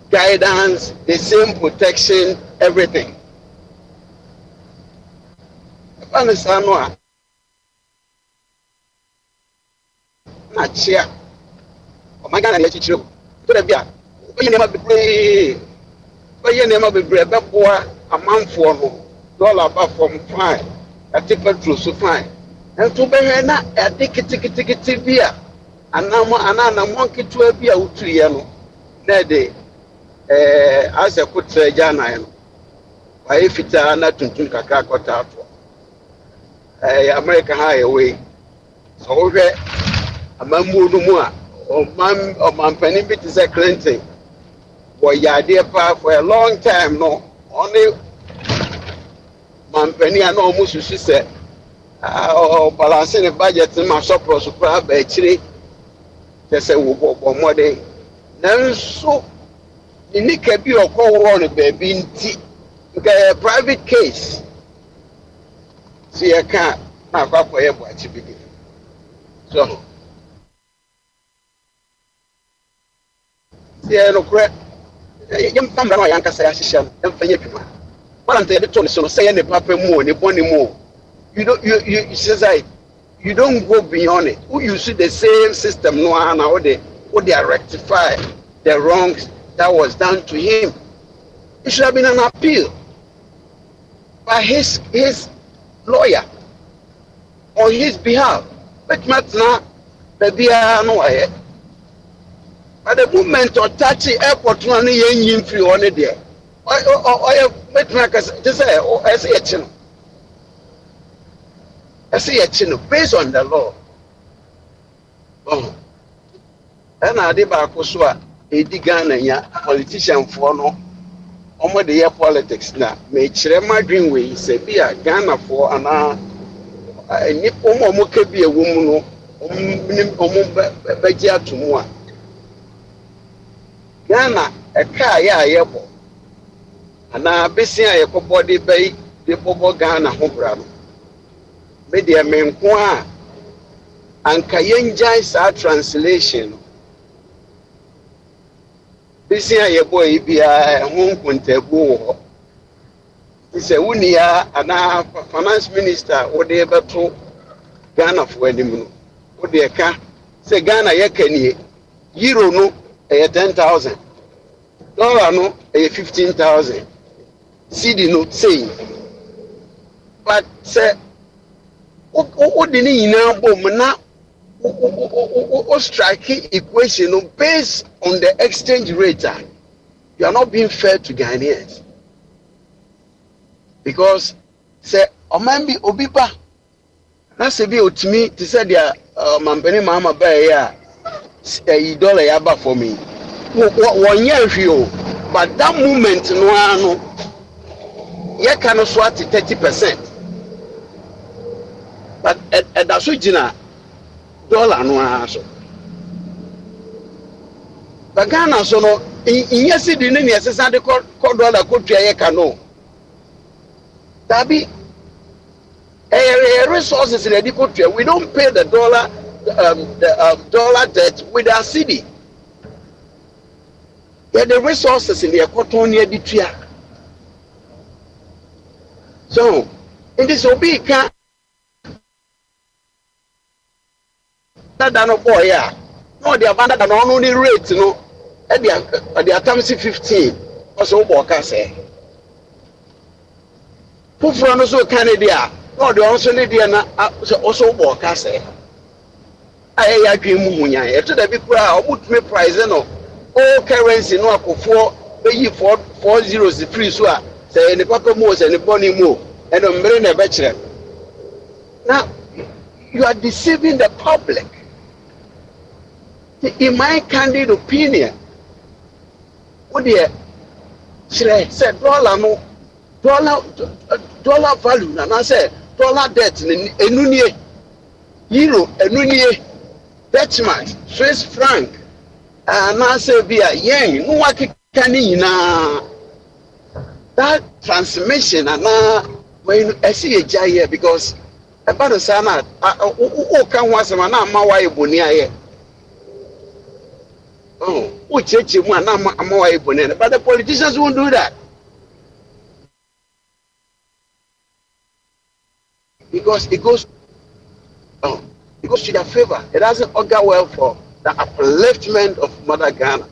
guidance the same protection everything ɛba ne saa no a na chia o ma Ghana na chichiro to da bia o yene ma bebre be boa amanfo no dollar ba from fine ati petrol so fine and to be na ade kitikiti bia anana monkitu bia utuye no na de ase kutre jana no wa efita na tuntun kakra kota ato America ha away so we amambu no mu a man panin bi te sɛ Clinton wɔ yadeɛ pa for a long time no ɔne man panin a na ɔmo susu sɛ balance ne budget ma sɔpɔ so koraa ba akyire kyɛ sɛ wɔbɔ mmɔden nanso ne nika bi ɔkɔworɔ no baabi nti nka yɛ private case si yɛka na akɔakɔyɛ bɔ akyi bi so yeah, no correct. You come down, I can't say I shall and for you. What I'm telling you, so say any papa more, any bonny more. You don't, you say, you don't go beyond it. Who you see the same system, no, how they rectify the wrongs that was done to him. It should have been an appeal by his lawyer on his behalf. But now, baby, I know I. At the moment of touching airport, one yen free on it there. I met makers to say, oh, I see a channel. I see a channel based on the law. Oh, and I did back also a Ghana politician for no. Omo the year politics na me chere my dream way say be a Ghana for and ni omo ke bi ewu mu no omo be gia to mu a Ghana a car ya yebo ana besi a yekobɔ de bai de bɔbɔ Ghana ho bra no me de me nko a anka yenjai sa translation besi a yebo yi bia ho nkontabu wo ise wunia ana finance minister wo de beto Ghana fo anim no wo de ka se Ghana yekanie euro no 10,000 dollar no 15,000 CD no say but say o de ni nyina bom na o strike equation no based on the exchange rate you are not being fair to Ghanaians because say omambi obiba na se bi otimi to say dia mampani mama ba ya $1 yaba for me. One year view, but that moment no you can swat 30%. But at the Sujina dollar no so. But Ghana so no in yes the name yes and the dollar could try no. That be a resources in the country. We don't pay the dollar debt with our city. Yeah, the resources in the economy between. So, in this obi can that no boy yeah. No, the abandoned and only rate no. At the attempt 15. Also, work say. Who from also Canada? No, the also need also work say. I agree munya. If the people are put me price no. All currency no akofo pay 4 zeros free so say any papa mo say any boni mo and umbre na be. Now you are deceiving the public. In my candid opinion, what the say dollar value and I say dollar debt enunie euro enunie Dutchmark Swiss franc and I say via yen no wa kikani na that transmission and when I see a jay because about the sana o kan wa sama na ma wa eboni aye. Oh, but the politicians won't do that because it goes to their favor. It doesn't augur well for the upliftment of Mother Ghana.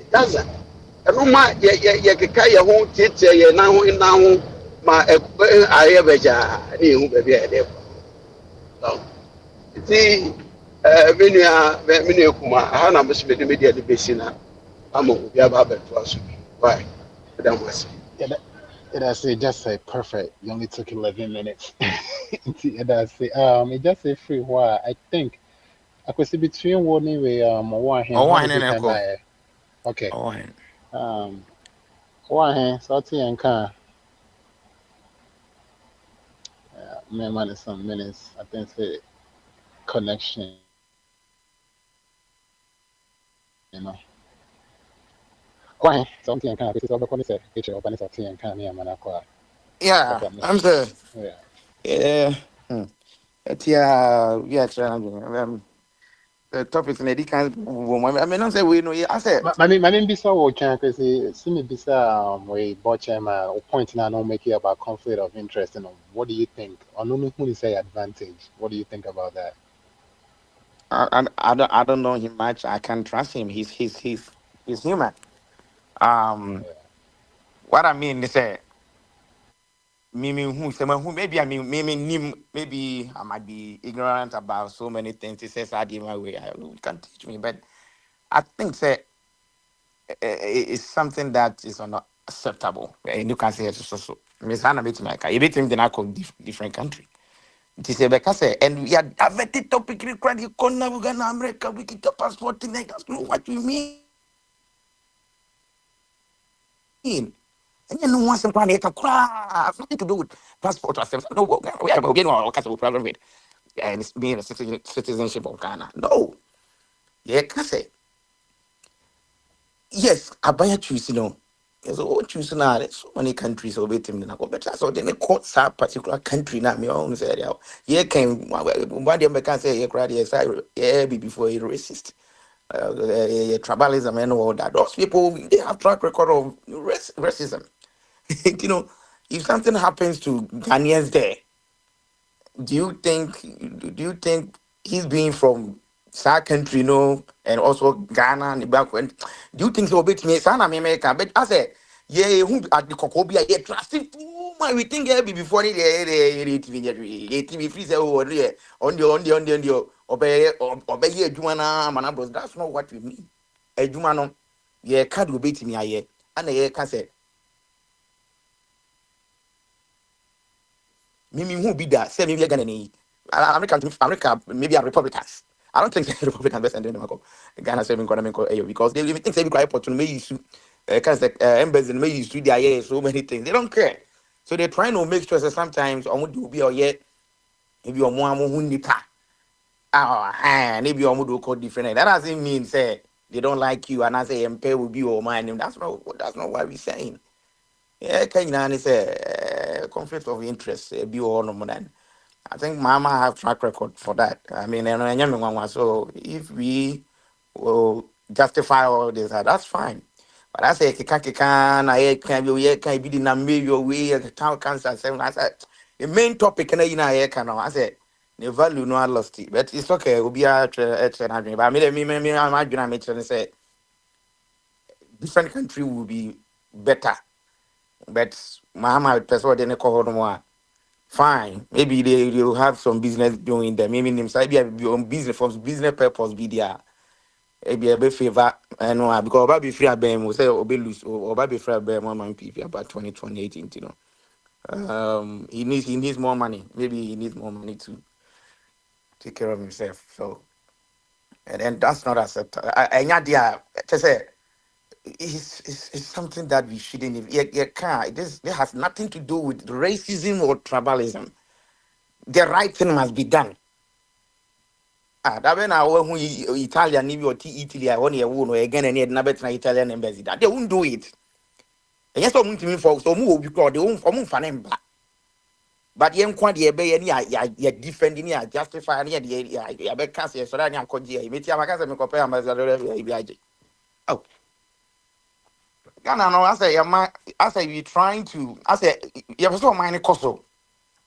It doesn't. And no ma ye keka ye ho tete ye na ho ma aye beja ni hu be be dey. So see menu kuma ha na mso me media de besina amo obi aba beto aso. Why? That was That's it. Just say perfect. You only took 11 minutes. That's it. It just say free. Why? I think I could see between warning with one hand. How did you can buy? Okay. One hand. Salty and can. Man, some minutes. I think say connection. You know. Why? Something can. This is all the concept. Picture open something and can near Manaqua. Yeah, I'm there. Yeah. Yeah. Yeah, the topics in the kind I mean, don't say we know. I said, My name Bisa will can't say see me Bisa we bought or point now no make it about conflict of interest and what do you think? Or no who say advantage. What do you think about that? I don't know him much. I can trust him. He's human. Um, what I mean is say who maybe I mean maybe I might be ignorant about so many things. He says I did my way. You can teach me, but I think say it's something that is not acceptable. And you can say it's so. Miss Hannah bit my car. You beat him then I come different country. It is a say, and we are averted topic required you can now go to America, we get a passport in that's not what you mean. And you know once some planet cry, nothing to do with passport or something. No, we are getting all kinds of problem with and it's being a citizenship of Ghana. No. Yeah, can say. Yes, I buy a choose, you know. There's all choose now. There's so many countries over them. But that's all. Then they call that particular country. Not me own say. Yeah, came one day I can say yeah, crowd yes, yeah, before a racist, tribalism and all that. Those people they have track record of racism. You know, if something happens to Ghanaians there, do you think he's being from that country, you know, and also Ghana and the back when do you think he'll beat me? Son, America, but I said, yeah, who at the Kokobia, yeah, trust it. My we think be before the TV free on the obey Jumana Manabros. That's not what we mean. A Jumano, yeah, can't beat me, I and a can say. Mimi who be that? Say maybe Ghana, America, maybe are Republicans. I don't think Republicans best ending them Ghana saving economic because they even think they require to make use embassy and make use to their so many things. They don't care. So they're trying to make sure that sometimes on would be or yet if you're more who need maybe you do call different. That doesn't mean say they don't like you and I say MP will be your mind. That's not what we're saying. Yeah, Kenya is a conflict of interest, be all no more than I think Mama have track record for that. I mean, so if we will justify all this, that's fine. But I say, can be the major way town cancer. I said, the main topic, and I said, the value no lost it, but it's okay. We'll be at but I mean, I'm say different country will be better. But Mama, person, then more. Fine. Maybe they'll have some business doing them. Maybe themselves be on business for business purpose be there. Maybe a bit favor and because Oba free abem will say Oba lose or Oba free abem 1 man PP about 2018, you know. He needs more money. Maybe he needs more money to take care of himself. So and then that's not acceptable. To say it's something that we shouldn't even can't. This has nothing to do with racism or tribalism. The right thing must be done. That when I who Italian Navy or Italy, I want to won again and yet never try Italian embassy. That they won't do it. And yes, I'm to me for so move because they won't for fan but yen kwa de be any ya defending ya justify any ya be cancel so that nyanko je me tia maka se me compare ambassador ya bi aje. Oh. Ghana no I say we trying to I say you so mind koso.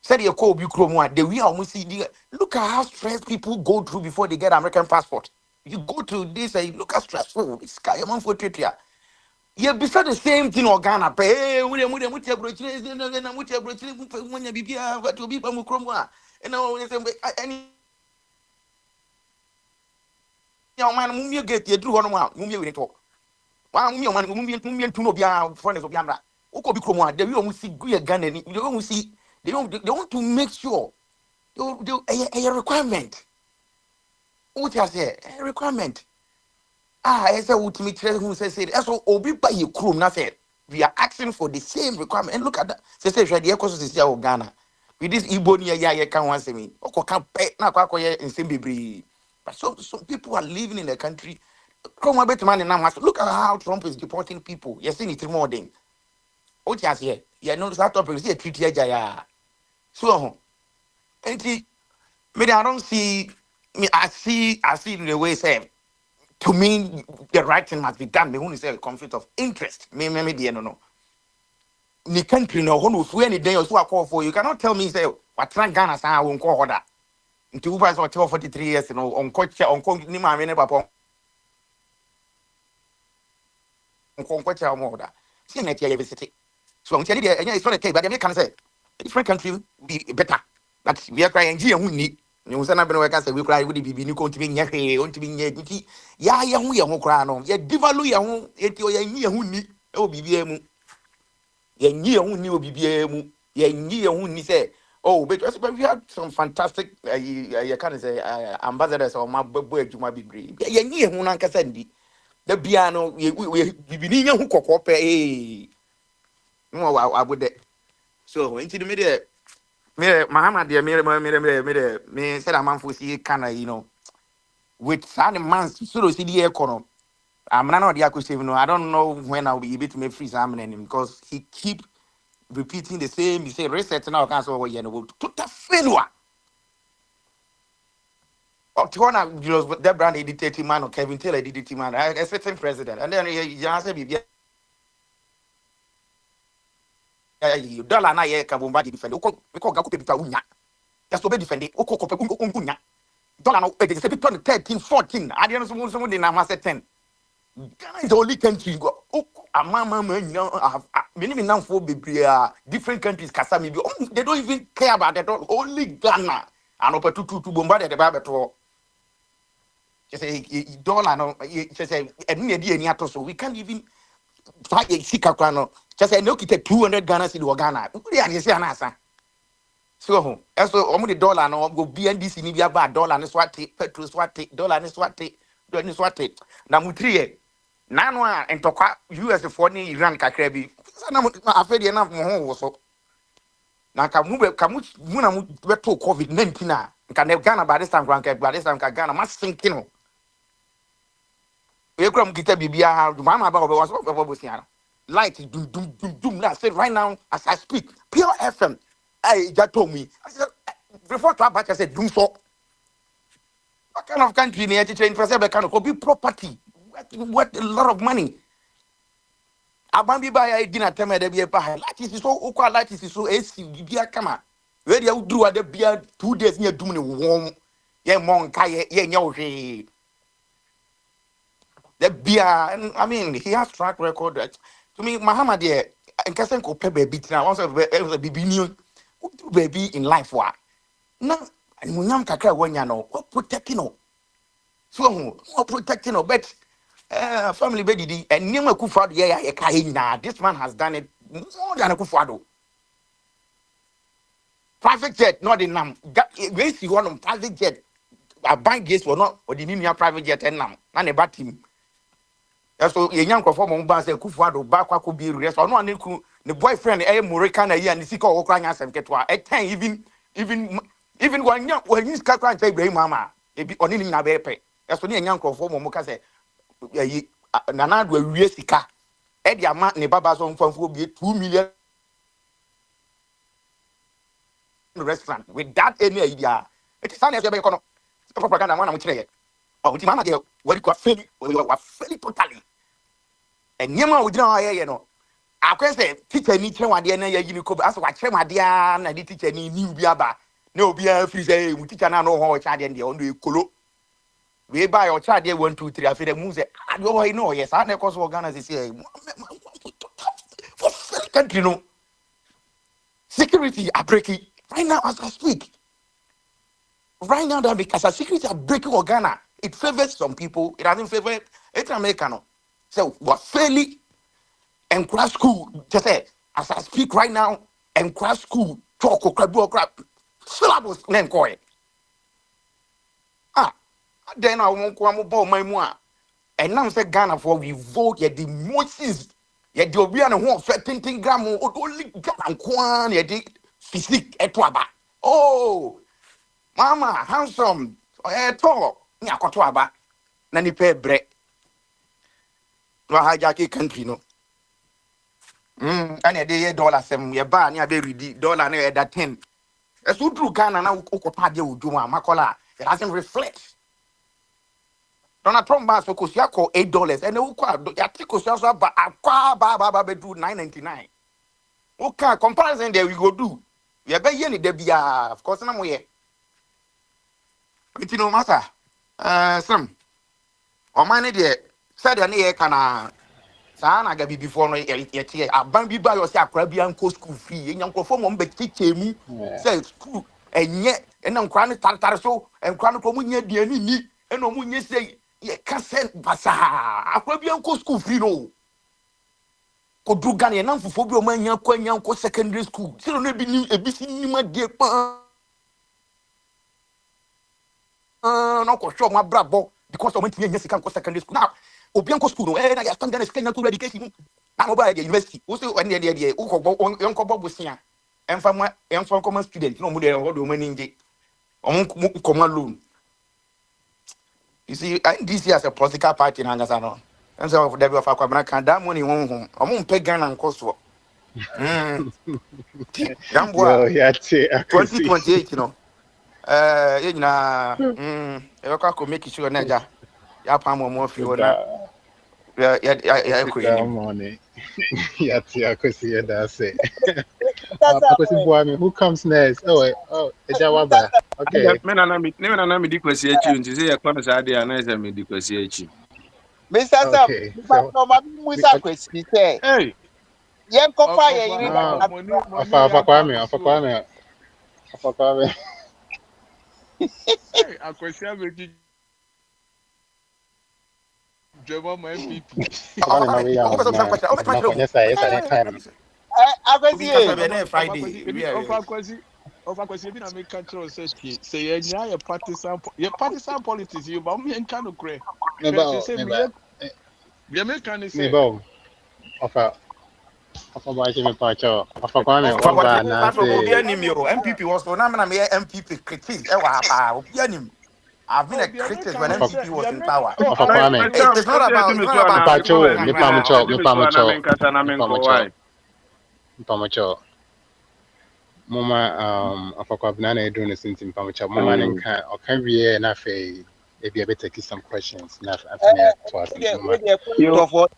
Said you call be chrome the we almost see look at how stressed people go through before they get American passport. You go to this and you look at stressful. This guy among for treat ya. You be the same thing or Ghana pay we mutia brochures and mutia brochures when you be what to be from chrome and now any young man whom you get you do one whom you talk. One young man whom you to know be friends of Yamra. Oko be chrome the we almost see good Ghana you don't see they want to make sure a requirement. What I say? A requirement. I say ultimate who says it. That's what Obi by your crew. Nothing. We are asking for the same requirement. And look at that. Say the ecosis is here Ghana. With this Ibonia ya can once me. Oko can pay na kwa in Zimbabwe. But some people are living in the country. Come on, better man now. Look at how Trump is deporting people. You're seeing it more than. What I say? You know that topic is a treaty jaya. So, and me, I don't see. Me, I see the way say. To me, the right thing must be done. Me, who say a conflict of interest. Me, no. Ni country no. Who no any day or so I call for you cannot tell me say what trying Ghana say I won't call that. Until we pass 43 years, you know, on coach ni ma me ne papa. On coach more that. See next year visit. So I'm telling you, it's not a case, but I can say different country be better. But we are crying here who need. You say na be no can say we cry with the bibi ni continue nya he on to be nya nti ya hu ye ho cry no ye devalue ye ho eti o ye nyi ye hu ni e o bibi emu ye nyi ye hu ni o bibi emu ye nyi ye hu ni say oh but we had some fantastic you can say ambassadors or my boy adwuma bibre ye nyi ye hu na nkasa ndi da bia no we bibi ni nya hu kokko pe no wa abode so nti me dey me Muhammad me said a man for see kind of with some months so see the economy. I'm not the accusation. No, I don't know when I'll be able to make free examine him because he keep repeating the same. He say reset now cancel over here. Total failure. Up to one that brand edited man or Kevin Taylor edited man. A certain president, and then he answer be dollar na ye kabumba defend. Oko gaku people unya. That's to be defended. Oko unya. Dollar no it is 13, 14. I didn't know someone in a 10. Ghana is the only country go. A mama many now for different countries kasa maybe they don't even care about that. Only Ghana and over to bombard the Bible. Just say dollar no just say any so we can't even try a sika kwano. Just say no kita 200 Ghana cedi Ghana. We are say anasa. So the dollar no go BNDC ni bia ba dollar ni swati petrol swati dollar ni swati do ni swati na mutrie nanu a entokwa US for ni Iran kakra bi na afedi na mo ho so na ka mu na mu beto COVID-19 na nka ne Ghana by this time ka Ghana ma sinki no e kura mu kita bibia ha ma ba obo so obo sian light dum na say right now as I speak pure FM. I just told me. I said, prefer to have said do so. What kind of country near to train for kind of be property? What a lot of money. Abambi buy a dinner time at be a pie. Light is so okay, light is so AC, be a kama. Where you do at the beer 2 days near doing warm. Yeah, monk, yeah, the beer, and I mean, he has track record that to me, Muhammad, yeah, and Cassan could pay baby now. Also, a baby new baby in life. What now? And when young Kaka, when you know, what protecting no, so what protecting no, but family baby, and Nima Kufad, yeah, this man has done it more than a Kufado. Private jet, not in Nam. Where you want on private jet? A bank gates for not, or the Nina private jet and Nam, and a bad team. So a young performer on Bass and Kufado, Bakwa could be rest or not. The boyfriend, a Muricana, and the Siko Okranas and Ketwa, at 10, even when you can't say, Bray Mama, it be on in Nabepe. As for the young performer, Mokase, Nana will Riesica, Eddie Amat, Nebabas on for 2 million restaurant with that any idea. It is not a propaganda one. I'm saying, oh, the man, what you got fairly, fairly totally. And Yama would know, you know. I can say, teacher need to one day, you could ask what my dear, and the teacher need new biaba. No beer, free say, we teach an hour child and the only colo. We buy our child, 1, 2, 3, I feel the music. I know, yes, I never was organized this year. For country, no. Security are breaking right now as I speak. Right now, that because security are breaking Ghana, it favors some people. It doesn't favor it's American. So what fairly and crash school just say as I speak right now and crash school talk or crap syllabus name koi. Then I won't come about my moi. And now say Ghana for we vote yet the motions yet the Obian and 13 gram or only Ghana kwan yet the physique etwaba. Oh, Mama, handsome, tall, Nyakotwaba, Nani pay bread. No hijacking country, no. And a day $7, your bar near baby dollar near that 10. As you do Ghana now, Okopadia would do Macola. It doesn't reflect. Donald Trump bas for Kosiako $8 and the Uka, Yatiko but a car do $9.99. Okay, comparison there we go do. We are very there be of course, I'm here. But you know, master, some or mine there said an ear can Sana gabi before no yet a bambi by yourself, Caribbean co school fee, and young perform on teach me, says school, and yet, and I'm crying so, and chronicle when you're dear me, and no when you say, ye can't send Basa, a Caribbean co school fee no. Could do Ghana and for phobia man, young secondary school, so maybe a BC, my dear. No, show my bravo because I went to secondary school now. Obianco school, and I stand there to education. I'm over the university. Also, when the Uncle Bob was here, and from my young common student, no more than what women in the common loan. You see, this year as a political party in Angasano. And so, there were for can that money home. I won't pay Ghana and cost for. Young boy, 2028, you know. I could make sure Naja. Yapam more Fiona. Morning. I could see it. That's it. Who comes next? Oh, Jawaba. Okay. Mr. Sam, no, Musa question. Hey, young Kwame. Hey, I question me. Drama my MPP. Of course, even I make control says say yeah, partisan politics. You but me and kind of cray. We American say. MPP was for MPP critique. I've been a critic when MPP was in power. It's not about Mama afakwa banana edu ne sinti mpamucha mama nenka okanwie na fe ebi abetake some questions na afine to us mama We point of what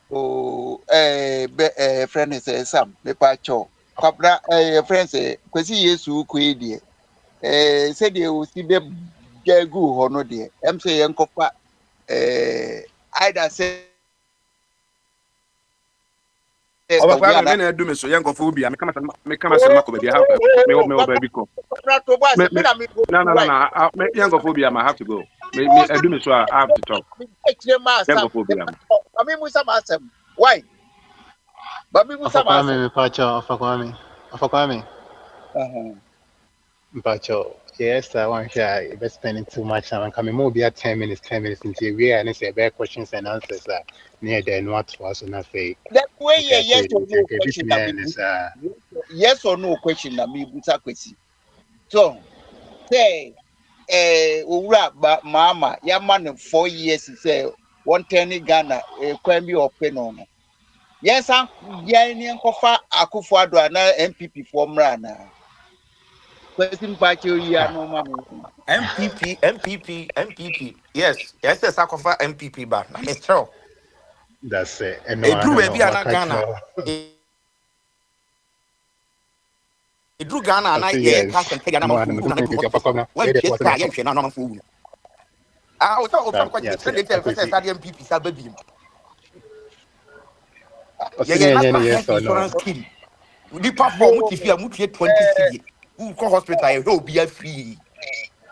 friend is Sam me pa cho kwabra friend say kwesi Yesu ko edie say de o si be gagu ho no de em say yenkofa either say Oba kwa kawia me na edu me so yanko fo bia me kama se mako bia ha me baby ko me me yanko fo bia I have to go me edu me so I have to talk yanko fo bia why Babi Musa afakwame me pacho afakwame mpacho yes I want to be spending too much time coming more be at 10 minutes until we are and say bear questions and answers near the what was na fe that way okay yes or no okay bit question me na me is yes or no question na me buta kwesi so say owura mama ya man 4 years say 110 Ghana kwan bi ope no no yes an ya ni enkofa akufo ado na MPP for mra na kwesi mpacho ya no ma me MPP. Yes, sakofa MPP ba. Na me tell. that's it and no I Edru don't know baby ana Ghana. makacho Edru Ghana I na say ye yes cash and pay na no man I fu don't na know do MPP hospital. afakwame When where the chase what car na ye hwe na man fu. Ah, o so from yeah kwati say trend dey first akwesi stadium MPP sa baby. Ye osini national yes health or no insurance scheme. Nipa form muti a mutie 20 cedi. Who call hospital ye be a free.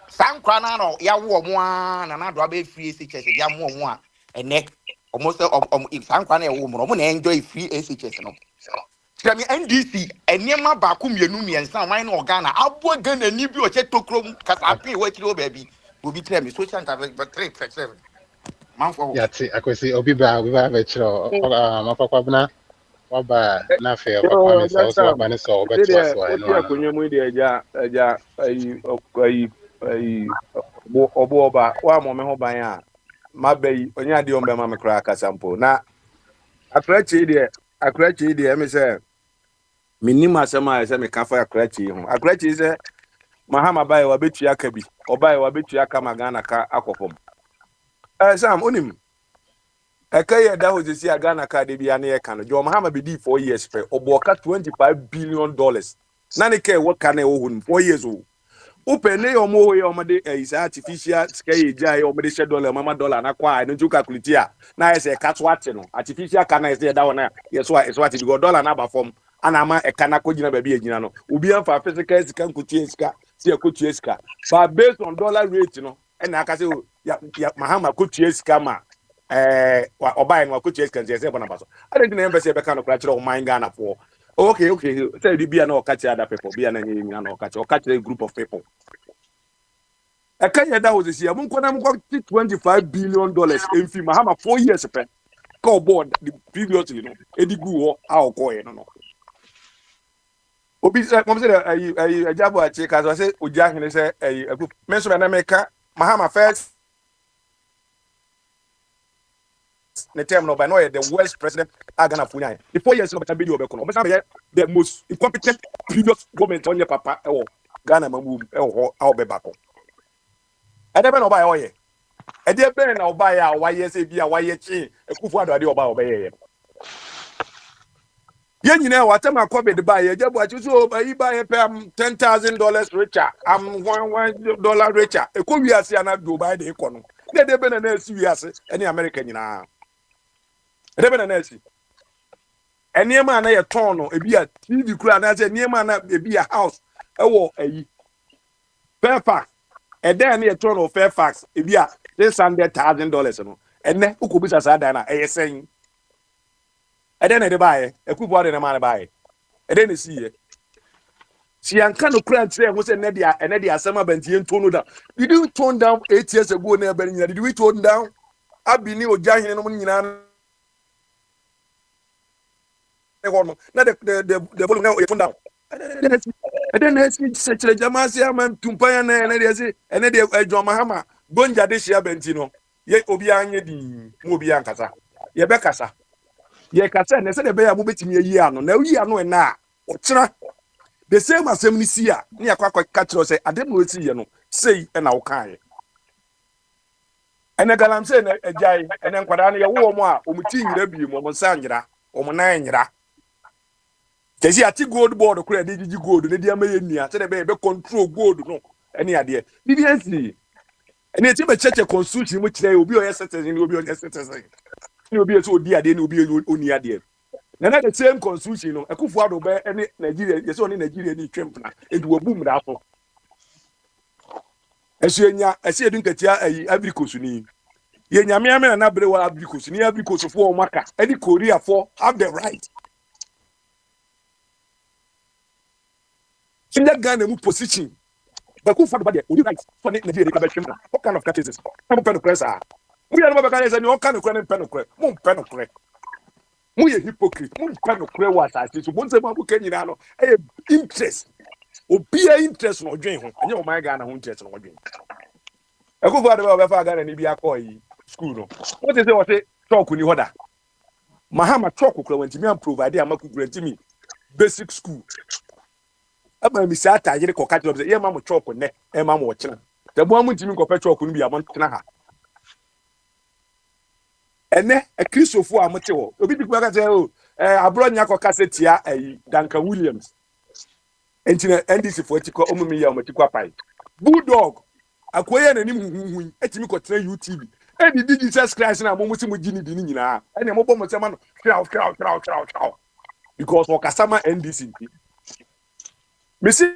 Sankwa na no ya wo mo a na do abe free SHS dia mo a ene almost if sankwa na ye wo mo na enjoy free SHS no. Tell me NDC enema ba ku mienu miensa wan na Ghana abo Ghana ni bi o che tokrom kasa pay wa kiri o baby obi tell me social intervention but 3% man for yeah see akwesi obi ba be chiro afakwabna waba na fe yo afakwame so that's so waba ne so obeto dede aso oti no ano akonwa mu de eja ayi obo oba wa mo me ho ban a mabai onya de ombe ma me kra kasampo na akrachi de me say minim asema ese me ka fa akrachi ho akrachi se mahama bai wa betu aka bi obai wa betu aka magana ka akofom sam onim ekaya da ho sisi agana ka de bia na ye ka no jo mahama be di 4 years pe oboka 25 billion dollars na ne ka wo ka na wo hun 4 years o open ne yo mo ye o made is artificial sky ja ye o made share dollar mama dollar na kwa no ju calculate a na ye se ka to ate no artificial ka na ye da wona ye so ate because dollar na ba form ana ma e ka na ko gina ba bi agina no obi amfa physical sika nkutie sika se ekotie sika but based on dollar rate no e na aka se ya mahama kotie sika ma obai no kotie sika se bona baso I don't know say be ka no kra kire o man Ghana for okay say di bia na o ka kire other people bia na nyina na o ka kire group of people Ekanya da was this year. Munkwana mukwa $25 billion in fee. Mahama 4 years pe. Call board the previously no. Edi gu how call no. Obi say mom say ayi ajabo ache ka so say oja hene say ayi menso na meka Mahama first the term no by no the worst president agana funya. The 4 years no better be obeko no. Obesa be the most incompetent previous government on your papa Ghana mamu how be back. Edebe no buy oye. Ede ben na oba ya waye se bia waye chi ekufu adade oba obeye ye nyina watem akobe de buy ye jabu achi so bayi buy pay $10,000 richer am $1 richer eko wi ase ana do buy de eko no de ben na esi wi ase ene America nyina de ben na esi ene ma na ye ton no ebi a TV kura na se ene ma na ebi a house ewo ayi Fairfax ede na ye ton no Fairfax ebi a $600,000 no ene ukobisa sa da na eyesen ede na de bae ekubo de na ma na bae ede na siye si anka no kura ntre ho se ene de asema bantie ntono da did you tone down 8 years ago na ebe nyina did we tone down abini ojahene no nyina ne hono na the volume now tone down ede na si se kire jamasi ama tumpan na ene de si ene de adwoma hama bonja de hia banti no ye obi anye din mu obi ankasa ye be kasa ye kasa na se de be ya mo betimi yi ano na yi ano na ochira the same as them this year near quite catch us say I didn't know see no say and our kind and I got saying a jay and then quadani a woman umuti rebi mo sanjira o mananyira Kesi ati gold board ko e dey gold ne dia maye nua say be control gold no any ade BBNC and it be check constitution mo kire obi o yes citizen obi o yes citizen ni obi so odi ade ni obi oni ade na the same constitution no ekufu ado be any Nigeria yes oni Nigeria ni twempna edu obum da so esuenya esi edu nkatia ayi agrikosu ni ye nyame ame na bre wa agrikosu ni agrikosu fo o maka any Korea for have the right in that Ghana mu position but who fight about the right for Nigeria ka be twempna what kind of cases am pen press ah we are no be can say no kan kure pen kure mo pen kure mo ye hypocrite mo pen kure wa asase so mo nse mo abuka nyina no e interest obi a interest no dwen ho anya o my Ghana ho interest no dwen ekufu ade ba fa Ghana ni bi akọ school no what is say what talk ni hoda mahama talk kura wantimi am provide am akukura ntimi basic school aba mi sa ta yire ko ka job say ye ma mo talk ne e ma mo kina da bo am ntimi ko pe talk no bi am kina ha ene e Christopher amote wo obi di ka say o abro nya ko kasetia Duncan Williams entina NDC for tiko omumi ya omatiko apai bulldog akoye nanim huhuhu etimi ko tena UTV e di Jesus Christ na mo musi mo gini di ni nyina ene mo bo mo sema no kraw because for kasama NDC mesi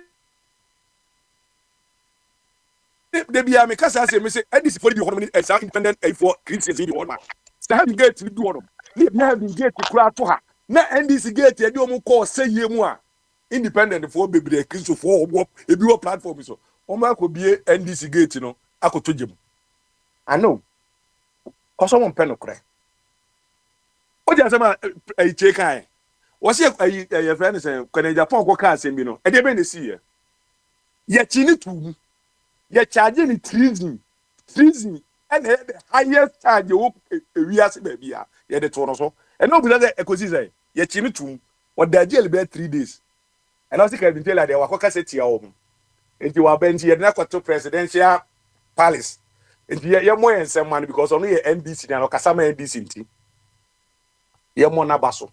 de bia me kasa say me say NDC for the economy as independent for Christians in the world say have gate to do one le bia have gate kura to ha na NDC gate e di o mo call say ye mu a independent for bebre Christo for ebi wo platform so o ma ko bie NDC gate no akoto gem I know cause someone pen no kre o dia say ma e che kan wo se e friend say kwene Japan ko ka asem bi no e de be ne si ye chi ni tu ye charge ni treason and the highest charge wo wi ase ba bia ye de to no so e no bi na e ko si say ye chi ni tu wo da jail be 3 days and also can tell that they were cassette home. If you are bench, you're not to presidential palace. If you're more and some money because only NBC and Okasama NBC. You're more nabaso.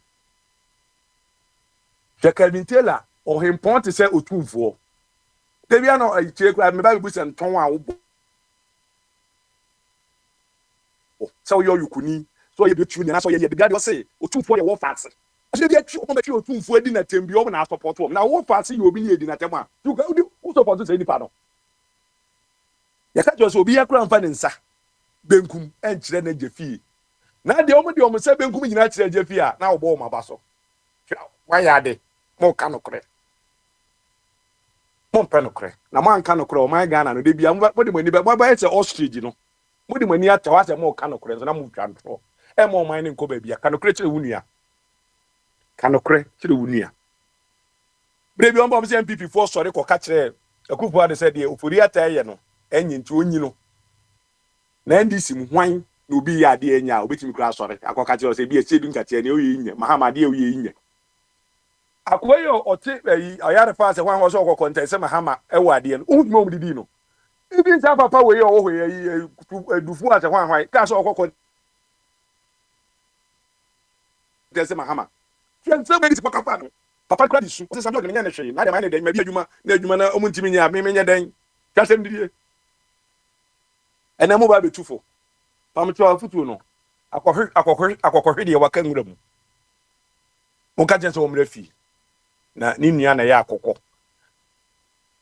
The Calvin Taylor or him point to say Utu for. They are not a check. I remember we sent Tonwa. So you couldn't. So you between and I saw you the guy say Utu for your war facts. I dey try o make you tun fu edi na tembi o na support o na wo party you obi ni edi na tem a you go who support say nipa no ya ka jo so obi yakura mfa ne nsa benkum enkyere na jefi na de o mo say benkum nyina kyere jefi a na obo o ma ba so wa ya de mo ka no kre mo mpe no kre na mo anka no kre o my Ghana no de bia mo de mani ba ba say ostrich no mo de mani ata wa say mo ka no kre so na mo twa ntro e mo man ne nko ba bia ka no kre kyere wunua kanokre kire wunia brebi on bom se MPP for sorry ko ka kire akufu ade se de ofori ataye no enyi nti onyi no na NDC mu hwan na obi ya ade enya obetimi kura sorry akoka kire se bi echedu nkate ne oyi nye mahamade e oyi nye akoyo oti ayare fa se hwan ho so okoko ntese mahama e wa ade no ohun mo didi no ibi nsa papa we yo ho ye dufu ase hwan ka so okoko ntese mahama fianse be papa papa no papa kra disu se samjo nya na hwe na de man de mabi adwuma na adwuma na omuntimi nya me nya den twasem didie ena mo ba betufo pamto afutu no akohwe de waka nwura mu mo ka jense wo mra fi na ni nua na ya akokọ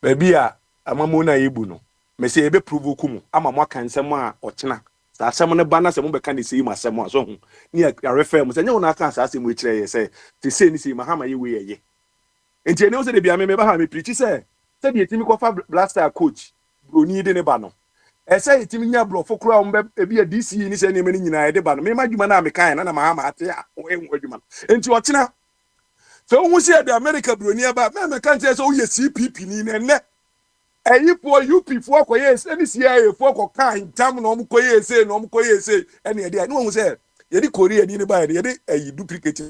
ba bia amamo na yebu no me se ebe prove ku mu ama mo aka nsem a ochena sa asem ne ba na se mo be ka ne sei ma asem a so hu ni a refer mo se nya wona aka sa asem mo kire ye se te se ni sei mahama ye we ye enti ene o se de bia me ba ha me preach se de etimi ko fa blaster coach broni de ne ba no ese etimi nya blofo kura o mbe ebi a DC ni se ne me nyina ye de ba no me ma dwuma na me kan na mahama ate a o enwo dwuma enti ochena so who say the America broni aba me kan say so ye CPP ni ne eyi for UP for ko yes any CIA for ko kan tam no mo ko yes no mo ko yes ene de no who say ye di Korea ni ba ye di duplicate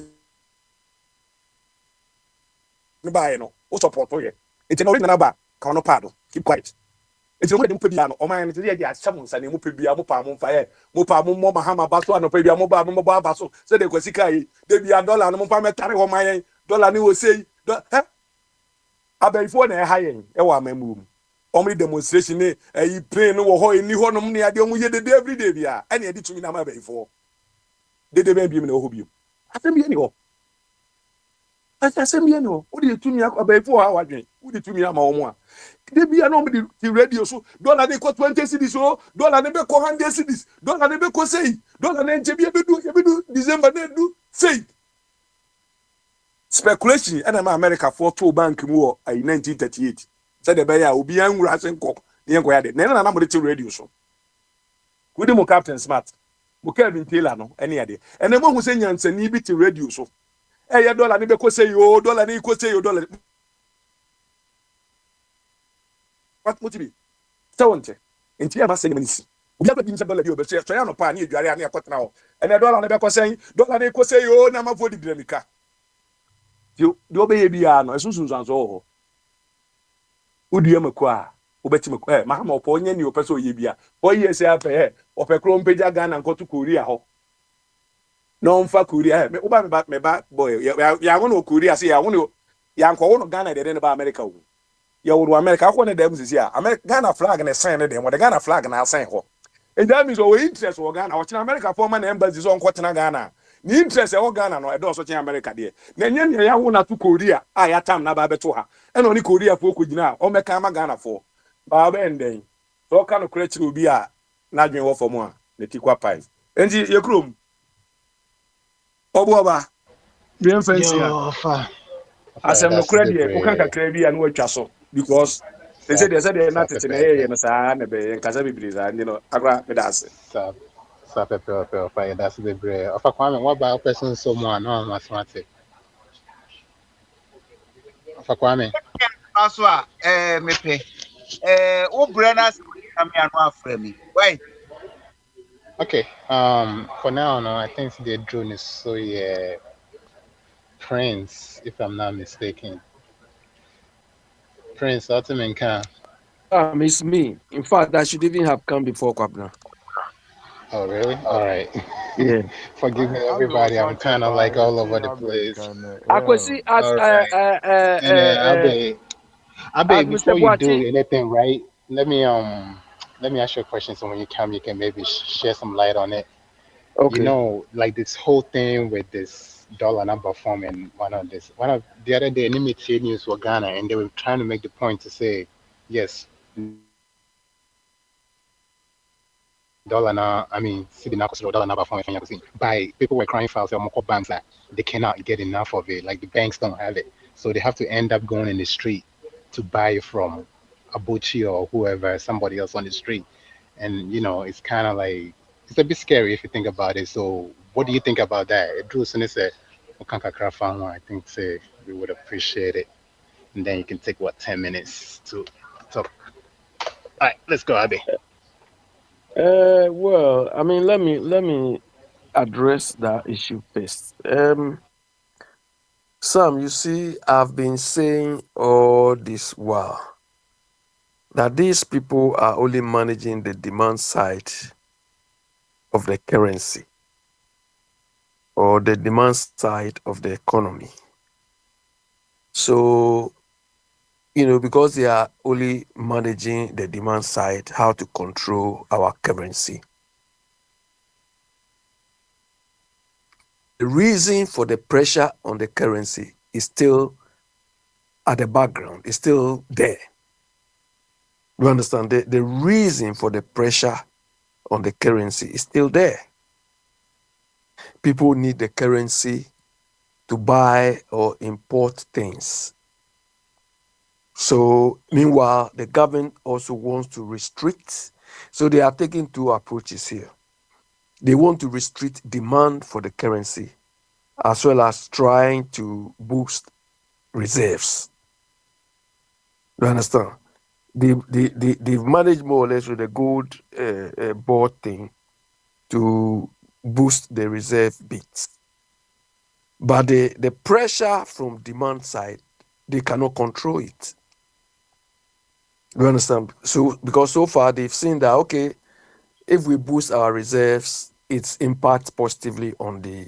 ne buy no o support ye enti na ori na ba ka no pado keep quiet enti mo de mo pe bia no o man ne de asem nsa ne mo pe bia mo pa mo fa ye mo pa mo mahama ba so anopa bia mo ba mo ba so se de kwasi kai de bia dollar no mo pa metare ho man yen dollar ni wo sei abayifo na ha yen e wa amamu mu omri demonstration ne ayi plane no wo ho eni ho nom ne ade omu ye de every day bia ene edi tumi na ma abayifo de ben bi me na ho bi asem bi ni ho asem bi ni ho o de tumi abayifo ha wadwen o de tumi ama omo a de bia na omu di radio so dollar dey cost 20 cedis so dollar dey be ko 100 cedis dollar dey be ko sei dollar na nche bi e bedu December na du sei speculation and America for two bank mu 1938 said the buyer will be young rushing cock the young quiet then na number radio so we the captain smart mo Kevin Taylor no any ade and then who say nyansani bi ti radio so ya dollar ni be ko say yo dollar ni ko say yo dollar what motibi so wonte enti ya ba say manisi obi abadi nse dollar bi o be say so ya no pa ni edware ani akotena ho and dollar ni be ko say dollar ni ko say yo na ma fodi dinamika yo do be ye bia no esusun so ho udua mako a obeti mako mahama opo onye ni opeso ye bia o ye se ape opekro mpeja Ghana nkoto Korea ho no mfa Korea me uba me ba boy ya wono Korea se ya wono ya nko wono Ghana de ne ba America wo ya wono America ko ne dem sisi a Ghana flag ne sign ne dem wo de Ghana flag na sign ho e that means we interest wo Ghana wo china America for man embassy so nko tena Ghana ni interest e wo Ghana no e do so china America de na nye ne ya wono to Korea a ya tam na ba beto ha e no ni Korea fo ko gina o meka ma Ghana fo ba ba enden so ka no krechi obi a na dwen wo fo mo a ne tikwa pies enti ye krom oba bien fancy Yo, fa. asem no That's the credit o kan way. kakra bi anu atwa so because they say they not tete na ye no saa na be nkasa bibiri za ni no akra me da ase That's the way. Of a Kwame, what about person someone no mathematics? Of a Kwame. Also, mepe. O brana am ya no afre mi. Why? Okay. For now, no, I think the drone is so yeah. Prince, if I'm not mistaken. Prince, ultimate can. It's me. In fact, I should even have come before Kwabna. Oh, really? All right. Yeah. Forgive me, I know everybody. I'm something kind of like about all over anything the I've been place. kind of, Akwesi, All right. Abe, as Mr. before you do Boachi, anything, right? Let me ask you a question. So when you come, you can maybe share some light on it. You okay. know, like this whole thing with this dollar number form and one of the other day, Nimit News for Ghana, and they were trying to make the point to say, yes, dollar now, I mean, city now dollar number form by people were crying for more banks that they cannot get enough of it. Like the banks don't have it, so they have to end up going in the street to buy from a butcher or whoever, somebody else on the street, and it's kind of like it's a bit scary if you think about it. So, what do you think about that? Drew Sine said, I think say we would appreciate it, and then you can take 10 minutes to talk. All right, let's go, Abby. Well, I mean, let me address that issue first. Sam, you see, I've been saying all this while that these people are only managing the demand side of the currency or the demand side of the economy. So, because they are only managing the demand side, how to control our currency. The reason for the pressure on the currency is still at the background, it's still there. You understand? The reason for the pressure on the currency is still there. People need the currency to buy or import things. So, meanwhile, the government also wants to restrict. So, they are taking two approaches here. They want to restrict demand for the currency as well as trying to boost reserves. You understand? They've managed more or less with the gold board thing to boost the reserve bits. But the pressure from demand side they cannot control it. You understand? So because so far they've seen that okay, if we boost our reserves, it impacts positively on the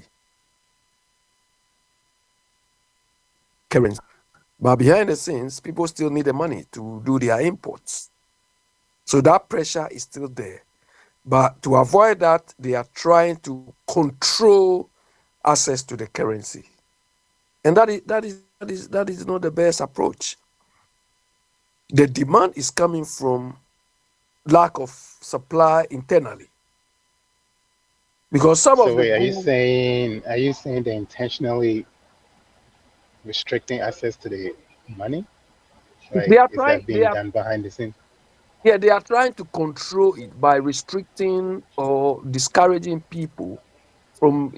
currency. But behind the scenes, people still need the money to do their imports. So that pressure is still there. But to avoid that, they are trying to control access to the currency. And that is not the best approach. The demand is coming from lack of supply internally. Because some of So the wait, goods are you saying they're intentionally restricting access to the money? they Like, are is trying that being done behind the scenes? they are trying to control it by restricting or discouraging people from,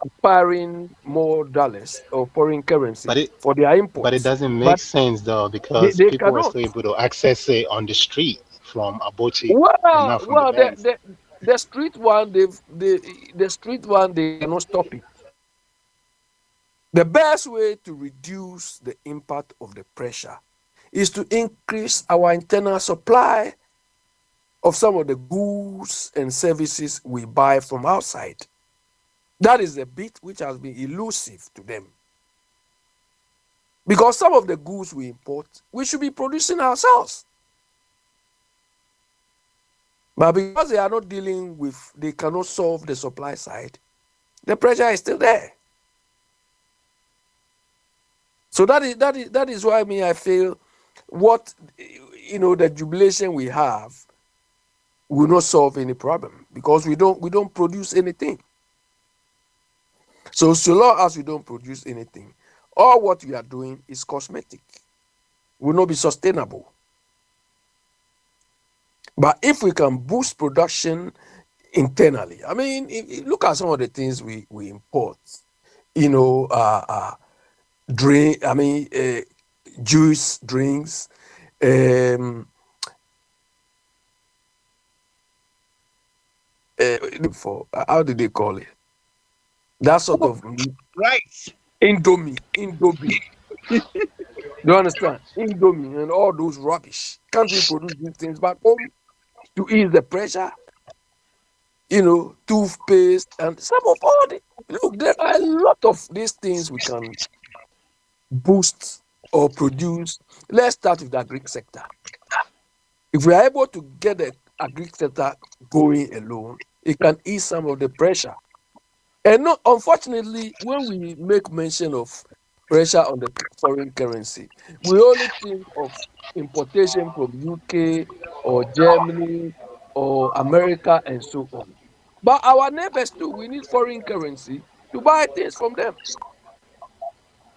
acquiring more dollars or foreign currency But it for their but it imports. doesn't make But sense though they, because they people are cannot. still able to access it on the street from Abochi and Well, not from the well, banks. the street one, the street one, they cannot stop it. The best way to reduce the impact of the pressure is to increase our internal supply of some of the goods and services we buy from outside. That is the bit which has been elusive to them. Because some of the goods we import, we should be producing ourselves. But because they are not dealing with, they cannot solve the supply side, the pressure is still there. So that is why I feel what the jubilation we have will not solve any problem because we don't produce anything. So long as we don't produce anything, all what we are doing is cosmetic, will not be sustainable. But if we can boost production internally, look at some of the things we import. Drink. Juice, drinks. Um, for how do they call it? That sort of Right. Indomie. You understand? Indomie and all those rubbish. Can't we produce these things back home to ease the pressure? Toothpaste and some of all the look. There are a lot of these things we can boost or produce. Let's start with the agri sector. If we are able to get the agri sector going alone, it can ease some of the pressure. And no, unfortunately, when we make mention of pressure on the foreign currency, we only think of importation from UK or Germany or America and so on. But our neighbors too, we need foreign currency to buy things from them.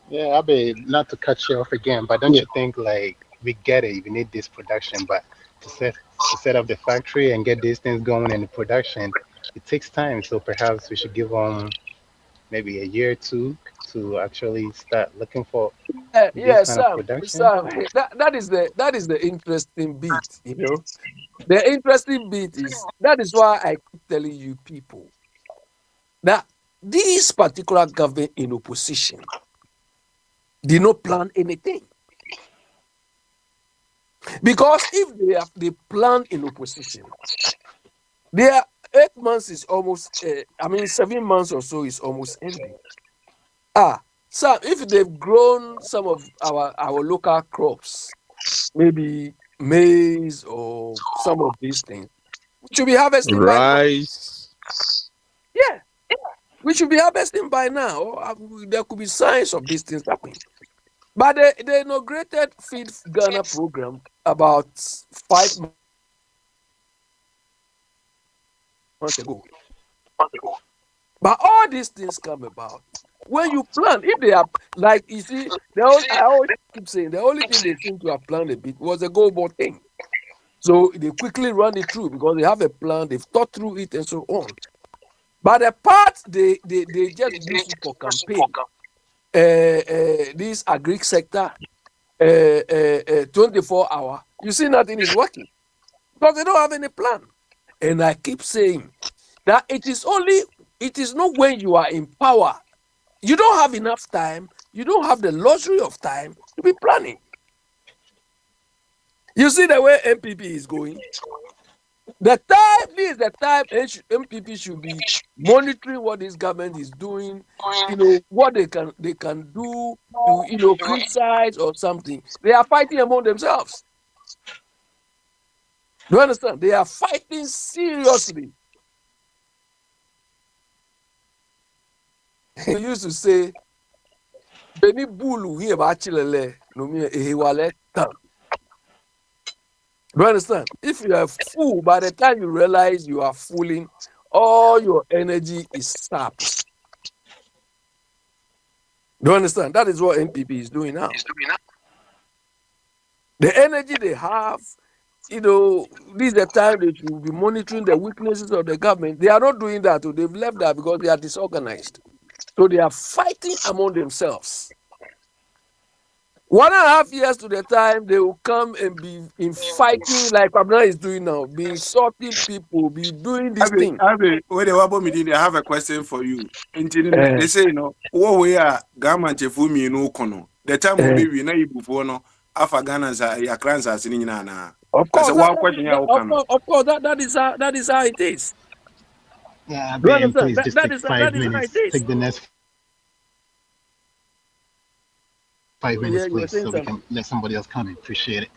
Yeah, I'll be not to cut you off again, but don't Yeah. you think like we get it, we need this production, but to set up the factory and get these things going in the production, it takes time. So perhaps we should give them maybe a year or two to actually start looking for Yeah, this yeah, kind of Sam, production. Sam, that is the interesting bit. The interesting bit is that is why I keep telling you people that this particular government in opposition did not plan anything. Because if they plan in opposition, their 8 months is almost 7 months or so is almost ending. So if they've grown some of our local crops, maybe maize or some of these things, we should be harvesting by now. Rice. Yeah, we should be harvesting by now. There could be signs of these things happening. But they inaugurated Feed Ghana program about 5 months ago. But all these things come about when you plan. If they are like you see, I always keep saying the only thing they seem to have planned a bit was the gold board thing. So they quickly run it through because they have a plan, they've thought through it and so on. But the part they just use it for campaign. This agri sector, 24 hour. You see, nothing is working because they don't have any plan. And I keep saying that it is not when you are in power. You don't have enough time you don't have the luxury of time to be planning. You see the way MPP is going. This is the time MPP should be monitoring what this government is doing. What they can do to criticize or something. They are fighting among themselves. Do you understand? They are fighting seriously. He used to say, Beni bulu here bachilele no me ehiwale tan. Do you understand? If you are full, by the time you realize you are fooling, all your energy is sapped. Do you understand? That is what NPP is doing now. The energy they have, this is the time they should be monitoring the weaknesses of the government. They are not doing that. They've left that because they are disorganized. So they are fighting among themselves. 1.5 years to the time, they will come and be in fighting like Abner is doing now, be insulting people, be doing this thing. Where they were meeting, I have a question for you. They say, what we are government chefumi no kono. The time will be na before no afa Ghana za ya kranza sini na. Of course, that is how it is. Yeah, Do you man, understand? please just That take is 5 how minutes. it is. Take the next 5 minutes, Yeah, you were please, saying so we something. can let somebody else come in. Appreciate it.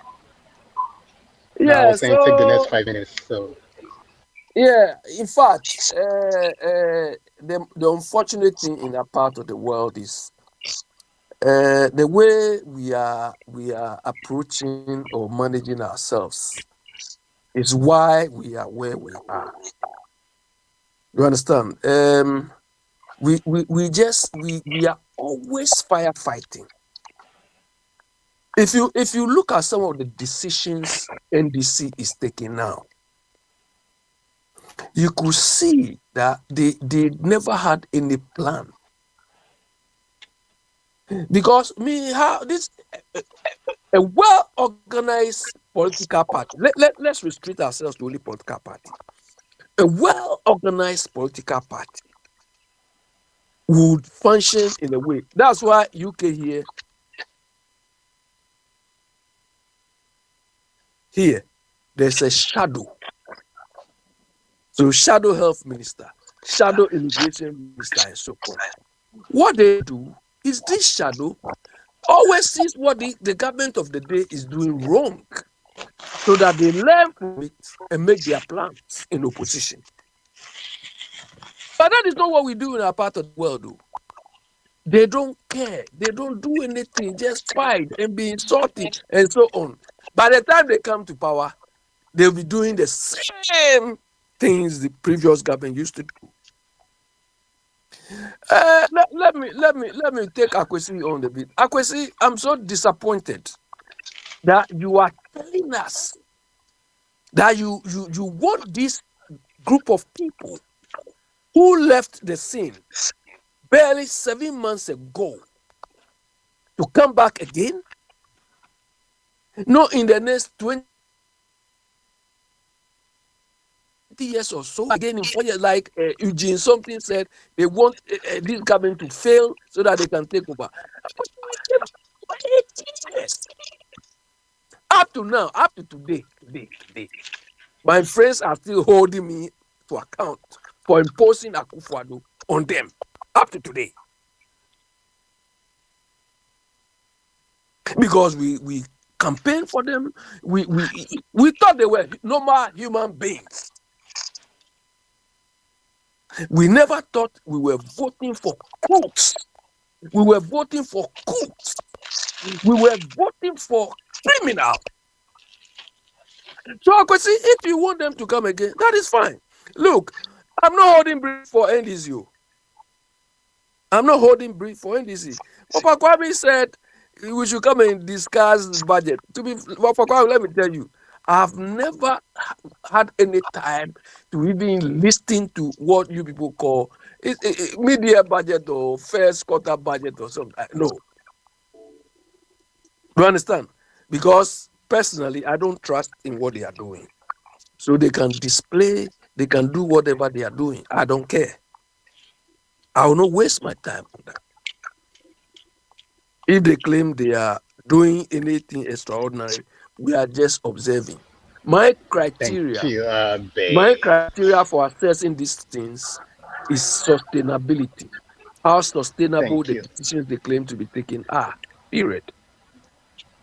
No, I Yeah, was saying take the next so 5 minutes. So yeah, in fact, the unfortunate thing in that part of the world is the way we are approaching or managing ourselves is why we are where we are. You understand? We are always firefighting. If you look at some of the decisions NDC is taking now, you could see that they never had any plan. Because a well-organized political party, let's restrict ourselves to only political party. A well-organized political party would function in a way. That's why UK here, there's a shadow. So shadow health minister, shadow immigration minister, and so forth. What they do is this shadow always sees what the government of the day is doing wrong, so that they learn from it and make their plans in opposition. But that is not what we do in our part of the world, though. They don't care. They don't do anything, just fight and be insulting and so on. By the time they come to power, they'll be doing the same things the previous government used to do. Let me take Akwesi on the bit. Akwesi, I'm so disappointed that you are telling us that you want this group of people who left the scene barely 7 months ago to come back again. No, in the next 20 years or so, again in 4 years, like Eugene something said, they want this government to fail so that they can take over. 8 years. Up to now, up to today, my friends are still holding me to account for imposing Akufo-Addo on them up to today. Because we campaigned for them, we thought they were normal human beings. We never thought we were voting for crooks. We were voting for cooks. We were voting for criminals. So, Akwesi, if you want them to come again, that is fine. Look, I'm not holding brief for NDC. I'm not holding brief for NDC. Papa Kwame said we should come and discuss budget. Papa Kwame, let me tell you, I've never had any time to even listen to what you people call media budget or first quarter budget or something. No. Do you understand? Because personally, I don't trust in what they are doing. So they can display, they can do whatever they are doing. I don't care. I will not waste my time on that. If they claim they are doing anything extraordinary, we are just observing. My Thank criteria, you, my babe. criteria for assessing these things is sustainability. How sustainable Thank the you. decisions they claim to be taken are. Period.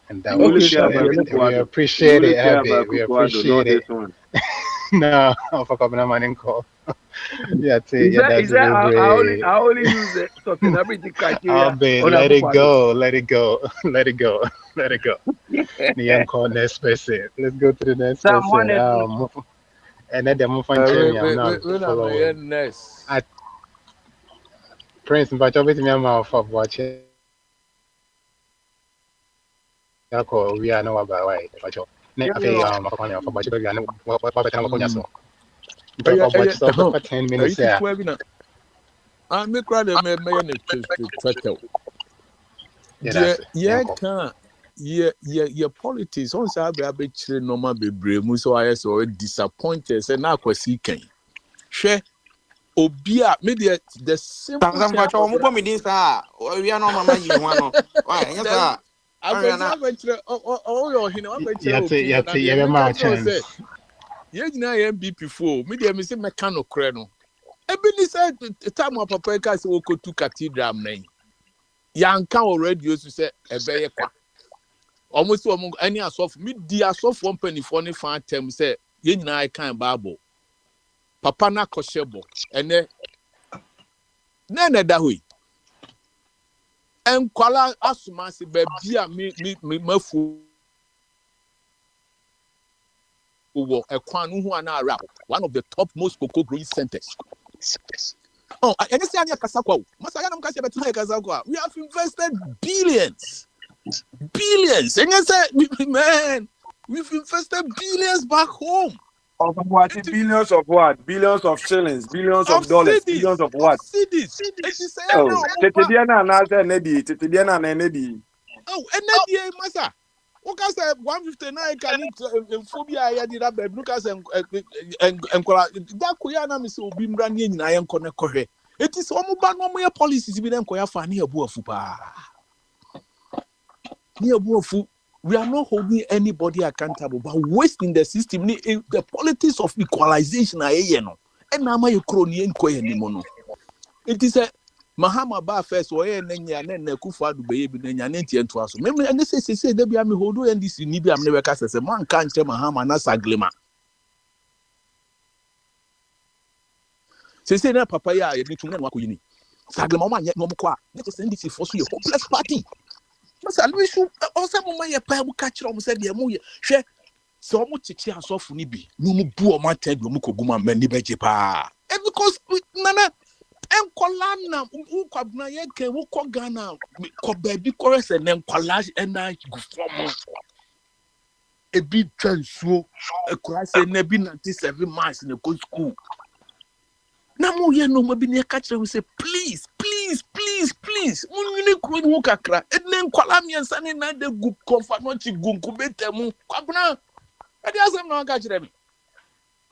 And that You we only Okay, care show about Shafi, everything. We Kufuado. You appreciate only it, care Abby. about We Kufuado, appreciate not this it. one. No, for coming on my call. Yeah, is yeah, that that's is that delivery. I only use the sustainability criteria Abby, on let it Akufado. go. Let it go. Let it go. Let it go. Nyan call next person. Let's go to the next Psalm person. 180. And then the move on me. I'm not When I'm here following. next. At Prince, but obviously, me, I'm out for watching. We are no about why. Ne You afei know, for watch baby and what better no konya mm, so. Nti for watch so huh, for 10 you minutes keep here. webbing. I make rather may twitter. Yeah, Dear, that's it. yeah, Yanko. can't. Yeah, politics. On Sabi Abe normal be brave. So I so disappointed. Say now kwasi ken. She obia me the simple Sansan thing pa cho about mo that. po mi din sa. O wi ano mama yi ho ano. Why? Nya That sa. I Ori go na. say all your hino I go You opinion have and the yeah, make my us say chance. yeah nyina ya MVP for me dey me say mechanic kre no. Ebi ni say time of papa ka say wokotu cathedral nan. Yanka already you say ebeye kwa. Almost any asɔfo me di asɔfo mpanimfoɔ ne fa atɛm sɛ yɛn nyinaa kan bible papa na kɔhyɛ bɔ ɛnɛ na ɛda hɔ yi nkwala asoma ase baabi a me mafu wɔ ɛkwan no ho ana rap one of the top most cocoa growing centers. Oh, ɛne sɛ anya kasa kwa o masa yɛ nam kasa bɛtena yɛ kasa kwa we have invested billions ɛnyɛ sɛ man we've invested billions back home. Of what? Billions of what? Billions of shillings, billions Of of dollars, billions cities, of what? It is saying Oh, now, Tetiana and I said Nedi, Tetiana and Nedi. oh, and then the massa. What can say 159 can it phobia? I did that, but Lucas and that Kuyana Miss Bimbran in Iron Connect. It is almost no more policies with them Koya Fanny a Buafupa. Near Buafu. We are not holding anybody accountable, but wasting the system, the politics of equalization. And now my crony and Koya Nimono. It is a Mahama ba first or nenya na Kufuado be bi nenya na ntie nto aso. Me say dey bia me hold NDC ni bi am never ka say man kan che Mahama na saglema. Say na papa ya ye ni tum na wakoyi ni. Saglema ma anye no mko a. Let us NDC for so ye hopeless party. Masa we should also mo ye pa bu ka kire o say dey mo ye. Hwe so mo chichi asofo ni bi. No mu bu o ma tag mo koguma mani beje pa. And because nana enkwala na ukwabna ye ke wukọ Ghana ko baby chorus and enkwala na gufom ebi transuo ekura se na bi 97 months na go school na mo ye no mo bi ne ka kire we say please munwini kuro ni kakra ene enkwala miensa ne na de gu konfa no chi gu nkubetemu kwabna ade asem na ka kire me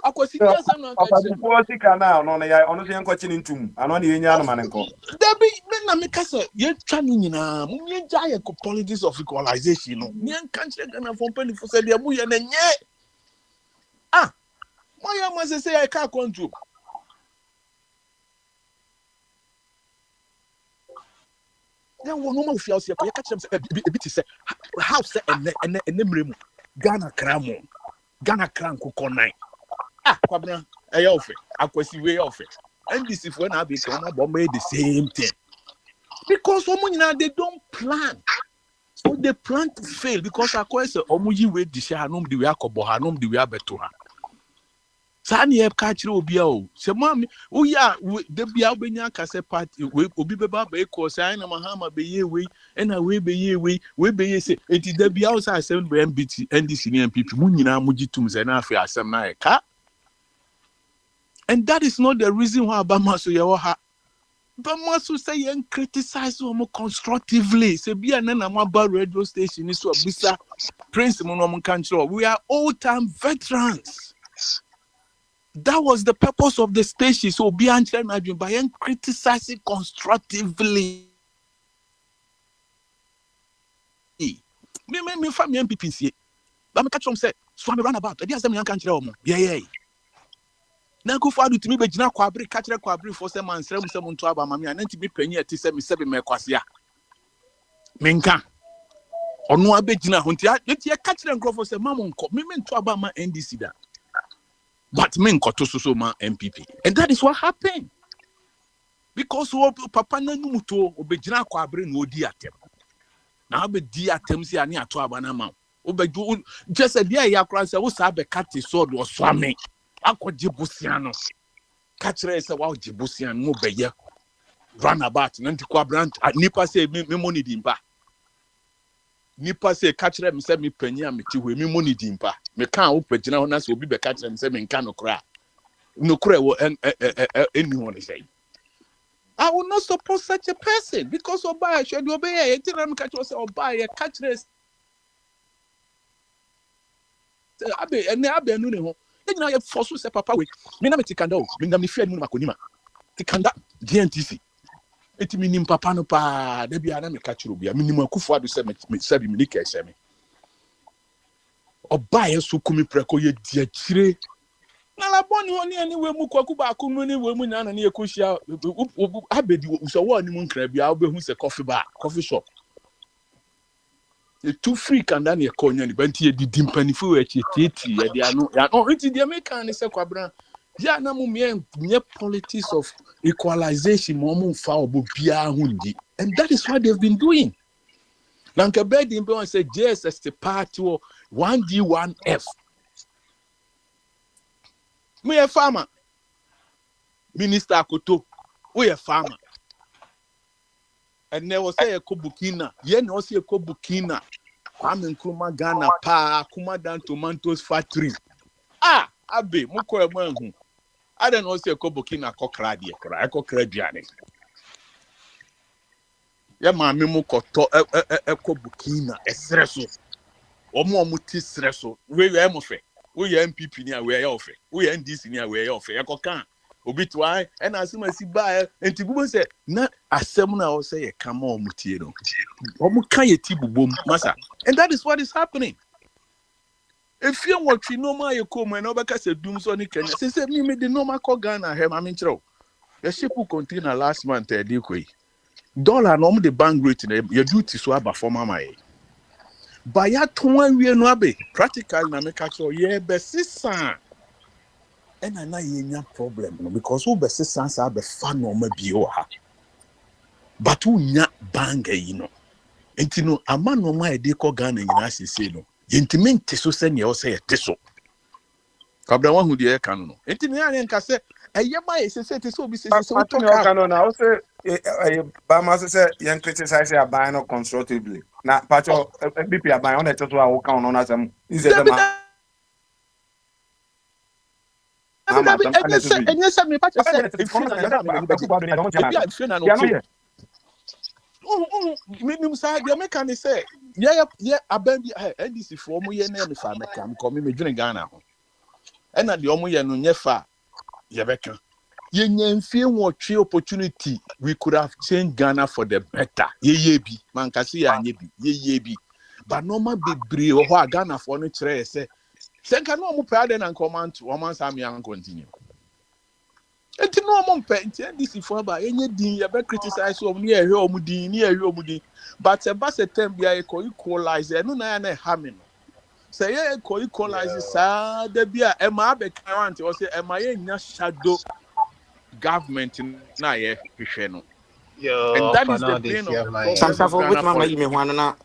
akwasi ni asem na ka kire me Before Sika no ya ono se enko chini ntum ano ne yenya no manenko. Debbie, na me kasa ye twa ni nyina mo ye gya ye politics of equalization no me kan kire Ghana for penny for say de mo ye na nye mo ya ma say I can't control then wo no ma ofia se ko ye ka kire say ebi ti say house say ene mremu Ghana kramo Ghana kranko konan kwabna e ya ofe akwasi we ya ofe NDC for na be ko ma bomb the same thing because they don't plan. So they plan to fail because of course omuyi we disha hanom de we akobo hanom de we abeto ha. Sani e ka kire obi a o. Se mami wo ya de bia obenya kase party we obi beba be ko sai na Mahama be ye we na we be ye se enti de bia o sai asem be MBT NDC ni MPP mu nyina muji tum se na afi asem na e ka. And that is not the reason why Obama so ye ha. But most who say and criticize them constructively. Say be an another radio station is what Bisa Prince Monomon control. We are old-time veterans. That was the purpose of the station. So be by criticizing constructively. me family MPP see. But me catch them say, so me run about. They say me can chire omo. Yeah. Na go for to me be gina kwabri catch kwabri for say man srem say muntu aba mama na nti be panyi ati say me sebe me kwase a. Menka. Ono abegina ho nti e catch them for say mama nko me ntu aba ma NDC da. But me nko to so ma MPP. And that is what happened. Because papa na numuto obegina kwabri na odi atem. Na be di atem si ani ato aba na ma. Obegu just a dia yakra say wo sa be cat sword or swame. Akwaje busiano. Kachire say wa jibusian mo beye. Run about nanti kwa brand nipa say me money dimba. Nipa say kachire me say me panyi ameti we me money dimba. Me kan wo pagina ho na say obi be kachire me say me nka no kra. No kra wo anyone say. I will not support such a person because oba should obey. Enti me kachire say oba ye kachire abe ene abe anu ne ho. Then you force say papa we. Me na me tikanda o. Me na me fear mu makonima. Tikanda GNTC. Eti me nim papa no pa. Da bia na me ka chiro bia. Me nim akufo ado say me sabi me nika ese me. Oba ye so kumi preko ye di akire. Na la boni oni ani we mu kwaku ba ku mu ni we mu na na ye koshia abedi so wo ani mu nkra bia obehu say coffee shop. The two free can dan ye konya ni banti ye di dimpanifu we chieti ye dia no ya no enti dia make an say kwabran ya na mu me politics of equalization mo mu fa obo bia hundi, and that is what they've been doing. Nanka bedi mbe won say JSS the party 1D1F. Me a farmer. Minister Akoto, we a farmer. And never say a Kobukina. Ye no see a Kobukina. I'm in Kuma Ghana pa Kuma Dan tomatoes factory. Ah, Abe, Moko Mangu. I don't know see a Kobukina cocradi, a cocradiani. Ya mami Moko to a Kobukina, a sresso. Or more mutis sresso. We are mofe. We are MPP near where you're off. We are NDC near where you're off. I can. Obitwai and as soon as he buy and Tibu said, not a seminar or say, come on, Mutino. Omukaya Tibu boom, massa. And that is what is happening. If you want to know my come and over said Doomsonic Kenya, say me made the normal call Ghana, I mean, the ship will contain a last month a decoy. Dollar norm the bank rate in your duty swab for mama. By ya 2 we no be practical na make sure ye be sisan. And I na problem no because who be sense have be fan no ma bio ha. But who nya banga you know. Enti no ama no ma e dey ko Ghana nyina sese no. Yentimente so se ne o se yete so. Kabra wan hu de e kan no. Enti ne an nka se eye ma e sese te so bi sese so But talk you can now say Bama say you criticize your buying constructively. Now, Pacho BP buying on the total I will count on as is it and yes me patch say if you na minimum side the mechanic say yeah aban bi NDC for omo ye na me fa meka me come me dwene Ghana ho and na de omo ye no nyefa ye beka ye nyamfie nwotwe opportunity we could have changed Ghana for the better ye bi man ka se ya nye bi ye bi but normal bebre ho Ghana for no kire say senka no omo pa na command to omo sam yan continue. Enti no omompe enti NDC for ba enye din ye be criticize o ne ehwe o mudin ne ehwe o mudin but e ba se tem bia e ko equalize no na na ha me no say ye ko equalize sa da bia e ma be current o say e ma ye nya shadow government na ye hwehwe no, and Yo, that for is the now they bane see of the my problem of Samsafo which Ghana mama you me politics. wanna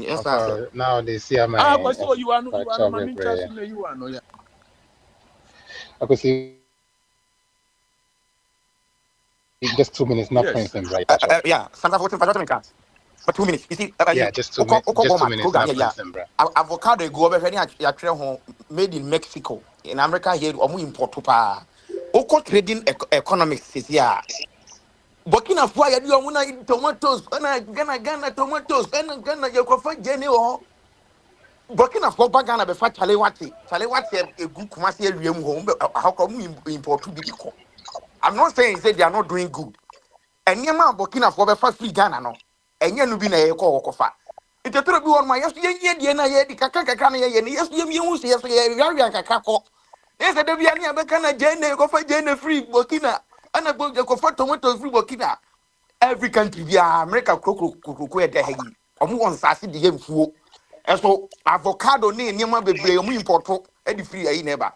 yes sir. for now they see Ah, my but so you are no my interest bebre. in you are no yeah. I could see just 2 minutes, not Yes. points them right, Pacho. Yeah, Samsafo which me can. For 2 minutes. You see, Yeah, just 2 minutes, not yeah. points them, bro. Avocado go over here ya try home made in Mexico. In America here omu import pa. Oko trading economics is here. Burkina Faso ya di omu na tomatoes, na Ghana tomatoes, na Ghana you ko fa jeni o. Burkina Faso ba Ghana be fa chale wate egu kumase awiem ho how come import bi ko. I'm not saying say they are not doing good. Enyema Burkina Faso be fa free Ghana no. Enye no bi na ye ko fa. It's a trouble on my yes, the Kakakana, yes, you see, yes, Kakako. Yes, the Viania Bacana Jane, go for Jane free Burkina, and a book the comfort tomato free Burkina. Every country, via America, Coco, the Hagi, or who wants to see the game for. And so, avocado near Yama Bebre, import, and the free a neighbor.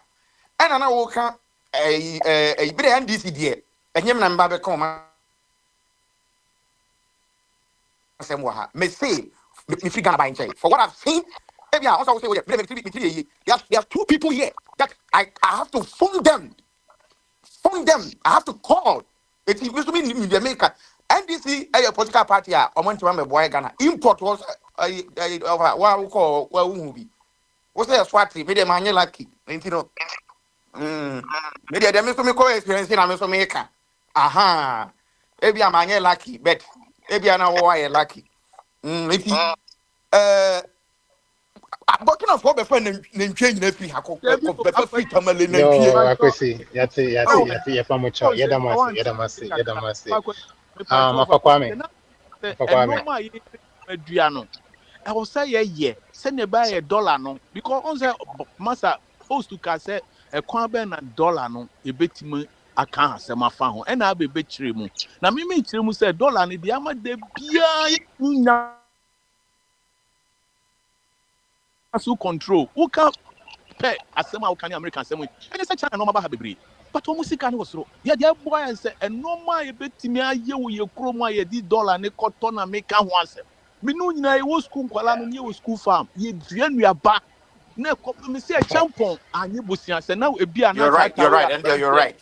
And I will come a brand this idea, and Yaman and Baba come. May say, me figure buying for what I've seen. Maybe I also say, there are two people here that I have to phone them. I have to call. It used to be in Jamaica. NDC, a political party, I want to remember boy Ghana. Import was what we call well movie. What's that swati? Maybe I'm lucky. You know, maybe there may be experience in America. Aha, maybe I'm lucky, but maybe I know why lucky. Maybe but you know, for the friend and change the free hako, free tamale and Yo, akwesi, yati, yapamucho, yedamasi. Afakwame. Enoma ye medua no. I will say ye, send a buy a dollar no, because on the massa post to cast a quaben and dollar no, a bit me a can say my phone, and I'll be betray mu. Now, me trimu say dollar ni the ama de bia so control. Who can pay as some American same way? And it's a China no have a but almost can was so. Yeah, dear boy, and say, and no my bet me a year with your chroma, ye did dollar, and a cotton and make a once. Me no, I was school, Kuala school farm. Ye dream we are back. No, me say a champion, and you bush, and now it be an You're right, and you're right.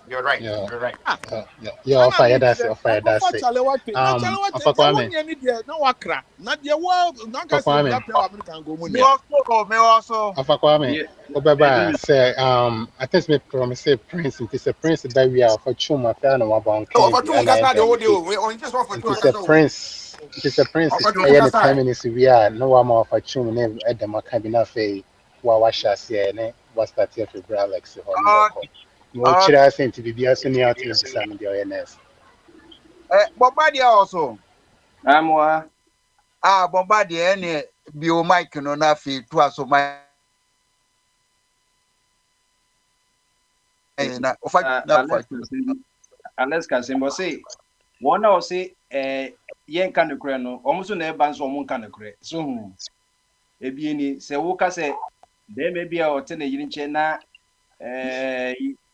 Yo, fire that's it. Afakwame. Me also. Afakwame. Obaba say I think me promise say Prince. It is a Prince that we are for chuma fair no about. It is a Prince. It is a Prince. I am 10 minutes we are no one more for chuma name at the Macabina Fay. Washa say ne was that here for Alex or no chira saying to be a senior to the awareness. Bombardier also. Amwa. Bombardier any bio mic no na fi to aso my na Alex Kasimbo say one now say yen kan kure no omuso na eba nso omun kan kure so hu ebi ni se wo ka se de me bia o te na yiri nche na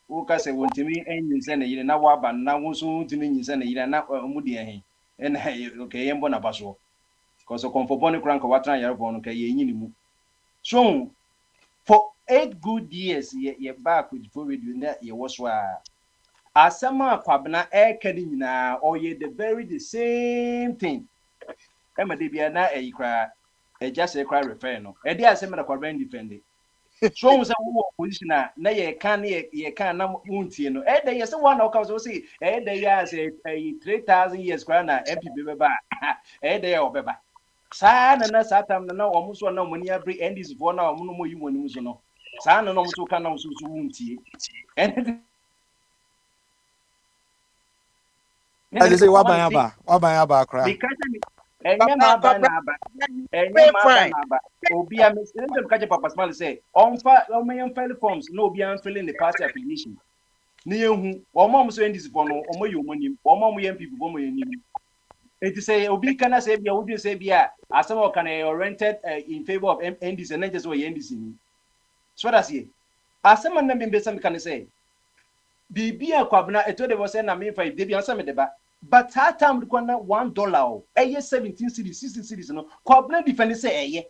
wo ka se wontimi enyin se na yiri na wa ba na wo so wontimi enyin se na yiri na omu de ehin na okay yen bo na baso because komfo boni kran ko watran yare bo no ka yen nyini mu so for 8 good years ye back with for radio na ye was wa asama kwabna kadi nyina or ye the same thing ema de bia na kra just a cry refer no e dey asema na kwabna defend so we say wo position na ye kan na untie no e dey say one o so say e dey ya say 3000 years kra na MPP beba e dey obeba sa na satam na omo so na omani abri endis for na omo no mo yimo ni so no sa na no so kan na so untie I say wabanyaba cry. Because enya maba na aba obi a mesem dem kaje papa small say onfa omeyan file forms no obi an fill in the party affiliation ni ehu omom so endis for no omoyi omonim omom yem people bomo yenim it say obi kana say bia wodu say bia asem o kana oriented in favor of endis and just we endis ni so that's here asem na me mbesa me kana say bibia kwabna eto de was na me fa de bia asem de ba. But that time we got $1. 17 cities, 16 cities. No, Kwabna defend say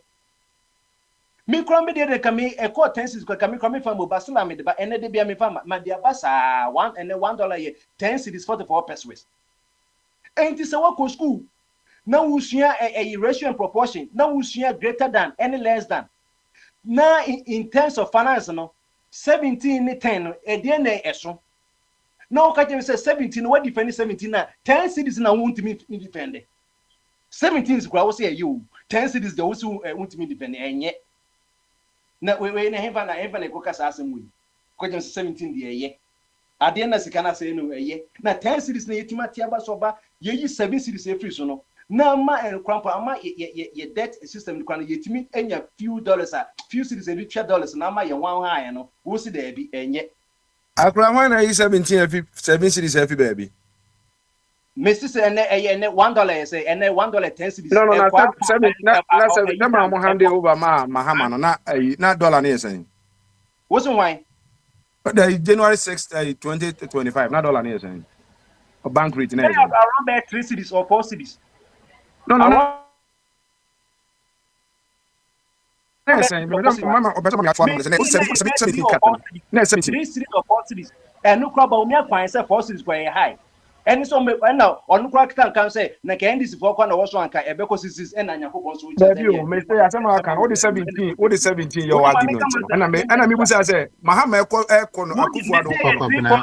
me crumble de kame e court 10 cities kame from Basila me de ba ene de bia me fama ma dia basa $1 ye 10 cities 44 pesos. And this work school. Now we share a ratio and proportion. Now we share greater than any less than. Now in terms of finance, no 17 10 e de na eso. Now, can say 17? What defend 17? 10 cities now won't me defend. 17 is what say you. 10 cities they also won't me defend. And yet, now we never go cast as we. Because 17 the year. At the end, as you cannot say no, a year. Now 10 cities na yetima tiaba soba. Ye 7 cities free so no. na ma enkrampo ama ye debt system kwan yetimi enya few dollars few cities and $2 na ma ye wan ha no wo si da bi enye akra wan na 7 cities every baby. Messi say ene $1 say ene $1 10 cities No, e kwa seven, not seven. Them are hand over Mahama, not dollar near saying. What's why? But the January 6th, 2025, not dollar near saying. A bank rate near saying. Around there 3 cities or 4 cities. No, no, no. Around Near saying, Mama, or better, I'm 17. 3 cities or 4 cities. And no crop on your fine, say 4 cities where high. And so now on crack can say, na candies for one or one can ebeko cities and Anyapo so which is Baby, may say as I'm can what the 17, what the 17 your argument. And I mean, I say, Mahama Akufu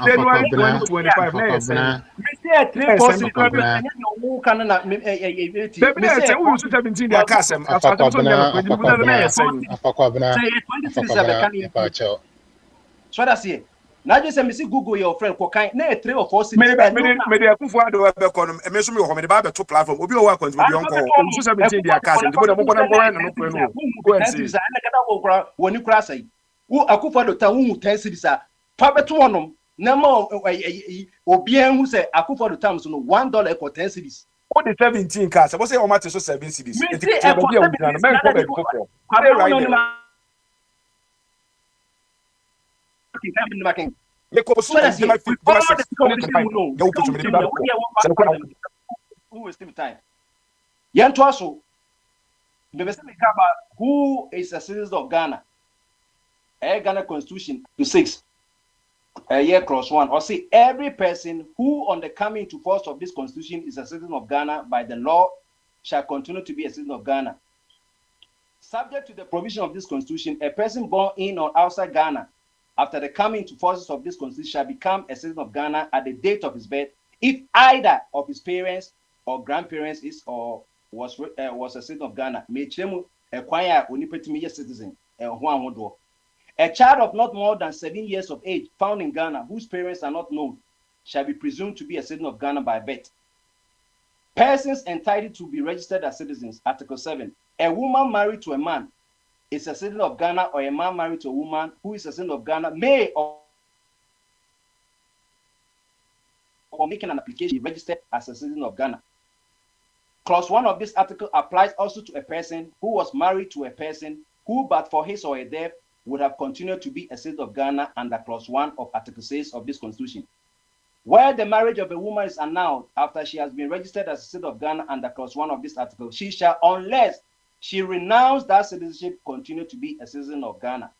January 2025, near saying. Mr. 3 4 cities, no can Baby, I say, who 17 their castle, as I told them, saying, so that's it. Now just say, Missy Google your friend, Kokai, 3 or 4 cities. Maybe I could find a beacon, and Messi will come about to platform. Will be a work on the uncle. 17 their castle, to put a go and see. When you cross it, who I could find the town 10 cities are Papa to one. No more Obian who say I could for the times no $1 for 10 cities. What the 17 cars? I was saying, how much is 7 cities? Who is a citizen of Ghana? Ghana Constitution to 6. Year cross 1 or say every person who on the coming to force of this constitution is a citizen of Ghana by the law shall continue to be a citizen of Ghana. Subject to the provision of this constitution, a person born in or outside Ghana after the coming to forces of this constitution shall become a citizen of Ghana at the date of his birth if either of his parents or grandparents is or was a citizen of Ghana. Citizen. A child of not more than 7 years of age found in Ghana whose parents are not known shall be presumed to be a citizen of Ghana by birth. Persons entitled to be registered as citizens, Article 7. A woman married to a man is a citizen of Ghana, or a man married to a woman who is a citizen of Ghana may or making an application be registered as a citizen of Ghana. Clause 1 of this article applies also to a person who was married to a person who, but for his or her death, would have continued to be a citizen of Ghana under clause 1 of Article 6 of this constitution. Where the marriage of a woman is annulled after she has been registered as a citizen of Ghana under clause 1 of this article, she shall, unless she renounced that citizenship, continue to be a citizen of Ghana.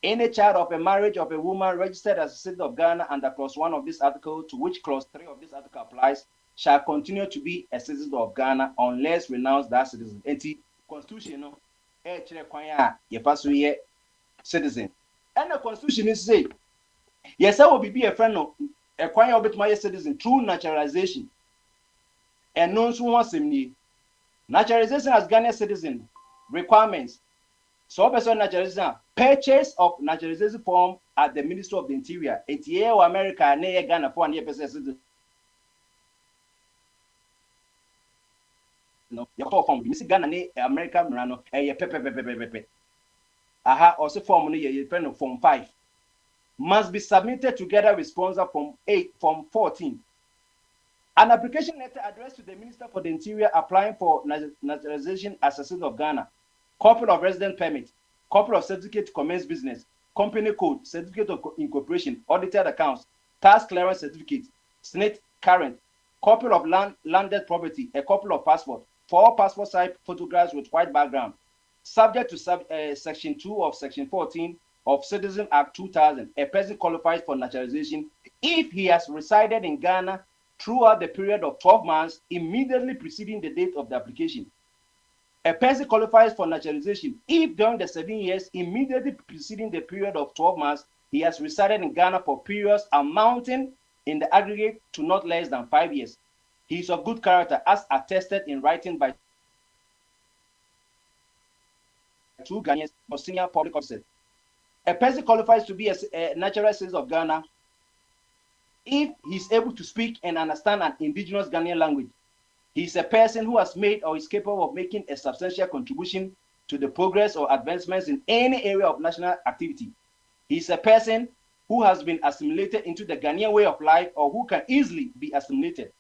Any child of a marriage of a woman registered as a citizen of Ghana under clause 1 of this article, to which clause 3 of this article applies, shall continue to be a citizen of Ghana unless renounced that citizen. Enti constitution citizen. And the constitution is say, yes, I will be a friend of a choir bit my citizen through naturalization. And no one wants naturalization as Ghanaian citizen requirements. So person naturalization, purchase of naturalization form at the Ministry of the Interior. ATA or America, near Ghana for 1 year citizen. No, your form, Miss Ghana, America, Mirano, pepe. Aha, also form form 5 must be submitted together with sponsor form 14. An application letter addressed to the Minister for the Interior applying for naturalization as a citizen of Ghana, copy of resident permit, copy of certificate to commence business, company code, certificate of incorporation, audited accounts, tax clearance certificate, SNIT current, copy of landed property, a copy of passport, 4 passport size photographs with white background. Subject to Section 2 of Section 14 of Citizen Act 2000, a person qualifies for naturalization if he has resided in Ghana throughout the period of 12 months immediately preceding the date of the application. A person qualifies for naturalization if during the 7 years immediately preceding the period of 12 months he has resided in Ghana for periods amounting in the aggregate to not less than 5 years. He is of good character as attested in writing by 2 Ghanaians or senior public officers. A person qualifies to be a natural citizen of Ghana if he is able to speak and understand an indigenous Ghanaian language. He's a person who has made or is capable of making a substantial contribution to the progress or advancements in any area of national activity. He's a person who has been assimilated into the Ghanaian way of life or who can easily be assimilated.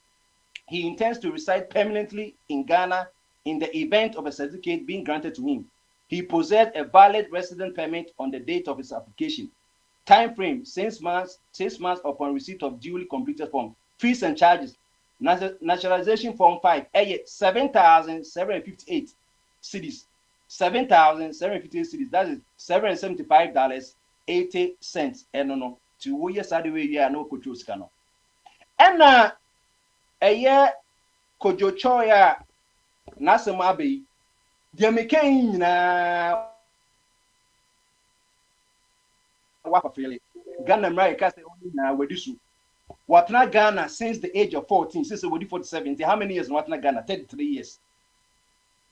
He intends to reside permanently in Ghana in the event of a certificate being granted to him. He possessed a valid resident permit on the date of his application. Time frame, 6 months upon receipt of duly completed form. Fees and charges. Naturalization form 5, 7,758 cedis. 7,758 cedis. That is $775.80. And no, to wo yes ade we ya no kojo sika no. And eye kojo choya na sema be dia meken nyina wafafele Ghana America say only na wedisu watna Ghana since the age of 14 since we 47. How many years watna Ghana? 33 years.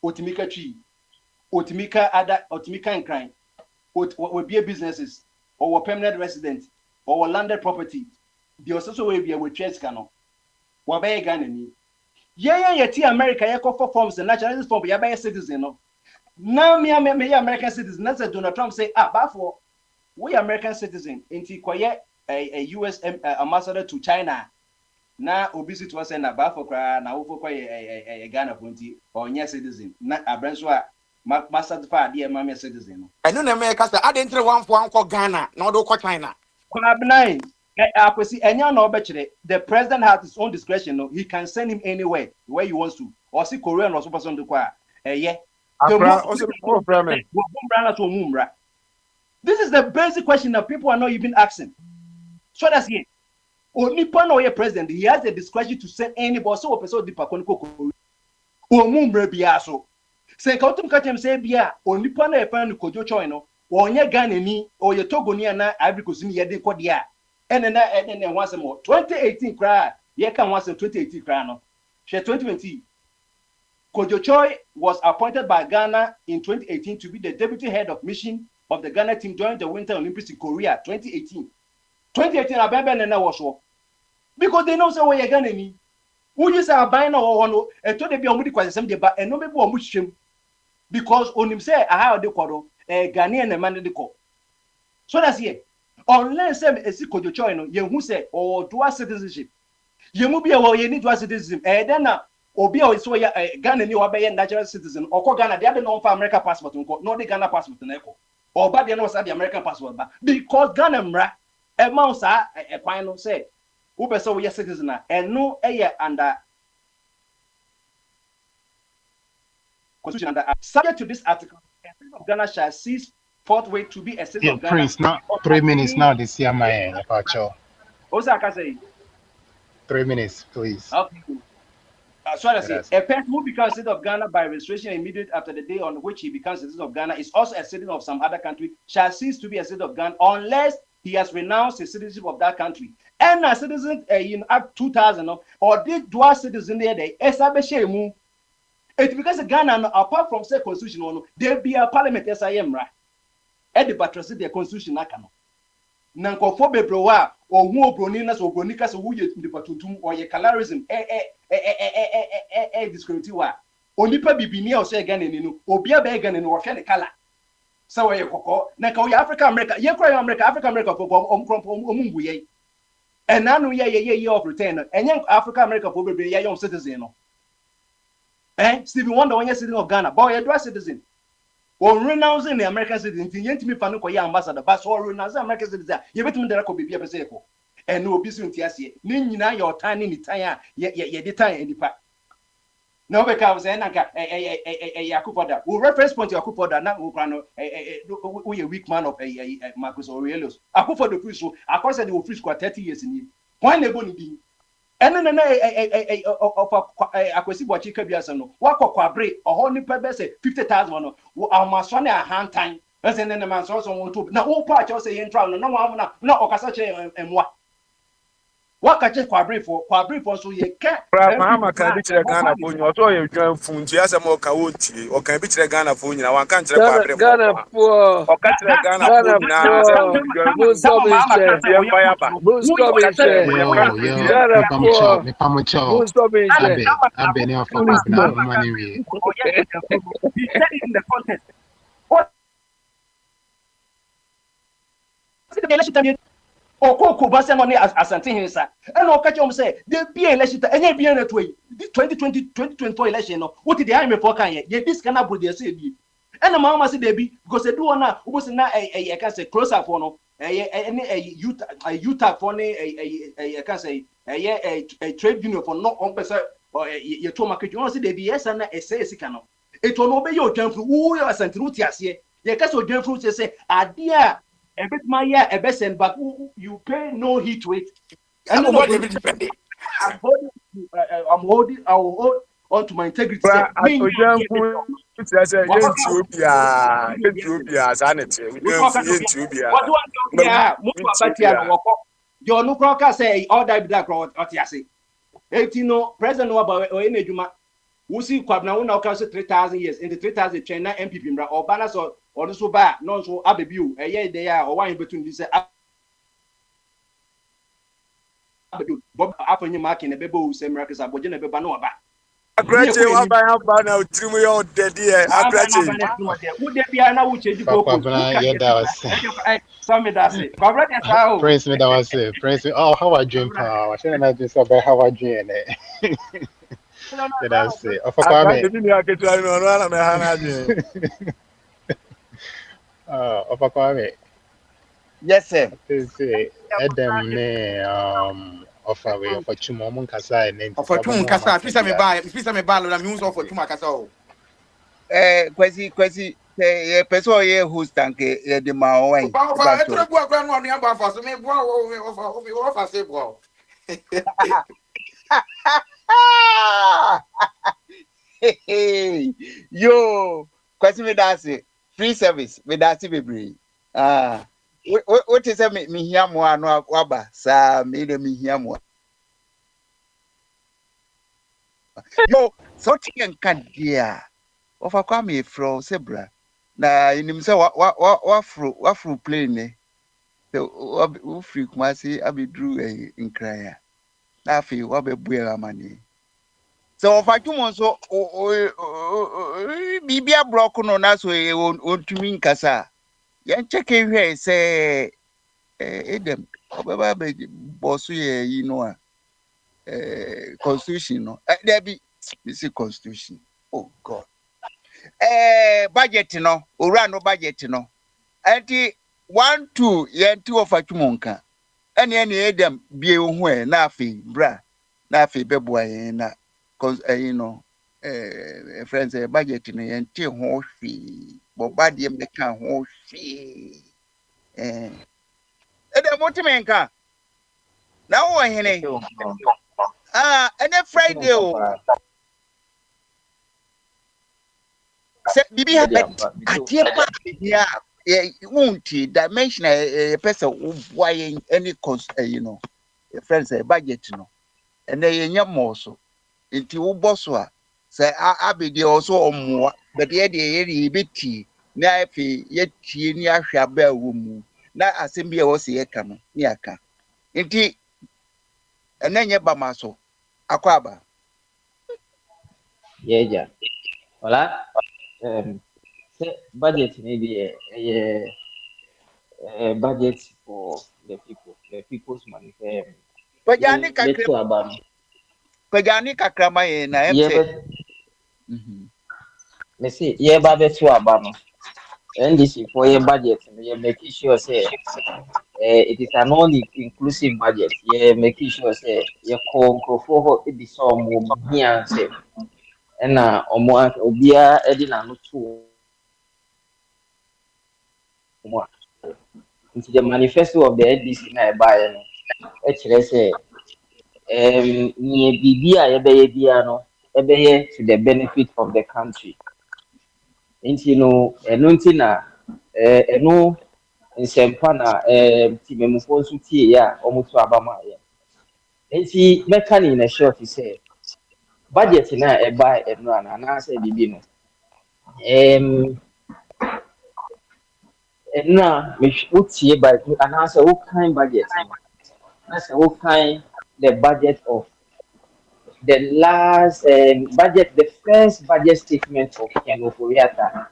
Otimika tree, otimika ada, otimika nkran, we be businesses or permanent resident or landed property. The also we be a church cano. Wa be Ghana ni. Yeah, America ya for forms the nationalist form ya be citizen no. Now me American citizen. That's Donald Trump say but for we American citizen inti kwaye a US ambassador to China na obisi to say na ba for kra na wo for kwaye Ghana ponti or nya citizen na abranso a master fa de ma me citizen no eno na America say ade ntre one for anko Ghana na do ko China kuna benign akwesi enya na obekire the president has his own discretion no he can send him anywhere where he wants to or see Korea no so person do kwa this is the basic question that people are not even asking. So that's it. Only no president, he has the discretion to send anybody. So person di pakon Omumbre biaso. Say kautum katem say bia only no e pan kojo choy no. Onye Ghana ni or ye Togo ni na Ivory Coast ni ye de kodia. And once more 2018 cry. Ye can once 2018 cry no. She 2020 Kojo Choi was appointed by Ghana in 2018 to be the deputy head of mission of the Ghana team during the Winter Olympics in Korea 2018. 2018, Ababa was so because they know so where you're Ghana ni. Who you say Abana or one and told the Biomudi Kwasam deba and no maybe one much him because on him say I have the quadro a Ghanaian and man the call. So that's it. Unless them a Kojo Choi no, you who say or dual citizenship. You must be aware you need dual citizenship. Then Obi o so ya Ghana ni obey natural citizen or ko Ghana they have no for American passport no the Ghana passport na eko or ba they no say the American passport ba because Ghana mra e ma sa e kwan no say who be so we citizen na eno e under constitution under subject to this article Ghana shall cease forthwith to be a citizen of Ghana. Prince now 3 minutes now this year my Pacho. Osa ka say 3 minutes please. Okay. So I say, a person who becomes citizen of Ghana by registration immediately after the day on which he becomes citizen of Ghana is also a citizen of some other country, shall cease to be a citizen of Ghana unless he has renounced his citizenship of that country. And a citizen in Act 2000 or did dual citizen there, it because Ghana, apart from say constitution, there be a parliament SIM, right? At the buttress the constitution, Nankofo bebrowa or who broninas or bronicas who you the patutum or ye colorism discriminatory wa onipa bibini o say Ghana ni obia be Ghana ni wo hwe ne color so we kokko na ka we Africa America ye kra Africa America for omumbu ye and nanu ye of return enye Africa America for bebre ye young citizen no Stevie Wonder when you citizen of Ghana boy you citizen or renouncing the American citizen, yet me panic or ambassador, but or renounce American citizen, you bet me that I could be a peseko. And no business yet, Nina, your tiny tire, yet the time in the pack. No, because a Yakupoda, who reference point to Yakupoda, not Ukrano, a weak man of a Marcus Aurelius. Akupo the Christo, I course I will fish 30 years in it. Why they going to be? And then I could see what you could be as no. What quabre or honey pebble say 50,000 or my son a hand time. And then the man's also want to now all part you say in travel. No, I'm not Ocasache and what wakache kwabre for so ye ka Mahama can be to Ghana for you, or you join Funti as a more county, or can be to Ghana for you. One can't Ghana poor. or catch Ghana for Ghana you now. poor. Muslim is there. Muslim is there. Ghana poor. Muslim is there. Abe ne afa kwa bina Muslim. mama ni wie. he said it in the context. What the election time okoko ba se no ne asante hinsa e no ka chom say the be election enye be na to yi 2024 election no what the high me for kan ye this kana bro dey say bi e na mama say dey bi because e do one na wo say na e ka say closer for no any youth for ne e ka say trade union for no on person ye to market you say dey bi yes na e say sika no e to no be ye odwanfru wo ye asante no ti ase ye ka say odwanfru say ade a a bit my year a best and but you pay no heat to it. And I'm holding I will hold on to my integrity. Ethiopia, sanity. We don't feel Ethiopia. What do I do? Your no crocker say all that black or Tiasi. 18 no president no about or any Juma. We see Kwabna una 3,000 years in the 3,000 China MPP or banners or the so bad, no so abebu, a year they are or one between this Bob after you marking a bebo same records are Bojana Bebanoa. Agrache wa ba ya ba na utrimu yo dedi e agrache would there be an out you go some me that say Prince me that was it. Prince oh how I dream power. I shouldn't have just about how I dream it. That's it. Of Kwame. Ni aketu ani ono na me hana je. Of Kwame. Yes sir. Say Adam ne of away for Chumo mun kasa e for Chum kasa pisa me ba lo na mi so for Chum kasa o. Kwesi person here who's tank the ma wan. Ba e tro bu akwa no anu aba fa so me bo o fa se bo. Yo, kwesi me that's it. Free service me that's it bebre. What is me hia mo anu waba sa me de me hia mo. Yo, so chicken can dia. Ofa kwa me from Sebra. Na inim se wa fru plane ne. So free Kumasi abidru nkran. Na afi wa be buela mani. So ofa tumo so bibia block no na so ontumi nkasa. Yan cheke hwe se edem obeba be boss ye yi no a constitution no there be this constitution. Oh God. Budget no ora no budget no anti 1 2 yenti ofa tumonka ene edem bie hu na afi bra na afi beboa yen na you know friends budget no yenti ho hwi bo badie meka ho hwi edem motimenka na wo hene ene Friday o se bibi ha atie pa ya won't dimension a person why any cost you know friends budget no and then nya more so nti wo boss a say abedi also omwa but ye de beti na afi ye tie ni ahwa ba wo mu na asem bia wo se ye ka no ni aka nti enanye ba maso akwaba yeja wala budget maybe a budget for the people's money. Pajani kakrama ye na MC. Me see, yeah, budget to Abama. NDC for your budget, you're making sure say it is an only inclusive budget. You're making sure say you're for it is some here say and obia edina no two. Into the manifesto of the NDC na buy no actually say ni bibia ye bia no ebe to the benefit of the country into no enunti na enu nsempa na timemufo nso tie ya omutu abama ya And see, mechanic in a short, he said, budget na a buy and run, and I said, you know, and now, which would see by and answer what kind budget, you know, that's what kind the budget of the last budget, the first budget statement of Kenoforiata,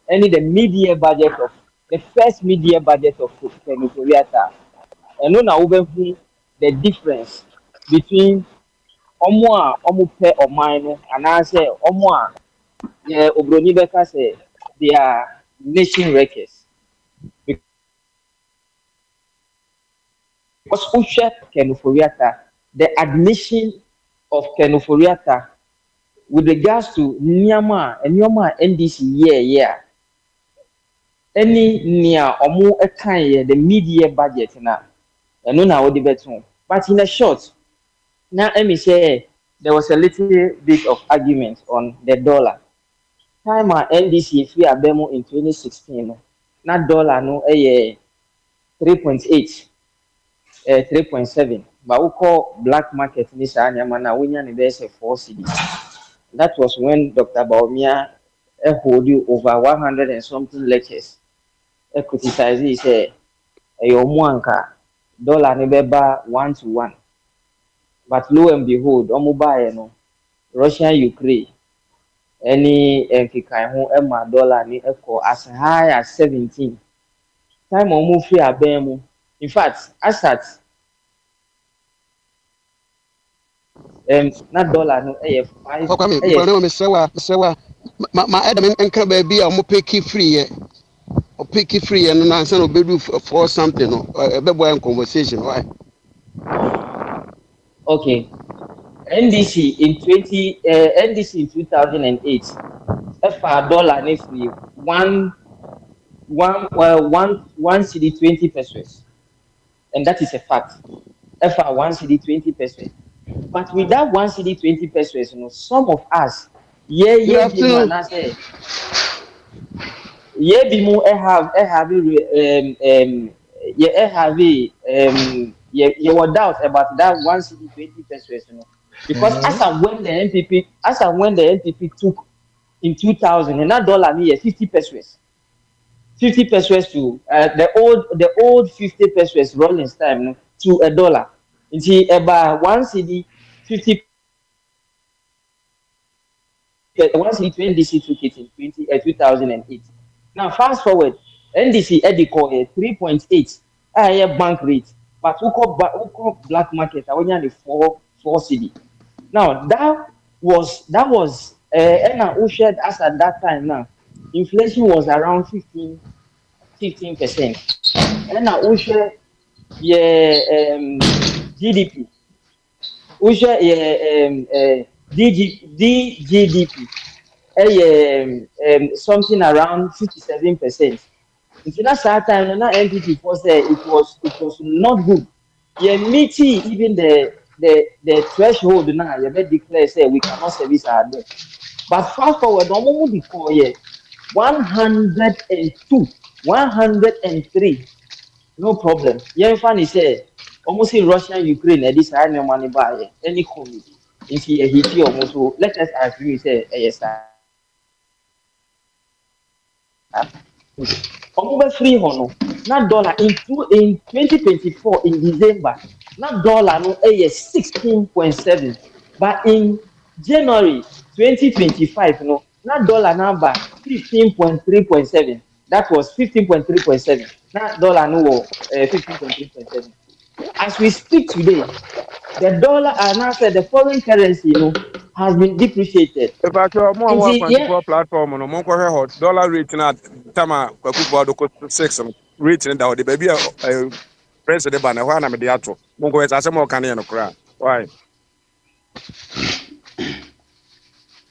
any the mid-year budget of the first mid-year budget of Kenoforiata, and now we the difference between omo pe oman no and I say omo yeah obroni beka say they are nation wreckers because Usha Kenuforiata, the admission of Kenuforiata with regards to Nyama and Nyama NDC yeah any near omo a kind the mid-year budget na and no now the better but in a short now let me say there was a little bit of argument on the dollar. Time a NDC free abemo in 2016 no. Na dollar no 3.8 3.7 but we call black market ni saa nyama na wonya ne be say 4 cedis. That was when Dr. Baumia hold you over 100 and something lectures. Criticize he say omo anka dollar ne beba 1 to 1. But lo and behold, omo buy no Russia Ukraine any nkeka ho ma dollar ni equal as high as 17 time omo free abem in fact as at na dollar no 5 Kwame, mbona mesewa ma Adam enka ba bi a mo peki free ye o peki free ye no na say no bedu for something no be boy in conversation why okay NDC in 2008 FR dollar ni free one cedi 20 pesos and that is a fact FR 1 cedi 20 pesos. But with that 1 cedi 20 pesos, you know, some of us, be more and I say, be more. You were doubt about that 1 cedi 20 pesos, you know, because as and when the NPP took in 2000, and that dollar near 50 pesos. 50 pesos to the old 50 pesos rolling time, you know, to a dollar. You see, about 1 cedi 50 once it NDC took it in 2008. Now fast forward, NDC Edico 3.8 bank rate, but who call black market? I only 4 cedi. Now that was and who shared us at that time now. Inflation was around 15%. And now who share GDP. Who share DGDP something around 57%. Until that time, na NPP for say it was not good. Yeah, meeting even the threshold now, you better declare say we cannot service our debt. But fast forward, no more before 102, 103, no problem. Yeah, funny say almost in Russia, Ukraine, this I no money buy any comedy. If he hit almost so let us agree say yes. Over free hono na dollar in 2024 in December na dollar no 16.7 but in January 2025 no na dollar number 15.3.7 that was 15.3.7 na dollar no 15.3.7 as we speak today the dollar and now said the foreign currency has been depreciated. If I tell more and more Yeah, 24 platform no monko he hot dollar rate na tama kwaku bodo ko 6 no rate na the baby president ba na ho na me de ato monko we say mo kan no kra why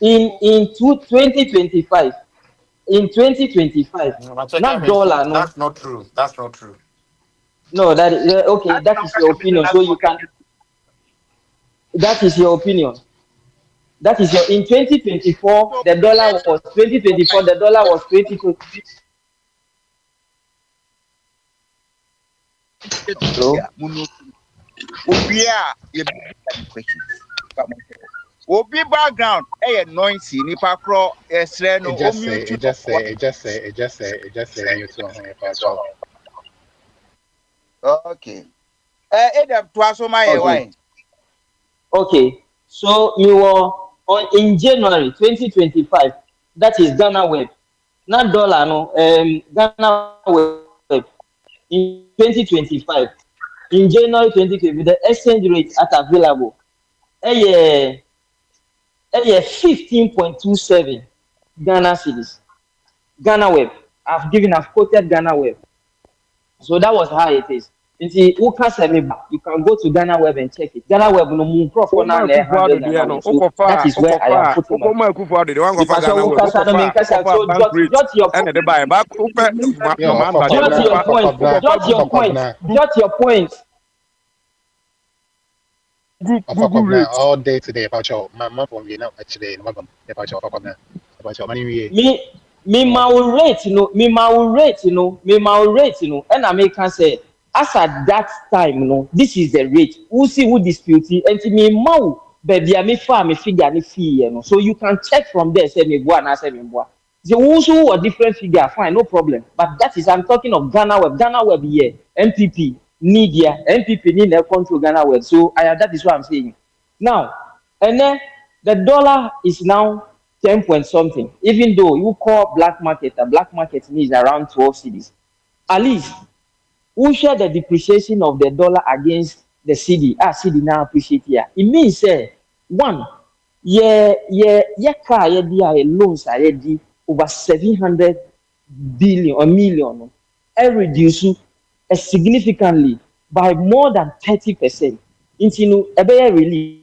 in 2025 in 2025 No, but check not out this. dollar no That's not true. That's not true. no that is okay that is your opinion so you can that is your opinion that is your in 2024 the dollar was 2024 the dollar was 22 hello Obia, you be questions. Obi background, noisy, nipa crow, no, It just mute. say, it just say, it just say, it just say, it just say mute on here, Pacho. Okay. Adam, twaso my Okay. wine. Okay. So you were on in January 2025. That is Ghana Web, not dollar. No. Ghana Web in 2025. In January 2020, the exchange rate at available. Eh, 15.27 Ghana cedis. Ghana Web. I've quoted Ghana Web. So that was how it is. You see, who can send me back? You can go to Ghana Web and check it. Ghana Web no more profit now Oma Akufo-Addo handle deɛ Ghana no Web. So that is where I am putting my Oma Akufo-Addo deɛ wankɔfa because Ghana who Web can send me wokɔfa so bank rate jot your ɛna ɛde baeɛ baako wopɛ Yo, Mamanda deɛ jot your point, wokɔfa jot your point. Google now rate. all day today, Pacho. My phone, you know, actually, no, Pacho, fuck up now. Pacho, money, Me ma will rate, and I make can say as at that time, this is the rate. Who see who dispute it, and to me ma baby I me farm me figure ni fee, so you can check from there. Say me boy and say me boy. The also a different figure, fine, no problem. But that is I'm talking of Ghana Web. Ghana Web here, MPP need here, MPP need to control Ghana Web. So that is what I'm saying. Now, and then the dollar is now 10 point something. Even though you call black market, the black market needs around 12 cities. At least we share the depreciation of the dollar against the CD. CD now appreciate here. It means one, car loans are over 700 billion or million. Reduce significantly by more than 30%. Into a relief.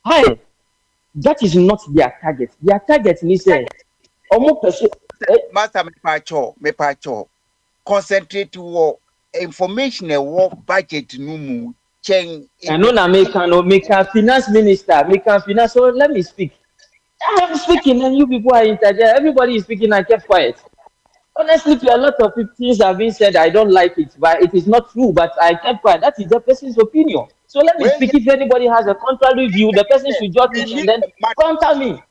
Hi, that is not their target. Their target is almost Master, me pacho. Concentrate to information budget numu chain. I know na make finance minister, make finance. So let me speak. I am speaking and you people are interjecting. Everybody is speaking. I kept quiet. Honestly, to a lot of things have been said, I don't like it, but it is not true. But I kept quiet. That is the person's opinion. So let me speak. If anybody has a contrary view, the person should jot it and then counter me.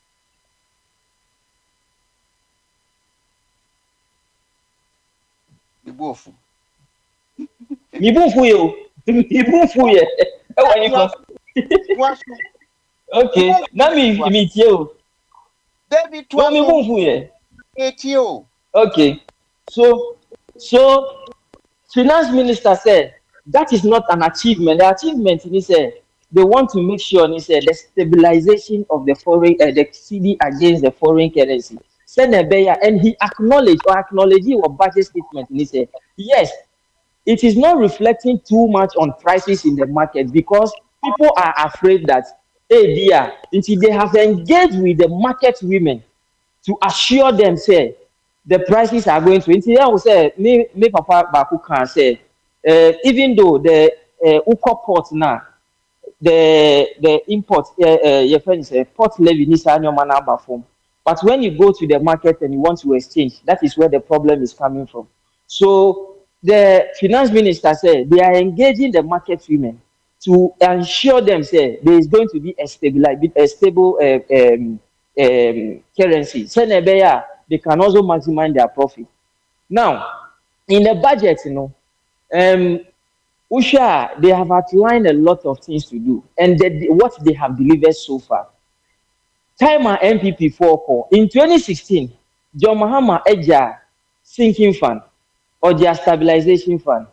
Mi bufu yo. Mi bufu ye. Where you from? Okay. Now me you. David, no mi bufu ye. you. Okay. So finance minister said that is not an achievement. The achievement is they want to make sure the stabilization of the foreign the CD against the foreign currency. And he acknowledged your budget statement. And he said, yes, it is not reflecting too much on prices in the market because people are afraid that until they have engaged with the market women to assure them say the prices are going to say me papa baku can say even though the uko port now the import your friend say port levy needs annual number form, but when you go to the market and you want to exchange, that is where the problem is coming from. So the finance minister said they are engaging the market women to ensure them say there is going to be a stable currency. So they can also maximize their profit. Now, in the budget, Usha, they have outlined a lot of things to do, and what they have delivered so far. Time and MPP 4 in 2016, John Mahama Eja sinking fund or their stabilization fund,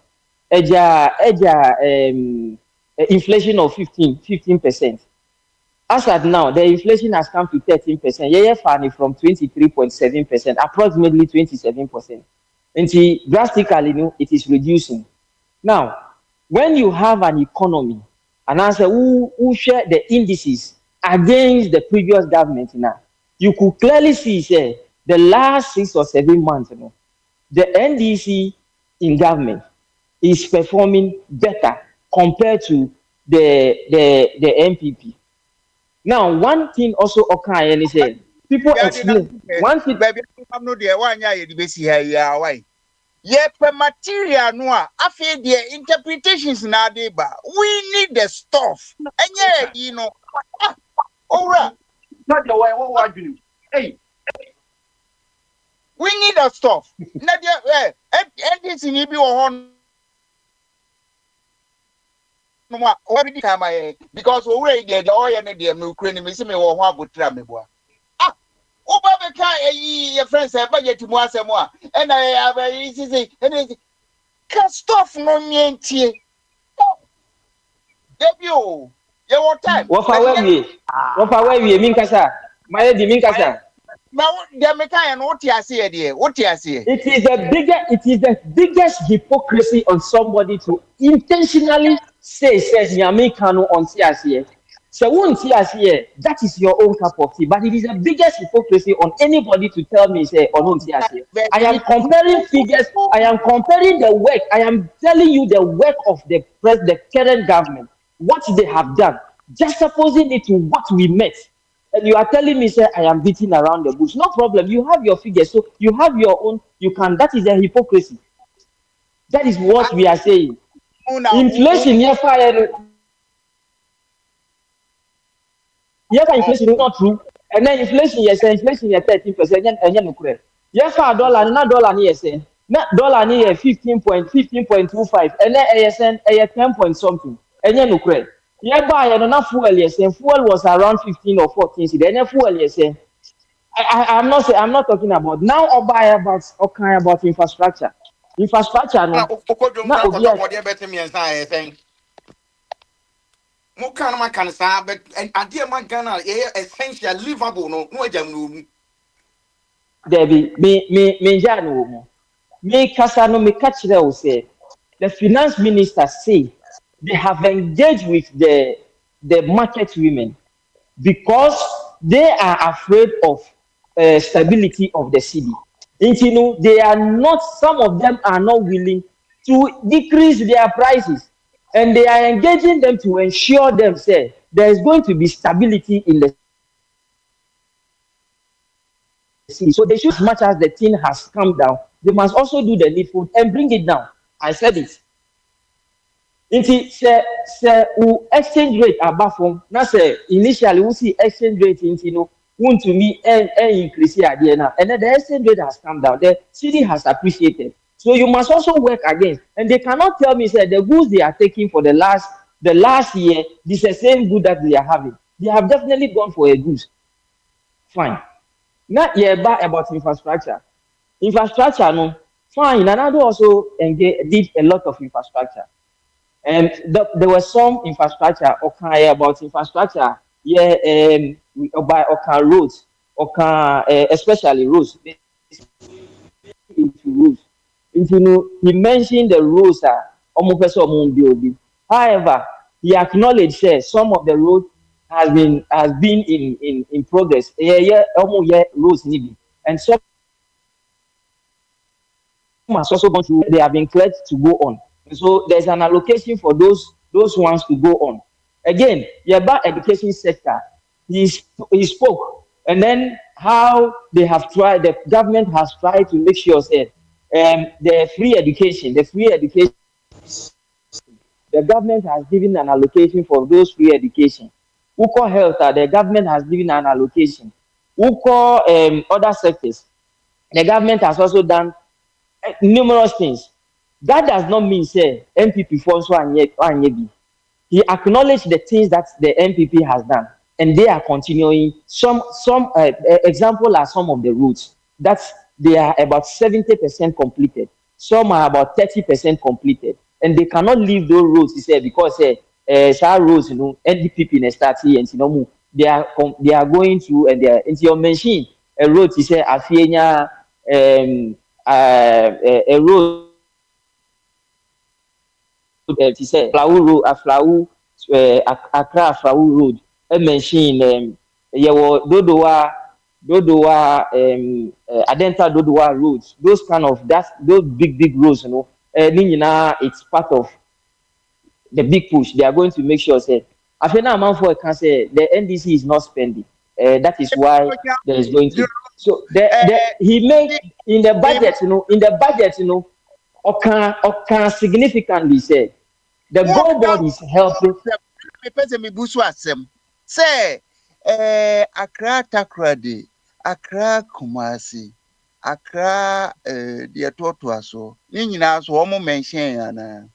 inflation of 15%. As at now, the inflation has come to 13%. Yeah, funny from 23.7%, approximately 27%. And drastically, it is reducing. Now, when you have an economy, and answer who share the indices against the previous government now, you could clearly see say the last 6 or 7 months, the NDC in government is performing better compared to the MPP. Now, one thing also occur and say people explain one thing. Baby, I'm not there. Why are you busy here? Why? per material no afi the interpretations na dey ba. We need the stuff. And you know. Ora. Not the way what you. Hey. We need the stuff. Na there anything you be on because we were the oil and the Ukraine me see me wo ho abotra me boa. Oba be kan your friends say budget mu asemo a and I have say can stuff no mientie. Debut your time. What for where we mean kasa? My di mean kasa. Now the mekan and what you say there? What you say? It is the biggest hypocrisy on somebody to intentionally say Nyame kanu on CSE. So won't CSE, that is your own cup of tea. But it is the biggest hypocrisy on anybody to tell me say on CSE. I am comparing figures, I am comparing the work, I am telling you the work of the current government, what they have done, just supposing it to what we met. And you are telling me, say, I am beating around the bush. No problem. You have your figures. So you have your own. You can. That is a hypocrisy. That is what we are saying. Inflation, inflation is not true. And then inflation, yes, inflation is 13%. And then no yes, dollar, not dollar, yes, not dollar near 15.25. And then ASN, 10 point something. And then no credit. Yeah, buy and fuel, yes, and fuel was around 15 or 14. So then fuel, yes, I'm not talking about now or buy about infrastructure. Infrastructure, no. Mukana can say, but idea man Ghana essential livable no jam. Debbie, me jano. Me kasano me catch there say the finance minister say they have engaged with the market women because they are afraid of stability of the city. You know, they are not. Some of them are not willing to decrease their prices, and they are engaging them to ensure them say there is going to be stability in the city. So they should, as much as the thing has come down, they must also do the needful and bring it down. I said it. Say exchange rate above from now say initially we see exchange rate want to me increase here now, and then the exchange rate has come down. The city has appreciated. So you must also work again. And they cannot tell me say the goods they are taking for the last year is the same good that they are having. They have definitely gone for a goods. Fine. Not yet about infrastructure. Infrastructure, no, fine. And I also did a lot of infrastructure. And there was some infrastructure about infrastructure, by roads, especially roads. Into roads. He mentioned the roads however, he acknowledged that some of the roads has been in progress. Roads need, and some has also gone through. They have been cleared to go on. So there's an allocation for those ones to go on. Again, about education sector, he spoke, and then how they have tried. The government has tried to make sure that the free education, the government has given an allocation for those free education. Uko health, the government has given an allocation. Uko other sectors, the government has also done numerous things. That does not mean say MPP funds one year. He acknowledged the things that the MPP has done, and they are continuing. Some example are some of the routes that they are about 70% completed. Some are about 30% completed, and they cannot leave those roads. He said because some roads, NDPP in start here, and they are going through, and they are into your machine. A road, he said, Afienya, a road. He said, Aflau, Accra, Aflau Road, a machine, Dodoa, Adenta Dodoa roads, those kind of those big roads, it's part of the big push. They are going to make sure say, I feel now man for can say the NDC is not spending. That is why there is going to. So he made in the budget, Okan significantly said the goal board is helping. Me pese me busu asem. Say Accra Takrade, Accra Kumasi, Accra the Totua so. Ni nyina so omo mention ana.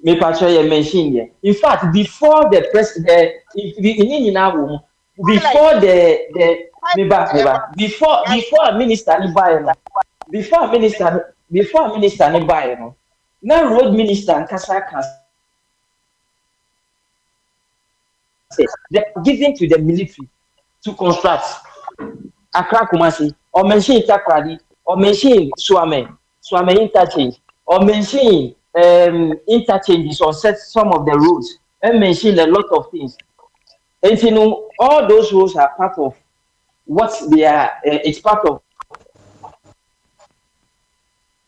Me patcho ye mention here. In fact, before the president, before before minister ni buy no, before minister ni buy no, now road minister and Kasa can say they're giving to the military to construct Accra Kumasi or mention Takradi or mention Swame interchange or mention interchanges or set some of the roads and mention a lot of things. And you know, all those roads are part of what they are. It's part of.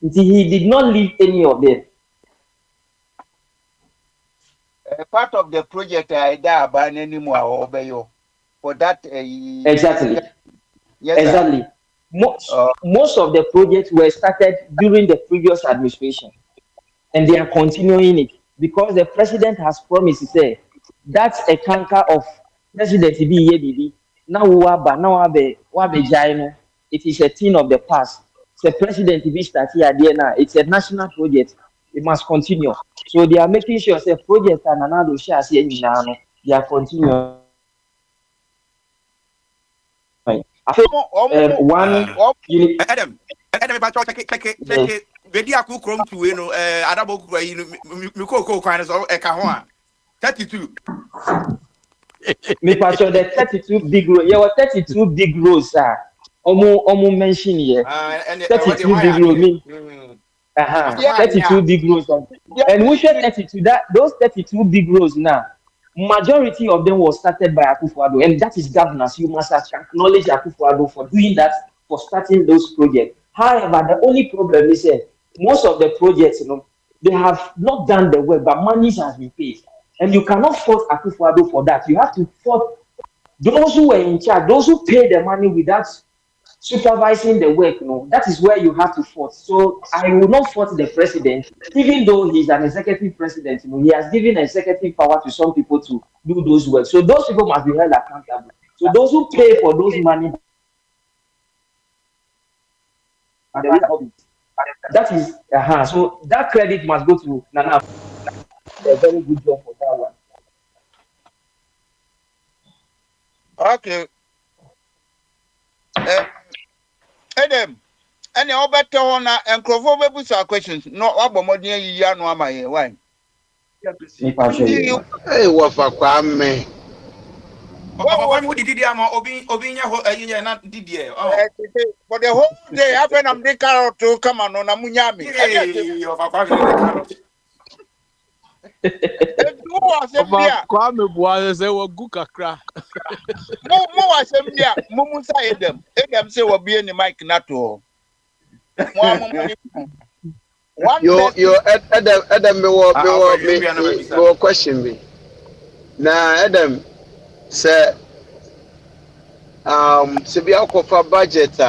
He did not leave any of them. Part of the project I da ban anymore obeyo for that. Exactly. Yes, exactly. Most of the projects were started during the previous administration, and they are continuing it because the president has promised to say that's a canker of president BB. Now it is a thing of the past. The president be started here now. It's a national project. It must continue. So they are making sure the project and another share they are continuing. Adam, about check it. Bedi aku krom to you know, adabo kura you mi ko kwan so e ka ho a 32. Me pass the 32 big roads. Yeah, 32 big roads omo mention here. 32 big roads. 32 big roads. And we should 32 that those 32 big roads now. Majority of them was started by Akufo-Addo, and that is governance. You must acknowledge Akufo-Addo for doing that, for starting those projects. However, the only problem is that most of the projects, they have not done the work, but money has been paid. And you cannot fault Akufo-Addo for that. You have to fault those who were in charge, those who paid the money without supervising the work. That is where you have to fault. So I will not fault the president, even though he's an executive president. He has given executive power to some people to do those work. So those people must be held accountable. So those who pay for those money, that is so that credit must go to Nana. A very good job for that one. Okay. Adam, any other town and Crovova puts our questions. No, Abomodian Yano Amaye. Why? Hey, what for Kwame? What would you do? Obinya not Didier. For the whole day, after I'm the carrot to come on Amunyami. Kwame Boy say we go kakra. Mo asem dia mumu sa Edem say we be any mic na to. Yo Adam me question me. Na Adam say be akofa budget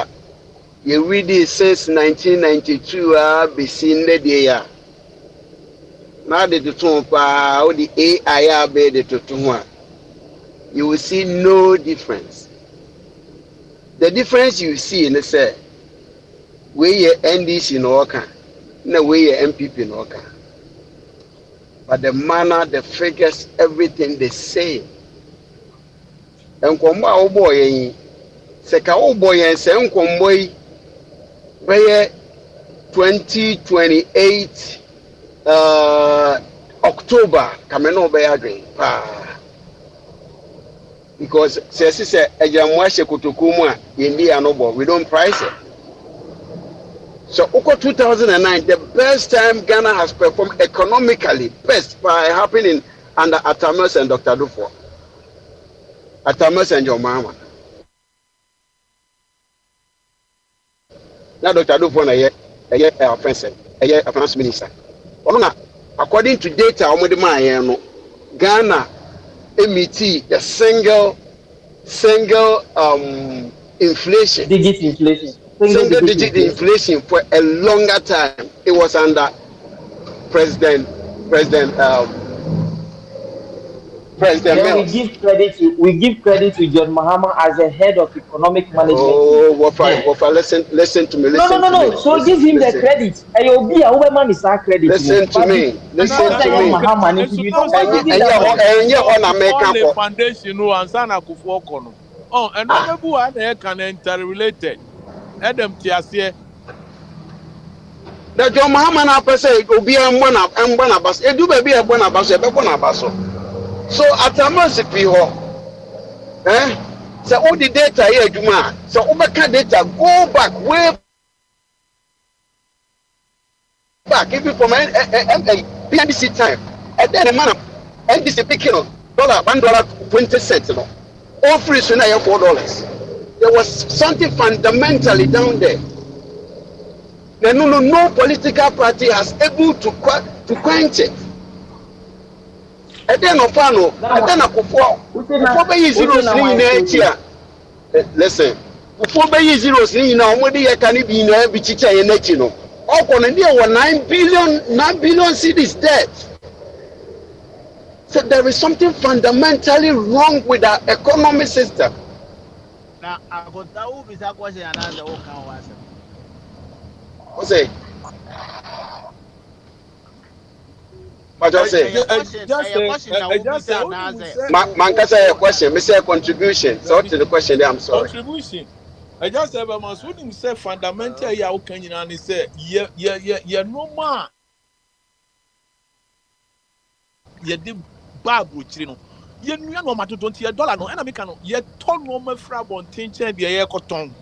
you read it since 1992 be seen the day. Now the AI you will see no difference. The difference you see in the say where your NDC in Oka, no way your MPP in Oka. But the manner, the figures, everything the same. And come out boy, seka o boy and say boy, where 2028. October coming over again because says a jamwashe kutukumwa India no we don't price it. So Oko 2009, the best time Ghana has performed economically best by happening under Atamas and Dr. Dufo. Atamas and your mama. Now Dr. Dufo a offensive, a finance minister. According to data Ghana emit the single inflation. Digit inflation. single digit inflation for a longer time. It was under President President President Then Mills. we give credit to John Mahama as the head of economic management team. Oh, Wafa, listen to me. No. So give him the credit. Ayobia, Uberman is our credit. Listen to me. Because John Mahama, you don't want to give him that credit. The foundation no ansana kufu okono. Oh, and no be one can interrelated. Adam Tiasie. The John Mahama na pese obi mbana bas. Edu baby ebona bas, ebona baso. So at a mercy ho. So all the data here Juma. So ubeka data go back way back even from PNDC time. And then a man NDC picking up $1.20 no. All free so now $4. There was something fundamentally down there. No political party has able to quench it. And then listen, before be zeros in omodi can be no be chicha energy no. All kon there 9 billion cedis debt. So there is something fundamentally wrong with our economic system. Now I got that who is that question and answer what can was. What's it? But I say, man can say a question. Me say contribution. So to the question there, I'm sorry. Contribution. I just say, but man, so him say fundamental. Yeah, okay, you know, and he say, yeah, no man. Yeah, the Bible, you know. You know, matter $20 no. And I make no. You turn no me fra bontinche the air cotton.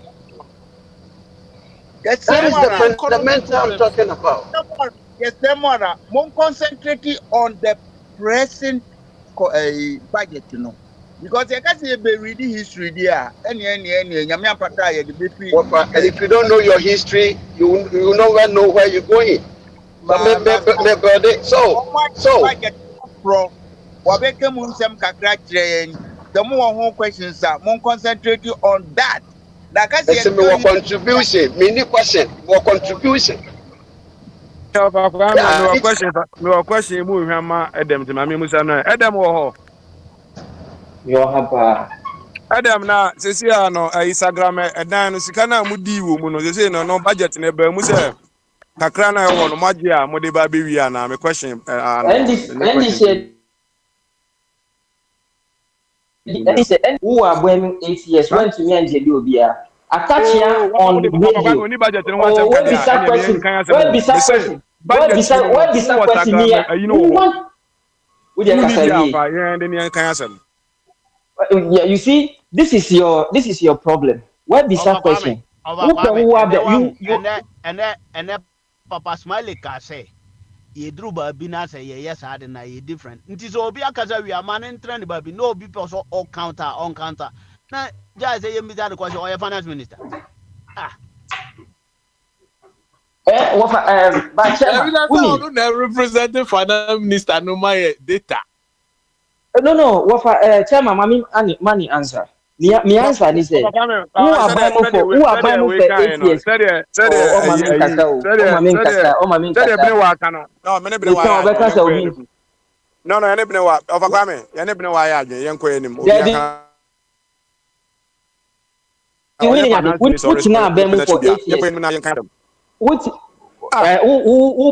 That is the fundamental I'm talking about. Yes, Demona, more concentrating on the present budget, you know. Because I can't say be reading history there. Any, and if you don't know your history, you never know where you're going. So from Wabeke Munsem Kakra, the more questions are more concentrating on that. Like I said, more contribution, mini question, more contribution. No question, move him, Adam to Mammy Musano. Adam or Adam na Ceciano, Instagram, a dan, Sicana Mudi, Muno, they say no budget in a Bermusa. Kakrana or Magia, Modiba Bibiana, my question. And who are blaming 8 years went to me and Jebia. Attach here on radio. What is that question? What is that question? What is that question here? Yeah, you see, this is your problem. What is that question? And that Papa Smiley can say. Ye drew babina say yes, I didn't ye different. It is all be a casa we are man and trend baby. No people so all counter on counter. Now, just say you miss that question or your finance minister. But representing finance minister no my data. No. What chairman, money answer. Me answer is who are buying for 8 years? Who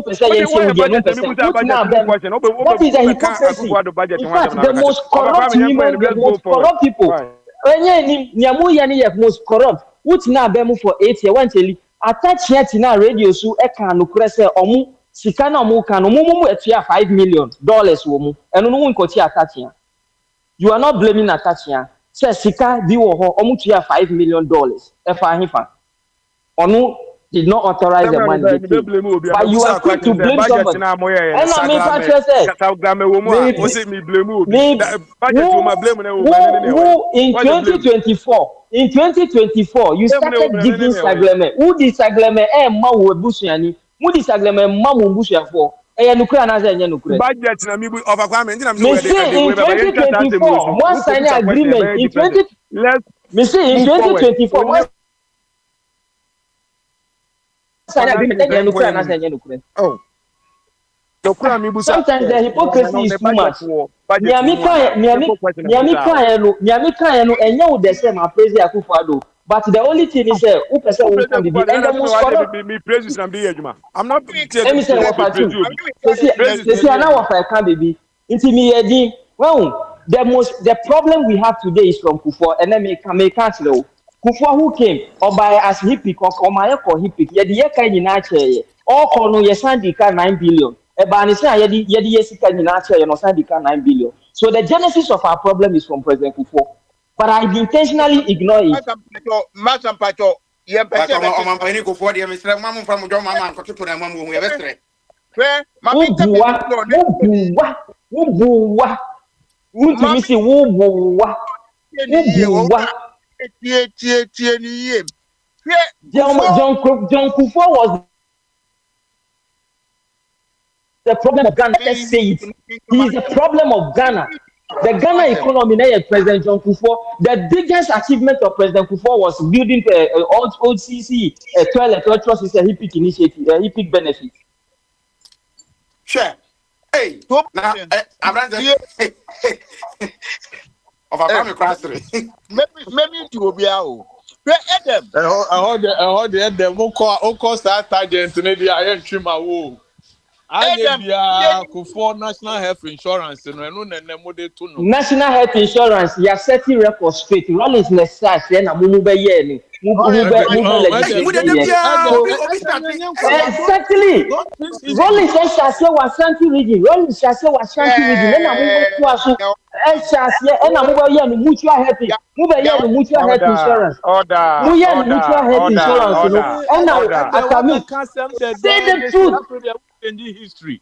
percent yes you get no percent. What is the hypocrisy? In fact, the most corrupt women, the most corrupt people. Most corrupt. What now bemu for 8 years? One tell attach here na radio so e kan no kure say omu sika na omu kan no mumu etua $5 million wo mu. Eno no nkoti attach here. You are not blaming attach here. Say sika bi wo ho omu tua $5 million. E fa hifa. Onu did not authorize the money. But you are quick to blame somebody. And I mean, in 2024, you started giving Sagleme. Who did Sagleme? Ma wo busuani. Who did Sagleme? Ma wo busuafo. Nukura na ze nukura. Budget na mi of Akwame ndina mi in 2024, one signing agreement in 20. In 2024, agreement and no crime as any no. Oh, no crime you Sometimes the hypocrisy is too much. Budget Nyami kan no enye the same praise Akufo-Addo. But the only thing is who person will come be and the most follow me praises and be ejuma. I'm not let me say what for two. Say now what I can baby. Into me edin. Well, the problem we have today is from Kufuor and then make cancel. Kufuor who came or by as hippie or my hippie. Yet the year nyina che. All kono yesandika 9 billion. Eba ni say yedi yesika nyina che no sandika 9 billion. So the genesis of our problem is from President Kufuor. But I intentionally ignore it. Madam Pacho, you But I'm going to go for the Mr. Mamma from John Mamma, Cotuna Mamma, we have a John Kufuor was the problem of Ghana. Let's say it. He is the problem of Ghana. The Ghana economy now, President John Kufuor, the biggest achievement of President Kufuor was building old CC, a toilet, trust is a HIPIC initiative, a HIPIC benefit. Sure. Hey, now I'm running of a family class. Maybe to be out. I heard the Moko Sergeant, maybe I am Chima Woo. I Kufuor National Health Insurance and National Health Insurance, you are setting records straight. Rollins Nessas, then a Mumube Yeni. Exactly. Rollins Nessas was Santi region. Rollins Nessas was Santi region. Then a Mumube Tuasu. And a Mumube mutual health. Mumube mutual health insurance. Mutual health insurance. And now, after me, say the truth. History.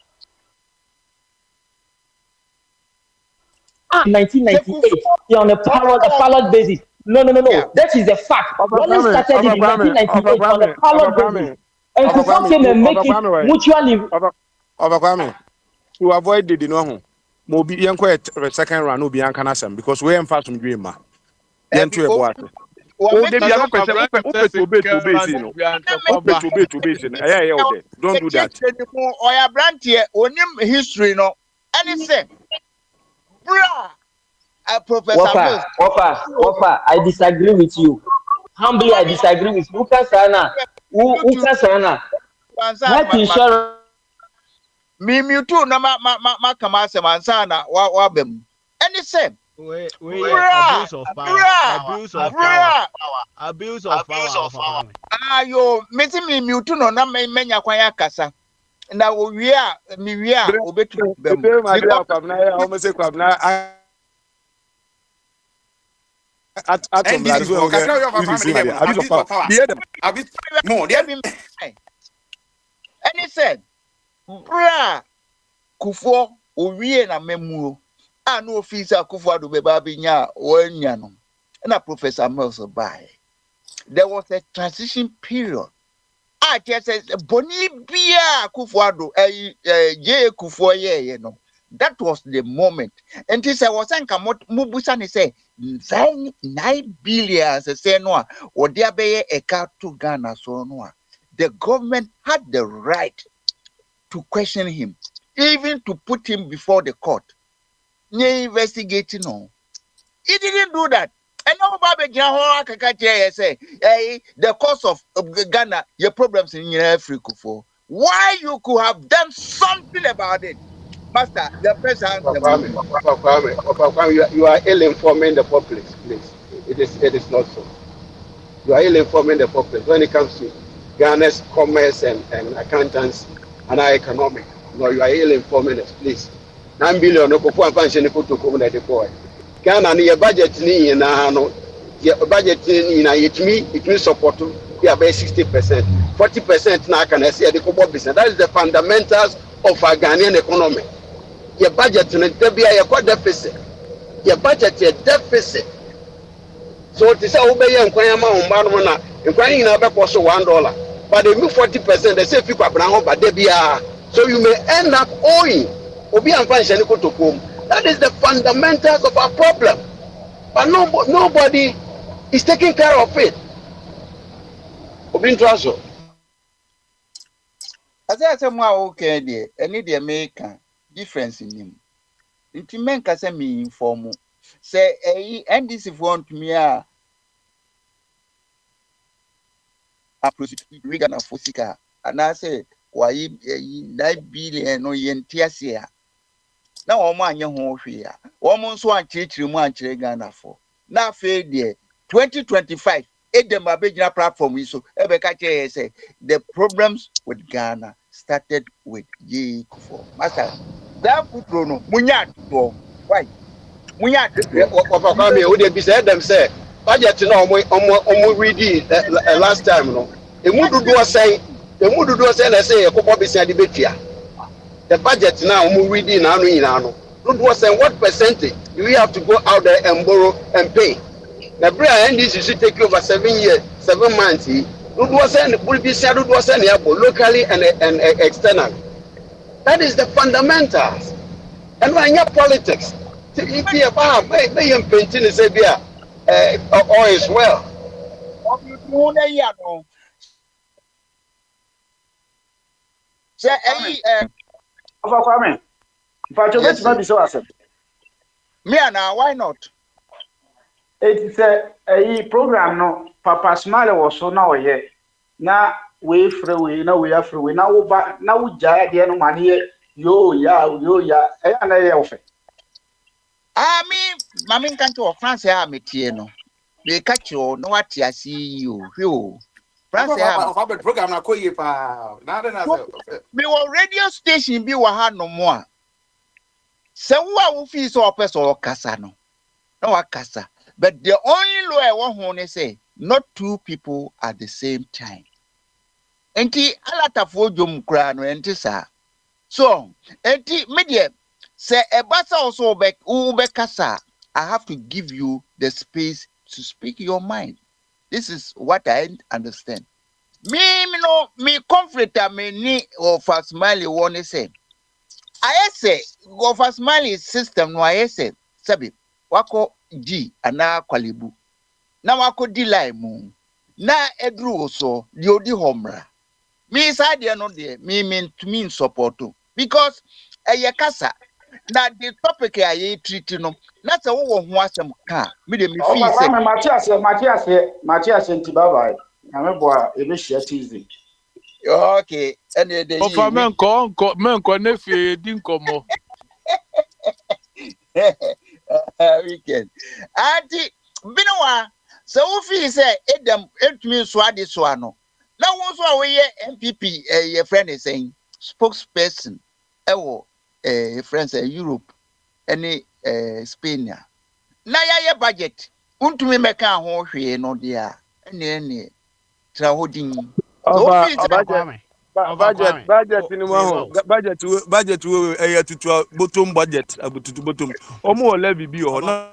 1998, you're on a pilot basis. No. Yeah. That is a fact. Rollins started in 1998 on a pilot basis. And Kufuor came and make it mutually. To avoid the no Mobi yanko second round no be yankanasem because we am fast from dream ma. Yanto e boate. Oh, they be no person to base. Yeah. Don't do that. Or your brand here, onim history no. Anything. Professor Wapa, I disagree with you. Humbly, I disagree with Lucas Sana. Health insurance. Me too, no, ma kamase mansana, wa bem. Anything. Abuse of power. Ayo, meti me mute no na menya kwanya kasa. Na we obetu bem. And he said, Bra Kufuor owie na memuo. No officer Akufo-Addo beba binya wanya no. Na Professor Mills by. There was a transition period. I just said boni bia Akufo-Addo je Kufuor ye no. That was the moment. And this I was saying mubusa ni say 9 billion say no or there be a car to Ghana so no. The government had the right to question him, even to put him before the court. Investigating no. He didn't do that. And now say the cause of Ghana, your problems in Africa for why you could have done something about it. Master, the president. You are ill-informing the populace, please. It is not so. You are ill-informing the populace when it comes to Ghana's commerce and accountants and our economic. No, you are ill-informing us, please. 9 billion no Kufuor function to come the boy. Ghana ni budget ni na no. Your budget ni na it means support to be about 60%. 40% na can say the global business. That is the fundamentals of our Ghanaian economy. Your budget in the be deficit. Your budget is deficit. So it is a obey and Kwayama Umbarmana, and Kwaying Abe cost $1. But they move 40%, they say people are but they be so you may end up owing Obi and Function to come. That is the fundamentals of our problem. But nobody is taking care of it. Obi Traso. As I say, more okay, dear, any the American difference in him. Inti men kasa me inform. Say, and this if want me a prostitute we gonna fosika. And I say, why 9 billion no yentiasia. Now, all my young home here. Almost one church, one Ghana for. Now, fair dear, 2025. Them a big platform. So, Ebeka say the problems with Ghana started with Ye Kufo. Master, that Kutrono, Munyat, why? Munyat, Kwame, we dey be say them say budget no omo ready last time no. Emu dudu say na say ekoko be say betua. The budget now omo ready na anu nyina no. Dudu say what percentage do we have to go out there and borrow and pay? The bra NDC should take over 7 years, 7 months. Dudu say will be said dudu say na locally and external. That is the fundamentals. And when you politics, if you are may painting say all is well. Say Kwame, but you bet not be so accept. Me now, why not? It is a program no Papa Smile was so now here. Now we free, now we are free. Now jaya the money yo ya, and I offer. Mammy can't to France, no. They catch you, no what I see you. France, program na koye pa. Me wa radio station be wa no more. Se wo fi so person o kasa no. No wa kasa. But the only law I want to say, not two people at the same time. Enti alatafo jom kra no enti sa. So, enti media say e basa also ube kasa. I have to give you the space to speak your mind. This is what I understand. Me conflict me ni of Smiley one say. I say of Smiley system no I say sabi wako G ana kwalibu. Na wako di laimu. Na edru so di odi homra. Me side no de me support because eye kasa na the topic I treat no na se wo ho asem ka me de me feel say Matthias ntibaba na me boa e be share Tuesday. Okay, and the Ofa menko na fie di nkomo. Weekend. Auntie Binowa, so wo feel say edem etumi so ade so ano. Na wo so we MPP your friend is saying spokesperson ewo your friend say Europe any Spain. Na ya budget untumi meka ho hwe no dia ene tra hodin. So budget ni mo budget we tutu bottom budget abututu bottom omo levy bi o na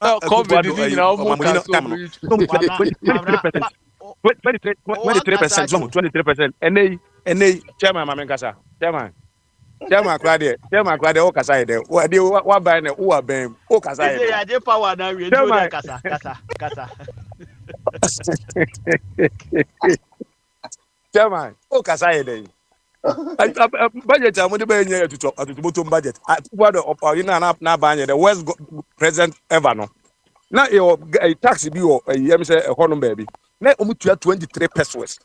COVID is in our more 23%. 23%. And chairman Mamenkasa. Chairman Crade, O Kasai, what by the Ua Bam, O Kasai. I did power now, we do that Kasa. Chairman, O Kasai day. Budget, I'm going to be here to talk at the bottom budget. What now buying the worst president ever no. Now your taxi bill or say a honor baby. Now only 23 pesos.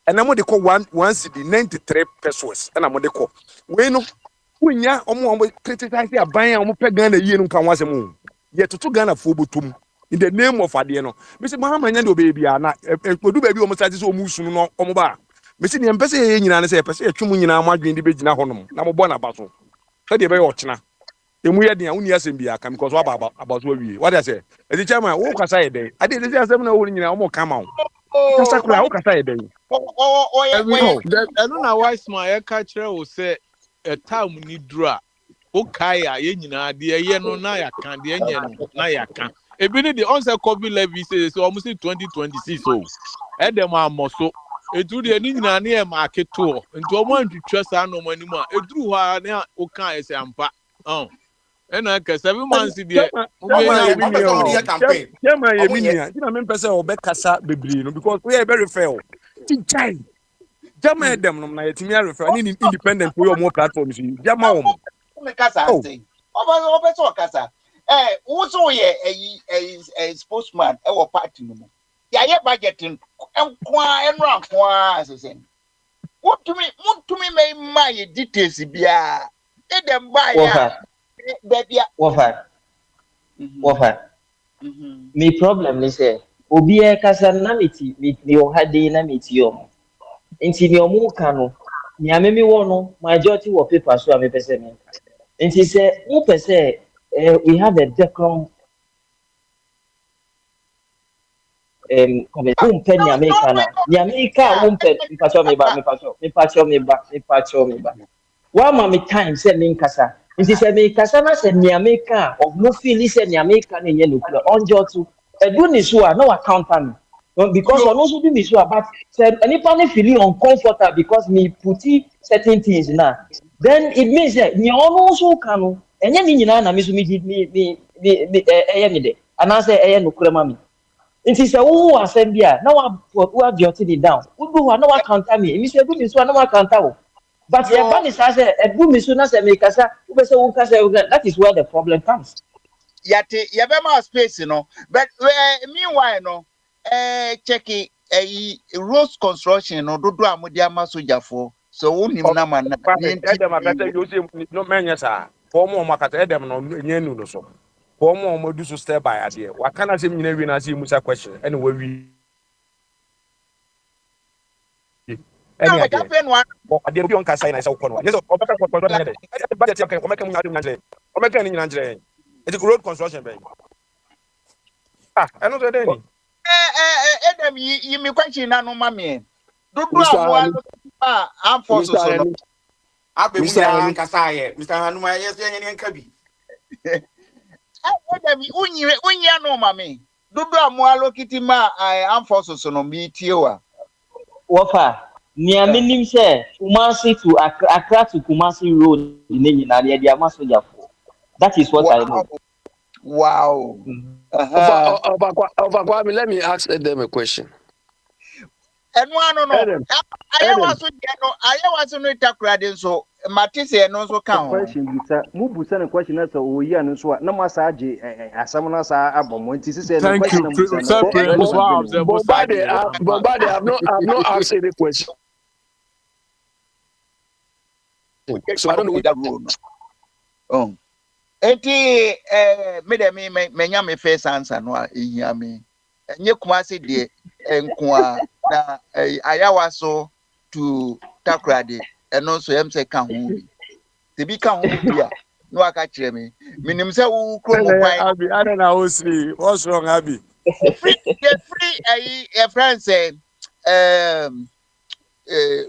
And I'm going to call one city 93 pesos. And I'm going to call. We know when ya criticize a buying almost Ghana year can once a moon. Yet to Ghana for butum in the name of Adiano. Mr. Mahama Yando baby are not a baby almost as so moose no omoba. Mr. the embassy in say, a chumina margin the Bejina honum. Now born about so. Tell you very watchna. The we had the only assembly come because about what I say. As the chairman, walk aside day. I did the assembly only in our come out. Sakura, walk aside day. I don't know why my catcher will say a time need draw. Okay, ye no na ya kan de enye no na ya kan. Ebi ni the onset COVID levy say so almost 2026 so. E dem amoso. Edu de ni nyina na e market to. Nti omo antwetwa sa no mo anim a eduru ha na o kan ese ampa. And I can 7 months there. Chairman, you mean, you know, person or back kasa bebri, because we are very fair. chai. Jama them no na yetimi refer ni independent for your more platforms you. Jama wo. Me kasa say. Oba so kasa. Wo ye a spokesman e wo party no. Ya ye budgeting enkwa enra kwa say. What to me may my details bia. E dem buy ya. Baby. Wofa. Me problem is obi e kasa na meti me o hade na meti yo. Nti me omu ka no. Ni amemi wo no majority wo paper so a me pese me. Nti say who pese we have a decorum wompen ni America na. Ni America wompen me pacho me ba. One mommy time say me nkasa. Nti say me kasa na say ni America of no feel say ni America na nye nukle onjo to edu ni so a no account am. Because on also do me so but say anybody feeling uncomfortable because me putti certain things na. Then it means that ni also can enye ni nyina na me so me de. And I say nukle mami. Nti say who asem bia na wa jot it down. Who do na wa counter me. Me say do me so na wa counter. But your body says a boom is soon as a make us that is where the problem comes. Yate yabema space no but meanwhile no check a rose construction no do amudi amasoja for so unim na man Edem akata you say no menya sa for mo makata edem no nyenu no so for mo do so step by ade wa kana say nyina wi na say musa question and we wi any ade ade bi on ka sai na say ukọ no yes obeka ko na ade budget kan omeka mu ade nyanje omeka ni nyanje it is road construction ben I know so dey ni Edem yi mi question na no mame dudu amu am force so no abe mu ya nkasa ye Mr. Hanuma yes yenye nka bi Edem unyi no mame dudu amu alokiti ma am force so no mi tie wa Wofa ni aminim say Kumasi to Accra to Kumasi road ni nyina na dia masoja for. That is what I know. Wow. Let me ask them a question. And one no. I was no takrade so Matisse no so kan. Question bisa mu busa na question na so oyi anu so na masa age asam na sa abomo nti se no question na busa na. But they have not asked any question. So I don't know that rule. Oh. Enti me de me nya me first answer no ehia me. Enye Kumasi de enkoa na ayawa so to takrade eno so yem se kan ho bi. Te bi kan ho bi a no aka kire me. Minim se wo kro mo kwan. Abi I don't know what's wrong Abi. Free a friend say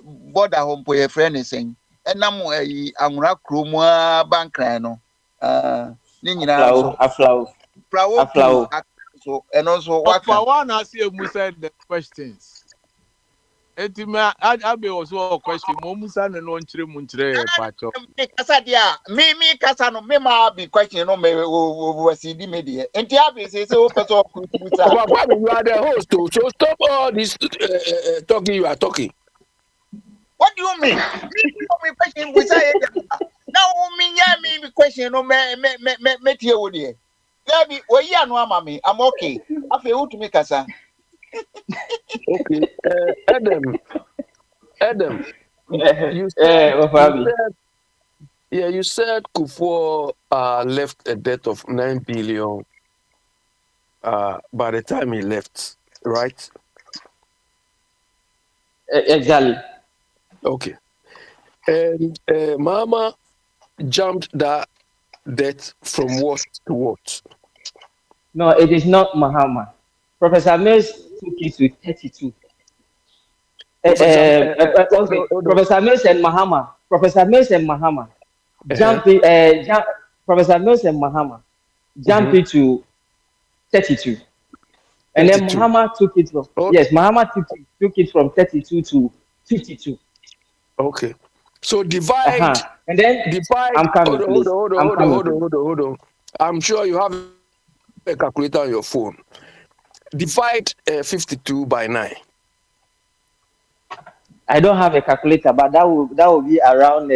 border home po your friend is saying enam anwura kromu bankran no ni nyina so aflaw so and also what for one as you said the questions etima Abi was a question mo musa no nchire mu nchire pacho kasa dia me kasa no me ma be question no me was di me dia enti Abi say o person kuta you are the host so stop all this talking you are talking. What do you mean? Me question we say now me question no me tie wo de. Gabi we yi anu ama me I'm okay. Afa who to me kasa. Okay. Adam. You said Kufuor left a debt of 9 billion by the time he left, right? Exactly. Okay. And Mama jumped that debt from what to what? No, it is not Mahama. Professor Mills took it to 32. Professor Mills and Mahama. Professor Mills and Mahama. Professor Mills and Mahama jumped it to 32. And then Mahama took it from Mahama took it from 32 to 52. Okay. So divide and then divide. I'm coming. Hold on. I'm sure you have a calculator on your phone. Divide 52 by 9. I don't have a calculator, but that will be around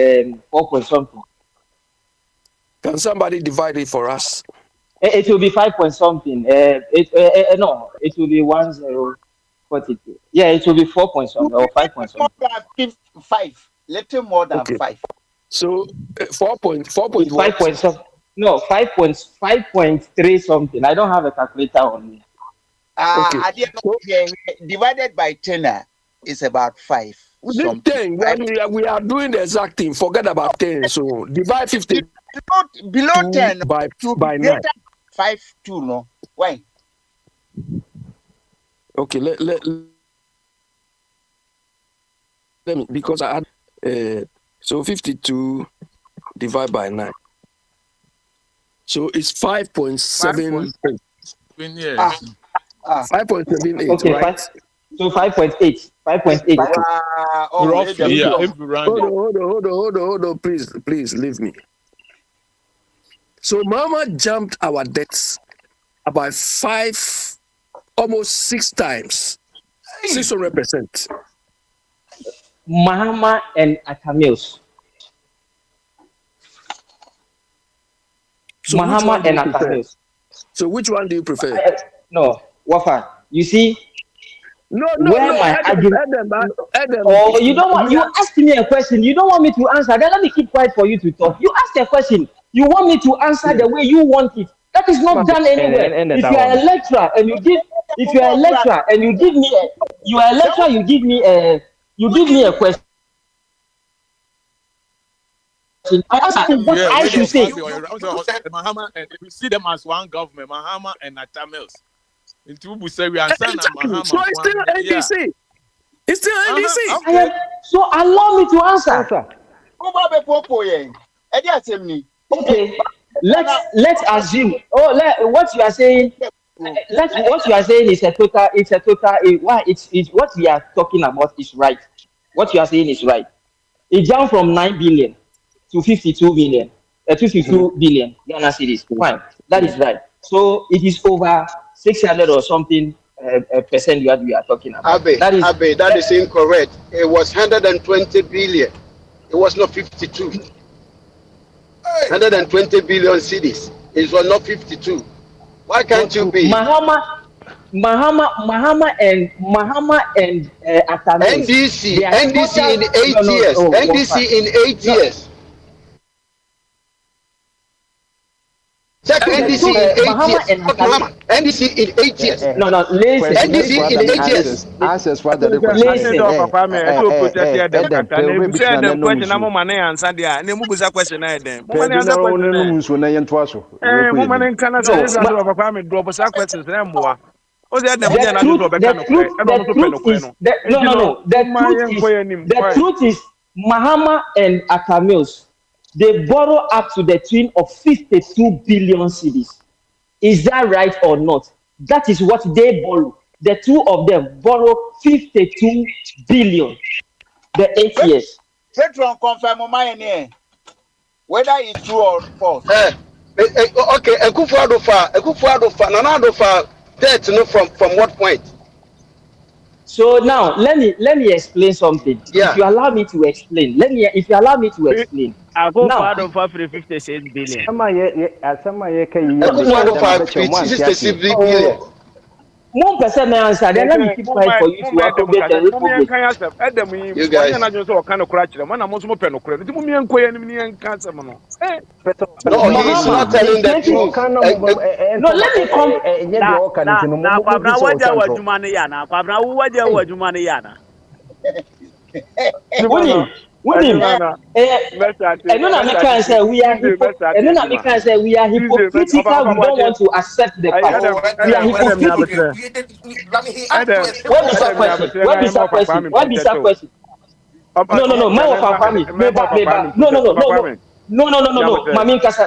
4 point something. Can somebody divide it for us? It will be 5 point something. No, it will be 1042. Yeah, it will be 4 point something or 5 point More something. than 5. Little more than Okay. 5. So 4 point It's 5 what? point something. No, 5.3 something. I don't have a calculator on me. Okay. So Divided by 10 is about 5 this something. 10, we are doing the exact thing. Forget about 10. So divide 50 Below 10 by to be 9. greater than 5 2, no? Why? Okay, let me, because I had so 52 divided by 9. So it's 5.78. 5.7 years. 5.78, Okay, right? So 5.8. 5.8. Roughly, yeah. If we round it. Hold on, please leave me. So Mama jumped our debts about 5, almost 6 times, 600%. Mahama and Atamils. So which Mahama one do and you prefer? Atamils. So which one do you prefer? No, Wafa. You see, No, where my argument. Adam, Oh, you don't want. You asked me a question. You don't want me to answer. Then let me keep quiet for you to talk. You asked a question. You want me to answer the way you want it. That is not done anywhere. If you are a lecturer and you give, if you are a lecturer and you give me, you are a lecturer. You give me a question. I ask you what Yeah, I where should the say. Mahama and we see them as one government, Mahama and Natamils. In Tubu say we are son of Mahama. So it's still NDC. It's still NDC. Okay. So allow me to answer. Okay, let's assume. What you are saying. What you are saying is a total. It's a total. It's what we are talking about is right. What you are saying is right. It jumped from 9 billion to 52 million, 52 billion Ghana cedis. Fine, that is right. So it is over 600 or something percent that we are talking about. Abe, that is incorrect. It was 120 billion. It was not 52. 120 billion cities. It was not 52. Why can't you be? Mahama and Atamils. NDC in 8 years. NDC in 8 years. Check NDC in 8 years. NDC in 8 years. No, listen. NDC in 8 years. Answers for the question of Papa me e to protect them kaka na ebu say them question na mo man answer there na emu busa question na dem mo man answer question na nso na yento aso mo man kan say this answer of Papa me drop sa questions na mboa o say dem dey na just obeka no kre e no so pe no kre no No. The truth is Mahama and Atamils, they borrow up to the tune of 52 billion cedis. Is that right or not? That is what they borrow. The two of them borrow 52 billion. The 8 years. Petron confirm whether it's true or false. Okay, Ekufuadofa, Nana Adofa debt from what point? So now let me explain something. Yeah. If you allow me to explain, if you allow me to explain. I go Now, for 56 billion. Ekufuadofa 56 billion. One person may answer. Then let me keep quiet for you to accommodate the republic. You guys. No, he's not telling the truth. No, let me come. Na kwabra waja wajuma ne ya na kwabra waja wajuma ne ya na. Winning. And then I can say we are hypocritical. We don't want to accept the fact. We are hypocritical. What is that question? No. My of our family. No. Mami kasa.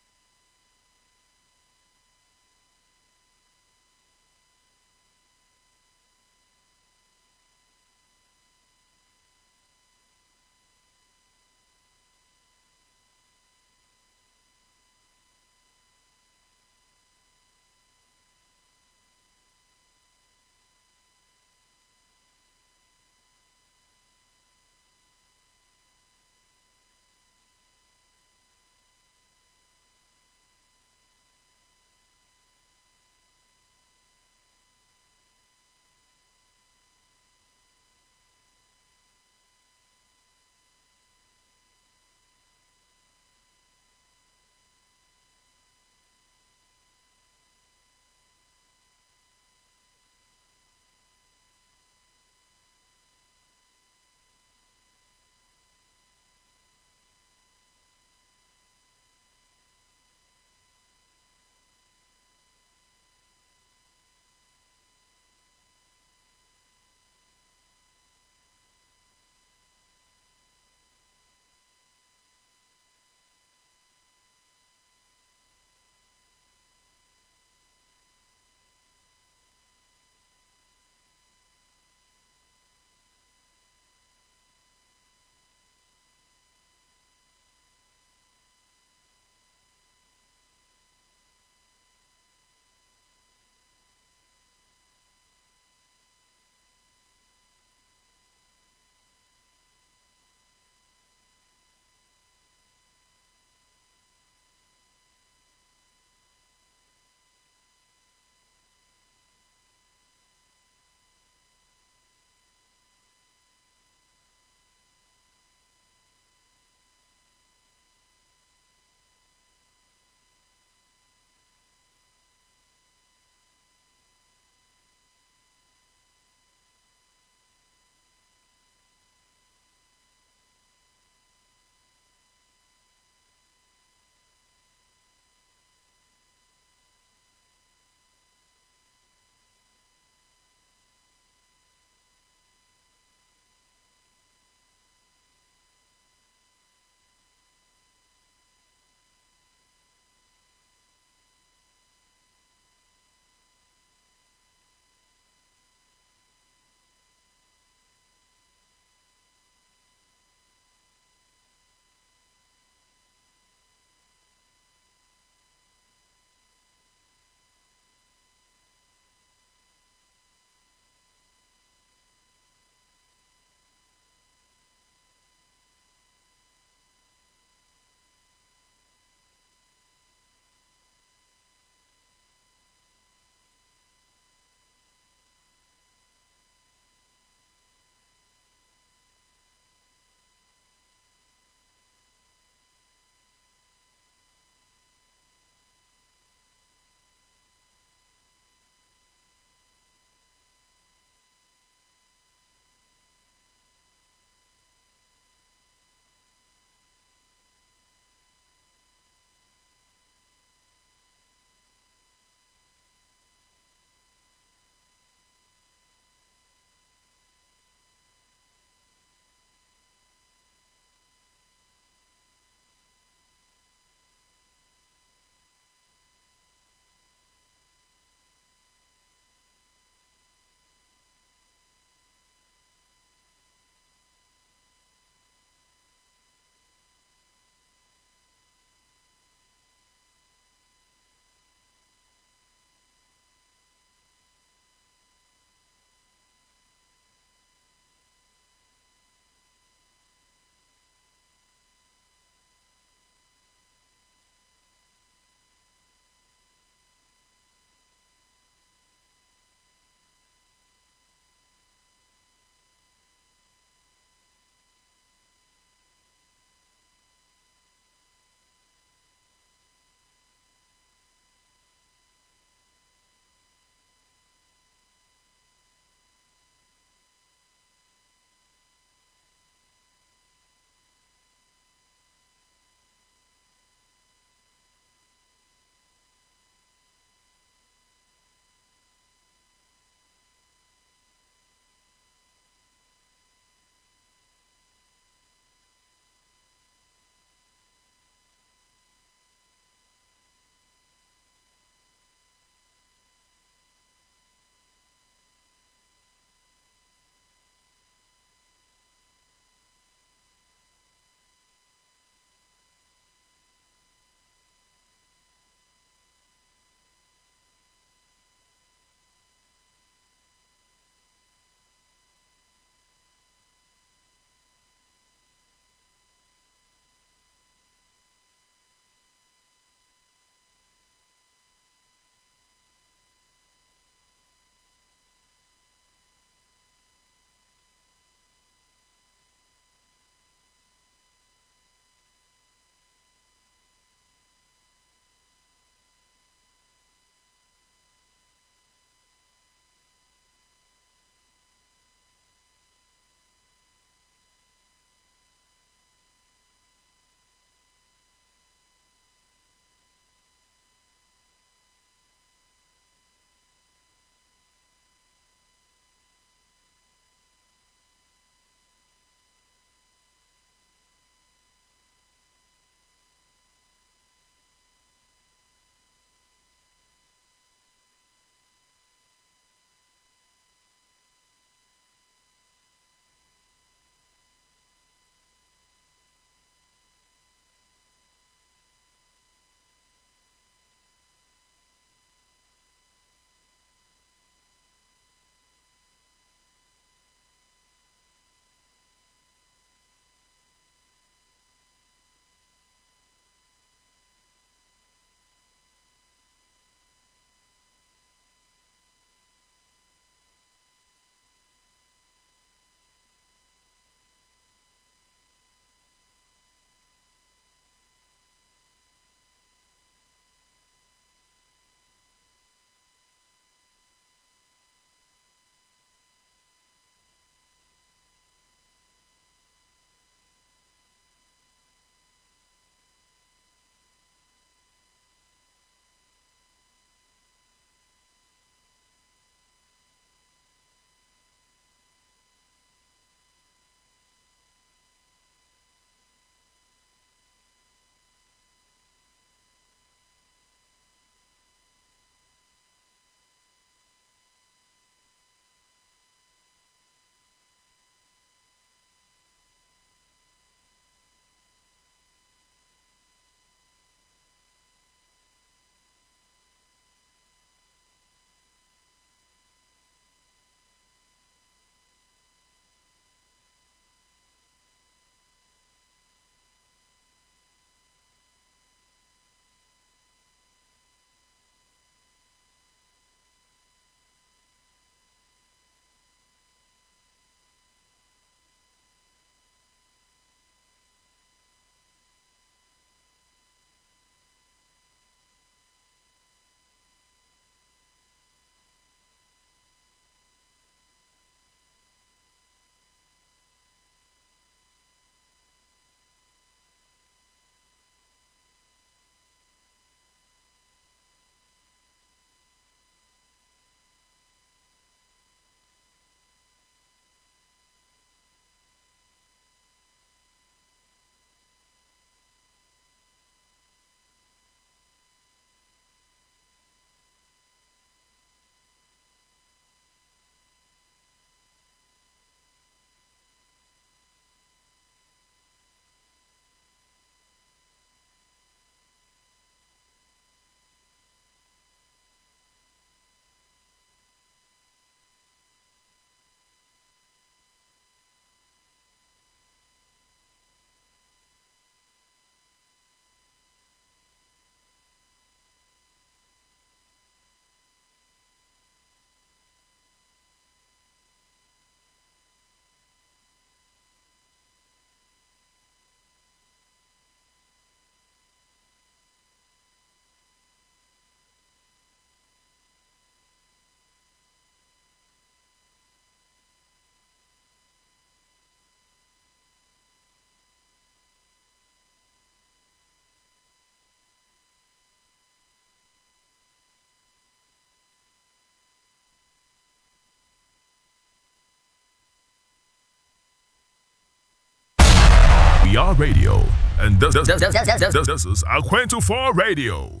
We are radio, and this is Aquento 4 Radio.